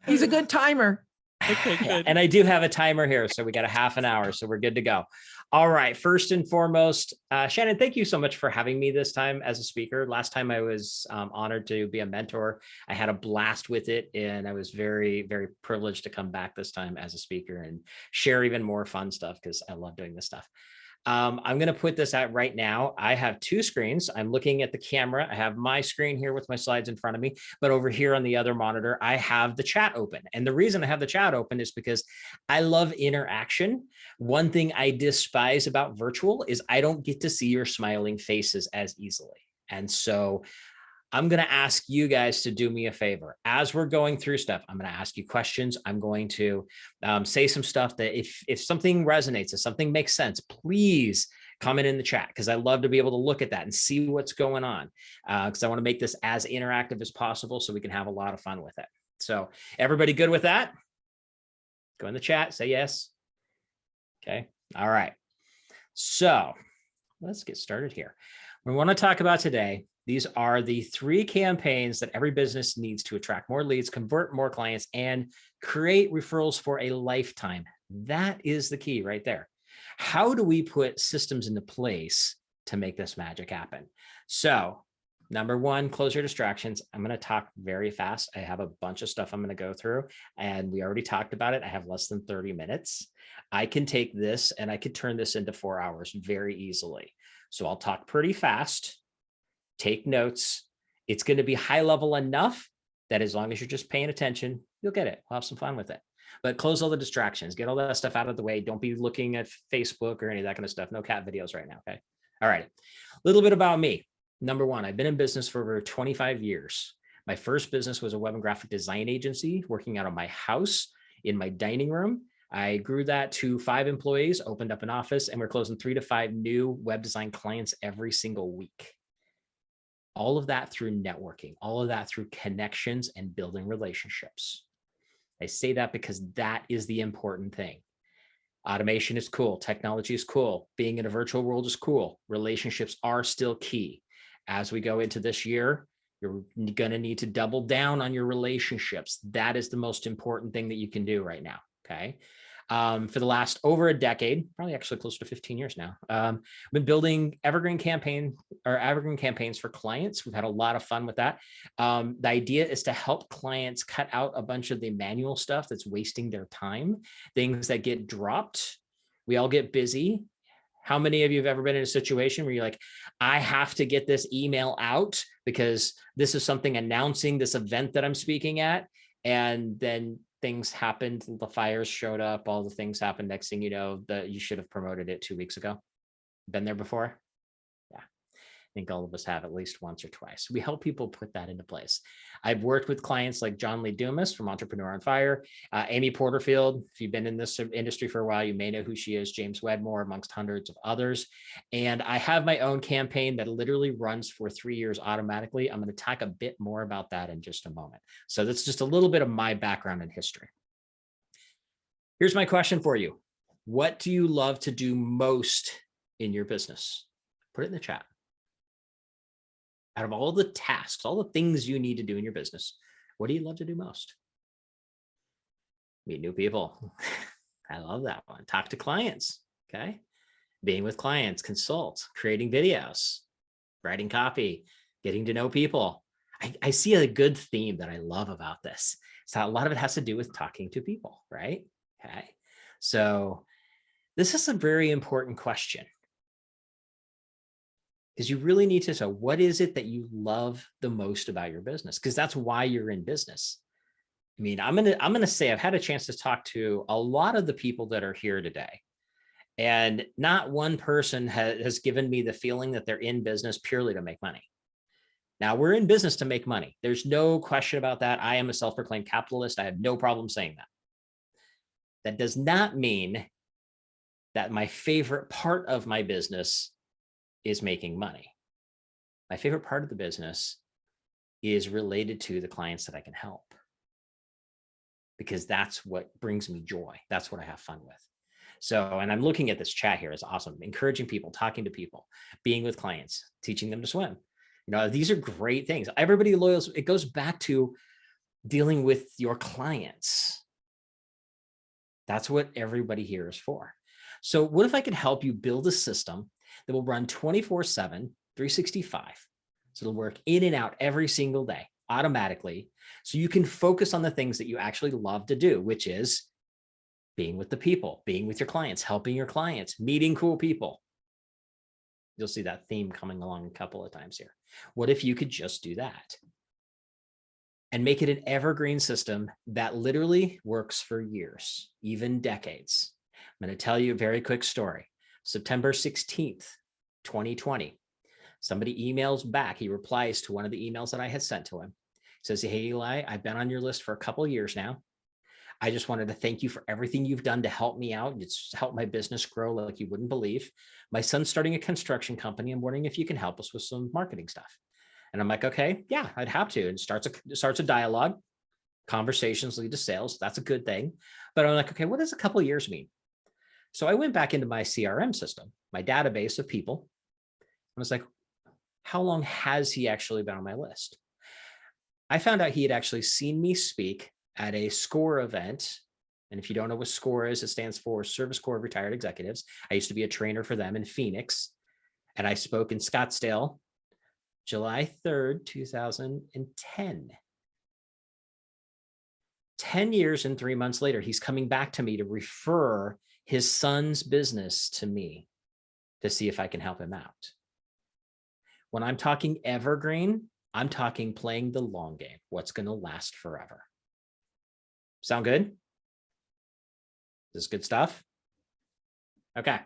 A: he's a good timer.
F: Okay,
J: Yeah,
F: good.
J: and I do have a timer here, so we got a half an hour, so we're good to go. All right, first and foremost, Shannon, thank you so much for having me this time as a speaker. Last time I was honored to be a mentor. I had a blast with it, and I was very, very privileged to come back this time as a speaker and share even more fun stuff, because I love doing this stuff. I'm going to put this out right now. I have 2 screens. I'm looking at the camera. I have my screen here with my slides in front of me, but over here on the other monitor, I have the chat open. And the reason I have the chat open is because I love interaction. One thing I despise about virtual is I don't get to see your smiling faces as easily. And so I'm going to ask you guys to do me a favor. As we're going through stuff, I'm going to ask you questions. I'm going to say some stuff that if something resonates, if something makes sense, please comment in the chat, because I love to be able to look at that and see what's going on, because I want to make this as interactive as possible so we can have a lot of fun with it. So everybody good with that? Go in the chat, say yes. Okay. All right. So let's get started here. We want to talk about today, these are the 3 campaigns that every business needs to attract more leads, convert more clients, and create referrals for a lifetime. That is the key right there. How do we put systems into place to make this magic happen? So, number 1, close your distractions. I'm going to talk very fast. I have a bunch of stuff I'm going to go through, and we already talked about it. I have less than 30 minutes. I can take this and I could turn this into 4 hours very easily. So I'll talk pretty fast. Take notes. It's going to be high level enough that as long as you're just paying attention, you'll get it. We'll have some fun with it. But close all the distractions. Get all that stuff out of the way. Don't be looking at Facebook or any of that kind of stuff. No cat videos right now, okay? All right. A little bit about me. Number 1, I've been in business for over 25 years. My first business was a web and graphic design agency working out of my house in my dining room. I grew that to 5 employees, opened up an office, and we're closing 3 to 5 new web design clients every single week. All of that through networking, all of that through connections and building relationships. I say that because that is the important thing. Automation is cool. Technology is cool. Being in a virtual world is cool. Relationships are still key. As we go into this year, You're going to need to double down on your relationships. That is the most important thing that you can do right now. Okay. For the last over a decade, probably actually close to 15 years now, I've been building evergreen campaigns for clients. We've had a lot of fun with that. The idea is to help clients cut out a bunch of the manual stuff that's wasting their time, things that get dropped. We all get busy. How many of you have ever been in a situation where you're like, I have to get this email out because this is something announcing this event that I'm speaking at, and then things happened, the fires showed up, all the things happened. Next thing you know, that you should have promoted it 2 weeks ago. Been there before? Yeah, I think all of us have at least once or twice. We help people put that into place. I've worked with clients like John Lee Dumas from Entrepreneur on Fire, Amy Porterfield. If you've been in this industry for a while, you may know who she is, James Wedmore, amongst hundreds of others. And I have my own campaign that literally runs for 3 years automatically. I'm going to talk a bit more about that in just a moment. So that's just a little bit of my background and history. Here's my question for you. What do you love to do most in your business? Put it in the chat. Out of all the tasks, all the things you need to do in your business, what do you love to do most? Meet new people. I love that one. Talk to clients. Okay. Being with clients, consult, creating videos, writing copy, getting to know people. I see a good theme that I love about this. So a lot of it has to do with talking to people, right? Okay. So this is a very important question, because you really need to know, what is it that you love the most about your business? Because that's why you're in business. I mean, I'm gonna say I've had a chance to talk to a lot of the people that are here today, and not one person has given me the feeling that they're in business purely to make money. Now, we're in business to make money. There's no question about that. I am a self-proclaimed capitalist. I have no problem saying that. That does not mean that my favorite part of my business is making money. My favorite part of the business is related to the clients that I can help, because that's what brings me joy. That's what I have fun with. So, and I'm looking at this chat here. It's awesome. Encouraging people, talking to people, being with clients, teaching them to swim. You know, these are great things. Everybody loyal. It goes back to dealing with your clients. That's what everybody here is for. So what if I could help you build a system that will run 24/7, 365. So it'll work in and out every single day automatically. So you can focus on the things that you actually love to do, which is being with the people, being with your clients, helping your clients, meeting cool people. You'll see that theme coming along a couple of times here. What if you could just do that and make it an evergreen system that literally works for years, even decades? I'm going to tell you a very quick story. September 16th, 2020, somebody emails back. He replies to one of the emails that I had sent to him. He says, hey, Eli, I've been on your list for a couple of years now. I just wanted to thank you for everything you've done to help me out. It's helped my business grow like you wouldn't believe. My son's starting a construction company. I'm wondering if you can help us with some marketing stuff. And I'm like, okay, yeah, I'd have to. And starts a dialogue. Conversations lead to sales. That's a good thing. But I'm like, okay, what does a couple of years mean? So I went back into my CRM system, my database of people. I was like, how long has he actually been on my list? I found out he had actually seen me speak at a SCORE event. And if you don't know what SCORE is, it stands for Service Corps of Retired Executives. I used to be a trainer for them in Phoenix. And I spoke in Scottsdale, July 3rd, 2010. 10 years and 3 months later, he's coming back to me to refer his son's business to me to see if I can help him out. When I'm talking evergreen, I'm talking playing the long game, what's going to last forever. Sound good? This is good stuff? Okay.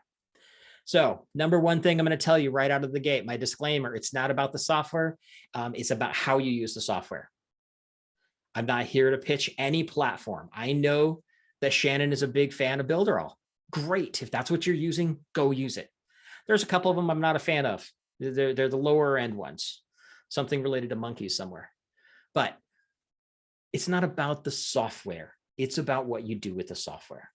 J: So number one thing I'm going to tell you right out of the gate, my disclaimer, it's not about the software. It's about how you use the software. I'm not here to pitch any platform. I know that Shannon is a big fan of Builderall. Great. If that's what you're using, go use it. There's a couple of them I'm not a fan of. They're the lower end ones, something related to monkeys somewhere. But it's not about the software. It's about what you do with the software.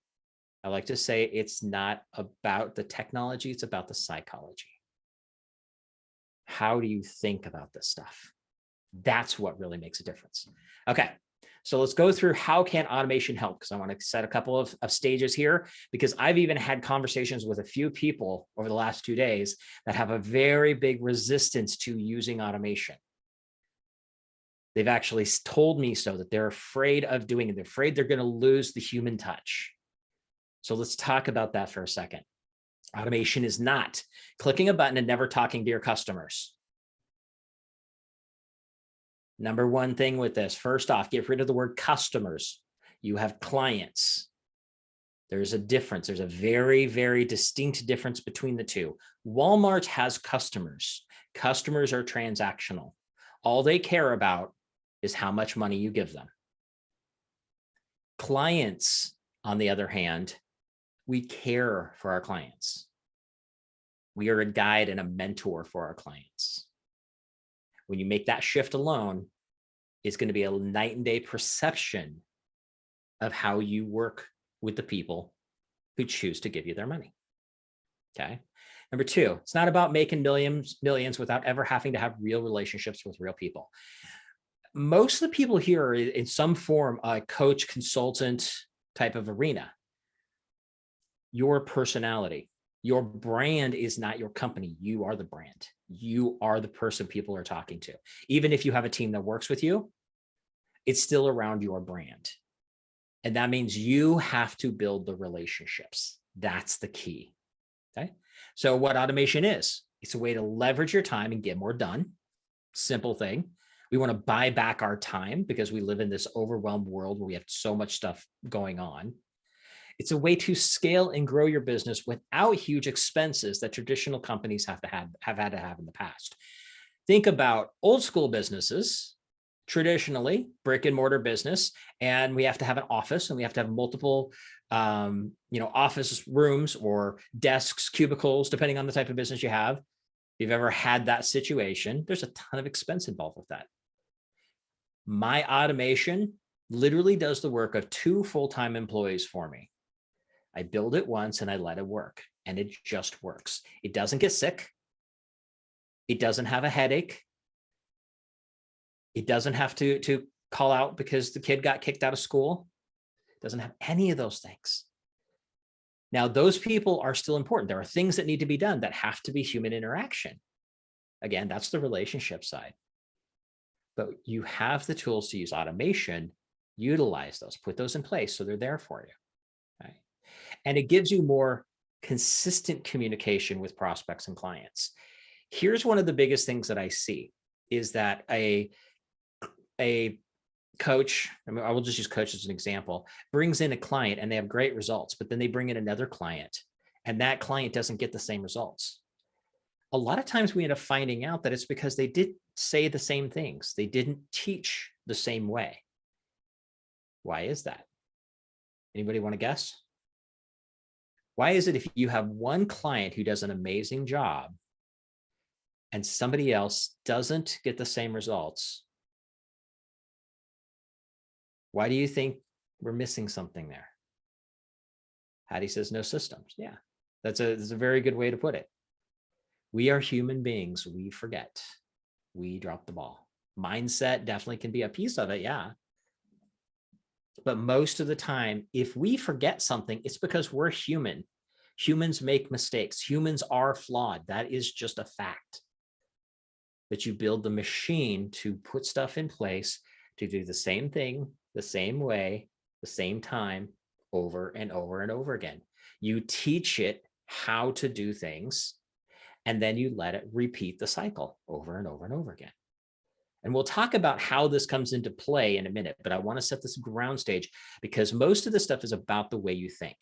J: I like to say it's not about the technology. It's about the psychology. How do you think about this stuff? That's what really makes a difference. Okay. So let's go through how can automation help? Because I want to set a couple of stages here, because I've even had conversations with a few people over the last 2 days that have a very big resistance to using automation. They've actually told me so, that they're afraid of doing it. They're afraid they're going to lose the human touch. So let's talk about that for a second. Automation is not clicking a button and never talking to your customers. Number one thing with this, first off, get rid of the word customers. You have clients. There's a difference. There's a very, very distinct difference between the two. Walmart has customers. Customers are transactional. All they care about is how much money you give them. Clients, on the other hand, we care for our clients. We are a guide and a mentor for our clients. When you make that shift alone, it's going to be a night and day perception of how you work with the people who choose to give you their money. Okay. Number two, it's not about making millions without ever having to have real relationships with real people. Most of the people here are in some form a coach, consultant type of arena. Your personality, your brand is not your company. You are the brand. You are the person people are talking to. Even if you have a team that works with you, it's still around your brand. And that means you have to build the relationships. That's the key. Okay. So what automation is, it's a way to leverage your time and get more done. Simple thing. We want to buy back our time because we live in this overwhelmed world where we have so much stuff going on. It's a way to scale and grow your business without huge expenses that traditional companies have had to have in the past. Think about old school businesses, traditionally brick and mortar business, and we have to have an office and we have to have multiple office rooms or desks, cubicles, depending on the type of business you have. If you've ever had that situation, there's a ton of expense involved with that. My automation literally does the work of 2 full-time employees for me. I build it once and I let it work, and it just works. It doesn't get sick. It doesn't have a headache. It doesn't have to call out because the kid got kicked out of school. It doesn't have any of those things. Now, those people are still important. There are things that need to be done that have to be human interaction. Again, that's the relationship side. But you have the tools to use automation, utilize those, put those in place so they're there for you. Right? And it gives you more consistent communication with prospects and clients. Here's one of the biggest things that I see is that a coach, I will just use coach as an example, brings in a client and they have great results, but then they bring in another client and that client doesn't get the same results. A lot of times we end up finding out that it's because they did say the same things. They didn't teach the same way. Why is that? Anybody want to guess? Why is it if you have one client who does an amazing job and somebody else doesn't get the same results? Why do you think we're missing something there? Hattie says no systems. Yeah, that's a very good way to put it. We are human beings. We forget. We drop the ball. Mindset definitely can be a piece of it. Yeah. But most of the time, if we forget something, it's because we're human. Humans make mistakes. Humans are flawed. That is just a fact. But you build the machine to put stuff in place to do the same thing, the same way, the same time, over and over and over again. You teach it how to do things, and then you let it repeat the cycle over and over and over again. And we'll talk about how this comes into play in a minute, but I want to set this ground stage because most of this stuff is about the way you think.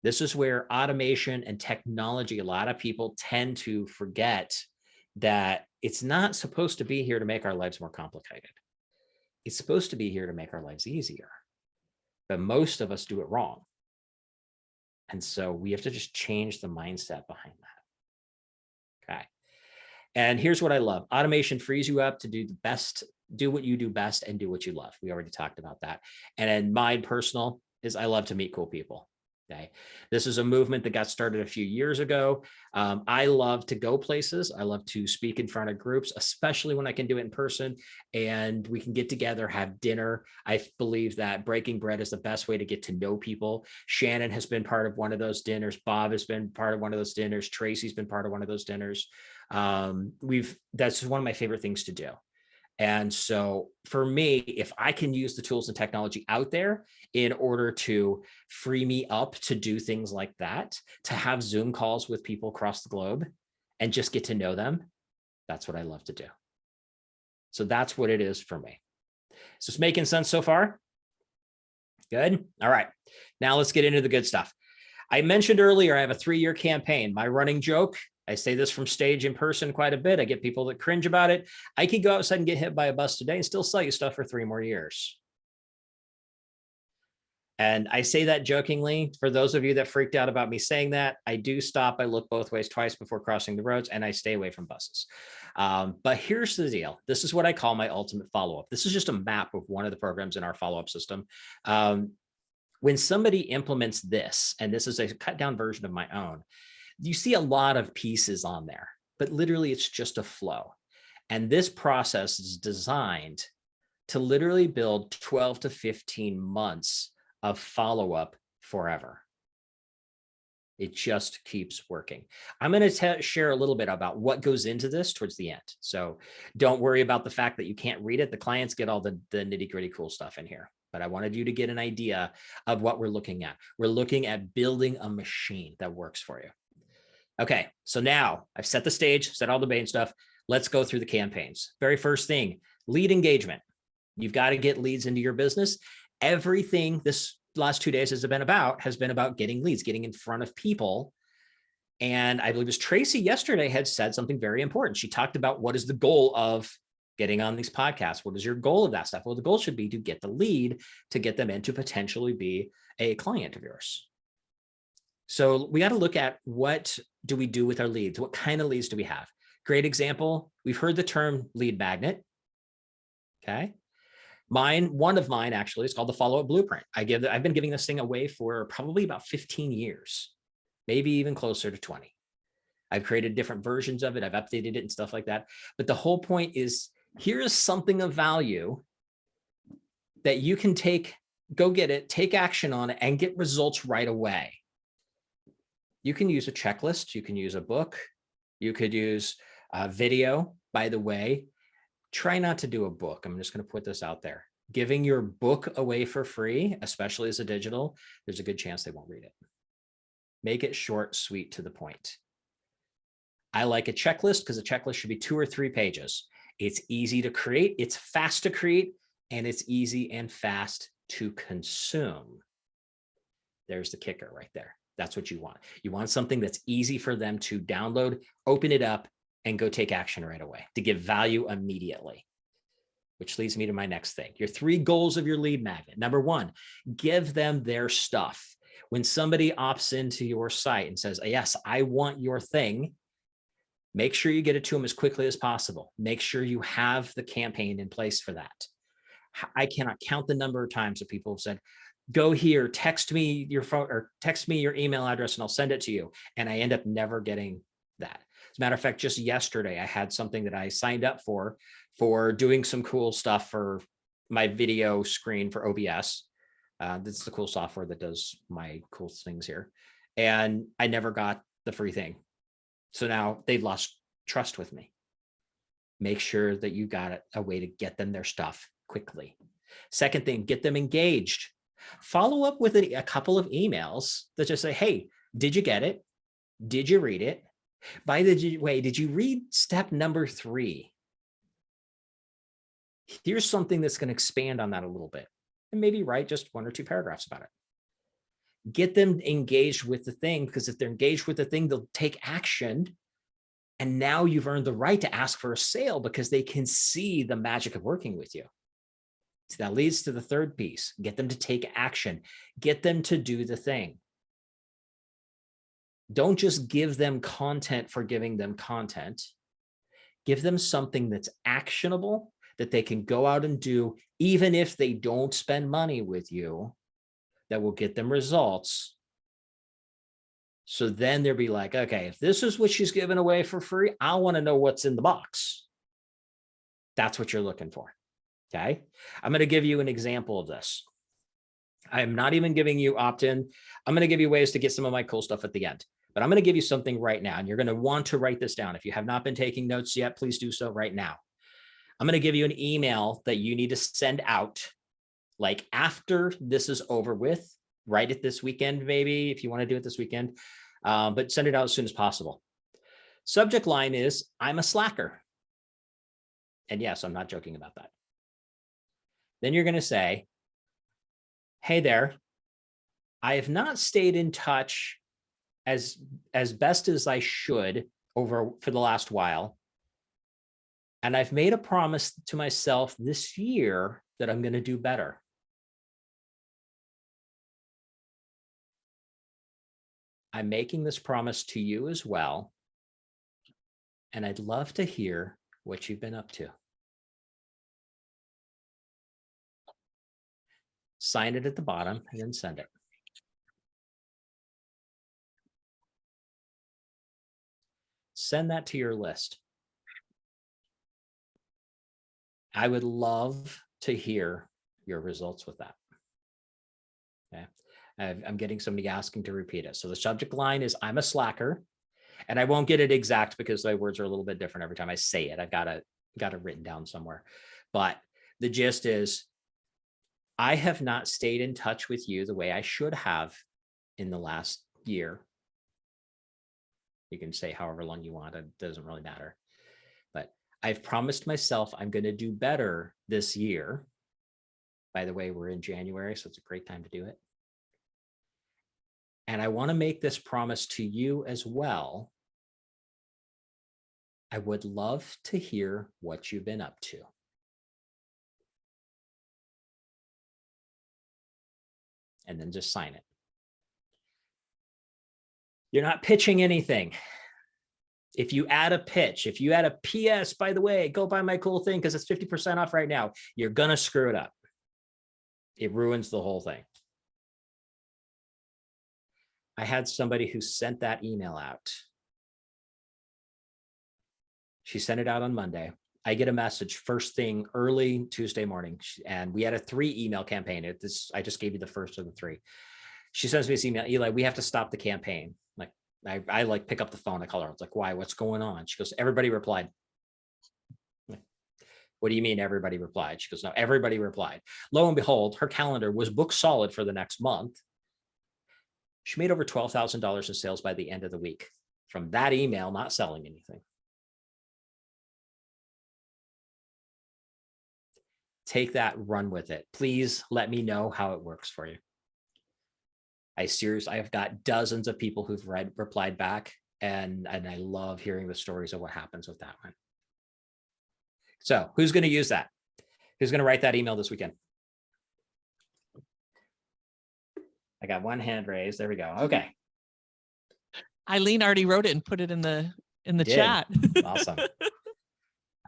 J: This is where automation and technology, a lot of people tend to forget that it's not supposed to be here to make our lives more complicated. It's supposed to be here to make our lives easier. But most of us do it wrong. And so we have to just change the mindset behind that. Okay. And here's what I love. Automation frees you up to do the best, do what you do best and do what you love. We already talked about that. And then mine personal is I love to meet cool people. Okay. This is a movement that got started a few years ago. I love to go places. I love to speak in front of groups, especially when I can do it in person and we can get together, have dinner. I believe that breaking bread is the best way to get to know people. Shannon has been part of one of those dinners. Bob has been part of one of those dinners. Tracy's been part of one of those dinners. That's one of my favorite things to do. And so for me, if I can use the tools and technology out there in order to free me up to do things like that, to have Zoom calls with people across the globe and just get to know them, that's what I love to do. So that's what it is for me. Is this making sense so far? Good. All right. Now let's get into the good stuff. I mentioned earlier, I have a 3-year campaign. My running joke, I say this from stage in person quite a bit. I get people that cringe about it. I could go outside and get hit by a bus today and still sell you stuff for 3 more years. And I say that jokingly. For those of you that freaked out about me saying that, I do stop. I look both ways twice before crossing the roads, and I stay away from buses. But here's the deal. This is what I call my ultimate follow-up. This is just a map of one of the programs in our follow-up system. When somebody implements this, and this is a cut down version of my own, you see a lot of pieces on there, but literally it's just a flow. And this process is designed to literally build 12 to 15 months of follow-up forever. It just keeps working. I'm going to share a little bit about what goes into this towards the end. So don't worry about the fact that you can't read it. The clients get all the nitty-gritty cool stuff in here. But I wanted you to get an idea of what we're looking at. We're looking at building a machine that works for you. Okay, so now I've set the stage, set all the main stuff. Let's go through the campaigns. Very first thing, lead engagement. You've got to get leads into your business. Everything this last 2 days has been about getting leads, getting in front of people. And I believe it was Tracy yesterday had said something very important. She talked about what is the goal of getting on these podcasts. What is your goal of that stuff? Well, the goal should be to get the lead, to get them in to potentially be a client of yours. So we got to look at what do we do with our leads? What kind of leads do we have? Great example. We've heard the term lead magnet. Okay. One of mine actually is called the follow-up blueprint. I've been giving this thing away for probably about 15 years, maybe even closer to 20. I've created different versions of it. I've updated it and stuff like that. But the whole point is, here is something of value that you can go get it, take action on it, and get results right away. You can use a checklist. You can use a book. You could use a video. By the way, try not to do a book. I'm just going to put this out there. Giving your book away for free, especially as a digital, there's a good chance they won't read it. Make it short, sweet, to the point. I like a checklist because a checklist should be 2 or 3 pages. It's easy to create, it's fast to create, and it's easy and fast to consume. There's the kicker right there. That's what you want. You want something that's easy for them to download, open it up, and go take action right away to give value immediately. Which leads me to my next thing. Your 3 goals of your lead magnet. Number 1, give them their stuff. When somebody opts into your site and says, yes, I want your thing, make sure you get it to them as quickly as possible. Make sure you have the campaign in place for that. I cannot count the number of times that people have said, go here, text me your phone or text me your email address and I'll send it to you. And I end up never getting that. As a matter of fact, just yesterday, I had something that I signed up for doing some cool stuff for my video screen for OBS. This is the cool software that does my cool things here. And I never got the free thing. So now they've lost trust with me. Make sure that you got a way to get them their stuff quickly. Second thing, get them engaged. Follow up with a couple of emails that just say, hey, did you get it? Did you read it? By the way, did you read step number 3? Here's something that's going to expand on that a little bit and maybe write just 1 or 2 paragraphs about it. Get them engaged with the thing, because if they're engaged with the thing, they'll take action. And now you've earned the right to ask for a sale because they can see the magic of working with you. So that leads to the 3rd piece. Get them to take action. Get them to do the thing. Don't just give them content for giving them content. Give them something that's actionable that they can go out and do, even if they don't spend money with you, that will get them results So then they'll be like, okay, if this is what she's giving away for free, I want to know what's in the box. That's what you're looking for. Okay. I'm going to give you an example of this. I'm not even giving you opt-in. I'm going to give you ways to get some of my cool stuff at the end, but I'm going to give you something right now. And you're going to want to write this down. If you have not been taking notes yet, please do so right now. I'm going to give you an email that you need to send out like after this is over with. Write it this weekend, maybe if you want to do it this weekend, but send it out as soon as possible. Subject line is, I'm a slacker. And yes, I'm not joking about that. Then you're going to say, hey there, I have not stayed in touch as best as I should for the last while. And I've made a promise to myself this year that I'm going to do better. I'm making this promise to you as well. And I'd love to hear what you've been up to. Sign it at the bottom and then send it. Send that to your list. I would love to hear your results with that. Okay. I'm getting somebody asking to repeat it. So the subject line is, I'm a slacker. And I won't get it exact because my words are a little bit different every time I say it. I've got it written down somewhere. But the gist is, I have not stayed in touch with you the way I should have in the last year. You can say however long you want, it doesn't really matter. But I've promised myself I'm going to do better this year. By the way, we're in January, so it's a great time to do it. And I want to make this promise to you as well. I would love to hear what you've been up to. And then just sign it. You're not pitching anything. If you add a pitch, if you add a PS, by the way, go buy my cool thing because it's 50% off right now, you're going to screw it up. It ruins the whole thing. I had somebody who sent that email out. She sent it out on Monday. I get a message first thing early Tuesday morning, and we had a 3 email campaign. I just gave you the first of the 3. She sends me this email, Eli, we have to stop the campaign. Like I like pick up the phone, I call her. It's like, why? What's going on? She goes, everybody replied. Like, what do you mean everybody replied? She goes, no, everybody replied. Lo and behold, her calendar was booked solid for the next month. She made over $12,000 in sales by the end of the week from that email, not selling anything. Take that, run with it. Please let me know how it works for you. I have got dozens of people who've replied back, and I love hearing the stories of what happens with that one. So who's going to use that? Who's going to write that email this weekend? I got one hand raised. There we go. Okay.
F: Eileen already wrote it and put it in the
J: Did.
F: chat.
J: Awesome.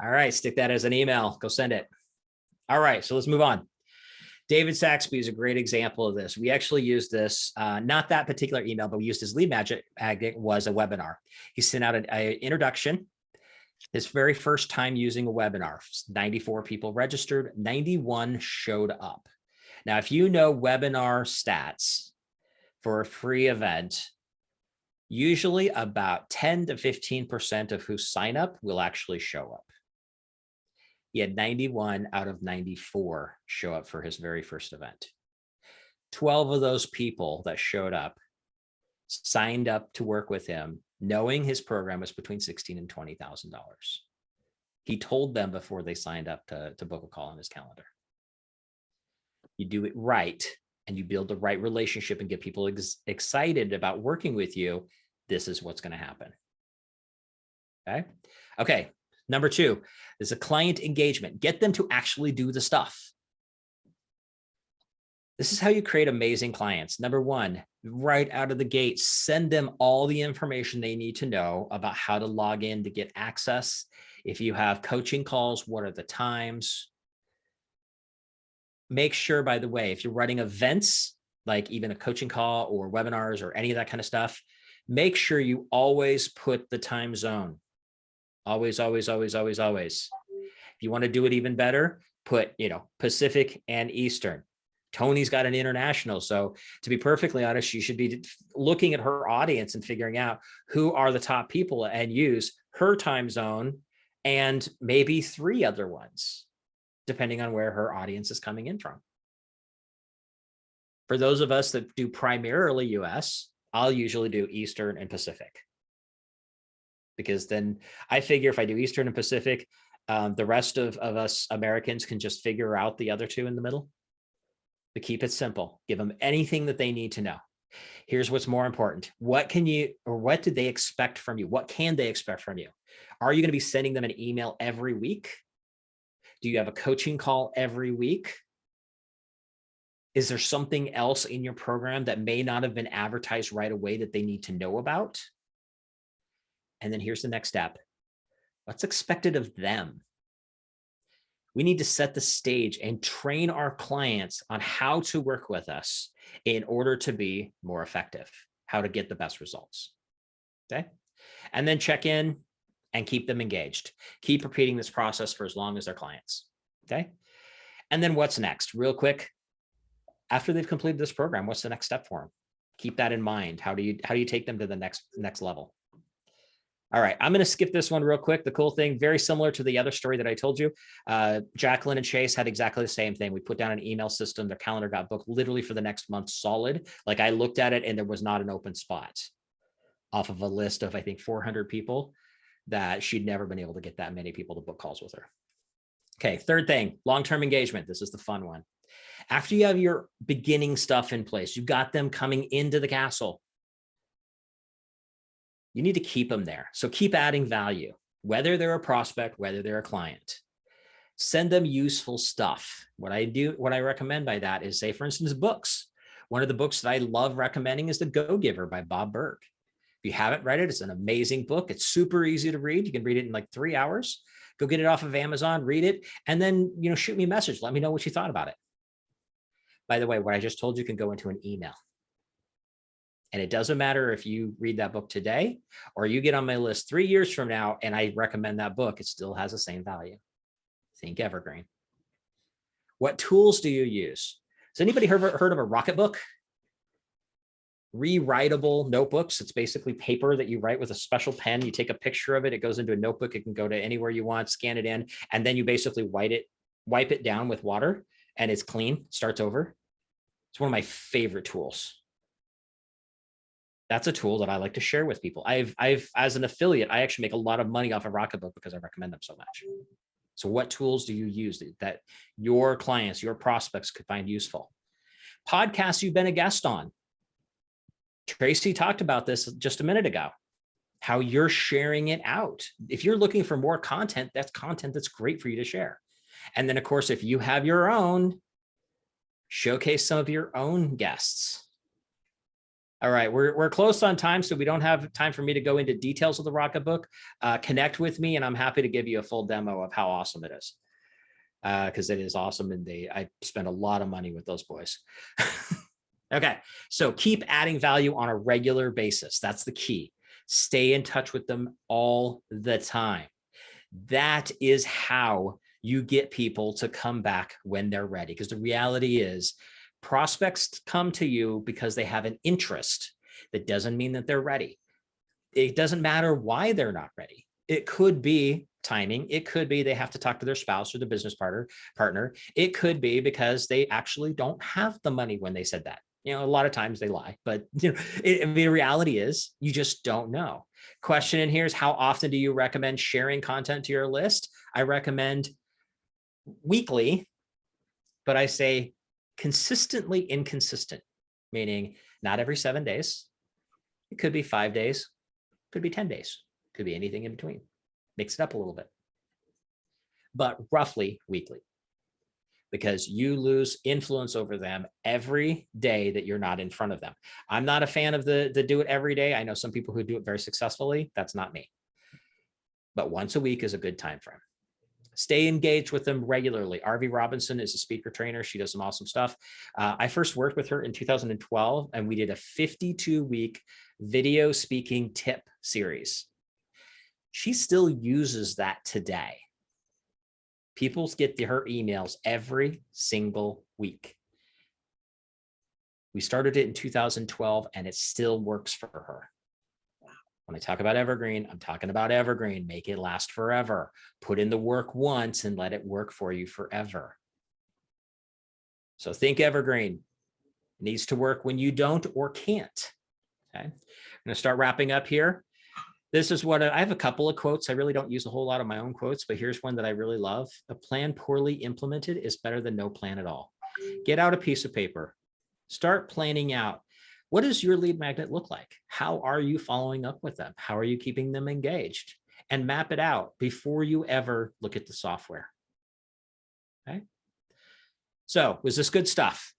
J: All right. Stick that as an email. Go send it. All right. So let's move on. David Saxby is a great example of this. We actually used this, not that particular email, but we used his lead magnet was a webinar. He sent out an introduction. His very first time using a webinar, 94 people registered, 91 showed up. Now, if you know webinar stats for a free event, usually about 10 to 15% of who sign up will actually show up. He had 91 out of 94 show up for his very first event. 12 of those people that showed up signed up to work with him, knowing his program was between $16,000 and $20,000. He told them before they signed up to book a call on his calendar. You do it right, and you build the right relationship and get people excited about working with you. This is what's going to happen. Okay. Number 2 is a client engagement. Get them to actually do the stuff. This is how you create amazing clients. Number 1, right out of the gate, send them all the information they need to know about how to log in to get access. If you have coaching calls, what are the times? Make sure, by the way, if you're running events, like even a coaching call or webinars or any of that kind of stuff, Make sure you always put the time zone. Always, always, always, always, always. If you want to do it even better, put, Pacific and Eastern. Tony's got an international. So to be perfectly honest, you should be looking at her audience and figuring out who are the top people and use her time zone and maybe 3 other ones, depending on where her audience is coming in from. For those of us that do primarily US, I'll usually do Eastern and Pacific. Because then I figure if I do Eastern and Pacific, the rest of us Americans can just figure out the other 2 in the middle. To keep it simple, give them anything that they need to know. Here's what's more important. What do they expect from you? What can they expect from you? Are you going to be sending them an email every week? Do you have a coaching call every week? Is there something else in your program that may not have been advertised right away that they need to know about? And then here's the next step. What's expected of them? We need to set the stage and train our clients on how to work with us in order to be more effective, how to get the best results. Okay. And then check in and keep them engaged. Keep repeating this process for as long as they're clients. Okay. And then what's next? Real quick, after they've completed this program, what's the next step for them? Keep that in mind. How do you take them to the next level? All right, I'm going to skip this one real quick. The cool thing, very similar to the other story that I told you, Jacqueline and Chase had exactly the same thing. We put down an email system. Their calendar got booked literally for the next month solid. Like I looked at it and there was not an open spot off of a list of, I think, 400 people that she'd never been able to get that many people to book calls with her. Okay, third thing, long-term engagement. This is the fun one. After you have your beginning stuff in place, you've got them coming into the castle. You need to keep them there. So keep adding value, whether they're a prospect, whether they're a client. Send them useful stuff. What I recommend by that is, say, for instance, books. One of the books that I love recommending is The Go-Giver by Bob Burg. If you haven't read it, it's an amazing book. It's super easy to read. You can read it in like 3 hours. Go get it off of Amazon, read it, and then shoot me a message. Let me know what you thought about it. By the way, what I just told you can go into an email. And it doesn't matter if you read that book today or you get on my list 3 years from now and I recommend that book, it still has the same value. Think evergreen. What tools do you use? Has anybody heard of a Rocketbook? Rewritable notebooks. It's basically paper that you write with a special pen. You take a picture of it. It goes into a notebook. It can go to anywhere you want, scan it in, and then you basically wipe it down with water and it's clean, starts over. It's one of my favorite tools. That's a tool that I like to share with people. I've as an affiliate, I actually make a lot of money off of Rocketbook because I recommend them so much. So what tools do you use that your clients, your prospects could find useful? Podcasts you've been a guest on. Tracy talked about this just a minute ago, how you're sharing it out. If you're looking for more content, that's content that's great for you to share. And then of course, if you have your own, showcase some of your own guests. All right, we're close on time, so we don't have time for me to go into details of the Rocketbook. Connect with me, and I'm happy to give you a full demo of how awesome it is, because it is awesome, and I spend a lot of money with those boys. Okay, so keep adding value on a regular basis. That's the key. Stay in touch with them all the time. That is how you get people to come back when they're ready, because the reality is, prospects come to you because they have an interest. That doesn't mean that they're ready. It doesn't matter why they're not ready. It could be timing. It could be they have to talk to their spouse or the business partner. It could be because they actually don't have the money when they said that. A lot of times they lie, but the reality is you just don't know. Question in here is, how often do you recommend sharing content to your list? I recommend weekly, but I say consistently inconsistent, meaning not every 7 days. It could be 5 days, could be 10 days, could be anything in between. Mix it up a little bit, but roughly weekly, because you lose influence over them every day that you're not in front of them. I'm not a fan of the do it every day. I know some people who do it very successfully. That's not me. But once a week is a good time frame. Stay engaged with them regularly. RV Robinson is a speaker trainer. She does some awesome stuff. I first worked with her in 2012, and we did a 52-week video speaking tip series. She still uses that today. People get her emails every single week. We started it in 2012, and it still works for her. When I talk about evergreen, I'm talking about evergreen. Make it last forever. Put in the work once and let it work for you forever. So think evergreen. It needs to work when you don't or can't. Okay. I'm going to start wrapping up here. This is what I have a couple of quotes. I really don't use a whole lot of my own quotes, but here's one that I really love. A plan poorly implemented is better than no plan at all. Get out a piece of paper. Start planning out. What does your lead magnet look like? How are you following up with them? How are you keeping them engaged? And map it out before you ever look at the software. Okay. So was this good stuff?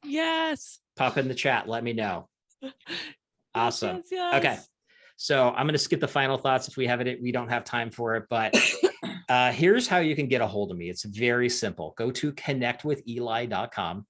F: Yes.
J: Pop in the chat. Let me know. Awesome.
F: Yes, yes.
J: Okay. So I'm going to skip the final thoughts if we have it. We don't have time for it, but here's how you can get a hold of me. It's very simple. Go to connectwitheli.com.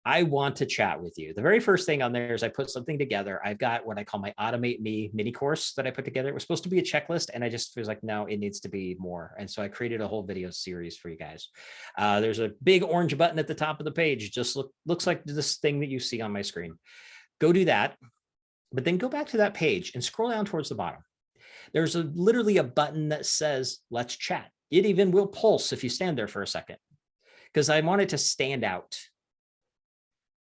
J: I want to chat with you. The very first thing on there is I put something together. I've got what I call my Automate Me mini course that I put together. It was supposed to be a checklist, and I just was like, no, it needs to be more. And so I created a whole video series for you guys. There's a big orange button at the top of the page. Just looks like this thing that you see on my screen. Go do that, but then go back to that page and scroll down towards the bottom. There's literally a button that says, let's chat. It even will pulse if you stand there for a second, because I want it to stand out.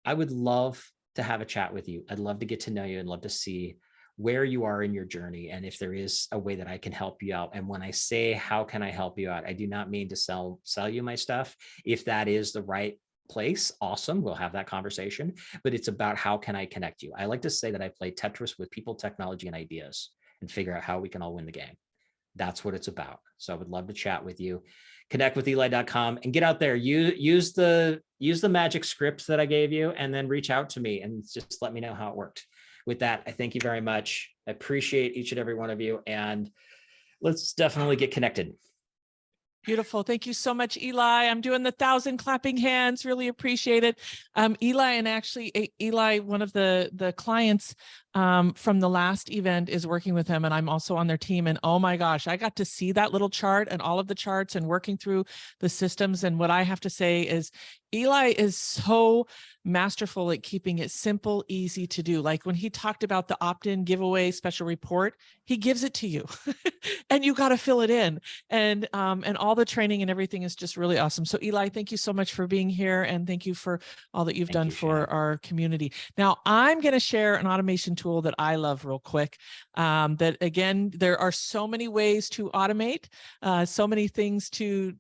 J: I would love to have a chat with you. I'd love to get to know you and love to see where you are in your journey, and if there is a way that I can help you out. And when I say, how can I help you out? I do not mean to sell you my stuff. If that is the right place, awesome. We'll have that conversation, but it's about how can I connect you? I like to say that I play Tetris with people, technology, and ideas and figure out how we can all win the game. That's what it's about. So I would love to chat with you. Connectwitheli.com and get out there. Use the magic script that I gave you, and then reach out to me and just let me know how it worked. With that, I thank you very much. I appreciate each and every one of you, and let's definitely get connected.
F: Beautiful. Thank you so much, Eli. I'm doing the 1,000 clapping hands. Really appreciate it. Eli, and actually Eli, one of the clients from the last event, is working with him, and I'm also on their team. And oh my gosh, I got to see that little chart and all of the charts and working through the systems. And what I have to say is Eli is so masterful at keeping it simple, easy to do. Like when he talked about the opt-in giveaway special report, he gives it to you and you got to fill it in. And all the training and everything is just really awesome. So Eli, thank you so much for being here, and thank you for all that you've done for our community. Now I'm going to share an automation tool that I love real quick. That again, there are so many ways to automate, so many things to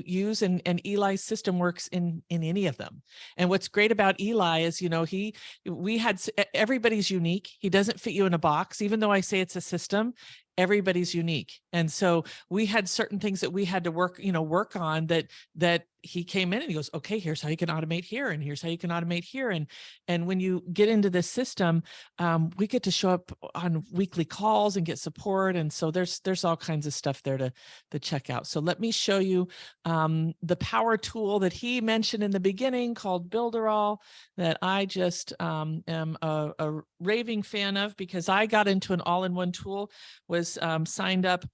F: use, and Eli's system works in any of them. And what's great about Eli is, you know, everybody's unique. He doesn't fit you in a box. Even though I say it's a system, everybody's unique. And so we had certain things that we had to work on that he came in and he goes, okay, here's how you can automate here, and here's how you can automate here. And when you get into this system, we get to show up on weekly calls and get support. And so there's all kinds of stuff there to check out. So let me show you the power tool that he mentioned in the beginning called Builderall, that I just am a raving fan of, because I got into an all-in-one tool, was signed up,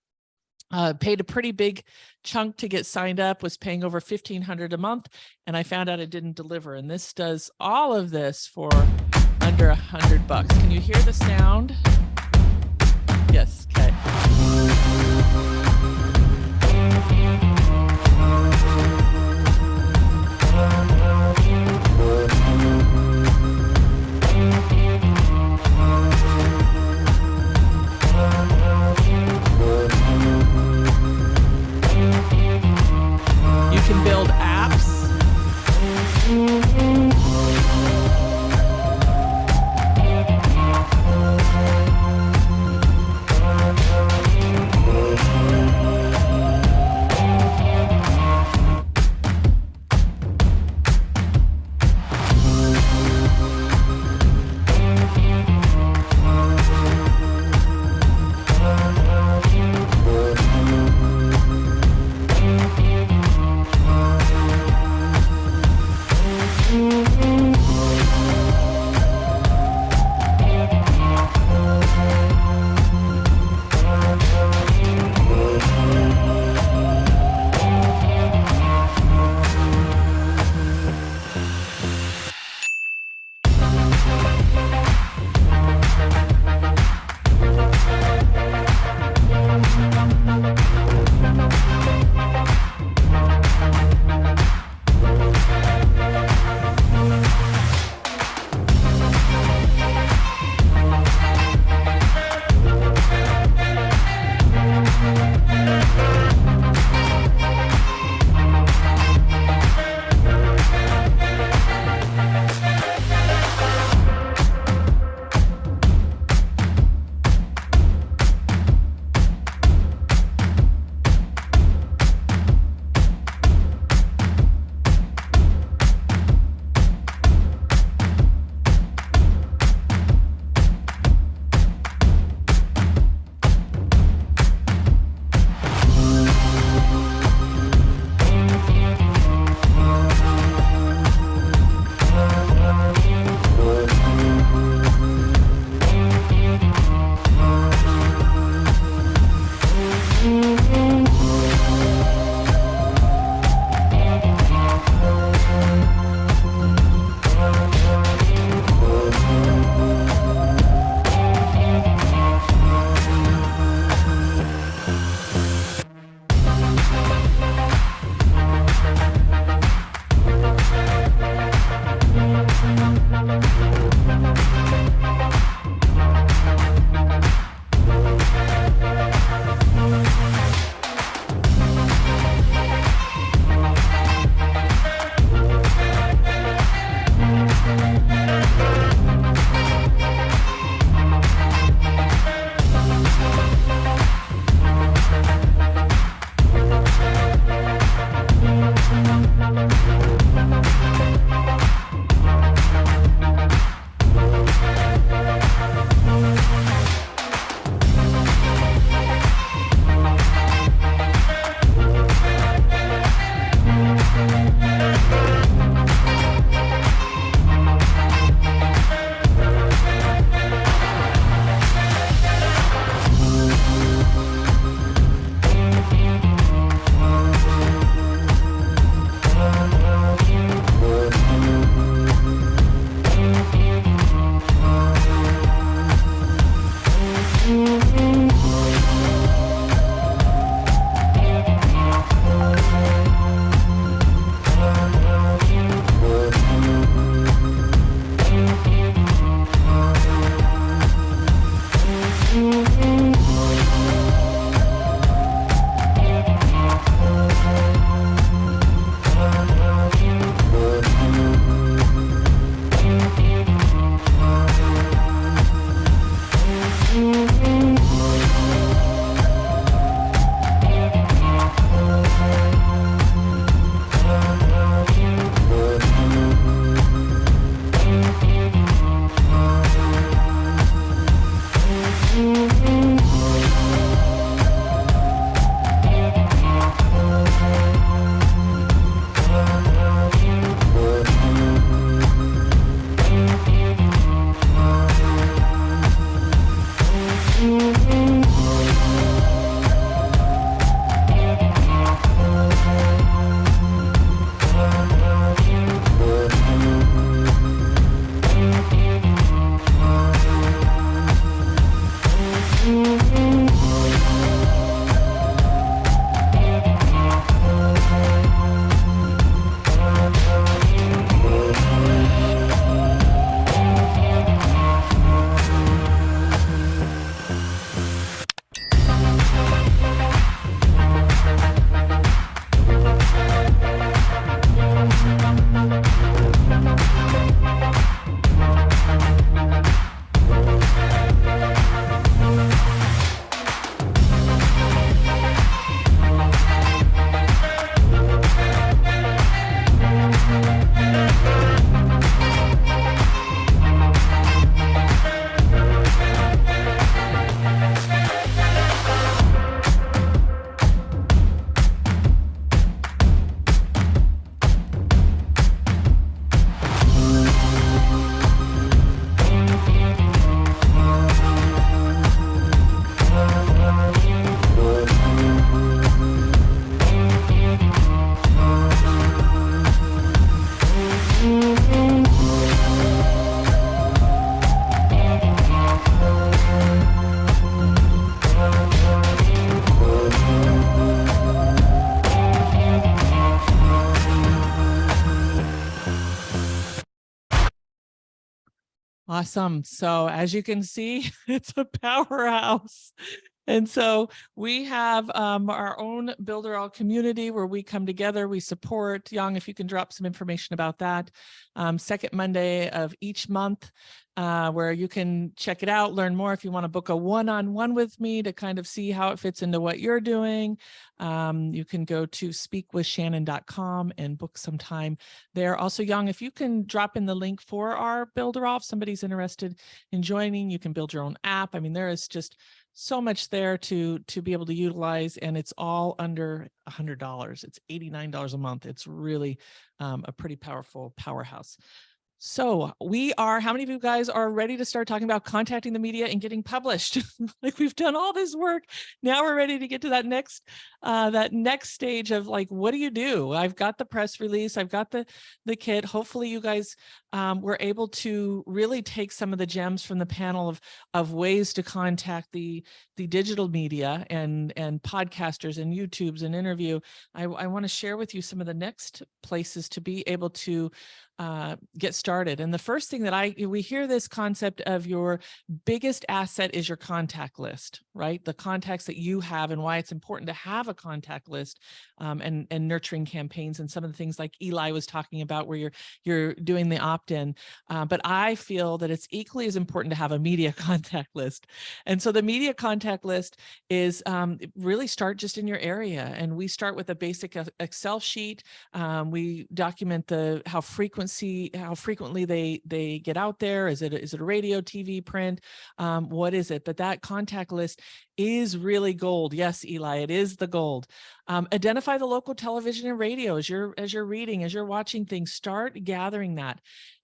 F: paid a pretty big chunk to get signed up, was paying over $1,500 a month, and I found out it didn't deliver. And this does all of this for under $100. Can you hear the sound? Yes. Okay. You can build apps. Awesome. So as you can see, it's a powerhouse. And so we have our own Builder All community where we come together, we support. Young, if you can drop some information about that. Second Monday of each month, where you can check it out, learn more if you want to book a one-on-one with me to kind of see how it fits into what you're doing. You can go to speakwithshannon.com and book some time there. Also, Young, if you can drop in the link for our Builder All, if somebody's interested in joining, you can build your own app. I mean, there is just so much there to be able to utilize, and it's all under $100. It's $89 a month. It's really a pretty powerful powerhouse. So how many of you guys are ready to start talking about contacting the media and getting published? Like, we've done all this work. Now we're ready to get to that next stage of, like, what do you do? I've got the press release. I've got the kit. Hopefully you guys were able to really take some of the gems from the panel of ways to contact the digital media and podcasters and YouTubes and interview. I want to share with you some of the next places to be able to get started. And the first thing that we hear this concept of your biggest asset is your contact list, right? The contacts that you have, and why it's important to have a contact list, and nurturing campaigns, and some of the things like Eli was talking about where you're doing the opt-in. But I feel that it's equally as important to have a media contact list. And so the media contact list is really start just in your area. And we start with a basic Excel sheet. We document how frequently they get out there. Is it a radio, TV, print? What is it? But that contact list is really gold. Yes, Eli, it is the gold. Identify the local television and radio as you're reading, as you're watching things. Start gathering that.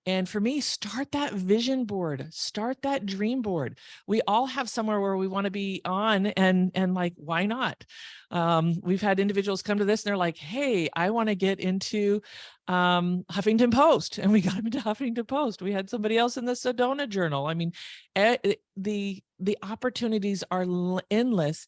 F: And for me, start that vision board, start that dream board. We all have somewhere where we want to be on, and like, why not? We've had individuals come to this and they're like, hey, I want to get into Huffington Post, and we got them into Huffington Post. We had somebody else in the Sedona Journal. I mean, the opportunities are endless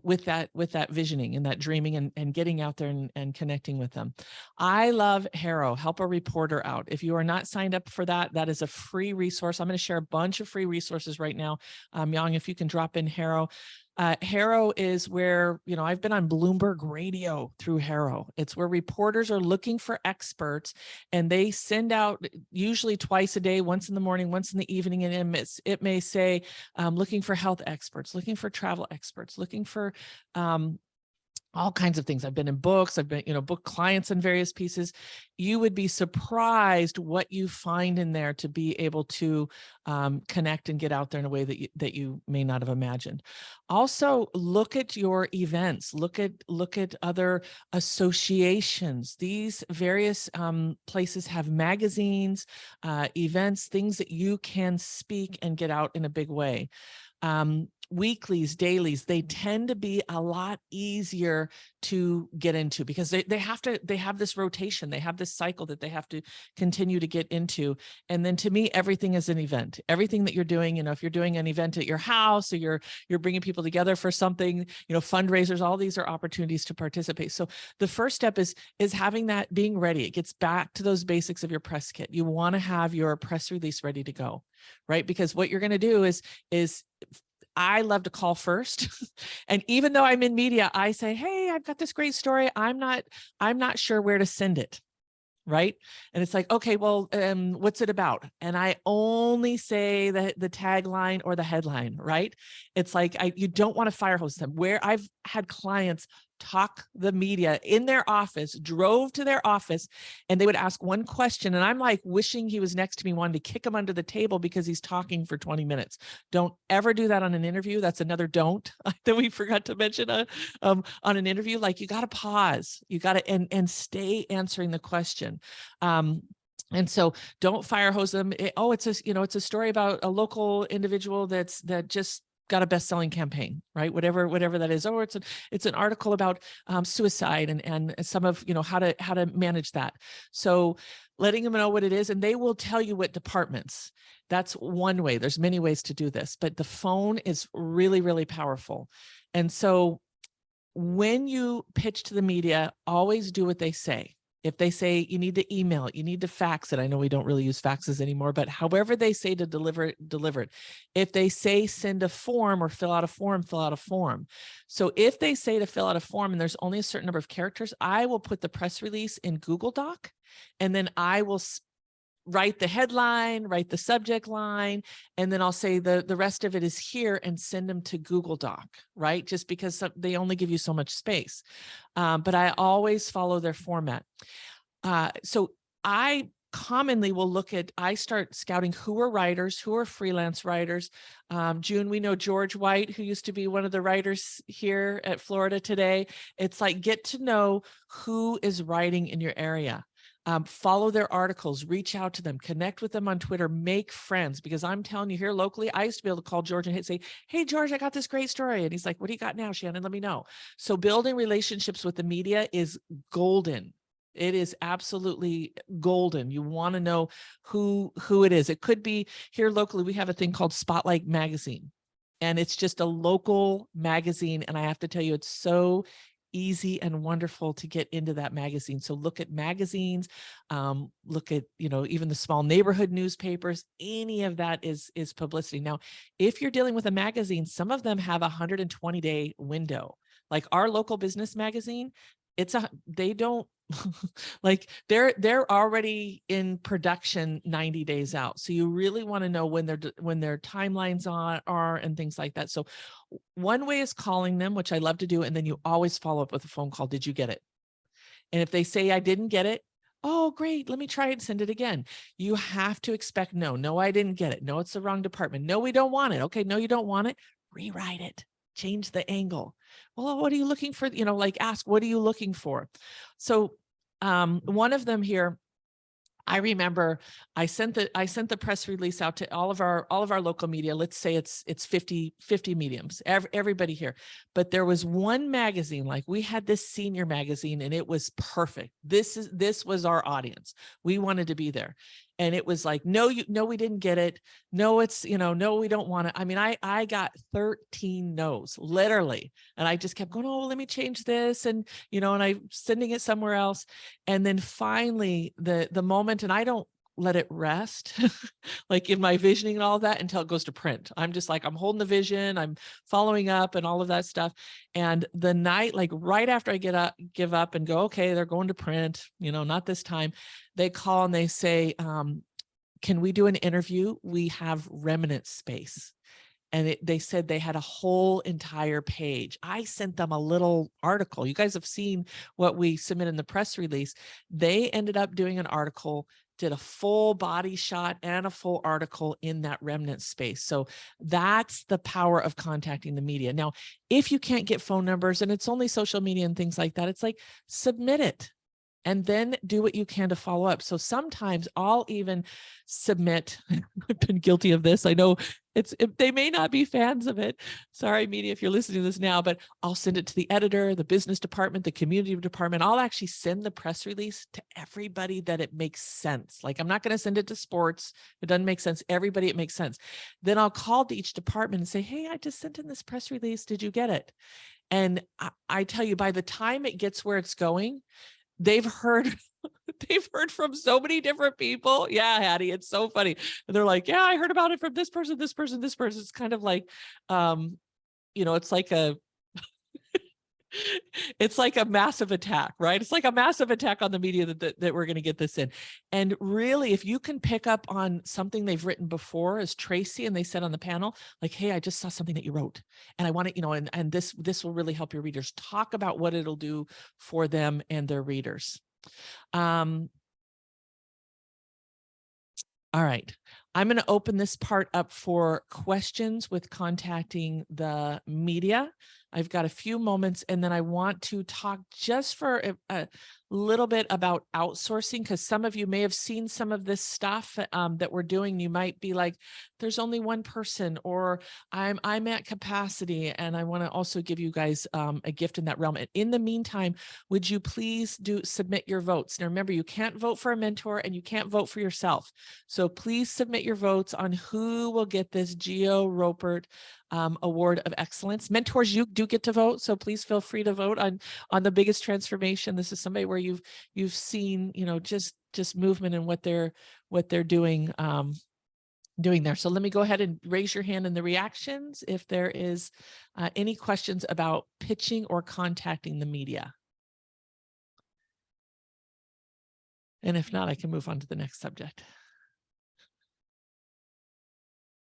F: with that visioning and that dreaming and getting out there and connecting with them. I love HARO, Help a Reporter Out. If you are not signed up for that, that is a free resource. I'm going to share a bunch of free resources right now. Yang, if you can drop in HARO. Harrow is where, I've been on Bloomberg Radio through Harrow. It's where reporters are looking for experts, and they send out usually twice a day, once in the morning, once in the evening. And it may say, looking for health experts, looking for travel experts, looking for all kinds of things. I've been in books, I've been, book clients in various pieces. You would be surprised what you find in there to be able to connect and get out there in a way that you may not have imagined. Also, look at your events, look at other associations. These various places have magazines, events, things that you can speak and get out in a big way. Weeklies, dailies, they tend to be a lot easier to get into because they have this rotation, they have this cycle that they have to continue to get into. And then to me, everything is an event. Everything that you're doing, if you're doing an event at your house, or you're bringing people together for something, fundraisers, all these are opportunities to participate. So the first step is having that, being ready. It gets back to those basics of your press kit. You want to have your press release ready to go, right? Because what you're going to do is I love to call first. And even though I'm in media, I say, hey, I've got this great story. I'm not sure where to send it. Right. And it's like, okay, well, what's it about? And I only say the tagline or the headline, right? It's like, you don't want to fire hose them. Where I've had clients talk the media in their office, drove to their office, and they would ask one question. And I'm like wishing he was next to me, wanting to kick him under the table because he's talking for 20 minutes. Don't ever do that on an interview. That's another don't that we forgot to mention on an interview. Like, you got to pause, you got to, and stay answering the question. And so don't fire hose them. It's a story about a local individual that just got a best-selling campaign, right? Whatever that is. Or it's an article about suicide and some of, how to manage that. So letting them know what it is, and they will tell you what departments. That's one way. There's many ways to do this, but the phone is really, really powerful. And so when you pitch to the media, always do what they say. If they say you need to email it, you need to fax it. I know we don't really use faxes anymore, but however they say to deliver it. If they say send a form or fill out a form, fill out a form. So if they say to fill out a form and there's only a certain number of characters, I will put the press release in Google Doc, and then I will write the headline, write the subject line, and then I'll say the rest of it is here and send them to Google Doc, right? Just because they only give you so much space. But I always follow their format. So I commonly will I start scouting who are writers, who are freelance writers. June, we know George White, who used to be one of the writers here at Florida Today. It's like, get to know who is writing in your area. Follow their articles, reach out to them, connect with them on Twitter, make friends, because I'm telling you, here locally, I used to be able to call George and say, hey, George, I got this great story. And he's like, what do you got now, Shannon? Let me know. So building relationships with the media is golden. It is absolutely golden. You want to know who it is. It could be here locally. We have a thing called Spotlight Magazine, and it's just a local magazine. And I have to tell you, it's so easy and wonderful to get into that magazine. So look at magazines, look at, even the small neighborhood newspapers. Any of that is publicity. Now, if you're dealing with a magazine, some of them have a 120-day window. Like our local business magazine, they don't like they're already in production 90 days out. So you really want to know when their timelines are and things like that. So one way is calling them, which I love to do. And then you always follow up with a phone call. Did you get it? And if they say I didn't get it, oh, great, let me try it and send it again. You have to expect no, I didn't get it. No, it's the wrong department. No, we don't want it. Okay, no, you don't want it. Rewrite it. Change the angle. Well, what are you looking for? Ask, what are you looking for? So one of them here, I remember I sent the press release out to all of our local media. Let's say it's 50 mediums, everybody here. But there was one magazine, like we had this senior magazine, and it was perfect. This was our audience. We wanted to be there. And it was like, no, we didn't get it. No, it's, no, we don't want it. I mean, I got 13 no's, literally. And I just kept going, oh, let me change this. And, and I'm sending it somewhere else. And then finally the moment, and I don't let it rest, like in my visioning and all that, until it goes to print. I'm just like, I'm holding the vision, I'm following up and all of that stuff. And the night, like right after I give up and go, okay, they're going to print, not this time, they call and they say, can we do an interview? We have remnant space. And they said they had a whole entire page. I sent them a little article. You guys have seen what we submit in the press release. They ended up doing an article, did a full body shot and a full article in that remnant space. So that's the power of contacting the media. Now, if you can't get phone numbers and it's only social media and things like that, it's like, submit it. And then do what you can to follow up. So sometimes I'll even submit, I've been guilty of this. I know they may not be fans of it. Sorry, media, if you're listening to this now, but I'll send it to the editor, the business department, the community department. I'll actually send the press release to everybody that it makes sense. Like, I'm not going to send it to sports. It doesn't make sense. Everybody, it makes sense. Then I'll call to each department and say, hey, I just sent in this press release. Did you get it? And I tell you, by the time it gets where it's going, they've heard from so many different people. Yeah, Hattie, it's so funny. And they're like, yeah, I heard about it from this person, this person, this person. It's kind of like, it's like it's like a massive attack, right? It's like a massive attack on the media that we're going to get this in. And really, if you can pick up on something they've written before, as Tracy and they said on the panel, like, hey, I just saw something that you wrote and I want to, and this will really help your readers. Talk about what it'll do for them and their readers. All right. I'm going to open this part up for questions with contacting the media. I've got a few moments, and then I want to talk just for a little bit about outsourcing, because some of you may have seen some of this stuff that we're doing. You might be like, there's only one person, or I'm at capacity, and I want to also give you guys a gift in that realm. And in the meantime, would you please submit your votes? Now, remember, you can't vote for a mentor and you can't vote for yourself. So please submit your votes on who will get this Geo Ropert Award of Excellence. Mentors, you do get to vote, so please feel free to vote on the biggest transformation. This is somebody where you've seen, just movement and what they're doing there. So let me go ahead and raise your hand in the reactions if there is any questions about pitching or contacting the media. And if not, I can move on to the next subject.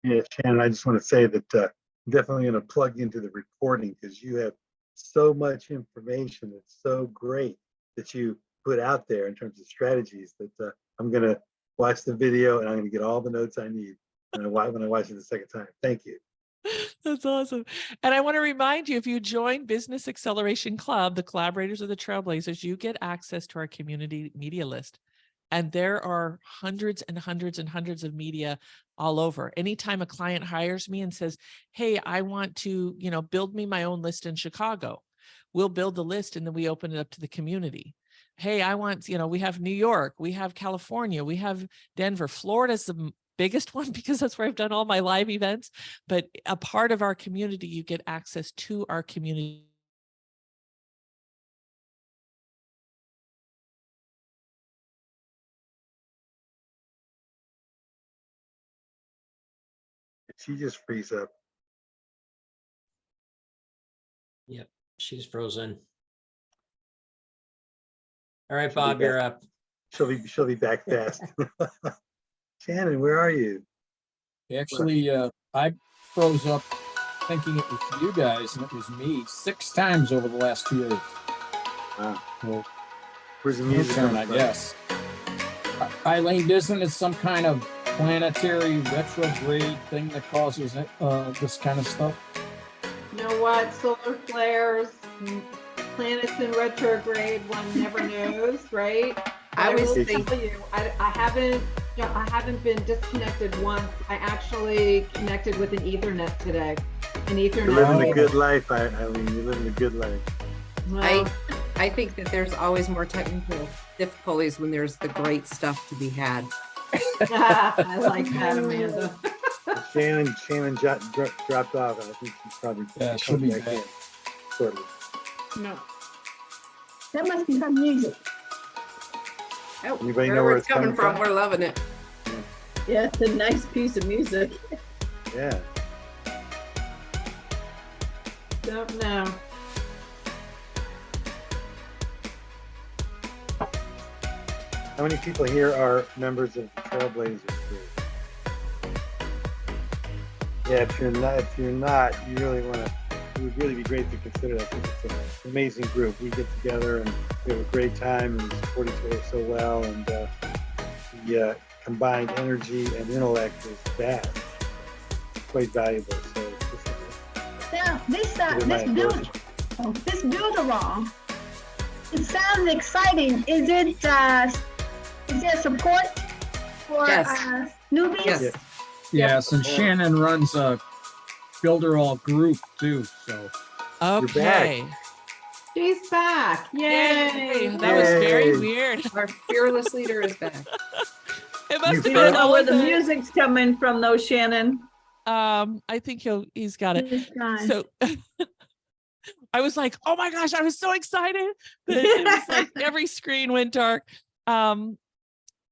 B: Yeah, Shannon, I just want to say that I'm definitely going to plug into the recording, because you have so much information that's so great that you put out there in terms of strategies that I'm going to watch the video and I'm going to get all the notes I need when I watch it the second time. Thank you.
F: That's awesome. And I want to remind you, if you join Business Acceleration Club, the collaborators of the Trailblazers, you get access to our community media list. And there are hundreds and hundreds and hundreds of media all over. Anytime a client hires me and says, hey, I want to, build me my own list in Chicago, we'll build the list and then we open it up to the community. Hey, I want, we have New York, we have California, we have Denver. Florida's the biggest one because that's where I've done all my live events. But a part of our community, you get access to our community.
B: She just freeze up.
J: Yep, she's frozen. All right, Bob, you're up.
B: She'll be back fast. Shannon, where are you?
M: Actually, I froze up thinking it was you guys, and it was me 6 times over the last 2 days.
B: Wow.
M: Well,
B: where's the music?
M: turn, I guess. Eileen, isn't it some kind of planetary retrograde thing that causes this kind of stuff?
D: You know what? Solar flares, planets in retrograde, one never knows, right?
O: I was
D: will
O: thinking,
D: tell you, I haven't been disconnected once. I actually connected with an Ethernet today. An Ethernet.
B: You're living a good life, Eileen. You're living a good life.
D: Well,
O: I think that there's always more technical difficulties when there's the great stuff to be had.
D: I like that, Amanda.
B: Shannon dropped off. I think she's probably
M: she'll be
B: back
M: back.
B: in shortly.
D: No.
V: That must be some music.
O: Oh,
B: Anybody know
O: where
B: where
O: it's
B: it's
O: coming
B: coming
O: from, we're loving it.
N: Yeah, it's a nice piece of music.
B: Yeah.
D: Don't know.
B: How many people here are members of the Trailblazers group? Yeah, if you're not, you really want to. It would really be great to consider that. I think it's an amazing group. We get together and we have a great time and support each other so well. And the combined energy and intellect is vast. It's quite valuable. So
P: Now, this
B: my
P: build, this build-along, it sounds exciting. Is there support for
N: Yes.
P: newbies?
N: Yes.
M: Yes, and Shannon runs a Builder All group too. So
F: Okay.
D: She's back. Yay.
F: That was very
B: Yay.
F: weird.
O: Our fearless leader is back.
F: It must have
N: We
F: been
N: don't know where the
F: elephant.
N: music's coming from though, Shannon.
F: I think he's got it.
P: This guy.
F: So I was like, oh my gosh, I was so excited that it was like every screen went dark.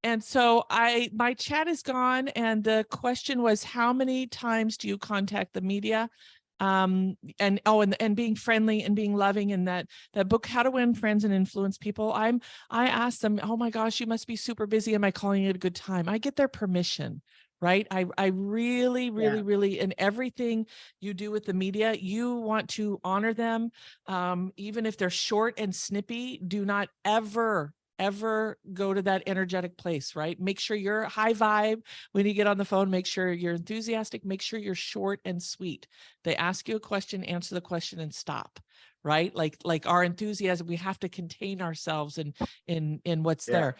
F: And so my chat is gone, and the question was, how many times do you contact the media? And being friendly and being loving, and that book, How to Win Friends and Influence People. I asked them, oh my gosh, you must be super busy. Am I calling it a good time? I get their permission, right? I really, in everything you do with the media, you want to honor them. Even if they're short and snippy, do not ever go to that energetic place, right? Make sure you're high vibe when you get on the phone. Make sure you're enthusiastic. Make sure you're short and sweet. They ask you a question, answer the question, and stop, right? Like our enthusiasm, we have to contain ourselves in what's there.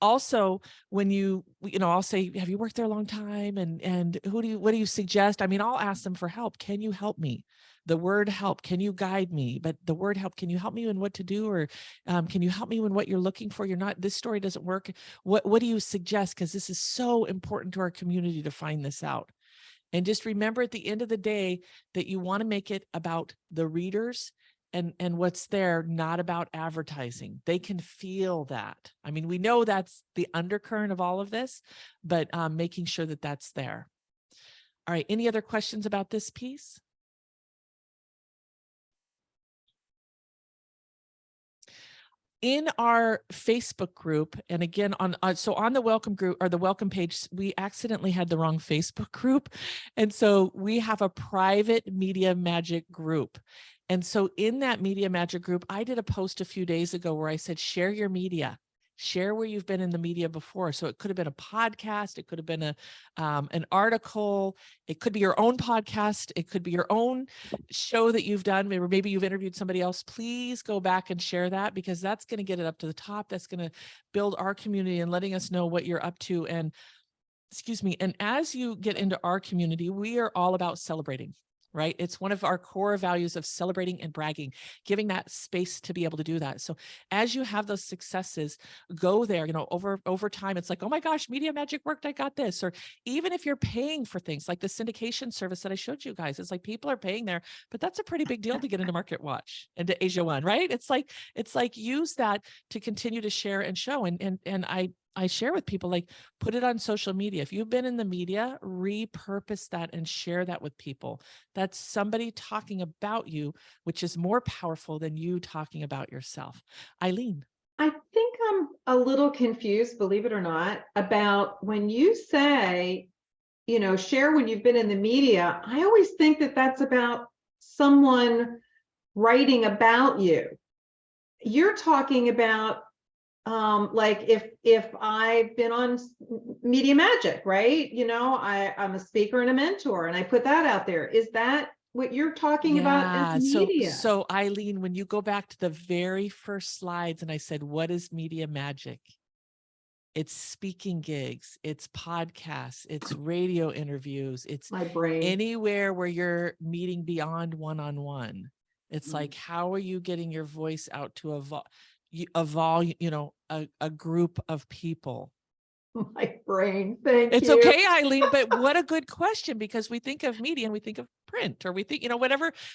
F: Also, when I'll say, have you worked there a long time? And what do you suggest? I mean, I'll ask them for help. Can you help me? The word help, can you guide me? But the word help, can you help me in what to do? Or can you help me in what you're looking for? This story doesn't work. What do you suggest? Because this is so important to our community to find this out. And just remember at the end of the day that you want to make it about the readers and what's there, not about advertising. They can feel that. I mean, we know that's the undercurrent of all of this, but making sure that that's there. All right. Any other questions about this piece? In our Facebook group, and again, on the welcome group or the welcome page, we accidentally had the wrong Facebook group. And so we have a private Media Magic group. And so in that Media Magic group, I did a post a few days ago where I said, share your media. Share where you've been in the media before. So it could have been a podcast. It could have been an article. It could be your own podcast. It could be your own show that you've done. Maybe you've interviewed somebody else. Please go back and share that, because that's going to get it up to the top. That's going to build our community and letting us know what you're up to. And and as you get into our community, we are all about celebrating. Right? It's one of our core values of celebrating and bragging, giving that space to be able to do that. So as you have those successes, go there, over time, it's like, oh my gosh, Media Magic worked. I got this. Or even if you're paying for things like the syndication service that I showed you guys, it's like people are paying there, but that's a pretty big deal to get into Market Watch and to Asia One, right? It's like use that to continue to share and show. And I share with people, like, put it on social media. If you've been in the media, repurpose that and share that with people. That's somebody talking about you, which is more powerful than you talking about yourself. Eileen.
D: I think I'm a little confused, believe it or not, about when you say, share when you've been in the media. I always think that that's about someone writing about you. You're talking about like if I've been on Media Magic, right? I'm a speaker and a mentor, and I put that out there. Is that what you're talking about as media?
F: So Eileen, when you go back to the very first slides and I said, what is Media Magic? It's speaking gigs, it's podcasts, it's radio interviews, it's
D: my brain.
F: Anywhere where you're meeting beyond one-on-one. It's like, how are you getting your voice out to a group of people?
D: My brain. Thank you.
F: It's okay, Eileen, but what a good question, because we think of media and we think of print, or we think,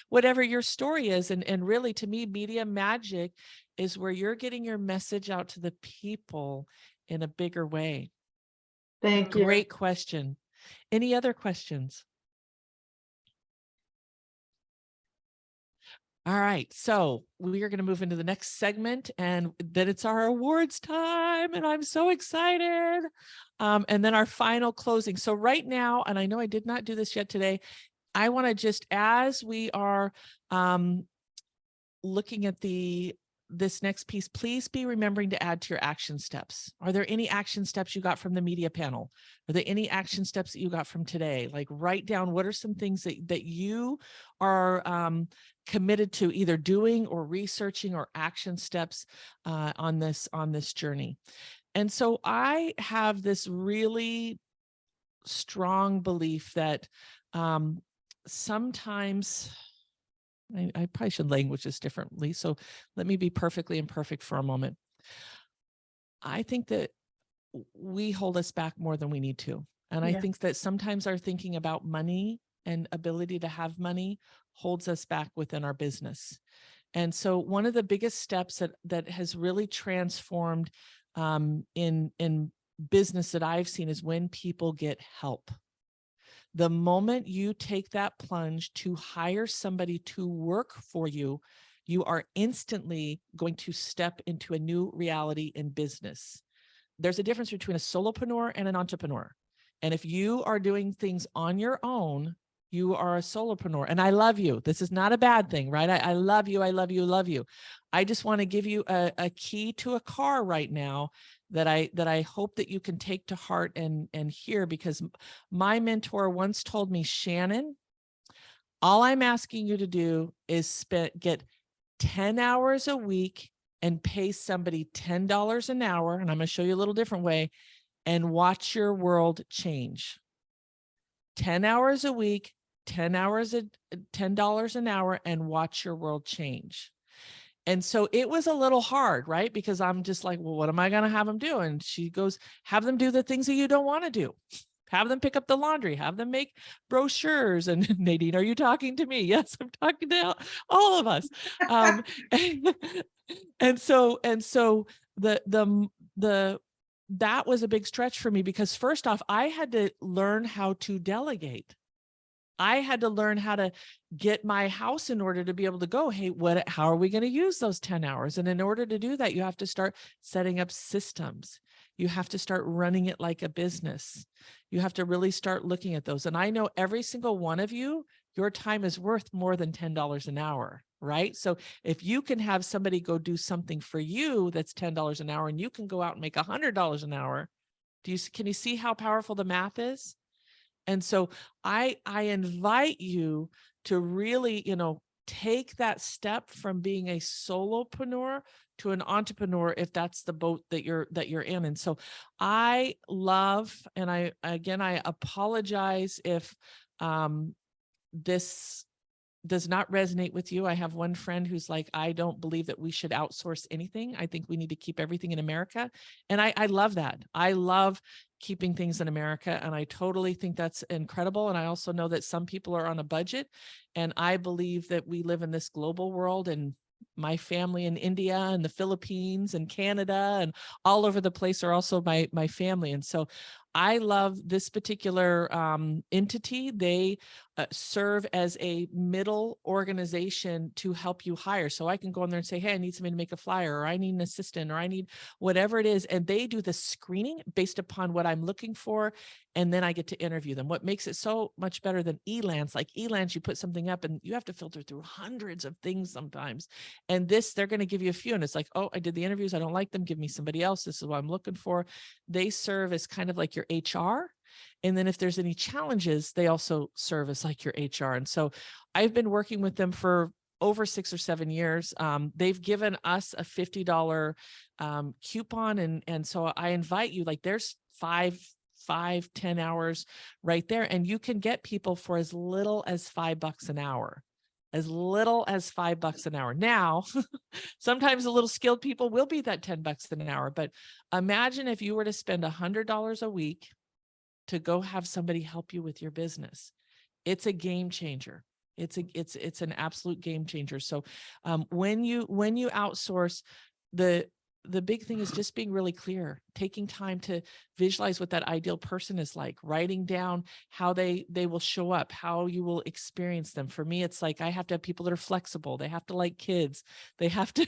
F: whatever your story is. And really, to me, Media Magic is where you're getting your message out to the people in a bigger way.
D: Thank you.
F: Great question. Any other questions? All right, so we are going to move into the next segment, and then it's our awards time, and I'm so excited. And then our final closing. So right now, and I know I did not do this yet today, I want to just, as we are looking at this next piece, please be remembering to add to your action steps. Are there any action steps you got from the media panel? Are there any action steps that you got from today? Like, write down what are some things that you are committed to either doing or researching, or action steps on this journey. And so I have this really strong belief that sometimes I probably should language this differently. So let me be perfectly imperfect for a moment. I think that we hold us back more than we need to. And I
N: Yeah.
F: think that sometimes our thinking about money and ability to have money holds us back within our business. And so one of the biggest steps that has really transformed in business that I've seen is when people get help. The moment you take that plunge to hire somebody to work for you, you are instantly going to step into a new reality in business. There's a difference between a solopreneur and an entrepreneur. And if you are doing things on your own, you are a solopreneur. And I love you. This is not a bad thing, right? I love you. I love you. Love you. I just want to give you a key to a car right now that I hope that you can take to heart and hear, because my mentor once told me, Shannon, all I'm asking you to do is get 10 hours a week and pay somebody $10 an hour. And I'm going to show you a little different way, and watch your world change. 10 hours a week, 10 hours at $10 an hour, and watch your world change. And so it was a little hard, right? Because I'm just like, well, what am I going to have them do? And she goes, have them do the things that you don't want to do. Have them pick up the laundry, have them make brochures. And Nadine, are you talking to me? Yes, I'm talking to all of us. And so that was a big stretch for me, because first off, I had to learn how to delegate. I had to learn how to get my house in order to be able to go, hey, how are we going to use those 10 hours? And in order to do that, you have to start setting up systems. You have to start running it like a business. You have to really start looking at those. And I know every single one of you, your time is worth more than $10 an hour, right? So if you can have somebody go do something for you that's $10 an hour, and you can go out and make $100 an hour, can you see how powerful the math is? And so I invite you to really, take that step from being a solopreneur to an entrepreneur, if that's the boat that you're in. And so I love, and I apologize if this does not resonate with you. I have one friend who's like, I don't believe that we should outsource anything. I think we need to keep everything in America. And I love that. I love keeping things in America. And I totally think that's incredible. And I also know that some people are on a budget. And I believe that we live in this global world, and my family in India and the Philippines and Canada and all over the place are also my family. And so I love this particular entity. They serve as a middle organization to help you hire. So I can go in there and say, hey, I need somebody to make a flyer, or I need an assistant, or I need whatever it is. And they do the screening based upon what I'm looking for. And then I get to interview them. What makes it so much better than Elance, like Elance, you put something up and you have to filter through hundreds of things sometimes. And this, they're going to give you a few. And it's like, oh, I did the interviews. I don't like them. Give me somebody else. This is what I'm looking for. They serve as kind of like your HR. And then if there's any challenges, they also serve as like your HR. And so I've been working with them for over 6 or 7 years. They've given us a $50 coupon. And so I invite you, like there's 10 hours right there. And you can get people for as little as $5 an hour. As little as $5 an hour. Now, sometimes the little skilled people will be that $10 an hour, but imagine if you were to spend $100 a week to go have somebody help you with your business. It's a game changer. It's an absolute game changer. So when you outsource, the big thing is just being really clear. taking time to visualize what that ideal person is like, writing down how they will show up, how you will experience them. For me, it's like I have to have people that are flexible. They have to like kids. They have to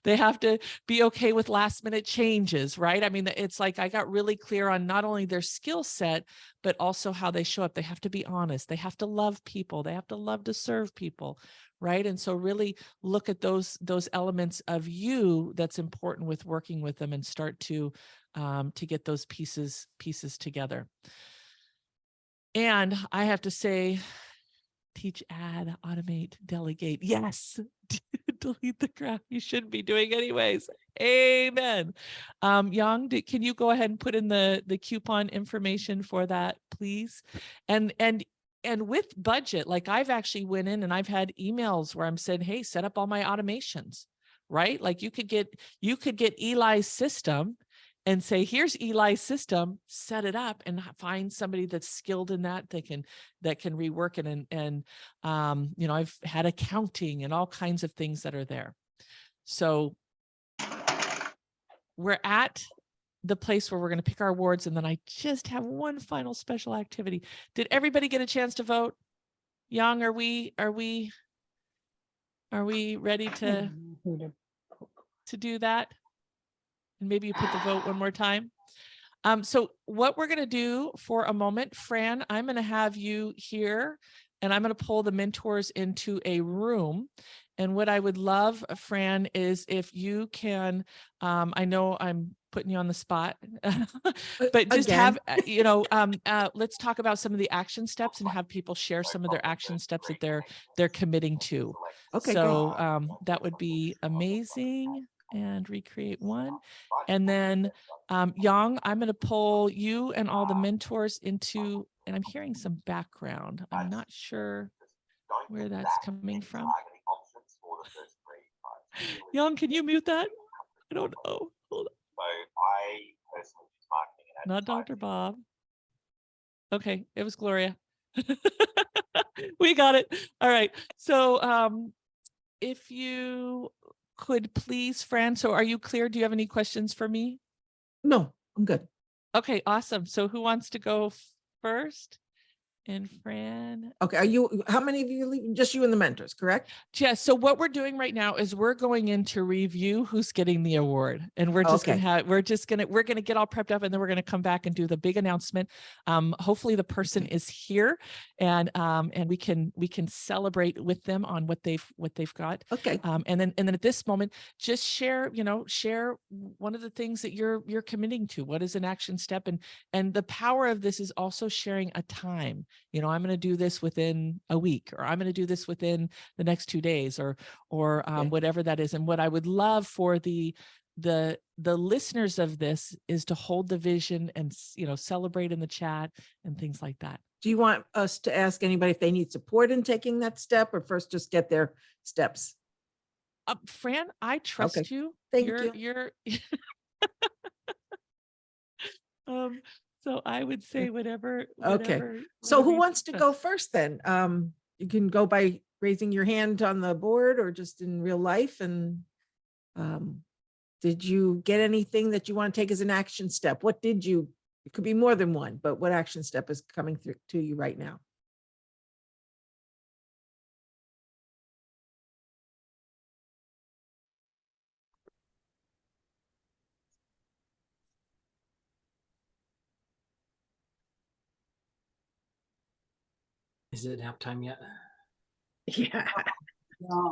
F: they have to be okay with last minute changes, right? I mean, it's like I got really clear on not only their skill set, but also how they show up. They have to be honest. They have to love people. They have to love to serve people, right? And so really look at those elements of you that's important with working with them, and start to get those pieces together. And I have to say, teach, add, automate, delegate. Yes, delete the crap you shouldn't be doing anyways. Amen. Yang, can you go ahead and put in the coupon information for that, please? And with budget, like I've actually went in and I've had emails where I'm saying, hey, set up all my automations, right? Like you could get Eli's system and say, here's Eli's system, set it up, and find somebody that's skilled in that can rework it. And you know, I've had accounting and all kinds of things that are there. So we're at the place where we're going to pick our awards, and then I just have one final special activity. Did everybody get a chance to vote? Yang, are we ready to do that? And maybe you put the vote one more time. So what we're going to do for a moment, Fran, I'm going to have you here, and I'm going to pull the mentors into a room. And what I would love, Fran, is if you can, I know I'm putting you on the spot, but just
A: Again.
F: have, you know, let's talk about some of the action steps and have people share some of their action steps that they're committing to.
A: Okay,
F: so
A: great.
F: that would be amazing. And recreate one. And then Yang, I'm going to pull you and all the mentors into, and I'm hearing some background. I'm not sure where that's coming from. Yang, can you mute that? I don't know. Hold on. Not Dr. Bob. Okay, it was Gloria. We got it. All right. So if you could please, Fran, so are you clear? Do you have any questions for me?
A: No, I'm good.
F: Okay, awesome. So who wants to go first? And Fran.
A: Okay, how many of you leaving? Just you and the mentors, correct?
F: Yeah, so what we're doing right now is we're going in to review who's getting the award, and we're just gonna we're gonna get all prepped up, and then we're gonna come back and do the big announcement. Hopefully the person is here, and we can celebrate with them on what they've got.
A: Okay.
F: And then at this moment, just share one of the things that you're committing to. What is an action step? And the power of this is also sharing a time. You know, I'm going to do this within a week, or I'm going to do this within the next 2 days, or whatever that is. And what I would love for the listeners of this is to hold the vision and, you know, celebrate in the chat and things like that.
A: Do you want us to ask anybody if they need support in taking that step, or first just get their steps?
F: Fran, I trust you.
A: Thank you.
F: You're so I would say whatever.
A: Okay. So who wants to go first then? You can go by raising your hand on the board or just in real life. And did you get anything that you want to take as an action step? What did you, it could be more than one, but what action step is coming through to you right now?
J: Is it nap time yet?
N: Yeah.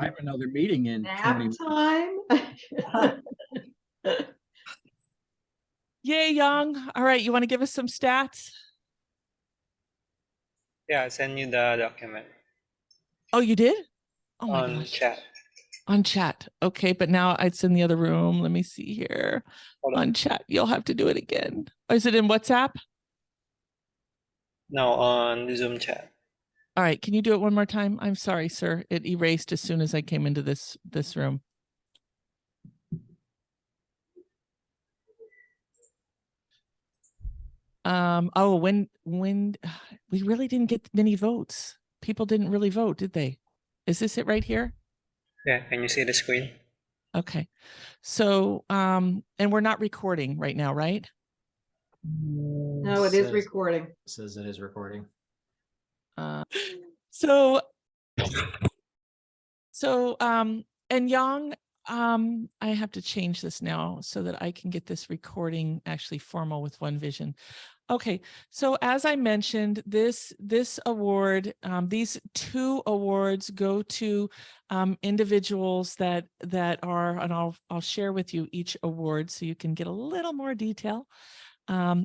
M: I have another meeting in 20 minutes.
D: Time.
F: Yay, Yang. All right, you want to give us some stats?
U: Yeah, I send you the document
F: Oh, you did? Oh my
U: on
F: gosh.
U: chat.
F: On chat. Okay, but now it's in the other room. Let me see here.
U: Hold on.
F: On chat, you'll have to do it again. Is it in WhatsApp?
U: No, on the Zoom chat.
F: All right, can you do it one more time? I'm sorry, sir. It erased as soon as I came into this room. Oh, when we really didn't get many votes. People didn't really vote, did they? Is this it right here?
U: Yeah, can you see the screen?
F: Okay. So, and we're not recording right now, right?
D: No, it is recording.
J: Says it is recording.
F: So and Yang, I have to change this now so that I can get this recording actually formal with One Vision. Okay, so as I mentioned, this award, these 2 awards go to individuals that are, and I'll share with you each award so you can get a little more detail.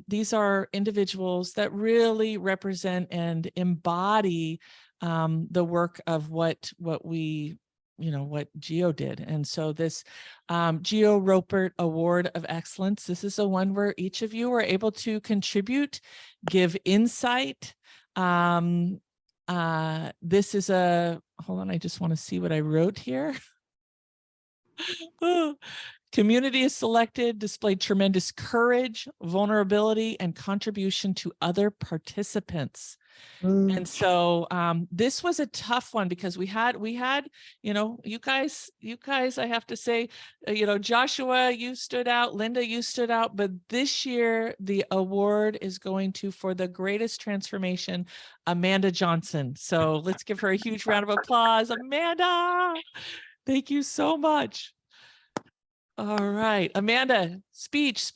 F: These are individuals that really represent and embody the work of what we, what Geo did. And so this Geo Ropert Award of Excellence, this is the one where each of you are able to contribute, give insight. This is hold on, I just want to see what I wrote here. Oh, community is selected, displayed tremendous courage, vulnerability, and contribution to other participants. And so this was a tough one because we had, you guys, I have to say, Joshua, you stood out, Linda, you stood out, but this year the award is going to, for the greatest transformation, Amanda Johnson. So let's give her a huge round of applause. Amanda, thank you so much. All right, Amanda, speech,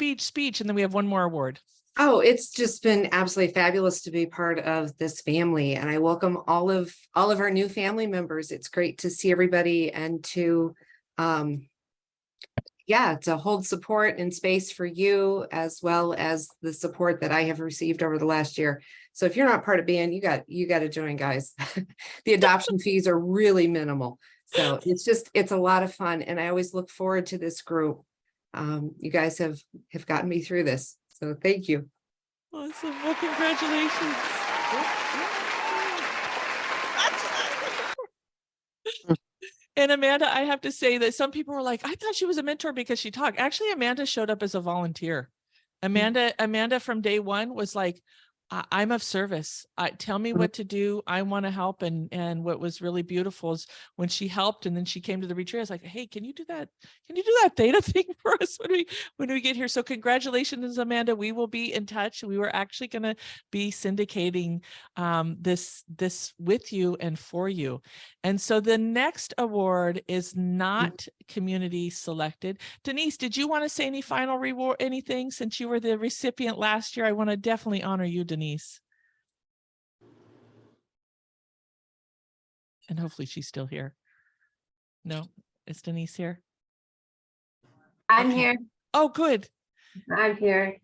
F: and then we have one more award.
O: Oh, it's just been absolutely fabulous to be part of this family, and I welcome all of our new family members. It's great to see everybody and to to hold support and space for you, as well as the support that I have received over the last year. So if you're not part of band, you got to join, guys. The adoption fees are really minimal. So it's a lot of fun, and I always look forward to this group. You guys have gotten me through this. So thank you.
F: Awesome. Well, congratulations. And Amanda, I have to say that some people were like, I thought she was a mentor because she talked. Actually, Amanda showed up as a volunteer. Amanda from day one was like, I'm of service. Tell me what to do. I want to help. And what was really beautiful is when she helped and then she came to the retreat, I was like, hey, can you do that? Can you do that theta thing for us when we get here? So congratulations, Amanda. We will be in touch. We were actually going to be syndicating this with you and for you. And so the next award is not community selected. Denise, did you want to say any final reward, anything, since you were the recipient last year? I want to definitely honor you, Denise. And hopefully she's still here. No, is Denise here?
H: I'm here.
F: Oh, good.
H: I'm here.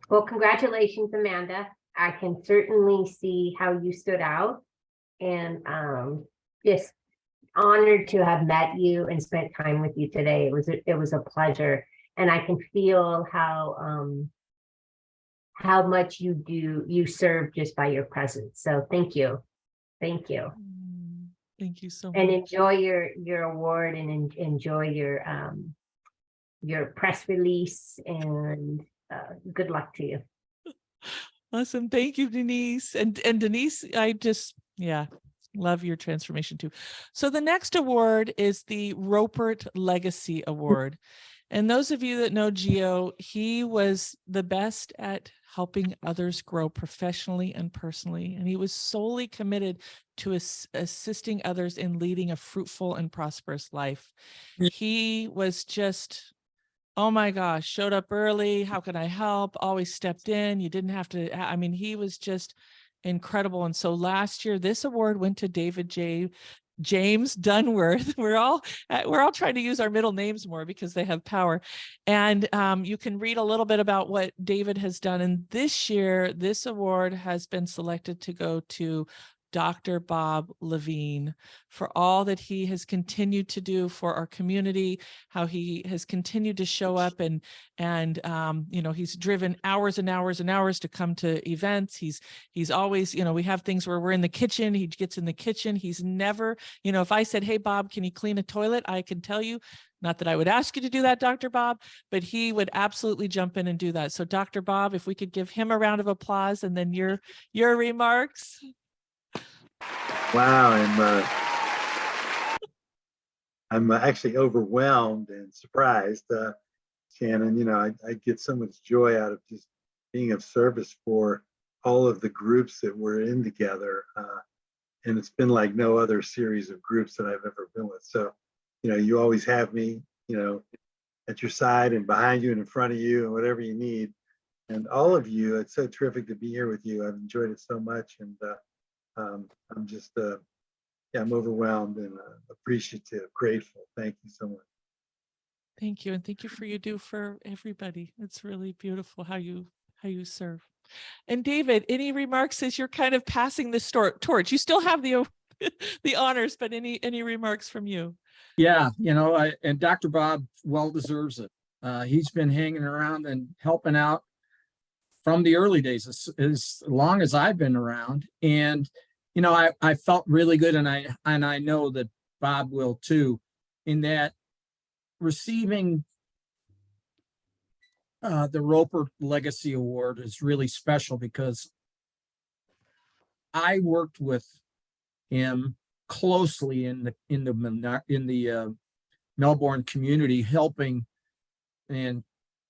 H: Well, congratulations, Amanda. I can certainly see how you stood out, and just honored to have met you and spent time with you today. It was a pleasure, and I can feel how much you serve just by your presence. So thank you. Thank you.
F: Thank you so much.
H: And enjoy your award, and enjoy your press release, and good luck to you.
F: Awesome. Thank you, Denise. And Denise, I just, love your transformation too. So the next award is the Ropert Legacy Award. And those of you that know Geo, he was the best at helping others grow professionally and personally. And he was solely committed to assisting others in leading a fruitful and prosperous life. He was just, oh my gosh, showed up early. How can I help? Always stepped in. You didn't have to. I mean, he was just incredible. And so last year, this award went to David James Dunworth. We're all trying to use our middle names more because they have power. And you can read a little bit about what David has done. And this year, this award has been selected to go to Dr. Bob Levine for all that he has continued to do for our community, how he has continued to show up and he's driven hours and hours and hours to come to events. He's always, we have things where we're in the kitchen, he gets in the kitchen. He's never, if I said, hey, Bob, can you clean a toilet? I can tell you, not that I would ask you to do that, Dr. Bob, but he would absolutely jump in and do that. So Dr. Bob, if we could give him a round of applause, and then your remarks.
E: Wow, I'm actually overwhelmed and surprised.
B: Shannon. You know, I get so much joy out of just being of service for all of the groups that we're in together. And it's been like no other series of groups that I've ever been with. So, you know, you always have me, you know, at your side and behind you and in front of you and whatever you need. And all of you, it's so terrific to be here with you. I've enjoyed it so much. And I'm just, yeah, I'm overwhelmed and appreciative, grateful. Thank you so much.
F: Thank you. And thank you for you do for everybody. It's really beautiful how you serve. And David, any remarks as you're kind of passing the torch? You still have the the honors, but any remarks from you?
M: Yeah, you know, and Dr. Bob well deserves it. He's been hanging around and helping out from the early days, as long as I've been around. And, you know, I felt really good, and I know that Bob will too, in that receiving the Roper Legacy Award is really special because I worked with him closely in the Melbourne community, helping and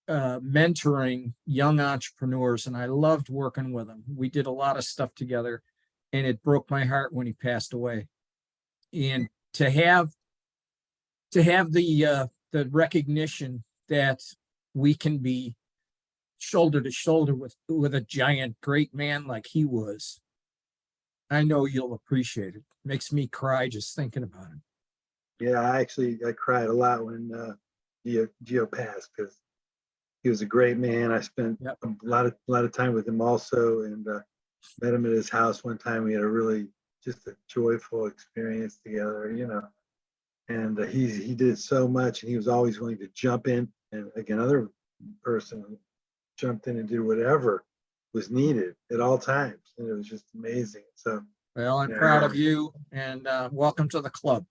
M: mentoring young entrepreneurs, and I loved working with him. We did a lot of stuff together, and it broke my heart when he passed away. And to have the recognition that we can be shoulder to shoulder with a giant, great man like he was, I know you'll appreciate it. Makes me cry just thinking about it.
B: Yeah, I cried a lot when Gio passed, because he was a great man. I spent a lot of time with him also, and met him at his house one time. We had just a joyful experience together, you know. And he did so much, and he was always willing to jump in, and like another person jumped in and did whatever was needed at all times, and it was just amazing. So,
M: well, I'm proud of you, and welcome to the club.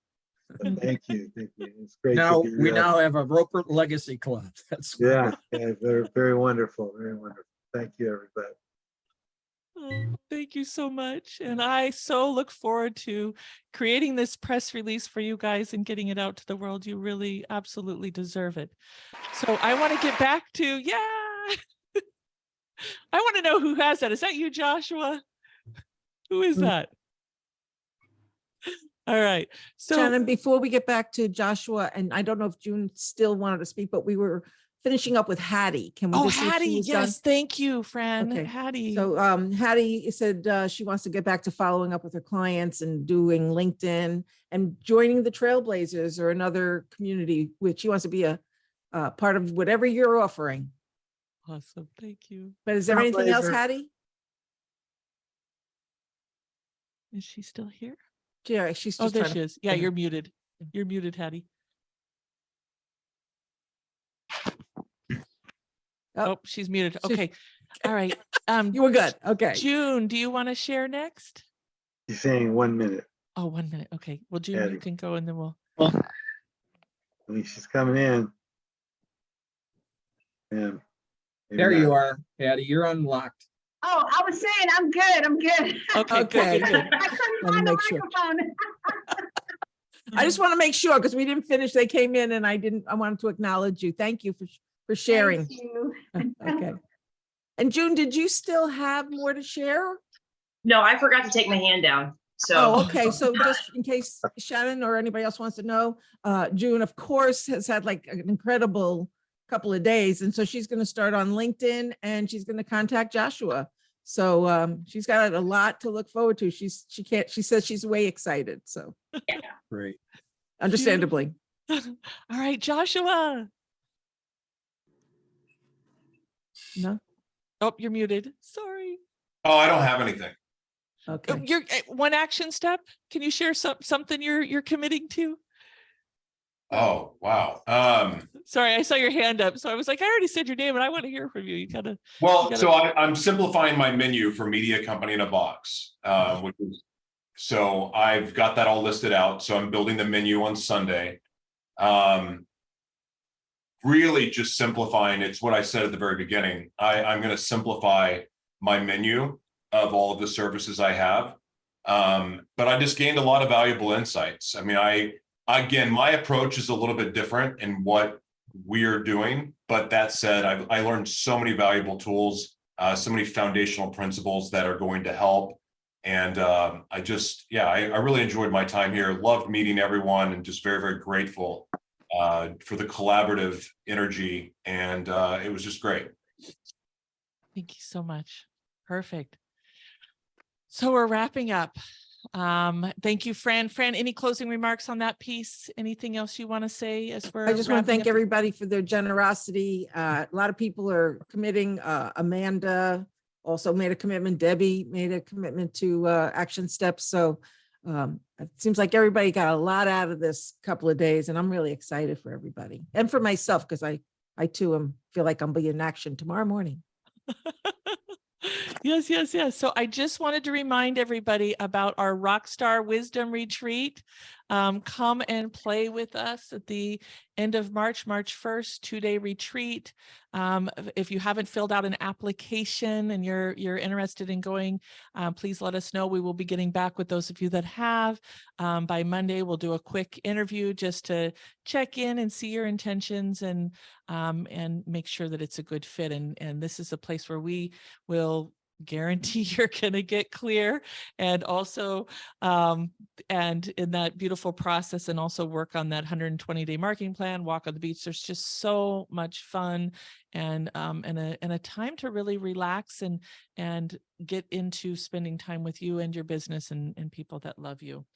B: Thank you. It's great.
M: Now
B: to be,
M: we now have a Roper Legacy Club. That's
B: yeah, very, very wonderful, very wonderful. Thank you, everybody.
F: Oh, thank you so much. And I so look forward to creating this press release for you guys and getting it out to the world. You really absolutely deserve it. So I want to get back to, I want to know who has that. Is that you, Joshua? Who is that? All right. So
A: Shannon, before we get back to Joshua, and I don't know if June still wanted to speak, but we were finishing up with Hattie. Can we just see if she
F: Hattie,
A: was
F: yes,
A: done?
F: thank you, Fran.
A: Okay.
F: Hattie.
A: So Hattie said she wants to get back to following up with her clients and doing LinkedIn and joining the Trailblazers or another community, which she wants to be a part of whatever you're offering.
F: Awesome. Thank you.
A: But is there anything else,
B: Trailblazer.
A: Hattie?
F: Is she still here?
A: Yeah, she's
F: Oh,
A: just
F: there
A: trying
F: she
A: to-
F: is. Yeah, you're muted. You're muted, Hattie. Oh, she's muted. Okay. All right.
A: You were good. Okay.
F: June, do you want to share next?
B: He's saying 1 minute.
F: Oh, 1 minute. Okay. Well, June,
B: Hattie.
F: you can go and then we'll.
B: I mean, she's coming in. Yeah.
M: There you are, Patty. You're unlocked.
P: Oh, I was saying, I'm good. I'm good.
F: Okay, good.
P: I couldn't find the microphone.
A: I just want to make sure because we didn't finish. They came in and I wanted to acknowledge you. Thank you for sharing.
P: Thank you.
A: Okay. And June, did you still have more to share?
E: No, I forgot to take my hand down. So
A: Oh, okay. So just in case Shannon or anybody else wants to know, June, of course, has had like an incredible couple of days. And so she's going to start on LinkedIn and she's going to contact Joshua. So she's got a lot to look forward to. She says she's way excited. So
M: Great.
A: Understandably.
F: All right, Joshua. No. Oh, you're muted. Sorry.
S: Oh, I don't have anything.
A: Okay.
F: You're one action step. Can you share something you're committing to?
S: Oh, wow.
F: Sorry, I saw your hand up. So I was like, I already said your name and I want to hear from you. You gotta.
S: So I'm simplifying my menu for Media Company in a Box, which is, so I've got that all listed out. So I'm building the menu on Sunday. Really just simplifying. It's what I said at the very beginning. I'm going to simplify my menu of all of the services I have. But I just gained a lot of valuable insights. I mean, again, my approach is a little bit different in what we're doing. But that said, I learned so many valuable tools, so many foundational principles that are going to help. And I really enjoyed my time here. Loved meeting everyone, and just very, very grateful for the collaborative energy. And it was just great.
F: Thank you so much. Perfect. So we're wrapping up. Thank you, Fran. Fran, any closing remarks on that piece? Anything else you want to say as we're
A: I just want to
F: wrapping
A: thank
F: up?
A: everybody for their generosity. A lot of people are committing. Amanda also made a commitment. Debbie made a commitment to action steps. So it seems like everybody got a lot out of this couple of days, and I'm really excited for everybody and for myself, because I too feel like I'm being in action tomorrow morning.
F: Yes, yes, yes. So I just wanted to remind everybody about our Rockstar Wisdom Retreat. Come and play with us at the end of March 1st, 2-day retreat. If you haven't filled out an application and you're interested in going, please let us know. We will be getting back with those of you that have. By Monday, we'll do a quick interview just to check in and see your intentions and make sure that it's a good fit. And this is a place where we will guarantee you're going to get clear, and also and in that beautiful process, and also work on that 120-day marketing plan, walk on the beach. There's just so much fun and a time to really relax and get into spending time with you and your business and people that love you.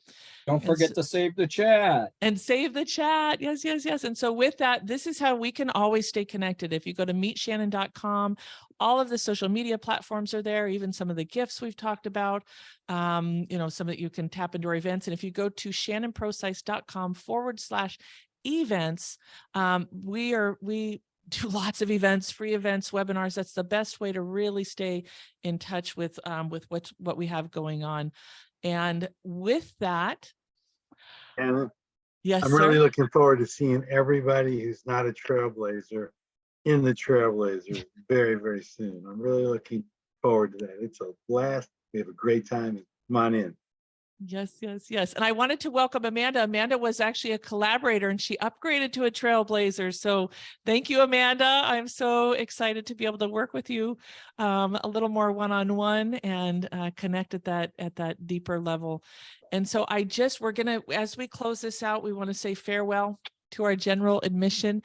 M: Don't forget to save the chat.
F: And save the chat. Yes, yes, yes. And so with that, this is how we can always stay connected. If you go to meetshannon.com, all of the social media platforms are there, even some of the gifts we've talked about, some that you can tap into our events. And if you go to shannonprocise.com/events, we do lots of events, free events, webinars. That's the best way to really stay in touch with what we have going on. And with that,
B: And
F: yes,
B: I'm
F: sir.
B: really looking forward to seeing everybody who's not a trailblazer in the Trailblazers very, very soon. I'm really looking forward to that. It's a blast. We have a great time. Come on in.
F: Yes, yes, yes. And I wanted to welcome Amanda. Amanda was actually a collaborator and she upgraded to a Trailblazer. So thank you, Amanda. I'm so excited to be able to work with you a little more one-on-one and connect at that deeper level. And so we're going to, as we close this out, we want to say farewell to our general admission.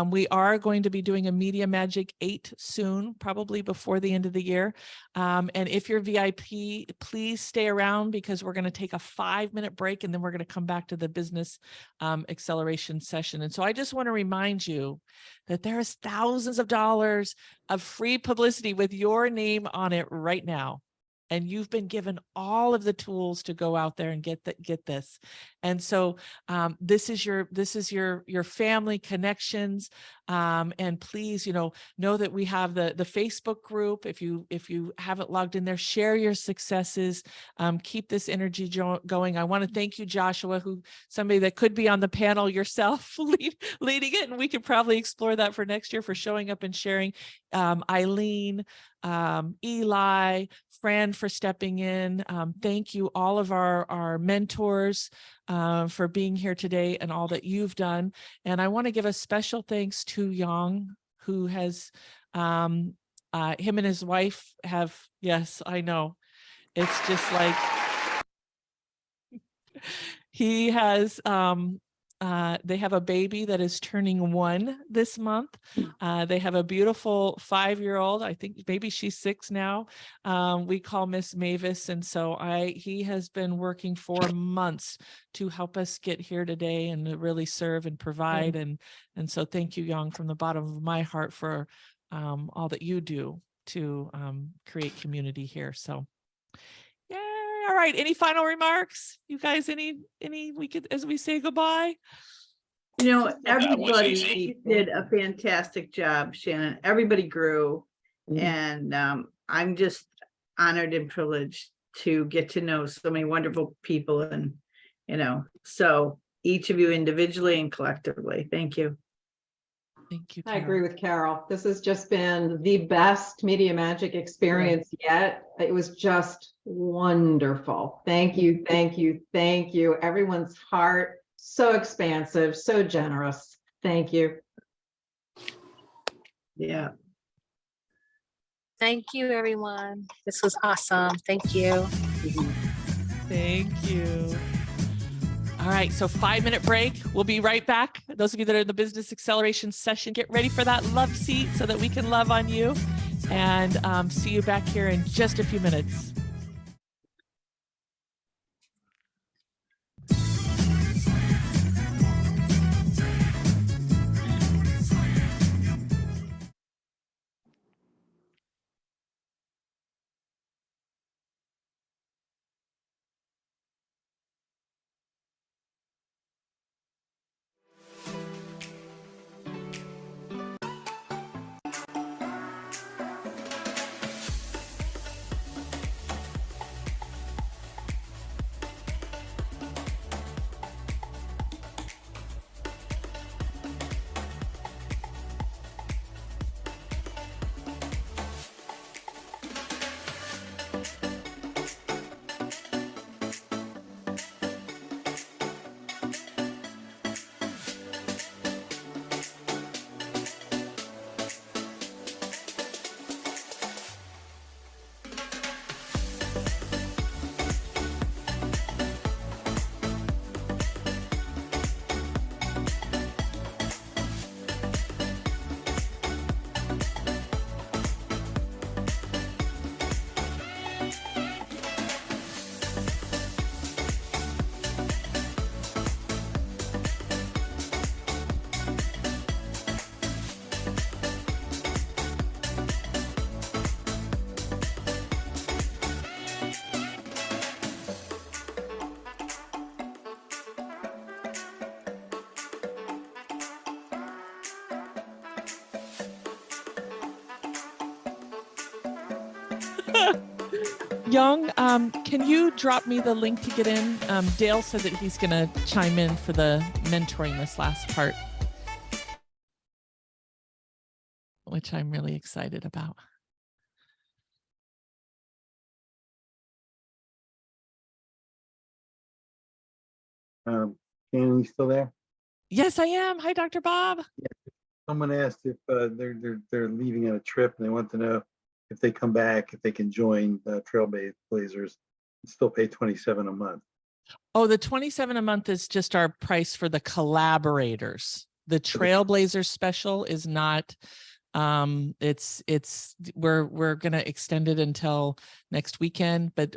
F: We are going to be doing a Media Magic 8 soon, probably before the end of the year. And if you're VIP, please stay around, because we're going to take a 5-minute break and then we're going to come back to the business acceleration session. And so I just want to remind you that there is thousands of dollars of free publicity with your name on it right now. And you've been given all of the tools to go out there and get this. And so this is your family connections. And please, know that we have the Facebook group. If you haven't logged in there, share your successes. Keep this energy going. I want to thank you, Joshua, somebody that could be on the panel yourself leading it, and we could probably explore that for next year, for showing up and sharing. Eileen, Eli, Fran for stepping in. Thank you, all of our mentors for being here today and all that you've done. And I want to give a special thanks to Yang, who has, him and his wife have, yes, I know. It's just like, he has, they have a baby that is turning 1 this month. They have a beautiful 5-year-old. I think maybe she's 6 now. We call Miss Mavis. And so he has been working for months to help us get here today and to really serve and provide. And so thank you, Yang, from the bottom of my heart for all that you do to create community here. So yeah. All right. Any final remarks? You guys, as we say goodbye?
N: Everybody did a fantastic job, Shannon. Everybody grew. And I'm just honored and privileged to get to know so many wonderful people, and, so each of you individually and collectively. Thank you.
F: Thank you.
D: I agree with Carol. This has just been the best Media Magic experience yet. It was just wonderful. Thank you, thank you, thank you. Everyone's heart, so expansive, so generous. Thank you.
N: Yeah.
G: Thank you, everyone. This was awesome. Thank you.
F: Thank you. All right, so 5-minute break. We'll be right back. Those of you that are in the business acceleration session, get ready for that love seat so that we can love on you. And see you back here in just a few minutes. Young, can you drop me the link to get in? Dale said that he's going to chime in for the mentoring this last part, which I'm really excited about.
B: Shannon, you still there?
F: Yes, I am. Hi, Dr. Bob.
B: Someone asked if they're leaving on a trip and they want to know if they come back, if they can join Trailblazers and still pay $27 a month.
F: Oh, the $27 a month is just our price for the collaborators. The Trailblazers special is not. We're going to extend it until next weekend, but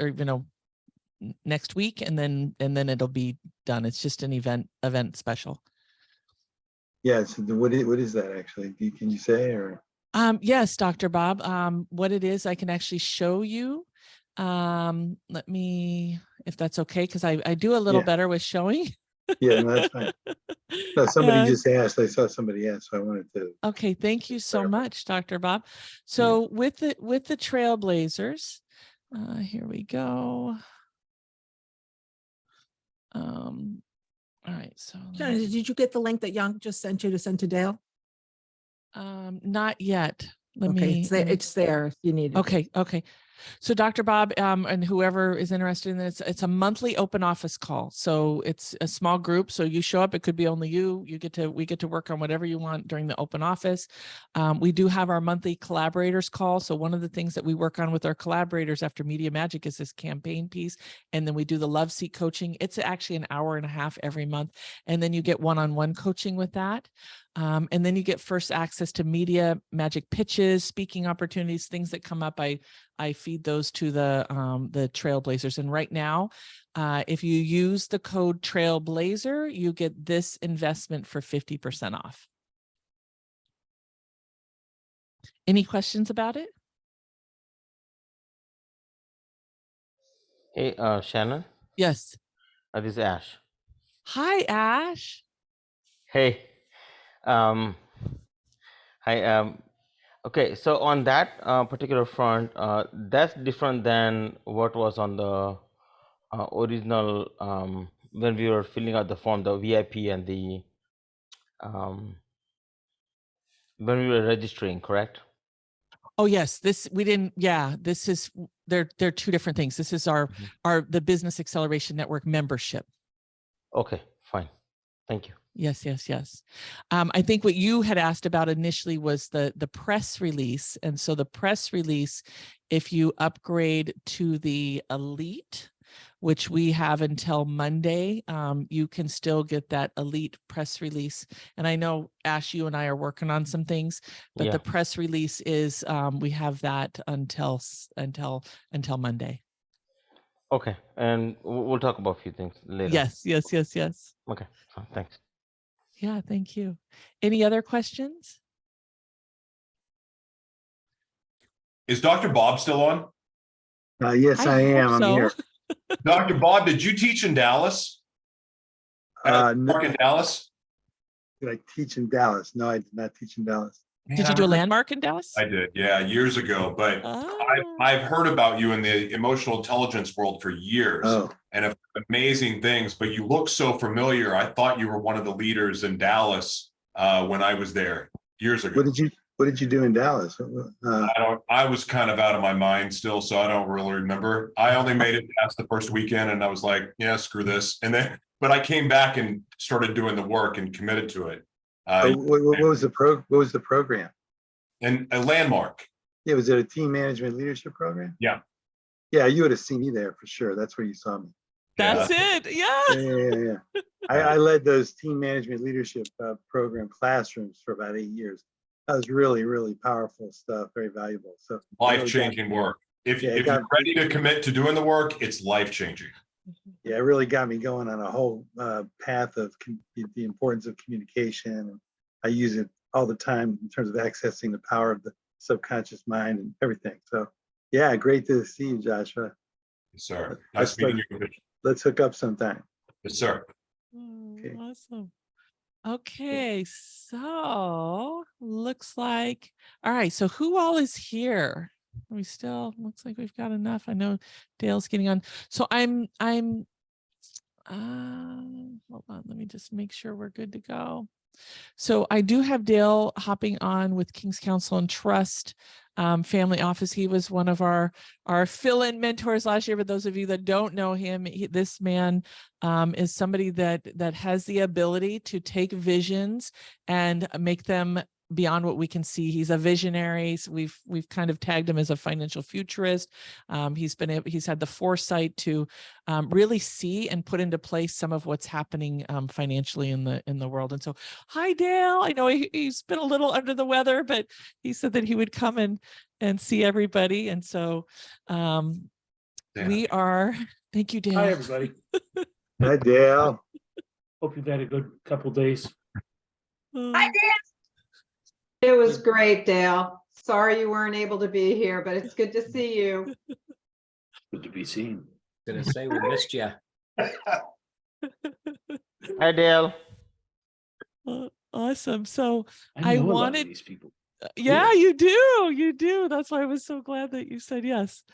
F: next week, and then it'll be done. It's just an event special.
B: Yeah. So what is that actually? Can you say or?
F: Yes, Dr. Bob. What it is, I can actually show you. Let me, if that's okay, because I do a little better with showing.
B: Yeah, no, that's fine. No, somebody just asked. I saw somebody ask, so I wanted to.
F: Okay, thank you so much, Dr. Bob. So with the Trailblazers, here we go. All right, so
A: Shannon, did you get the link that Young just sent you to send to Dale?
F: not yet. Let
A: Okay,
F: me.
A: it's there if you need it.
F: Okay. So Dr. Bob, and whoever is interested in this, it's a monthly open office call. So it's a small group. So you show up, it could be only you. We get to work on whatever you want during the open office. We do have our monthly collaborators call. So one of the things that we work on with our collaborators after Media Magic is this campaign piece. And then we do the Love Seat coaching. It's actually an hour and a half every month. And then you get one-on-one coaching with that. And then you get first access to Media Magic pitches, speaking opportunities, things that come up. I feed those to the Trailblazers. And right now, if you use the code Trailblazer, you get this investment for 50% off. Any questions about it?
Q: Hey, Shannon.
F: Yes.
Q: This is Ash.
F: Hi, Ash.
Q: Hey. Hi. Okay, so on that particular front, that's different than what was on the original when we were filling out the form, the VIP and the when we were registering, correct?
F: Oh yes, this is they're two different things. This is the Business Acceleration Network membership.
Q: Okay, fine. Thank you.
F: Yes, yes, yes. I think what you had asked about initially was the press release. And so the press release, if you upgrade to the elite, which we have until Monday, you can still get that elite press release. And I know, Ash, you and I are working on some things, but
Q: Yeah.
F: the press release is, we have that until Monday.
Q: Okay, and we'll talk about a few things later.
F: Yes, yes, yes, yes.
Q: Okay, thanks.
F: Yeah, thank you. Any other questions?
S: Is Dr. Bob still on?
B: Yes, I am.
F: hope
B: I'm
F: so.
B: here.
S: Dr. Bob, did you teach in Dallas?
B: No,
S: Work in Dallas?
B: did I teach in Dallas? No, I did not teach in Dallas.
F: Did you do a landmark in Dallas?
S: I did, yeah, years ago. But
F: Oh.
S: I've heard about you in the emotional intelligence world for years, and have amazing things. But you look so familiar. I thought you were one of the leaders in Dallas when I was there years ago.
B: What did you do in Dallas?
S: I was kind of out of my mind still, so I don't really remember. I only made it past the first weekend, and I was like, yeah, screw this. And then, but I came back and started doing the work and committed to it.
B: What was the program?
S: And a landmark.
B: Yeah, was it a team management leadership program?
S: Yeah.
B: Yeah, you would have seen me there for sure. That's where you saw me.
F: That's it. Yeah.
B: Yeah. I led those team management leadership program classrooms for about 8 years. That was really, really powerful stuff. Very valuable. So
S: Life-changing work. If you're ready to commit to doing the work, it's life-changing.
B: Yeah, it really got me going on a whole path of the importance of communication. And I use it all the time in terms of accessing the power of the subconscious mind and everything. So yeah, great to see you, Joshua.
S: Yes, sir. Nice meeting you.
B: Let's hook up sometime.
S: Yes, sir.
F: Okay. Awesome. Okay, so looks like, all right, so who all is here? We still, looks like we've got enough. I know Dale's getting on. So I'm hold on, let me just make sure we're good to go. So I do have Dale hopping on with King's Counsel and Trust Family Office. He was one of our fill-in mentors last year. For those of you that don't know him, this man is somebody that has the ability to take visions and make them beyond what we can see. He's a visionary. So we've kind of tagged him as a financial futurist. He's had the foresight to really see and put into place some of what's happening financially in the world. And so, hi Dale. I know he's been a little under the weather, but he said that he would come and see everybody. And so we are. Thank you, Dale.
C: Hi everybody.
B: Hi Dale.
C: Hope you've had a good couple days.
D: Hi, Dale. It was great, Dale. Sorry you weren't able to be here, but it's good to see you.
C: Good to be seen.
J: Gonna say we missed you.
Q: Hi, Dale.
F: Awesome. So
C: I know a lot of
F: wanted
C: these people.
F: Yeah, you do. That's why I was so glad that you said yes.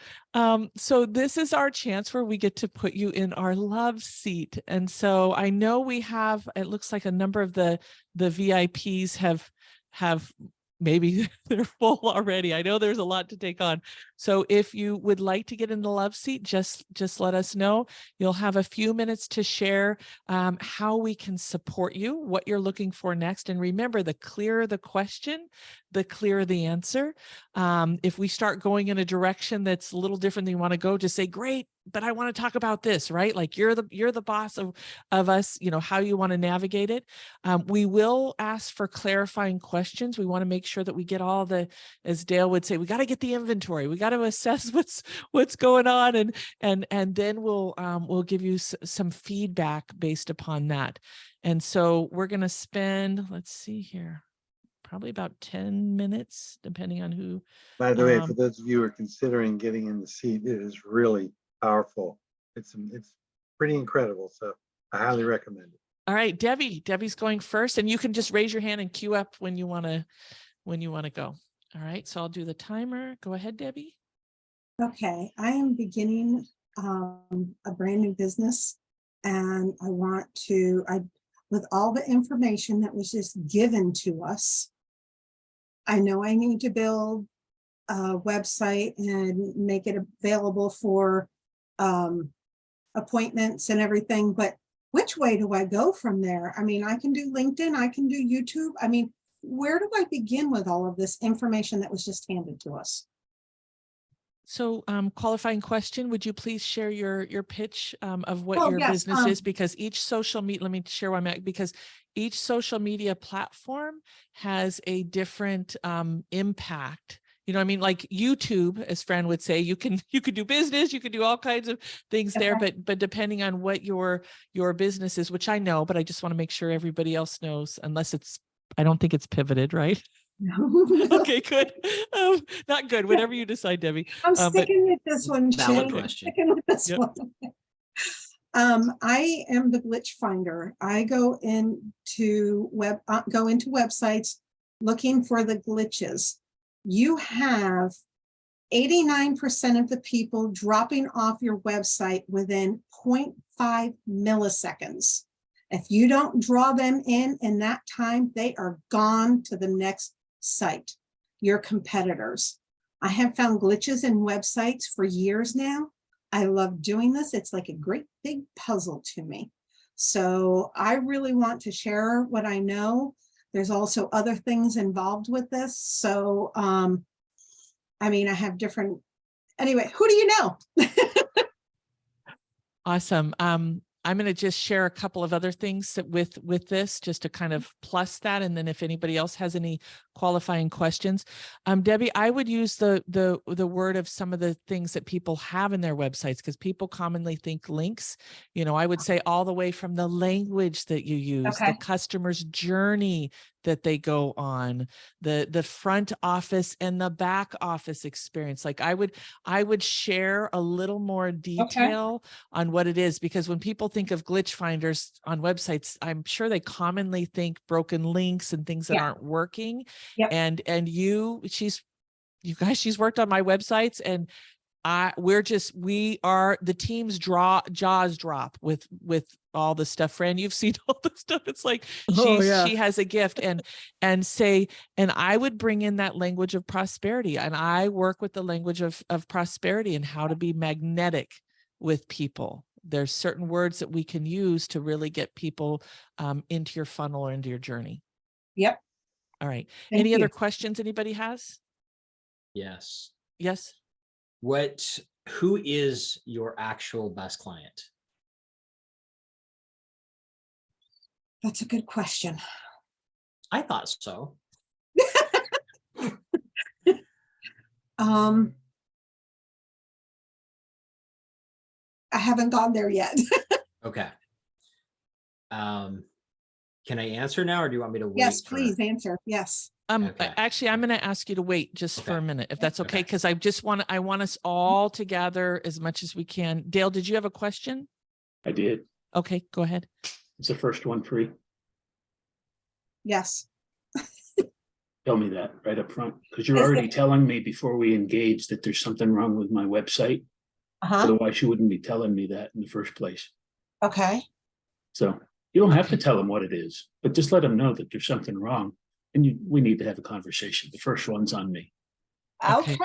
F: So this is our chance where we get to put you in our love seat. And so I know we have, it looks like a number of the VIPs have maybe they're full already. I know there's a lot to take on. So if you would like to get in the love seat, just let us know. You'll have a few minutes to share how we can support you, what you're looking for next. And remember, the clearer the question, the clearer the answer. If we start going in a direction that's a little different than you want to go, just say, great, but I want to talk about this, right? Like you're the boss of us, how you want to navigate it. We will ask for clarifying questions. We want to make sure that we get all as Dale would say, we got to get the inventory. We got to assess what's going on. And then we'll give you some feedback based upon that. And so we're going to spend, let's see here, probably about 10 minutes, depending on who.
B: By the way, for those of you who are considering getting in the seat, it is really powerful. It's pretty incredible. So I highly recommend it.
F: All right, Debbie's going first, and you can just raise your hand and queue up when you want to go. All right, so I'll do the timer. Go ahead, Debbie.
L: Okay, I am beginning a brand new business, and I want to, with all the information that was just given to us, I know I need to build a website and make it available for appointments and everything, but which way do I go from there? I mean, I can do LinkedIn, I can do YouTube. I mean, where do I begin with all of this information that was just handed to us?
F: So qualifying question, would you please share your pitch of what
L: Oh,
F: your
L: yes,
F: business is? Because each social media, let me share why I'm at, because each social media platform has a different impact. You know, I mean, like YouTube, as Fran would say, you can do business, you can do all kinds of things there, but depending on what your business is, which I know, but I just want to make sure everybody else knows, unless it's, I don't think it's pivoted, right? Okay, good. Not good. Whatever you decide, Debbie.
L: I'm sticking with this one,
J: Valid
L: Shay.
J: question.
L: Sticking with this
F: Yep.
L: one. I am the glitch finder. I go into websites looking for the glitches. You have 89% of the people dropping off your website within 0.5 milliseconds. If you don't draw them in that time, they are gone to the next site, your competitors. I have found glitches in websites for years now. I love doing this. It's like a great big puzzle to me. So I really want to share what I know. There's also other things involved with this. So, I mean, I have different, anyway, who do you know?
F: Awesome. I'm going to just share a couple of other things that with this, just to kind of plus that. And then if anybody else has any qualifying questions, Debbie, I would use the word of some of the things that people have in their websites, because people commonly think links. You know, I would say all the way from the language that you use, the customer's journey that they go on, the front office and the back office experience. Like I would share a little more detail on what it is, because when people think of glitch finders on websites, I'm sure they commonly think broken links and things that aren't working. And she's worked on my websites, and the team's jaws drop with all the stuff. Fran, you've seen all the stuff. It's like she has a gift, and I would bring in that language of prosperity, and I work with the language of prosperity and how to be magnetic with people. There's certain words that we can use to really get people into your funnel or into your journey.
L: Yep.
F: All right.
L: Thank
F: Any
L: you.
F: other questions anybody has?
J: Yes.
F: Yes.
J: Who is your actual best client?
L: That's a good question.
J: I thought so.
L: I haven't gone there yet.
J: Okay. Can I answer now, or do you want me to wait?
L: Yes, please answer. Yes.
F: Actually, I'm going to ask you to wait just for a minute, if that's okay, because I want us all to gather as much as we can. Dale, did you have a question?
C: I did.
F: Okay, go ahead.
C: Is the first one free?
L: Yes.
C: Tell me that right up front, because you're already telling me before we engage that there's something wrong with my website. Otherwise, you wouldn't be telling me that in the first place.
L: Okay.
C: So you don't have to tell them what it is, but just let them know that there's something wrong, and we need to have a conversation. The first one's on me.
L: Okay.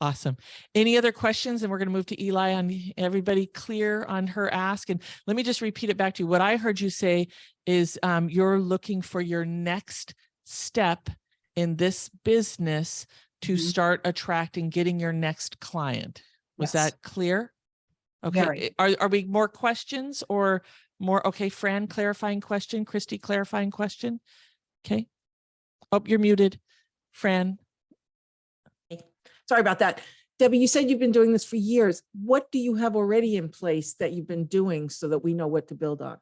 F: Awesome. Any other questions? And we're going to move to Eli. On everybody clear on her ask? And let me just repeat it back to you. What I heard you say is you're looking for your next step in this business to start attracting, getting your next client. Was that clear? Okay. Are we more questions or more? Okay. Fran, clarifying question. Christy, clarifying question. Okay. Oh, you're muted. Fran.
A: Sorry about that. Debbie, you said you've been doing this for years. What do you have already in place that you've been doing so that we know what to build on?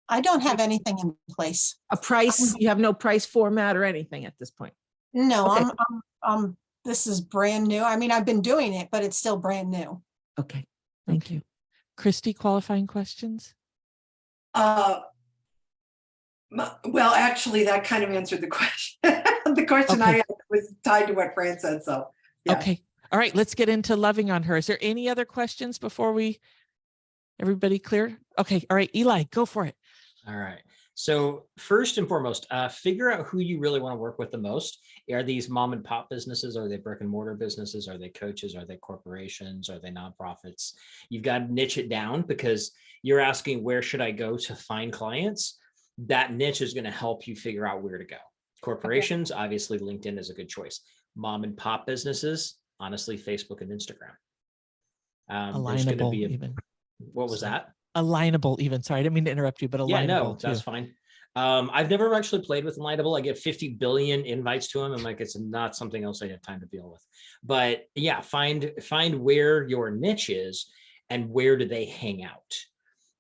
L: I don't have anything in place.
A: A price? You have no price format or anything at this point?
L: No,
A: Okay.
L: This is brand new. I mean, I've been doing it, but it's still brand new.
A: Okay.
F: Thank you. Christy, qualifying questions?
K: Well, actually, that kind of answered the question. The question I had was tied to what Fran said. So, yeah.
F: Okay. All right. Let's get into loving on her. Is there any other questions before everybody clear? Okay. All right. Eli, go for it.
J: All right. So first and foremost, figure out who you really want to work with the most. Are these mom and pop businesses? Are they brick and mortar businesses? Are they coaches? Are they corporations? Are they nonprofits? You've got to niche it down, because you're asking, where should I go to find clients? That niche is going to help you figure out where to go. Corporations, obviously LinkedIn is a good choice. Mom and pop businesses, honestly, Facebook and Instagram. There's going to be
F: even.
J: What was that?
F: Alignable even. Sorry, I didn't mean to interrupt you, but alignable.
J: Yeah, no,
F: too.
J: that's fine. I've never actually played with Alignable. I get 50 billion invites to them. I'm like, it's not something else I have time to deal with. But yeah, find where your niche is and where do they hang out.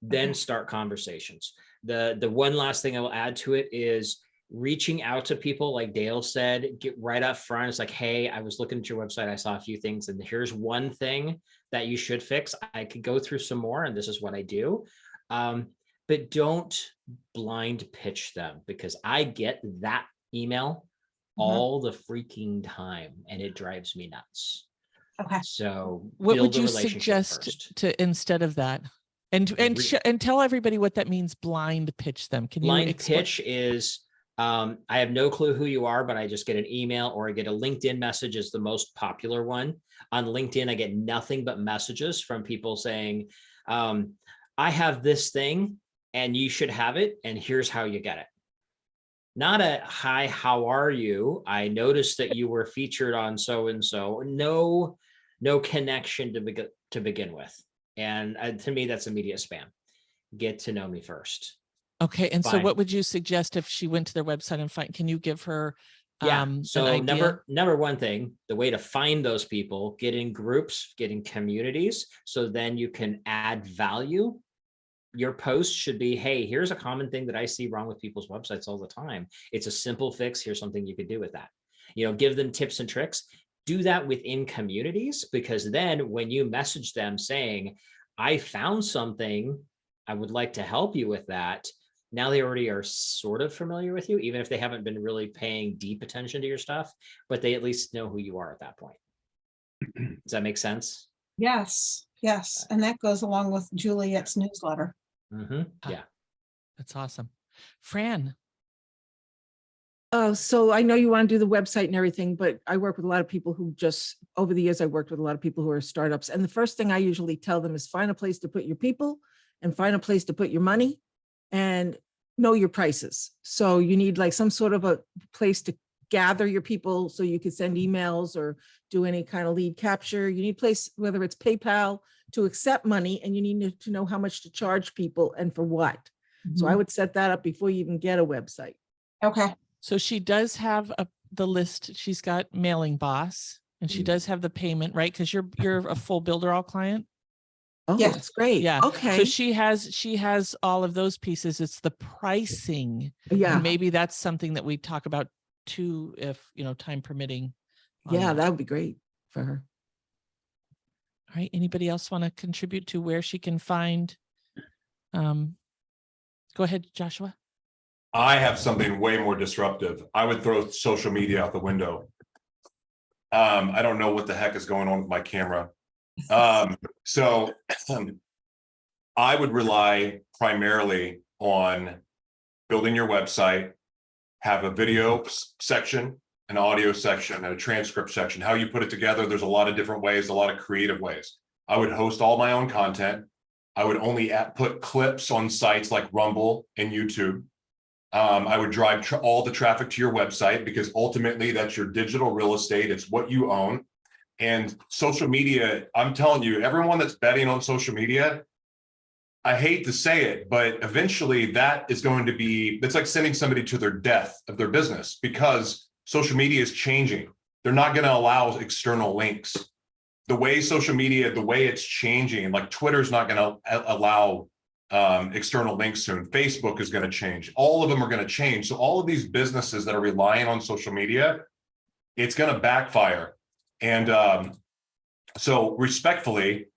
J: Then start conversations. The one last thing I will add to it is reaching out to people, like Dale said, get right up front. It's like, hey, I was looking at your website. I saw a few things, and here's one thing that you should fix. I could go through some more, and this is what I do. But don't blind pitch them, because I get that email all the freaking time, and it drives me nuts.
P: Okay.
J: So
F: what
J: build
F: would
J: the
F: you
J: relationship
F: suggest
J: first.
F: to instead of that? And tell everybody what that means, blind pitch them. Can you
J: Blind
F: explain?
J: pitch is, I have no clue who you are, but I just get an email or I get a LinkedIn message is the most popular one. On LinkedIn, I get nothing but messages from people saying, I have this thing and you should have it, and here's how you get it. Not a, hi, how are you? I noticed that you were featured on so-and-so. No connection to begin with. And to me, that's immediate spam. Get to know me first.
F: Okay. And so
J: Fine.
F: what would you suggest if she went to their website and can you give her an
J: So
F: idea?
J: number one thing, the way to find those people, get in groups, get in communities, so then you can add value. Your post should be, hey, here's a common thing that I see wrong with people's websites all the time. It's a simple fix. Here's something you could do with that. Give them tips and tricks. Do that within communities, because then when you message them saying, I found something, I would like to help you with that. Now they already are sort of familiar with you, even if they haven't been really paying deep attention to your stuff, but they at least know who you are at that point. Does that make sense?
L: Yes, yes. And that goes along with Juliet's newsletter.
J: Yeah.
F: That's awesome. Fran.
A: So I know you want to do the website and everything, but I work with a lot of people who just, over the years, I worked with a lot of people who are startups. And the first thing I usually tell them is find a place to put your people and find a place to put your money and know your prices. So you need like some sort of a place to gather your people so you can send emails or do any kind of lead capture. You need a place, whether it's PayPal, to accept money, and you need to know how much to charge people and for what. So I would set that up before you even get a website.
L: Okay.
F: So she does have the list. She's got Mailing Boss, and she does have the payment, right? Because you're a full Builderall client.
A: Oh,
L: Yeah.
A: that's great.
F: Yeah.
A: Okay.
F: So she has all of those pieces. It's the pricing.
A: Yeah.
F: Maybe that's something that we talk about too, if time permitting.
A: Yeah, that would be great for her.
F: All right. Anybody else want to contribute to where she can find? Go ahead, Joshua.
S: I have something way more disruptive. I would throw social media out the window. I don't know what the heck is going on with my camera. So I would rely primarily on building your website, have a video section, an audio section, and a transcript section. How you put it together, there's a lot of different ways, a lot of creative ways. I would host all my own content. I would only put clips on sites like Rumble and YouTube. I would drive all the traffic to your website, because ultimately that's your digital real estate. It's what you own. And social media, I'm telling you, everyone that's betting on social media, I hate to say it, but eventually that is going to be, it's like sending somebody to their death of their business, because social media is changing. They're not going to allow external links. The way social media, the way it's changing, like Twitter's not going to allow external links soon. Facebook is going to change. All of them are going to change. So all of these businesses that are relying on social media, it's going to backfire. And so respectfully,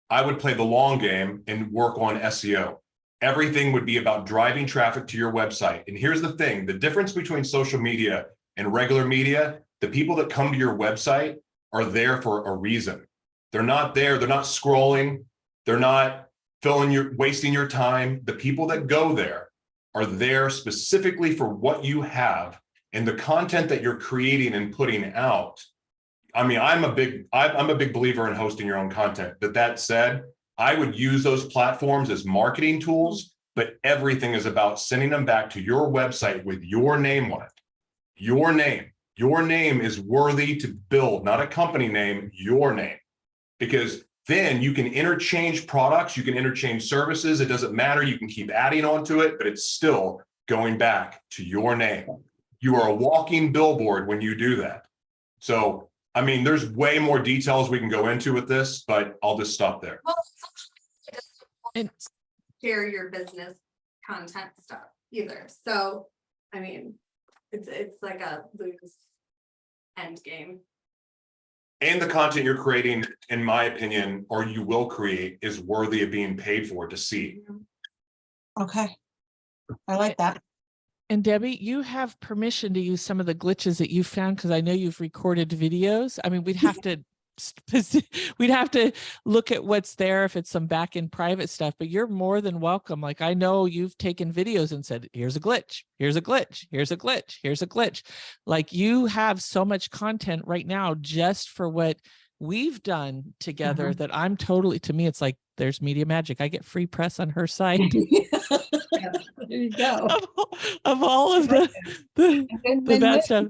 S: I would play the long game and work on SEO. Everything would be about driving traffic to your website. And here's the thing, the difference between social media and regular media, the people that come to your website are there for a reason. They're not there, they're not scrolling, they're not wasting your time. The people that go there are there specifically for what you have and the content that you're creating and putting out. I mean, I'm a big believer in hosting your own content. But that said, I would use those platforms as marketing tools, but everything is about sending them back to your website with your name on it. Your name. Your name is worthy to build, not a company name, your name. Because then you can interchange products, you can interchange services. It doesn't matter. You can keep adding on to it, but it's still going back to your name. You are a walking billboard when you do that. So, I mean, there's way more details we can go into with this, but I'll just stop there.
I: And
R: share your business content stuff either. So, I mean, it's like a lose end game.
S: And the content you're creating, in my opinion, or you will create, is worthy of being paid for to see.
L: Okay. I like that.
F: And Debbie, you have permission to use some of the glitches that you found, because I know you've recorded videos. I mean, we'd have to look at what's there if it's some back end private stuff, but you're more than welcome. Like, I know you've taken videos and said, here's a glitch, here's a glitch, here's a glitch, here's a glitch. Like, you have so much content right now just for what we've done together that I'm totally, to me, it's like, there's media magic. I get free press on her site.
L: There you go.
F: Of all of the bad stuff.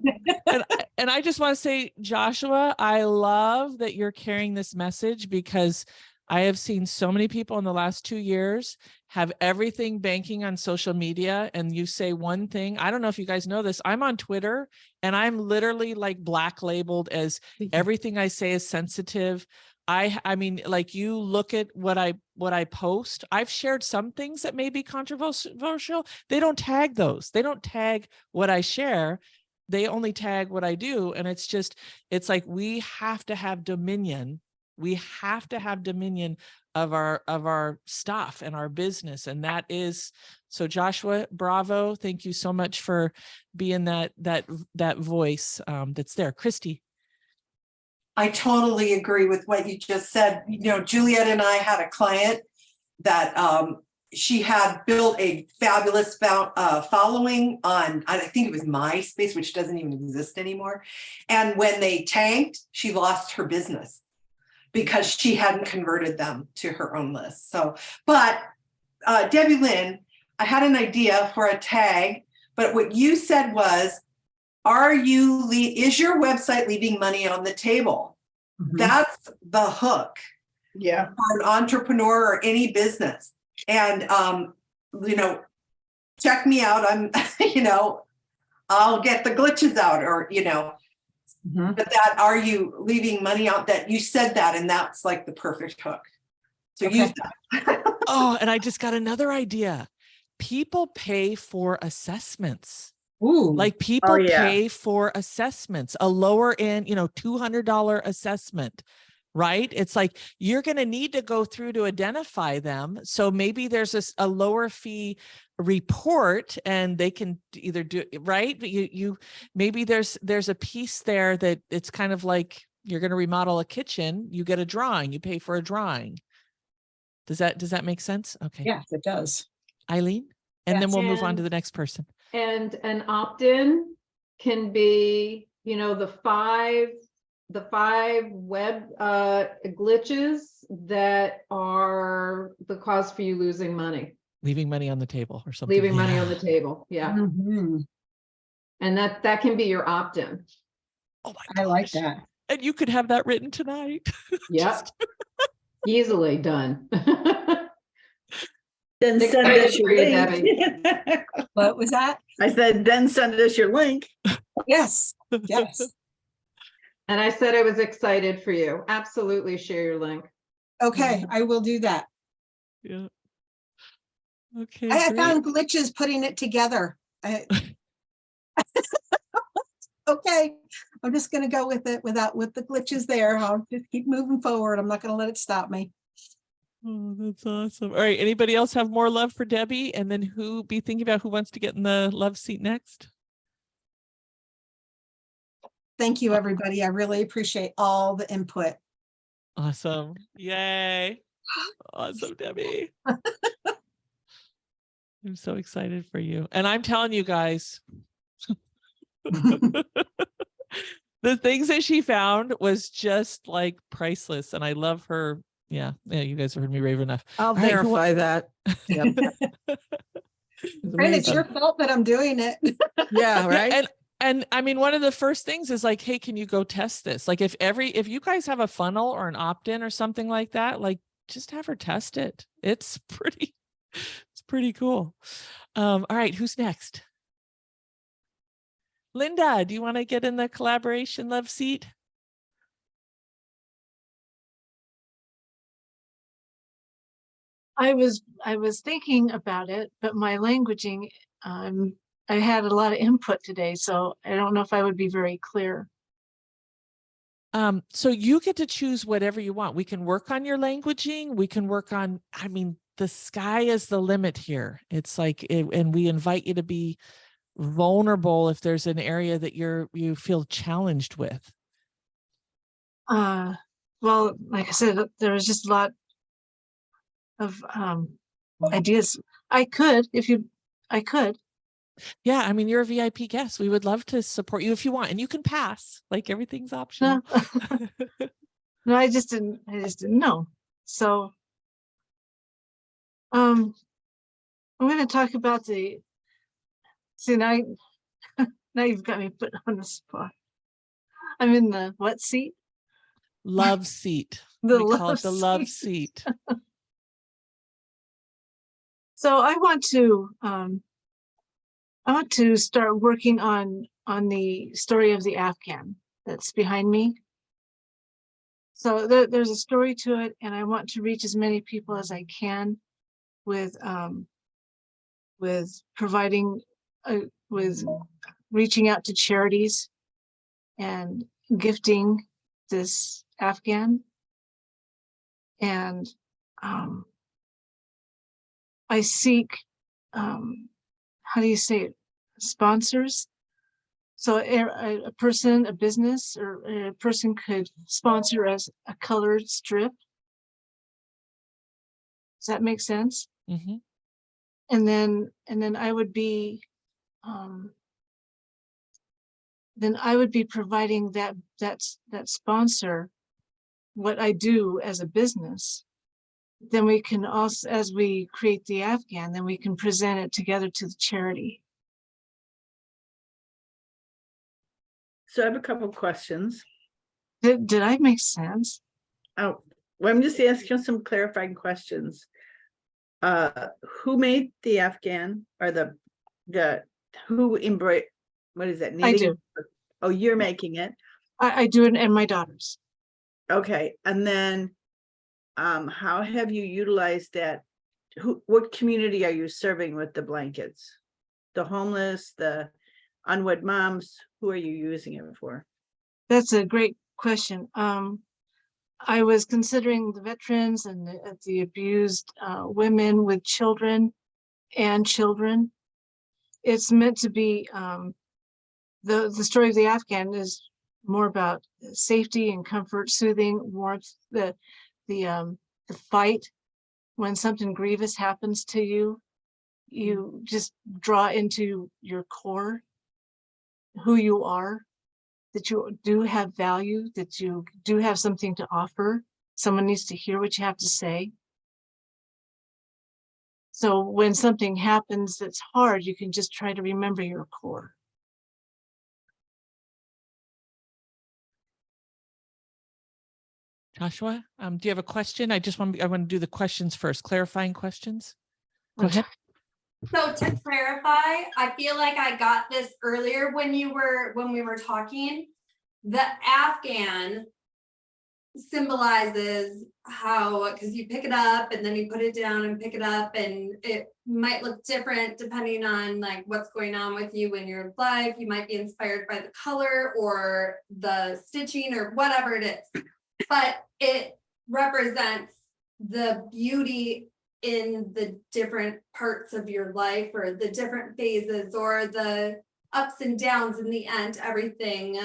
F: And I just want to say, Joshua, I love that you're carrying this message, because I have seen so many people in the last 2 years have everything banking on social media. And you say one thing, I don't know if you guys know this, I'm on Twitter and I'm literally like black labeled as everything I say is sensitive. I mean, like, you look at what I post, I've shared some things that may be controversial. They don't tag those. They don't tag what I share. They only tag what I do. And it's like, we have to have dominion. We have to have dominion of our stuff and our business. And that is, so Joshua, bravo. Thank you so much for being that voice that's there. Christy.
K: I totally agree with what you just said. You know, Juliet and I had a client that she had built a fabulous following on, I think it was MySpace, which doesn't even exist anymore. And when they tanked, she lost her business because she hadn't converted them to her own list. So, but Debbie Lynn, I had an idea for a tag, but what you said was, is your website leaving money on the table? That's the hook.
L: Yeah.
K: For an entrepreneur or any business. And, you know, check me out. I'm, you know, I'll get the glitches out, or, you know, but that, are you leaving money out? That you said that, and that's like the perfect hook. So use that.
F: Oh, and I just got another idea. People pay for assessments.
L: Ooh.
F: Like, people pay for assessments, a lower end, you know, $200 assessment, right? It's like, you're going to need to go through to identify them. So maybe there's a lower fee report, and they can either do it, right? But you maybe there's a piece there that it's kind of like, you're going to remodel a kitchen, you get a drawing, you pay for a drawing. Does that make sense? Okay.
L: Yes, it does.
F: Eileen, and then
D: Yes.
F: we'll move on to
D: And-
F: the next person.
D: And an opt-in can be, you know, the five web glitches that are the cause for you losing money,
F: Leaving money on the table or something.
D: leaving money on the table. Yeah.
L: Mhm.
D: And that can be your opt-in.
F: Oh my
L: I like
F: gosh.
L: that.
F: And you could have that written tonight.
D: Yep. Easily done.
N: Then
D: Excited
N: send us your
D: for you,
N: link.
D: Debbie.
L: What was that?
N: I said, then send us your link.
L: Yes, yes.
D: And I said I was excited for you. Absolutely share your link.
L: Okay, I will do that.
F: Yeah. Okay.
L: I
F: great.
L: found glitches putting it together. Okay, I'm just gonna go with it with the glitches there. I'll just keep moving forward. I'm not gonna let it stop me.
F: Oh, that's awesome. All right. Anybody else have more love for Debbie? And then be thinking about who wants to get in the love seat next?
L: Thank you, everybody. I really appreciate all the input.
F: Awesome. Yay. Awesome, Debbie. I'm so excited for you. And I'm telling you guys, the things that she found was just like priceless. And I love her. Yeah. Yeah. You guys have heard me rave enough.
A: I'll
F: All right, who
A: verify that. Yep.
L: And it's your fault that I'm doing it.
A: Yeah, right.
F: And I mean, one of the first things is like, hey, can you go test this? Like if you guys have a funnel or an opt-in or something like that, like just have her test it. It's pretty cool. All right, who's next? Linda, do you want to get in the collaboration love seat?
T: I was thinking about it, but my languaging, I had a lot of input today, so I don't know if I would be very clear.
F: So you get to choose whatever you want. We can work on your languaging. We can work on, I mean, the sky is the limit here. It's like, and we invite you to be vulnerable if there's an area that you feel challenged with.
T: Well, like I said, there was just a lot of ideas. I could.
F: Yeah, I mean, you're a VIP guest. We would love to support you if you want, and you can pass. Like everything's optional.
T: No, I just didn't know. So, I'm going to talk about see now, now you've got me put on the spot. I'm in the what seat?
F: Love seat.
T: We
F: call it the love seat.
T: So I want to start working on the story of the Afghan that's behind me. So there's a story to it, and I want to reach as many people as I can with providing with reaching out to charities and gifting this Afghan. And I seek, how do you say it, sponsors. So a person, a business, or a person could sponsor as a colored strip. Does that make sense?
F: Mm-hmm.
T: And then I would be, providing that sponsor what I do as a business. Then we can also, as we create the Afghan, then we can present it together to the charity.
N: So I have a couple of questions.
T: Did I make sense?
N: Oh, well, I'm just asking some clarifying questions. Who made the Afghan, or the who embroidered? What is that?
T: I
N: Knitting?
T: do.
N: Oh, you're making it.
T: I do it, and my daughters.
N: Okay, and then how have you utilized that? What community are you serving with the blankets? The homeless, the unwed moms? Who are you using it for?
T: That's a great question. I was considering the veterans and the abused women with children and children. It's meant to be, the story of the Afghan is more about safety and comfort, soothing, warmth, the fight. When something grievous happens to you, you just draw into your core who you are, that you do have value, that you do have something to offer. Someone needs to hear what you have to say. So when something happens that's hard, you can just try to remember your core.
F: Joshua, do you have a question? I want to do the questions first, clarifying questions. Go ahead.
R: So to clarify, I feel like I got this earlier when we were talking. The Afghan symbolizes how, because you pick it up and then you put it down and pick it up, and it might look different depending on like what's going on with you in your life. You might be inspired by the color or the stitching or whatever it is, but it represents the beauty in the different parts of your life, or the different phases, or the ups and downs. In the end, everything,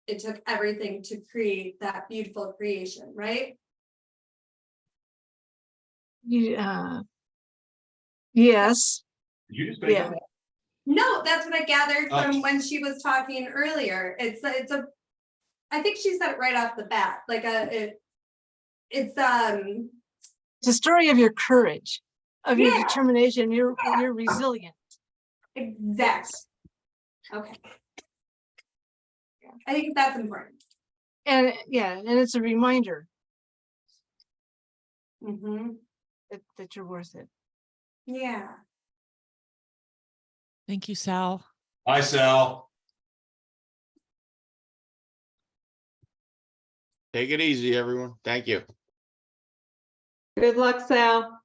R: it took everything to create that beautiful creation, right?
T: Yes.
S: you just make
T: Yeah.
S: that?
R: No, that's what I gathered
S: Oh.
R: from when she was talking earlier. I think she said it right off the bat, like it's Yeah.
T: determination, your resilience.
R: exactly. Okay. I think that's important.
T: And yeah, and it's a reminder
R: Mm-hmm.
T: that you're worth it.
R: Yeah.
F: Thank you, Sal.
S: Hi, Sal.
U: Take it easy, everyone. Thank you.
D: Good luck, Sal.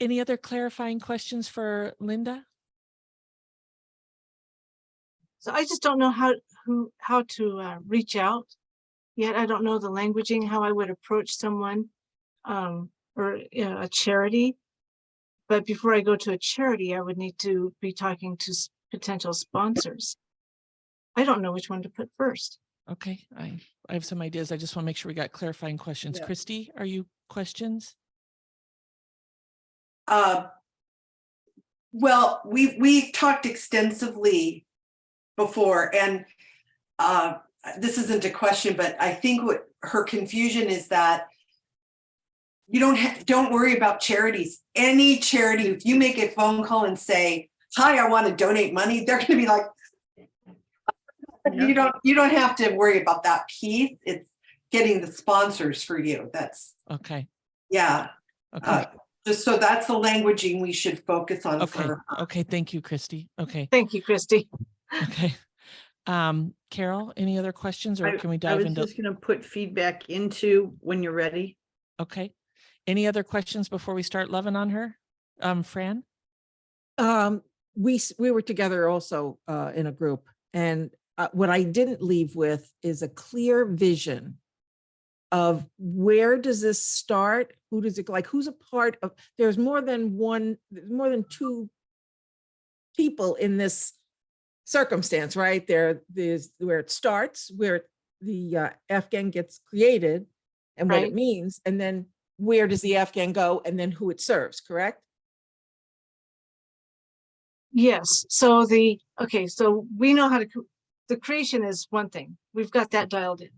F: Any other clarifying questions for Linda?
T: So I just don't know how to reach out yet. I don't know the languaging, how I would approach someone or a charity. But before I go to a charity, I would need to be talking to potential sponsors. I don't know which one to put first.
F: Okay, I have some ideas. I just want to make sure we got clarifying questions.
N: Yeah.
F: Christy, are you questions?
K: Well, we talked extensively before, and this isn't a question, but I think what her confusion is that you don't worry about charities. Any charity, if you make a phone call and say, "Hi, I want to donate money," they're going to be like, you don't have to worry about that piece. It's getting the sponsors for you. That's
F: okay.
K: Yeah.
F: Okay.
K: Just so that's the languaging we should focus on.
F: Okay.
K: For
F: Okay. Thank you, Christy. Okay.
T: Thank you, Christy.
F: Okay. Carol, any other questions, or can we
N: I
F: dive
N: was
F: into?
N: just going to put feedback into when you're ready.
F: Okay. Any other questions before we start loving on her? Fran?
A: We were together also in a group, and what I didn't leave with is a clear vision of where does this start? Who does it like? Who's a part of? There's more than two people in this circumstance, right? There's where it starts, where the Afghan gets created, and what
T: Right.
A: it means, and then where does the Afghan go, and then who it serves. Correct?
T: Yes. So so we know how to. The creation is one thing. We've got that dialed in.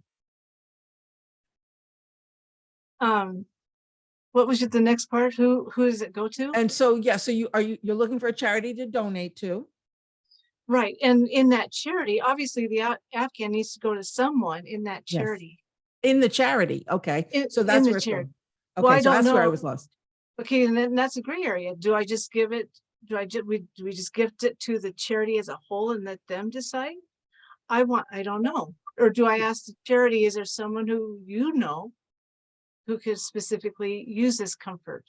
T: What was the next part? Who does it go to?
A: And so, yeah, so you're looking for a charity to donate to.
T: Right. And in that charity, obviously the Afghan needs to go to someone in that
A: Yes.
T: charity.
A: In the charity. Okay. So
T: In
A: that's
T: the
A: where it's
T: charity.
A: going.
T: Well,
A: Okay,
T: I
A: so
T: don't
A: that's where I
T: know.
A: was lost.
T: Okay, and then that's a gray area. Do I just give it? Do we just gift it to the charity as a whole and let them decide? I don't know. Or do I ask the charity, is there someone who you know who could specifically use this comfort,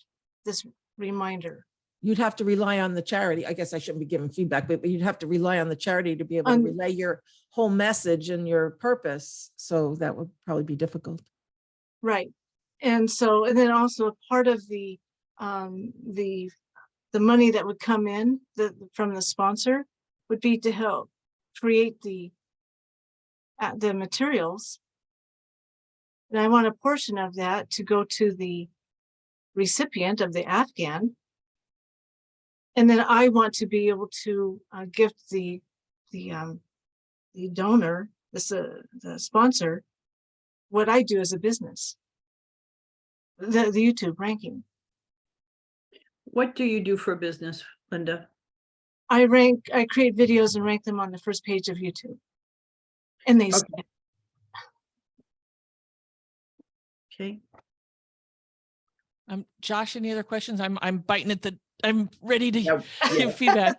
T: this reminder?
A: You'd have to rely on the charity. I guess I shouldn't be giving feedback, but you'd have to rely on the charity to be able to relay your whole message and your purpose. So that would probably be difficult.
T: Right. And so, and then also a part of the money that would come in from the sponsor would be to help create the materials. And I want a portion of that to go to the recipient of the Afghan. And then I want to be able to gift the donor, the sponsor, what I do as a business, the YouTube ranking.
N: What do you do for a business, Linda?
T: I create videos and rank them on the first page of YouTube. And they
N: Okay. Okay.
F: Josh, any other questions? I'm biting at I'm ready to
N: Yeah.
F: give feedback.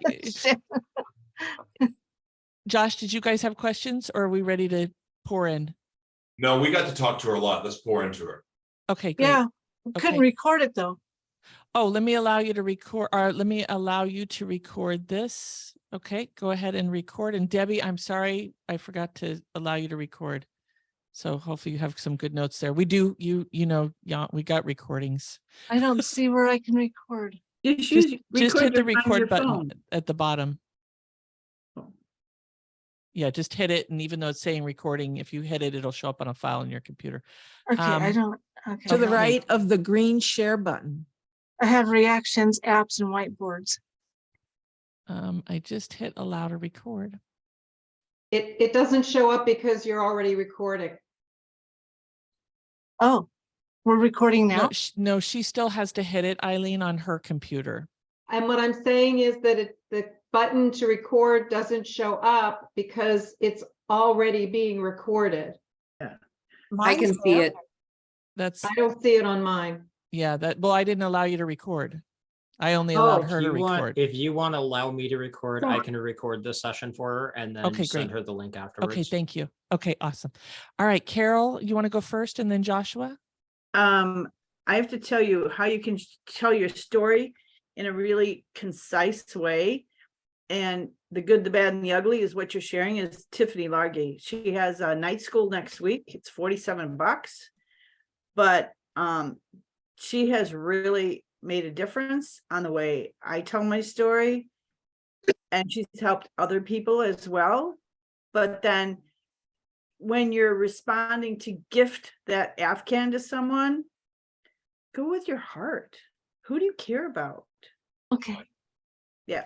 F: Josh, did you guys have questions, or are we ready to pour in?
S: No, we got to talk to her a lot. Let's pour into her.
F: Okay, great.
T: Yeah, couldn't record it though.
F: Oh, let me allow you to record, or let me allow you to record this. Okay, go ahead and record. And Debbie, I'm sorry, I forgot to allow you to record. So hopefully you have some good notes there. We do, yeah, we got recordings.
T: I don't see where I can record.
F: Just hit the record button at the bottom. Yeah, just hit it. And even though it's saying recording, if you hit it, it'll show up on a file in your computer.
T: Okay, I don't. Okay.
A: To the right of the green share button.
T: I have reactions, apps, and whiteboards.
F: I just hit allow to record.
D: It doesn't show up because you're already recording.
T: Oh, we're recording now?
F: No, she still has to hit it, Eileen, on her computer.
D: And what I'm saying is that the button to record doesn't show up because it's already being recorded.
N: Yeah.
I: I can see it.
F: That's,
D: I don't see it on mine.
F: yeah, well, I didn't allow you to record. I only allowed her to record.
J: If you want to allow me to record, I can record this session for her and then
F: Okay,
J: send
F: great.
J: her the link afterwards.
F: Okay, thank you. Okay, awesome. All right, Carol, you want to go first and then Joshua?
N: I have to tell you how you can tell your story in a really concise way. And the good, the bad, and the ugly is what you're sharing is Tiffany Largy. She has a night school next week. It's $47, but she has really made a difference on the way I tell my story. And she's helped other people as well. But then when you're responding to gift that Afghan to someone, go with your heart. Who do you care about?
T: Okay.
N: Yeah.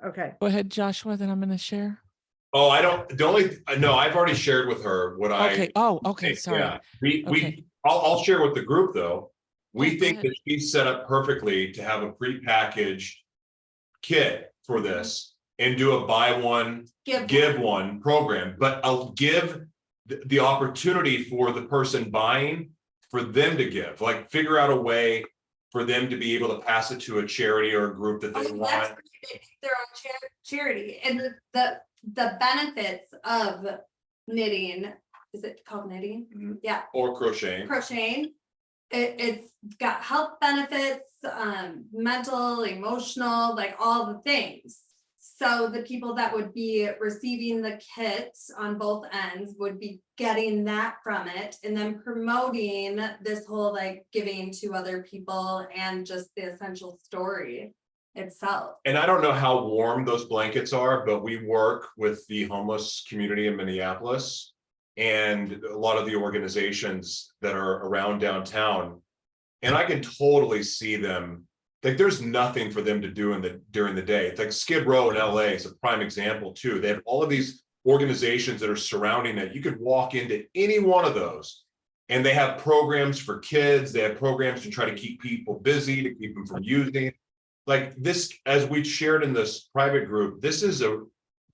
N: Okay.
F: Go ahead, Joshua, then I'm going to share.
S: Oh, no, I've already shared with her what
F: Okay. Oh, okay. Sorry.
S: Yeah, I'll share with the group though. We
F: Yeah,
S: think that she's set up perfectly to have a prepackaged kit for this and do a buy one, give one program, but I'll give the opportunity for the person buying for them to give, like figure out a way for them to be able to pass it to a charity or a group that they want.
R: Their own charity, and the benefits of knitting, is it called knitting? Yeah.
S: Or crocheting.
R: It's got health benefits, mental, emotional, like all the things. So the people that would be receiving the kits on both ends would be getting that from it and then promoting this whole like giving to other people and just the essential story itself.
S: And I don't know how warm those blankets are, but we work with the homeless community in Minneapolis and a lot of the organizations that are around downtown. And I can totally see them, like there's nothing for them to do during the day. It's like Skid Row in LA is a prime example too. They have all of these organizations that are surrounding it. You could walk into any one of those and they have programs for kids. They have programs to try to keep people busy, to keep them from using. Like this, as we shared in this private group, this is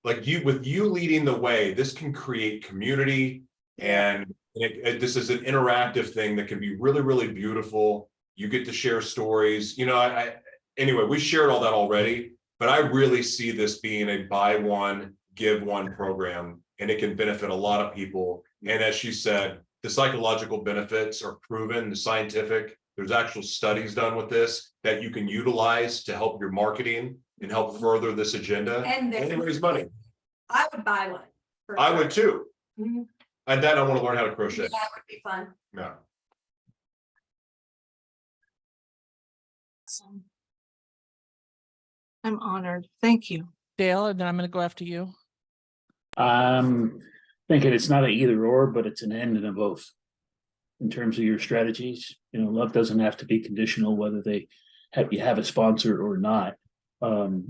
S: with you leading the way, this can create community and this is an interactive thing that can be really, really beautiful. You get to share stories. You know, anyway, we shared all that already, but I really see this being a buy one, give one program, and it can benefit a lot of people. And as she said, the psychological benefits are proven, the scientific. There's actual studies done with this that you can utilize to help your marketing and help further this agenda and raise money.
R: I would buy one.
S: I would too.
R: Mhm.
S: And then I want to learn how to crochet.
R: That would be fun.
S: Yeah.
T: Awesome. I'm honored. Thank you.
F: Dale, and then I'm going to go after you.
C: Thinking it's not an either or, but it's an and a both. In terms of your strategies, you know, love doesn't have to be conditional whether you have a sponsor or not.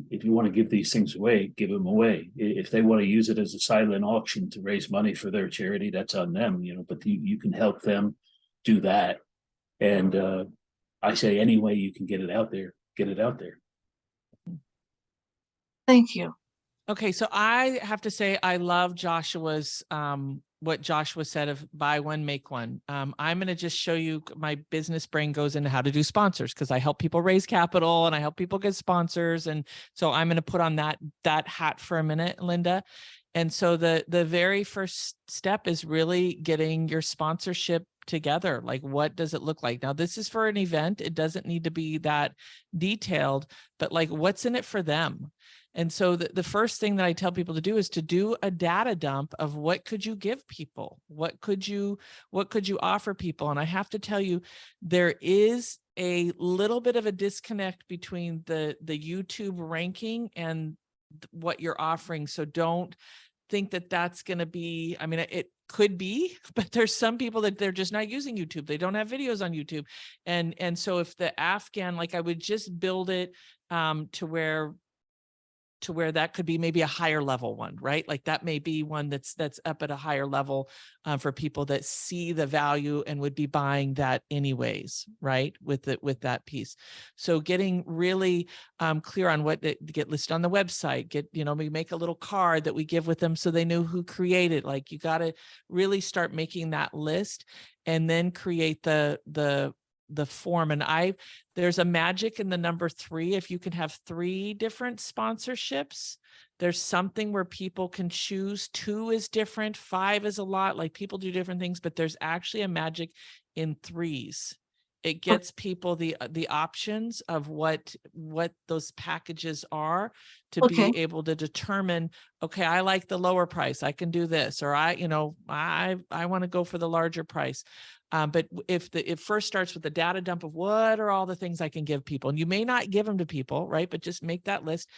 C: If you want to give these things away, give them away. If they want to use it as a silent auction to raise money for their charity, that's on them, you know, but you can help them do that. And I say any way you can get it out there, get it out there.
T: Thank you.
F: Okay, so I have to say I love Joshua's what Joshua said of buy one, make one. I'm going to just show you my business brain goes into how to do sponsors because I help people raise capital and I help people get sponsors. And so I'm going to put on that hat for a minute, Linda. And so the very first step is really getting your sponsorship together. Like, what does it look like? Now, this is for an event. It doesn't need to be that detailed, but like, what's in it for them? And so the first thing that I tell people to do is to do a data dump of what could you give people? What could you offer people? And I have to tell you, there is a little bit of a disconnect between the YouTube ranking and what you're offering. So don't think that that's going to be, I mean, could be, but there's some people that they're just not using YouTube. They don't have videos on YouTube. And so if the Afghan, like I would just build it to where that could be maybe a higher level one, right? Like that may be one that's up at a higher level for people that see the value and would be buying that anyways, right? With that piece. So getting really clear on what to get listed on the website, we make a little card that we give with them so they know who created. Like you got to really start making that list and then create the form. And there's a magic in the number 3. If you can have 3 different sponsorships, there's something where people can choose. 2 is different, 5 is a lot, like people do different things, but there's actually a magic in 3s. It gets people the options of what those packages are to be able to determine, okay, I like the lower price, I can do this, or I want to go for the larger price. But if it first starts with the data dump of what are all the things I can give people, and you may not give them to people, right? But just make that list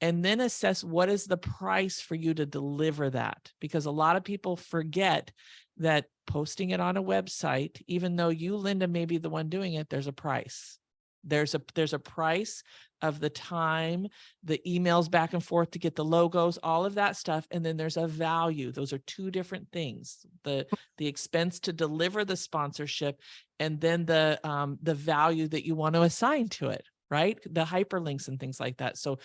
F: and then assess what is the price for you to deliver that. Because a lot of people forget that posting it on a website, even though you, Linda, may be the one doing it, there's a price. There's a price of the time, the emails back and forth to get the logos, all of that stuff. And then there's a value. Those are 2 different things. The expense to deliver the sponsorship, and then the value that you want to assign to it, right? The hyperlinks and things like that. So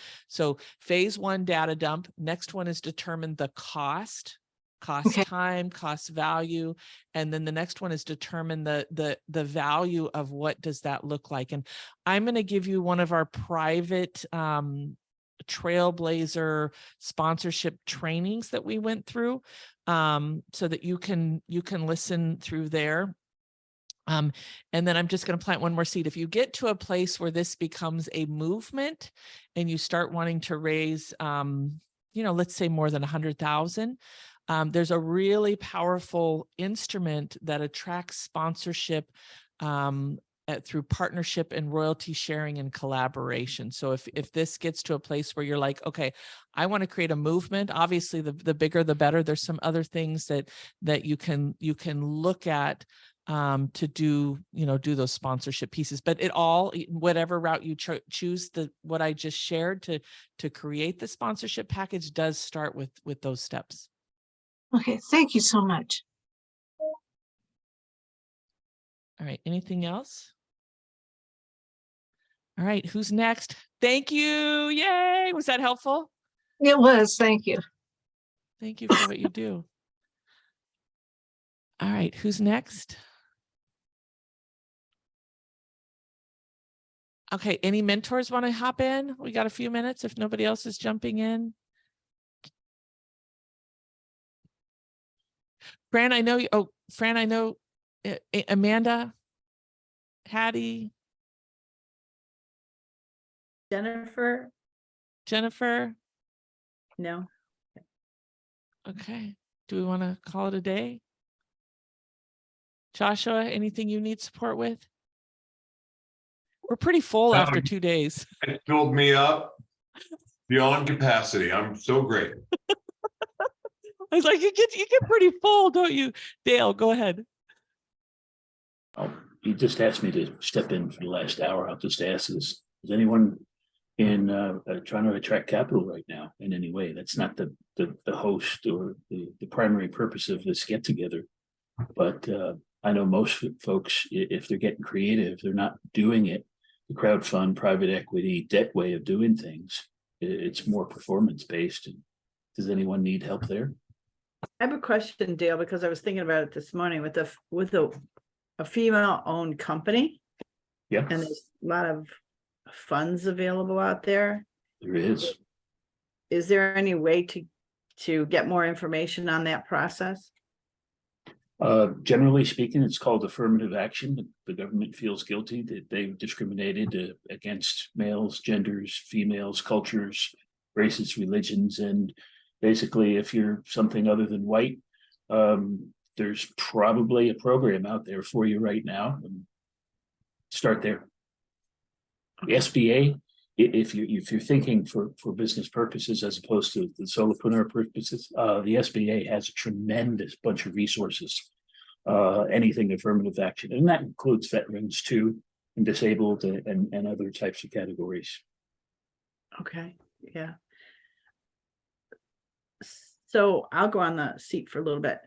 F: phase 1, data dump. Next one is determine the cost time, cost value. And then the next one is determine the value of what does that look like. And I'm going to give you one of our private Trailblazer sponsorship trainings that we went through, so that you can listen through there. And then I'm just going to plant one more seed. If you get to a place where this becomes a movement and you start wanting to raise, let's say more than 100,000, there's a really powerful instrument that attracts sponsorship through partnership and royalty sharing and collaboration. So if this gets to a place where you're like, okay, I want to create a movement, obviously the bigger the better. There's some other things that you can look at to do those sponsorship pieces. But whatever route you choose, what I just shared to create the sponsorship package does start with those steps.
T: Okay, thank you so much.
F: All right, anything else? All right, who's next? Thank you. Yay. Was that helpful?
T: It was, thank you.
F: Thank you for what you do. All right, who's next? Okay, any mentors want to hop in? We got a few minutes if nobody else is jumping in. Fran, I know you. Oh, Fran, I know. Amanda, Hattie,
N: Jennifer? No.
F: Okay. Do we want to call it a day? Joshua, anything you need support with? We're pretty full after 2 days.
S: It filled me up beyond capacity. I'm so great.
F: I was like, you get pretty full, don't you? Dale, go ahead.
C: Oh, you just asked me to step in for the last hour. I'll just ask this. Is anyone in trying to attract capital right now in any way? That's not the host or the primary purpose of this get together. But I know most folks, if they're getting creative, they're not doing it the crowdfund, private equity, debt way of doing things. It's more performance based. Does anyone need help there?
N: I have a question, Dale, because I was thinking about it this morning with a female-owned company.
C: Yeah.
N: And there's a lot of funds available out there.
C: There is.
N: Is there any way to get more information on that process?
C: Generally speaking, it's called affirmative action. The government feels guilty that they've discriminated against males, genders, females, cultures, races, religions, and basically, if you're something other than white, there's probably a program out there for you right now. Start there. The SBA if you're thinking for business purposes as opposed to the solopreneur purposes, the SBA has a tremendous bunch of resources. Anything affirmative action, and that includes veterans too, and disabled and other types of categories.
N: Okay, yeah. So I'll go on the seat for a little bit.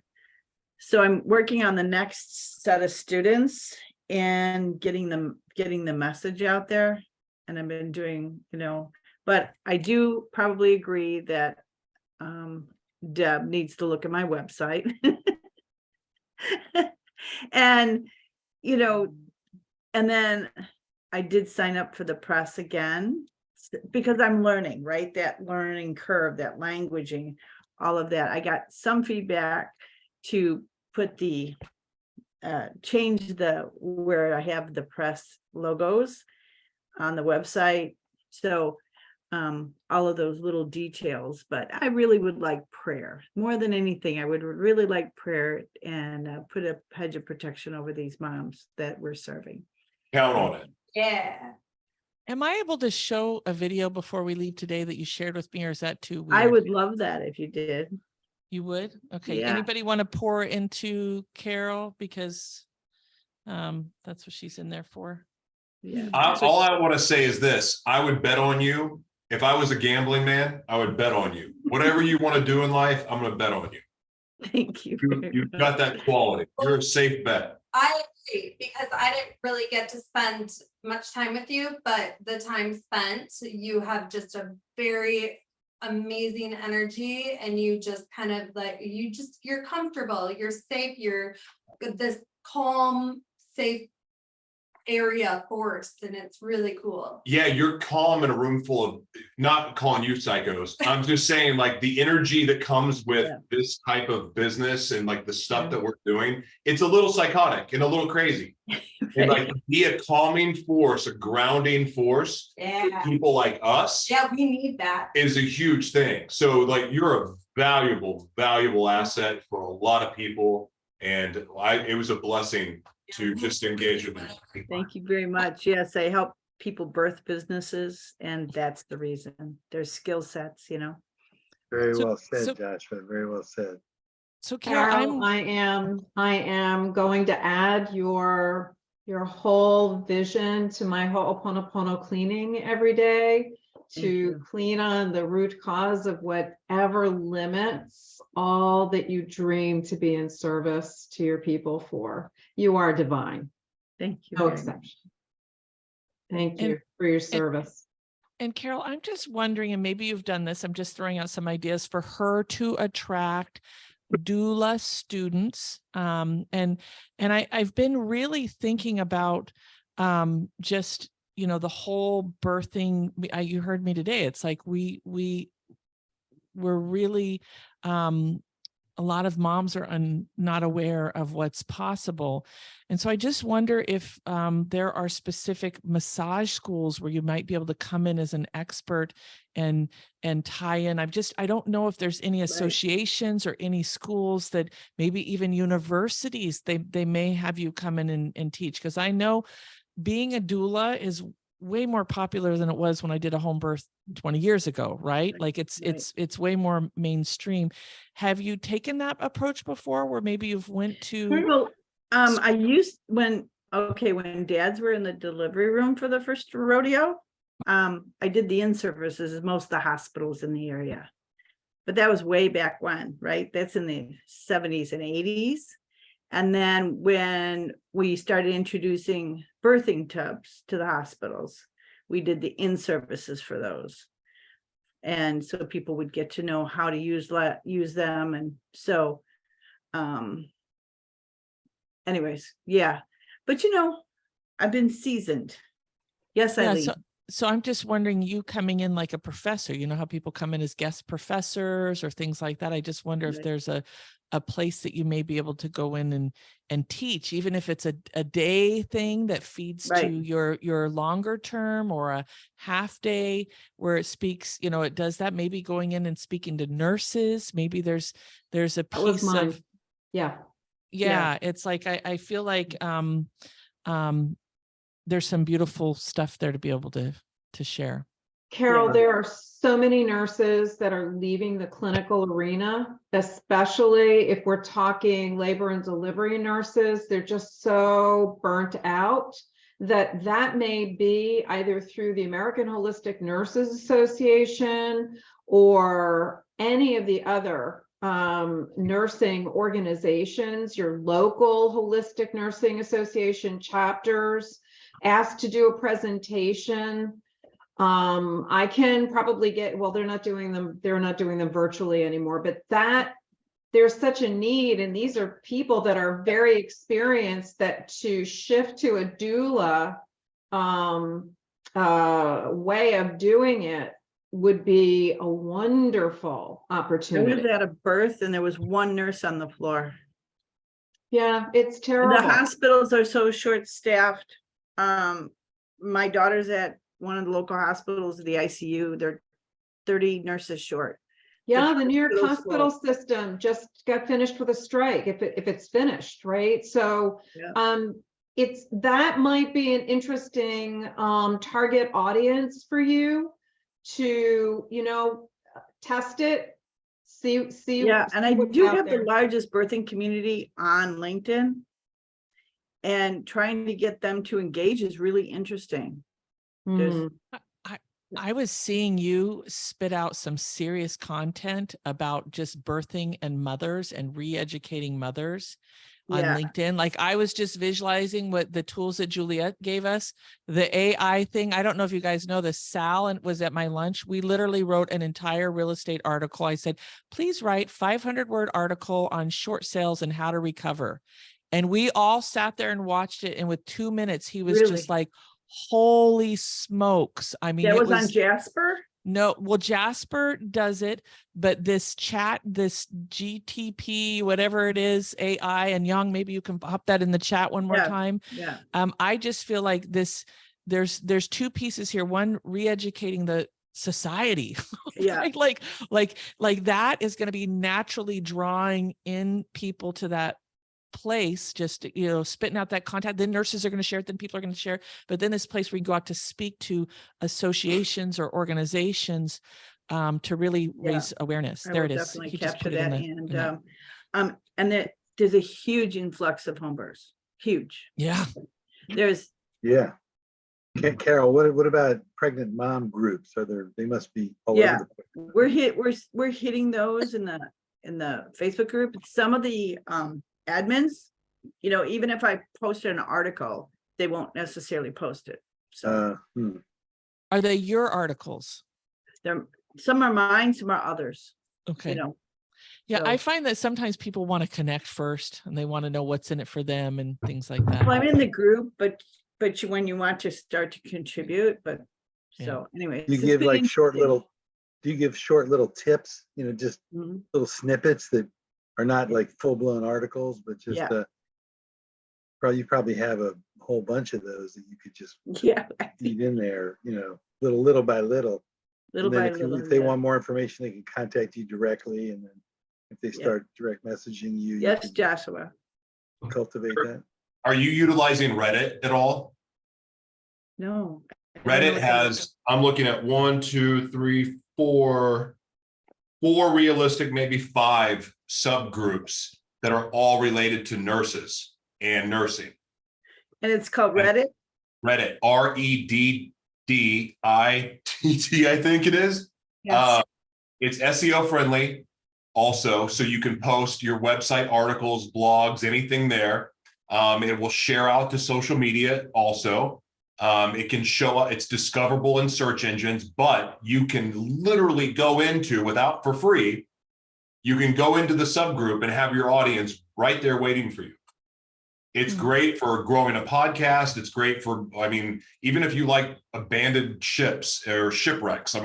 N: So I'm working on the next set of students and getting the message out there. And I've been doing, but I do probably agree that Deb needs to look at my website. And, and then I did sign up for the press again because I'm learning, right? That learning curve, that languaging, all of that. I got some feedback to put the change where I have the press logos on the website. So all of those little details, but I really would like prayer more than anything. I would really like prayer and put a hedge of protection over these moms that we're serving.
S: Count on it.
R: Yeah.
F: Am I able to show a video before we leave today that you shared with me, or is that too weird?
N: I would love that if you did.
F: You would? Okay.
N: Yeah.
F: Anybody want to pour into Carol? Because that's what she's in there for.
N: Yeah.
S: All I want to say is this: I would bet on you. If I was a gambling man, I would bet on you. Whatever you want to do in life, I'm going to bet on you.
N: Thank you.
S: You've got that quality. You're a safe bet.
R: I agree, because I didn't really get to spend much time with you, but the time spent, you have just a very amazing energy, and you just kind of like, you're comfortable, you're safe, you're this calm, safe area force, and it's really cool.
S: Yeah, you're calm in a room full of, not calling you psychos. I'm just saying, like, the energy that comes with this type of business and like the stuff that we're doing, it's a little psychotic and a little crazy. And like, to be a calming force, a grounding force, for people like us,
R: we need that,
S: is a huge thing. So like, you're a valuable asset for a lot of people. And it was a blessing to just engage with you.
N: Thank you very much. Yes, I help people birth businesses, and that's the reason. There's skill sets,
B: Very well said, Joshua. Very well said.
F: So
D: Carol, I am going to add your whole vision to my Ho'oponopono cleaning every day to clean on the root cause of whatever limits all that you dream to be in service to your people for. You are divine.
N: Thank you.
D: No exception. Thank you for your service.
F: And Carol, I'm just wondering, and maybe you've done this, I'm just throwing out some ideas for her to attract doula students. And I've been really thinking about just, the whole birthing. You heard me today. It's like we're really, a lot of moms are not aware of what's possible. And so I just wonder if there are specific massage schools where you might be able to come in as an expert and tie in. I don't know if there's any associations or any schools that maybe even universities, they may have you come in and teach. Because I know being a doula is way more popular than it was when I did a home birth 20 years ago, right? Like it's way more mainstream. Have you taken that approach before, where maybe you've went to?
N: Well, I used when dads were in the delivery room for the first rodeo, I did the in-services at most of the hospitals in the area, but that was way back when, right? That's in the 70s and 80s. And then when we started introducing birthing tubs to the hospitals, we did the in-services for those. And so people would get to know how to use them. And so, anyways, yeah. But I've been seasoned. Yes, I lead.
F: So I'm just wondering, you coming in like a professor, how people come in as guest professors or things like that. I just wonder if there's a place that you may be able to go in and teach, even if it's a day thing that feeds to your longer term, or a half day where it speaks, it does that, maybe going in and speaking to nurses. Maybe there's a piece of, it's like, I feel like there's some beautiful stuff there to be able to share.
D: Carol,
N: Yeah.
D: there are so many nurses that are leaving the clinical arena, especially if we're talking labor and delivery nurses. They're just so burnt out that may be either through the American Holistic Nurses Association or any of the other nursing organizations, your local holistic nursing association chapters asked to do a presentation. I can probably get, well, they're not doing them virtually anymore, but that there's such a need, and these are people that are very experienced, that to shift to a doula way of doing it would be a wonderful
N: I
D: opportunity.
N: was at a birth and there was one nurse on the floor.
D: Yeah, it's
N: And
D: terrible.
N: the hospitals are so short-staffed. My daughter's at one of the local hospitals, the ICU. They're 30 nurses short.
D: Yeah, the New York
N: hospital's
D: hospital system just got finished with a strike, if it's finished, right? So it's, that might be an interesting target audience for you to, test it, see.
N: Yeah, and I
D: see what's
N: do
D: out
N: have
D: there.
N: the largest birthing community on LinkedIn. And trying to get them to engage is really interesting. There's
F: I was seeing you spit out some serious content about just birthing and mothers and re-educating mothers on
N: Yeah.
F: LinkedIn. Like, I was just visualizing what the tools that Juliet gave us, the AI thing. I don't know if you guys know this. Sal was at my lunch. We literally wrote an entire real estate article. I said, please write 500-word article on short sales and how to recover. And we all sat there and watched it. And with 2 minutes, he was
N: Really?
F: just like, holy smokes. I mean,
N: that
F: it
N: was on Jasper.
F: no, well, Jasper does it, but this chat, this GTP, whatever it is, AI, and Young, maybe you can pop that in the chat one more
N: Yeah,
F: time.
N: yeah.
F: I just feel like there's two pieces here. One, re-educating the society.
N: Yeah.
F: Right? Like that is going to be naturally drawing in people to that place, just spitting out that content. Then nurses are going to share it, then people are going to share it. But then this place where you go out to speak to associations or organizations to really raise awareness.
N: I
F: there
N: will
F: it is.
N: definitely
F: He just
N: capture
F: put it in
N: that.
F: the-
N: And there's a huge influx of home births. Huge.
F: Yeah.
N: There's
B: Yeah. Carol, what about pregnant mom groups? They must be all
N: yeah,
B: over the place.
N: we're hitting those in the Facebook group. Some of the admins, even if I posted an article, they won't necessarily post it. So
F: Are they your articles?
N: some are mine, some are others.
F: Okay.
N: So,
F: I find that sometimes people want to connect first and they want to know what's in it for them and things like that.
N: well, I'm in the group, but when you want to start to contribute, so anyway.
B: You give like do you give short little tips, just little snippets that are not like full-blown articles, but just you probably have a whole bunch of those that you could just feed in there, little by little.
N: Little
B: and then
N: by
B: if
N: little.
B: if they want more information, they can contact you directly, and then if they start direct messaging you,
N: Yes, Joshua.
B: Cultivate that.
S: Are you utilizing Reddit at all?
N: No.
S: Reddit has, I'm looking at 1, 2, 3, 4 realistic, maybe 5 subgroups that are all related to nurses and nursing.
N: And it's called Reddit?
S: Reddit, REDDITT, I think it is.
N: Yes.
S: It's SEO friendly also, so you can post your website articles, blogs, anything there. It will share out to social media also. It can show up, it's discoverable in search engines, but you can literally go into for free. You can go into the subgroup and have your audience right there waiting for you. It's great for growing a podcast. It's great for, even if you like abandoned ships or shipwrecks,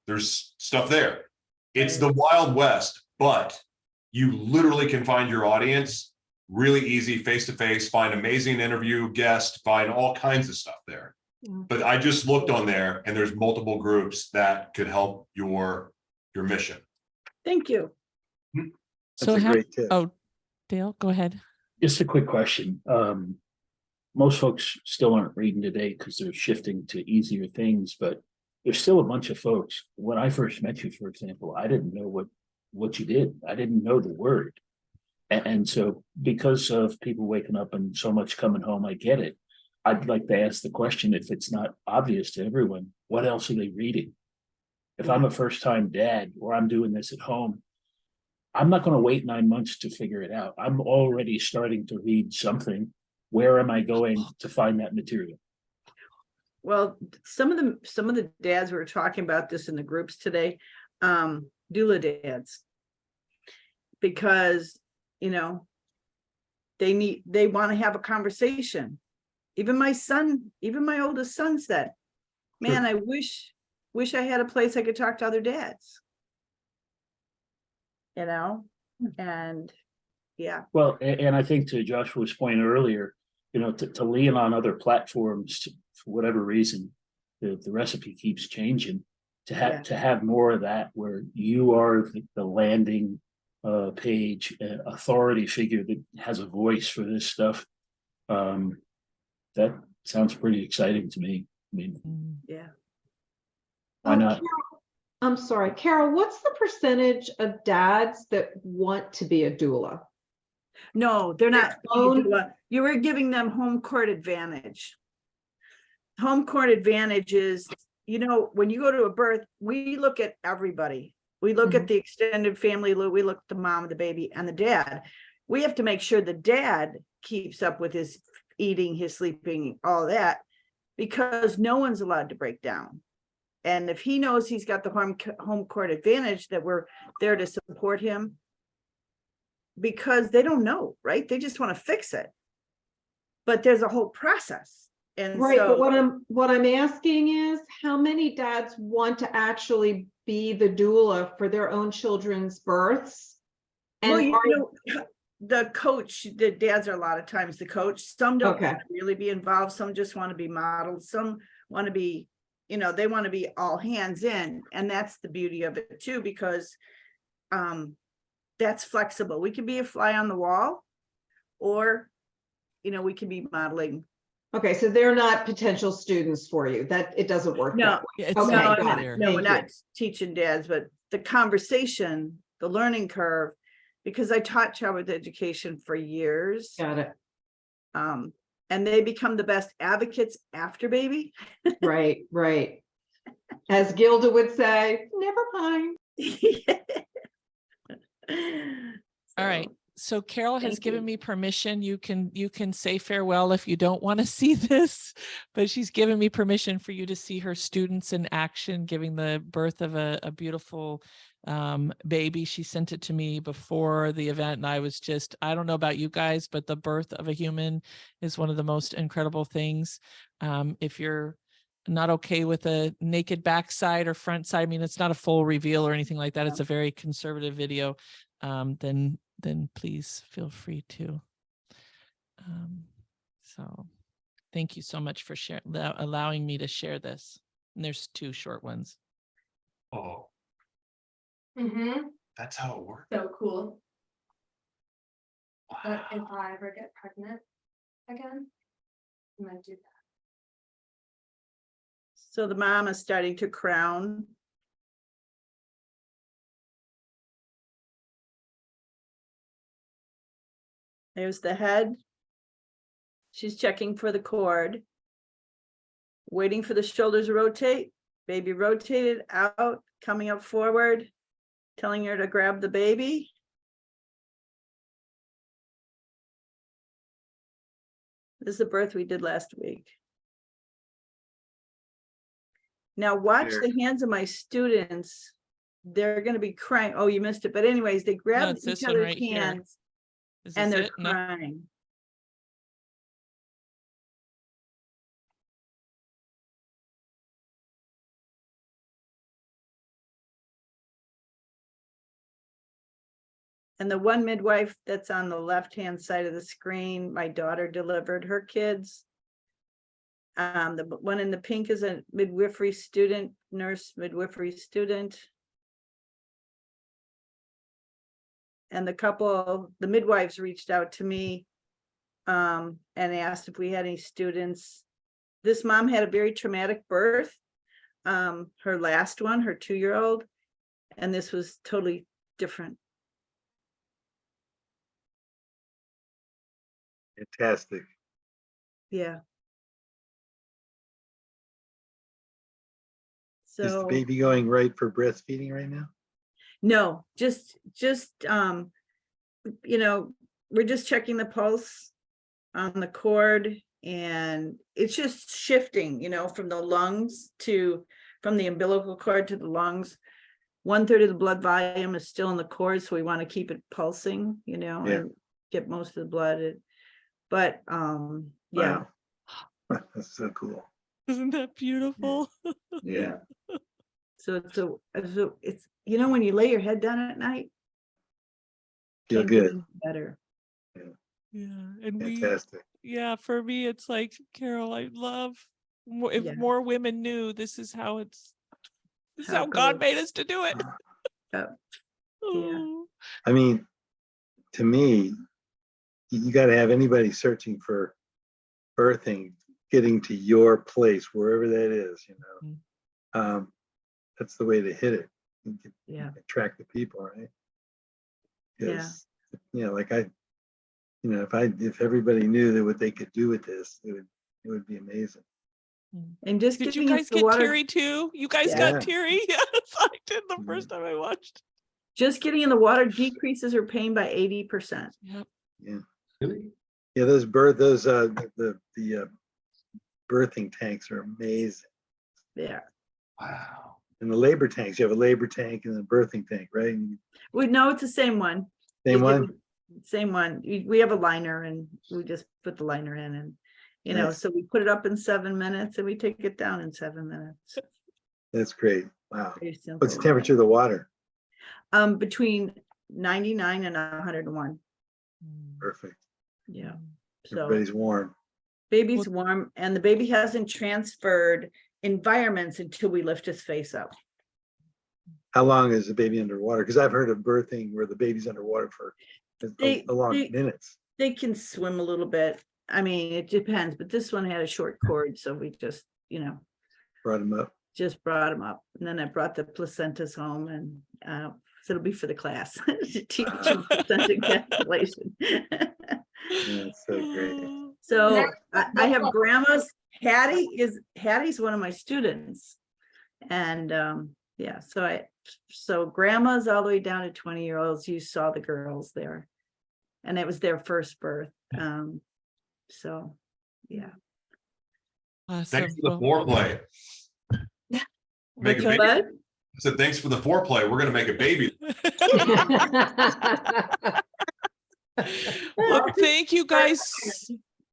S: there's stuff there. It's the Wild West, but you literally can find your audience really easy, face-to-face, find amazing interview guests, find all kinds of stuff there. But I just looked on there and there's multiple groups that could help your mission.
N: Thank you.
F: So great tip. Oh, Dale, go ahead.
C: Just a quick question. Most folks still aren't reading today because they're shifting to easier things, but there's still a bunch of folks. When I first met you, for example, I didn't know what you did. I didn't know the word. And so because of people waking up and so much coming home, I get it. I'd like to ask the question, if it's not obvious to everyone, what else are they reading? If I'm a first-time dad or I'm doing this at home, I'm not going to wait 9 months to figure it out. I'm already starting to read something. Where am I going to find that material?
N: Well, some of the dads were talking about this in the groups today, doula dads. Because, you know, they want to have a conversation. Even my oldest son said, man, I wish I had a place I could talk to other dads. You know, and yeah.
C: Well, and I think to Joshua's point earlier, you know, to lean on other platforms for whatever reason, the recipe keeps changing. To have more of that, where you are the landing page authority figure that has a voice for this stuff. That sounds pretty exciting to me. I mean,
N: yeah.
C: Why not?
D: I'm sorry, Carol, what's the percentage of dads that want to be a doula?
N: No, they're not. You were giving them home court advantage. Home court advantage is, you know, when you go to a birth, we look at everybody. We look at the extended family, we look at the mom, the baby, and the dad. We have to make sure the dad keeps up with his eating, his sleeping, all that, because no one's allowed to break down. And if he knows he's got the home court advantage, that we're there to support him, because they don't know, right? They just want to fix it. But there's a whole process. And
D: right,
N: so,
D: but what I'm asking is, how many dads want to actually be the doula for their own children's births? And
N: well, you know, the coach, the dads are a lot of times the coach. Some don't want to really be involved. Some just want to be modeled. Some want to be, you know, they want to be all hands in. And that's the beauty of it too, because that's flexible. We can be a fly on the wall, or, you know, we can be modeling.
D: Okay, so they're not potential students for you. That it doesn't work.
N: No,
D: that way. Okay, got it.
N: No, we're not teaching dads, but the conversation, the learning curve, because I taught child education for years.
D: Got it.
N: And they become the best advocates after baby.
D: Right, right. As Gilda would say, never mind.
F: All right. So Carol has given me permission. You can say farewell if you don't want to see this, but she's given me permission for you to see her students in action, giving the birth of a beautiful baby. She sent it to me before the event, and I was just, I don't know about you guys, but the birth of a human is one of the most incredible things. If you're not okay with a naked backside or front side, I mean, it's not a full reveal or anything like that. It's a very conservative video. Then please feel free to. So thank you so much for allowing me to share this. And there's 2 short ones.
S: Oh,
R: Mm-hmm.
S: that's how it works.
R: So cool. But if I ever get pregnant again, I'm gonna do that.
N: So the mom is starting to crown. There's the head. She's checking for the cord. Waiting for the shoulders to rotate. Baby rotated out, coming up forward, telling her to grab the baby. This is the birth we did last week. Now watch the hands of my students. They're going to be crying. Oh, you missed it. But anyways, they grab each other's hands and they're crying. And the one midwife that's on the left-hand side of the screen, my daughter delivered her kids. The one in the pink is a midwifery student, nurse midwifery student. And the midwives reached out to me and asked if we had any students. This mom had a very traumatic birth. her last one, her 2-year-old, and this was totally different.
B: Fantastic.
N: Yeah.
B: Is the
N: So
B: baby going right for breastfeeding right now?
N: no, just you know, we're just checking the pulse on the cord, and it's just shifting, you know, from the lungs from the umbilical cord to the lungs. 1/3 of the blood volume is still in the cord, so we want to keep it pulsing, you know,
B: Yeah.
N: and get most of the blood. But yeah.
B: Wow. That's so cool.
F: Isn't that beautiful?
N: Yeah. So it's, you know, when you lay your head down at night,
B: Feel
N: can't get
B: good.
N: any better.
F: Yeah. And
B: Fantastic.
F: yeah, for me, it's like, Carol, I love if
N: Yeah.
F: more women knew this is how this is
N: How
F: how
N: it
F: God
N: goes.
F: made us to do it.
N: Yeah.
F: Oh.
B: I mean, to me, you got to have anybody searching for birthing, getting to your place, wherever that is, you know. That's the way to hit it. You can
N: Yeah.
B: attract the people, right?
N: Yeah.
B: Because, you know, like you know, if everybody knew that what they could do with this, it would be amazing.
N: And just
F: Did you
N: getting
F: guys
N: the
F: get
N: water,
F: teary too? You guys
N: Yeah.
F: got teary? Yes, I did the first time I watched.
N: just getting in the water decreases her pain by 80%.
F: Yep.
B: Yeah. Yeah, those the birthing tanks are amazing.
N: Yeah.
B: Wow. And the labor tanks, you have a labor tank and a birthing tank, right?
N: We know it's the same one.
B: Same
N: They did
B: one?
N: the Same one. We have a liner, and we just put the liner in, and you know,
B: Nice.
N: so we put it up in 7 minutes and we take it down in 7 minutes.
B: That's great. Wow.
N: Very simple.
B: What's the temperature of the water?
N: Between 99 and 101.
B: Perfect.
N: Yeah. So
B: Everybody's warm.
N: baby's warm, and the baby hasn't transferred environments until we lift his face up.
B: How long is the baby underwater? Because I've heard of birthing where the baby's underwater for a long minutes.
N: They can swim a little bit. I mean, it depends, but this one had a short cord, so we just, you know,
B: Brought him up.
N: just brought him up. And then I brought the placentas home, and so it'll be for the class to teach them placenta encapsulation.
B: That's so great.
N: So I have grandmas. Hattie's one of my students, and yeah, so grandmas all the way down to 20-year-olds. You saw the girls there, and it was their first birth. So yeah.
S: Thanks for the foreplay. Make a
N: What's
S: baby.
N: that?
S: I said, thanks for the foreplay. We're gonna make a baby.
F: Well, thank you guys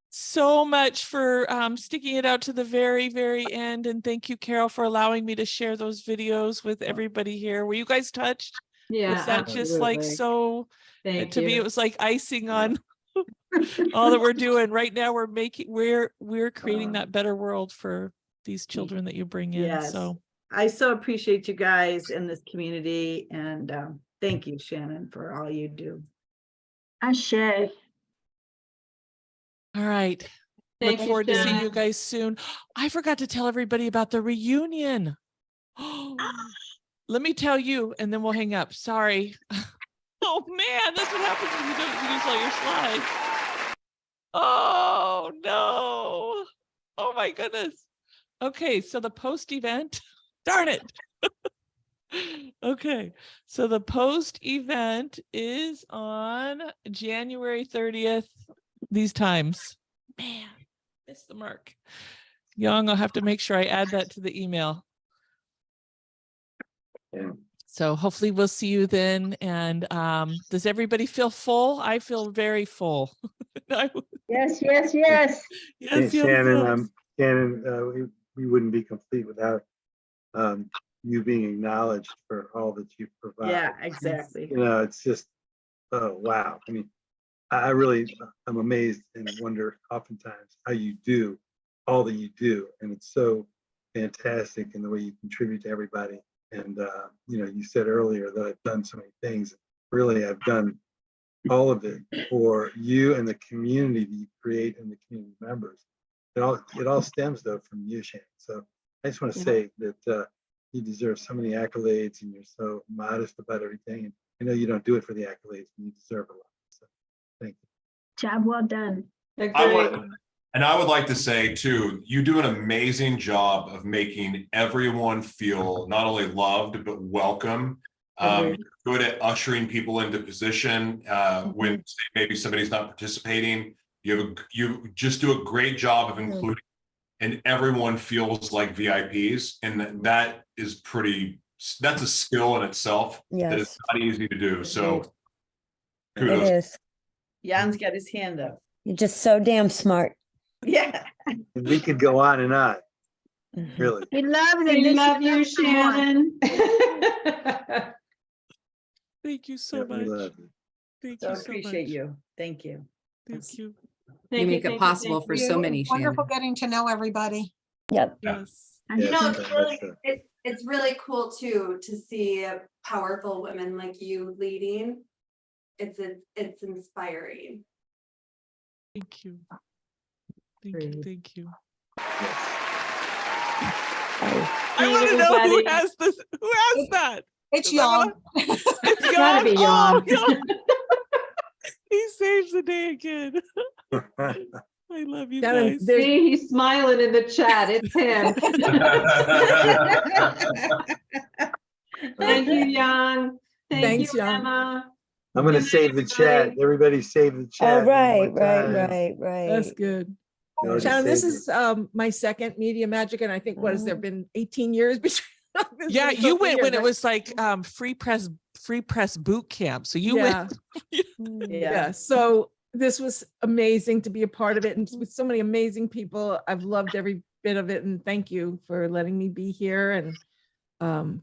F: so much for sticking it out to the very, very end. And thank you, Carol, for allowing me to share those videos with everybody here. Were you guys touched?
D: Yeah,
F: Was that just like
D: absolutely.
F: so,
D: Thank
F: to me,
D: you.
F: it was like icing on all that we're doing right now. We're creating that better world for these children that you bring in.
N: Yes.
F: So
N: I so appreciate you guys in this community, and thank you, Shannon, for all you do.
P: Ashe.
F: all right.
D: Thank
F: Look
D: you,
F: forward to seeing
D: Shannon.
F: you guys soon. I forgot to tell everybody about the reunion. Let me tell you, and then we'll hang up. Sorry. Oh man, that's what happens when you don't use all your slides. Oh no. Oh my goodness. Okay, so the post event, darn it. Okay, so the post event is on January 30th, these times. Man, missed the mark. Young, I'll have to make sure I add that to the email.
B: Yeah.
F: So hopefully we'll see you then. And does everybody feel full? I feel very full.
P: Yes, yes, yes.
F: Yes,
B: Shannon, Shannon, we wouldn't be complete without you being acknowledged for all that you provide.
N: Yeah, exactly.
B: You know, it's just, oh, wow. I mean, I really, I'm amazed and wonder oftentimes how you do all that you do. And it's so fantastic in the way you contribute to everybody. And, you know, you said earlier that I've done so many things. Really, I've done all of it for you and the community that you create and the community members. It all stems though from you, Shannon. So I just want to
D: Yeah.
B: say that you deserve so many accolades, and you're so modest about everything. And I know you don't do it for the accolades, and you deserve a lot. So thank you.
P: Job well done.
S: I would like to say too, you do an amazing job of making everyone feel not only loved, but welcome. You're good at ushering people into position when say, maybe somebody's not participating. You just do a great job of including, and everyone feels like VIPs, and that is that's a skill in itself. That is not easy to do. So kudos.
O: It is.
N: Jan's got his hand up.
O: You're just so damn smart.
N: Yeah.
B: And we could go on and on. Really.
P: We love it.
D: We love you, Shannon.
F: Thank you so
B: Yeah, we
F: much.
B: love you.
F: Thank
N: So
F: you so
N: appreciate
F: much.
N: you. Thank you.
F: Thank you.
D: Thank
V: You make
D: thank
V: it possible for so many, Shannon.
L: Wonderful getting to know everybody.
O: Yep.
F: Yes.
R: You know,
B: Yes,
R: it's
B: very
R: really,
B: much so.
R: it's really cool too, to see powerful women like you leading. It's inspiring.
F: Thank you. Thank you. Thank you. I
D: Night,
F: want to know who
D: everybody.
F: has this. Who has that?
L: It's
F: 'Cause I wanna-
L: Jan.
F: It's
D: Gotta be
F: Jan.
D: Jan.
F: Oh, he saves the day again. I love you
A: Shannon,
F: guys.
A: there's-
D: See, he's smiling in the chat. It's him. Thank you, Jan. Thank
A: Thanks,
D: you,
A: Jan.
D: Emma.
B: I'm going to
D: Good night,
B: save the chat.
D: everybody.
B: Everybody save the chat.
O: Oh,
B: one
O: right,
B: more time.
O: right.
A: That's good.
B: No, just
A: Shannon, this
B: save
A: is my second Media Magic, and I think what has there been 18 years between?
F: Yeah, you went when it was like free press boot camp. So you went.
A: Yeah. So this was amazing to be a part of it, and with so many amazing people. I've loved every bit of it, and thank you for letting me be here. And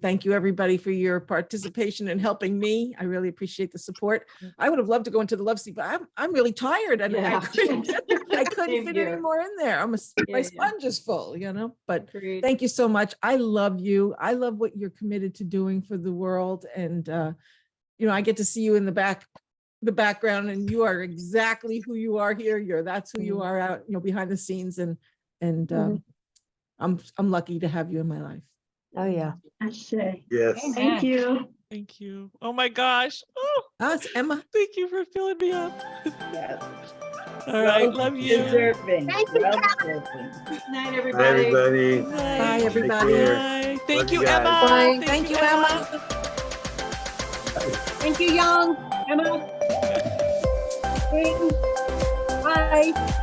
A: thank you everybody for your participation and helping me. I really appreciate the support. I would have loved to go into the love seat, but I'm really tired, and
D: Yeah.
A: I couldn't
D: Same
A: fit
D: here.
A: any more in there. My
D: Yeah.
A: sponge is full, you know. But
D: Agreed.
A: thank you so much. I love you. I love what you're committed to doing for the world, and you know, I get to see you in the background, and you are exactly who you are here. That's who you are out, you know, behind the scenes, and I'm lucky to have you in my life.
O: Oh, yeah.
P: I say.
B: Yes.
P: Thank you.
F: Thank you. Oh my gosh. Oh,
A: it's Emma.
F: Thank you for filling me up.
N: Yes.
F: All right. Love you.
N: Deserving.
P: Thank you,
N: Well
P: Kat.
N: deserving.
D: Good night,
B: Bye,
D: everybody.
B: everybody.
A: Bye,
B: Take
A: everybody.
B: care.
F: Bye. Thank
B: Love
F: you,
B: you guys.
F: Emma.
L: Thank you, Emma.
P: Thank you, Young. Emma. Bye.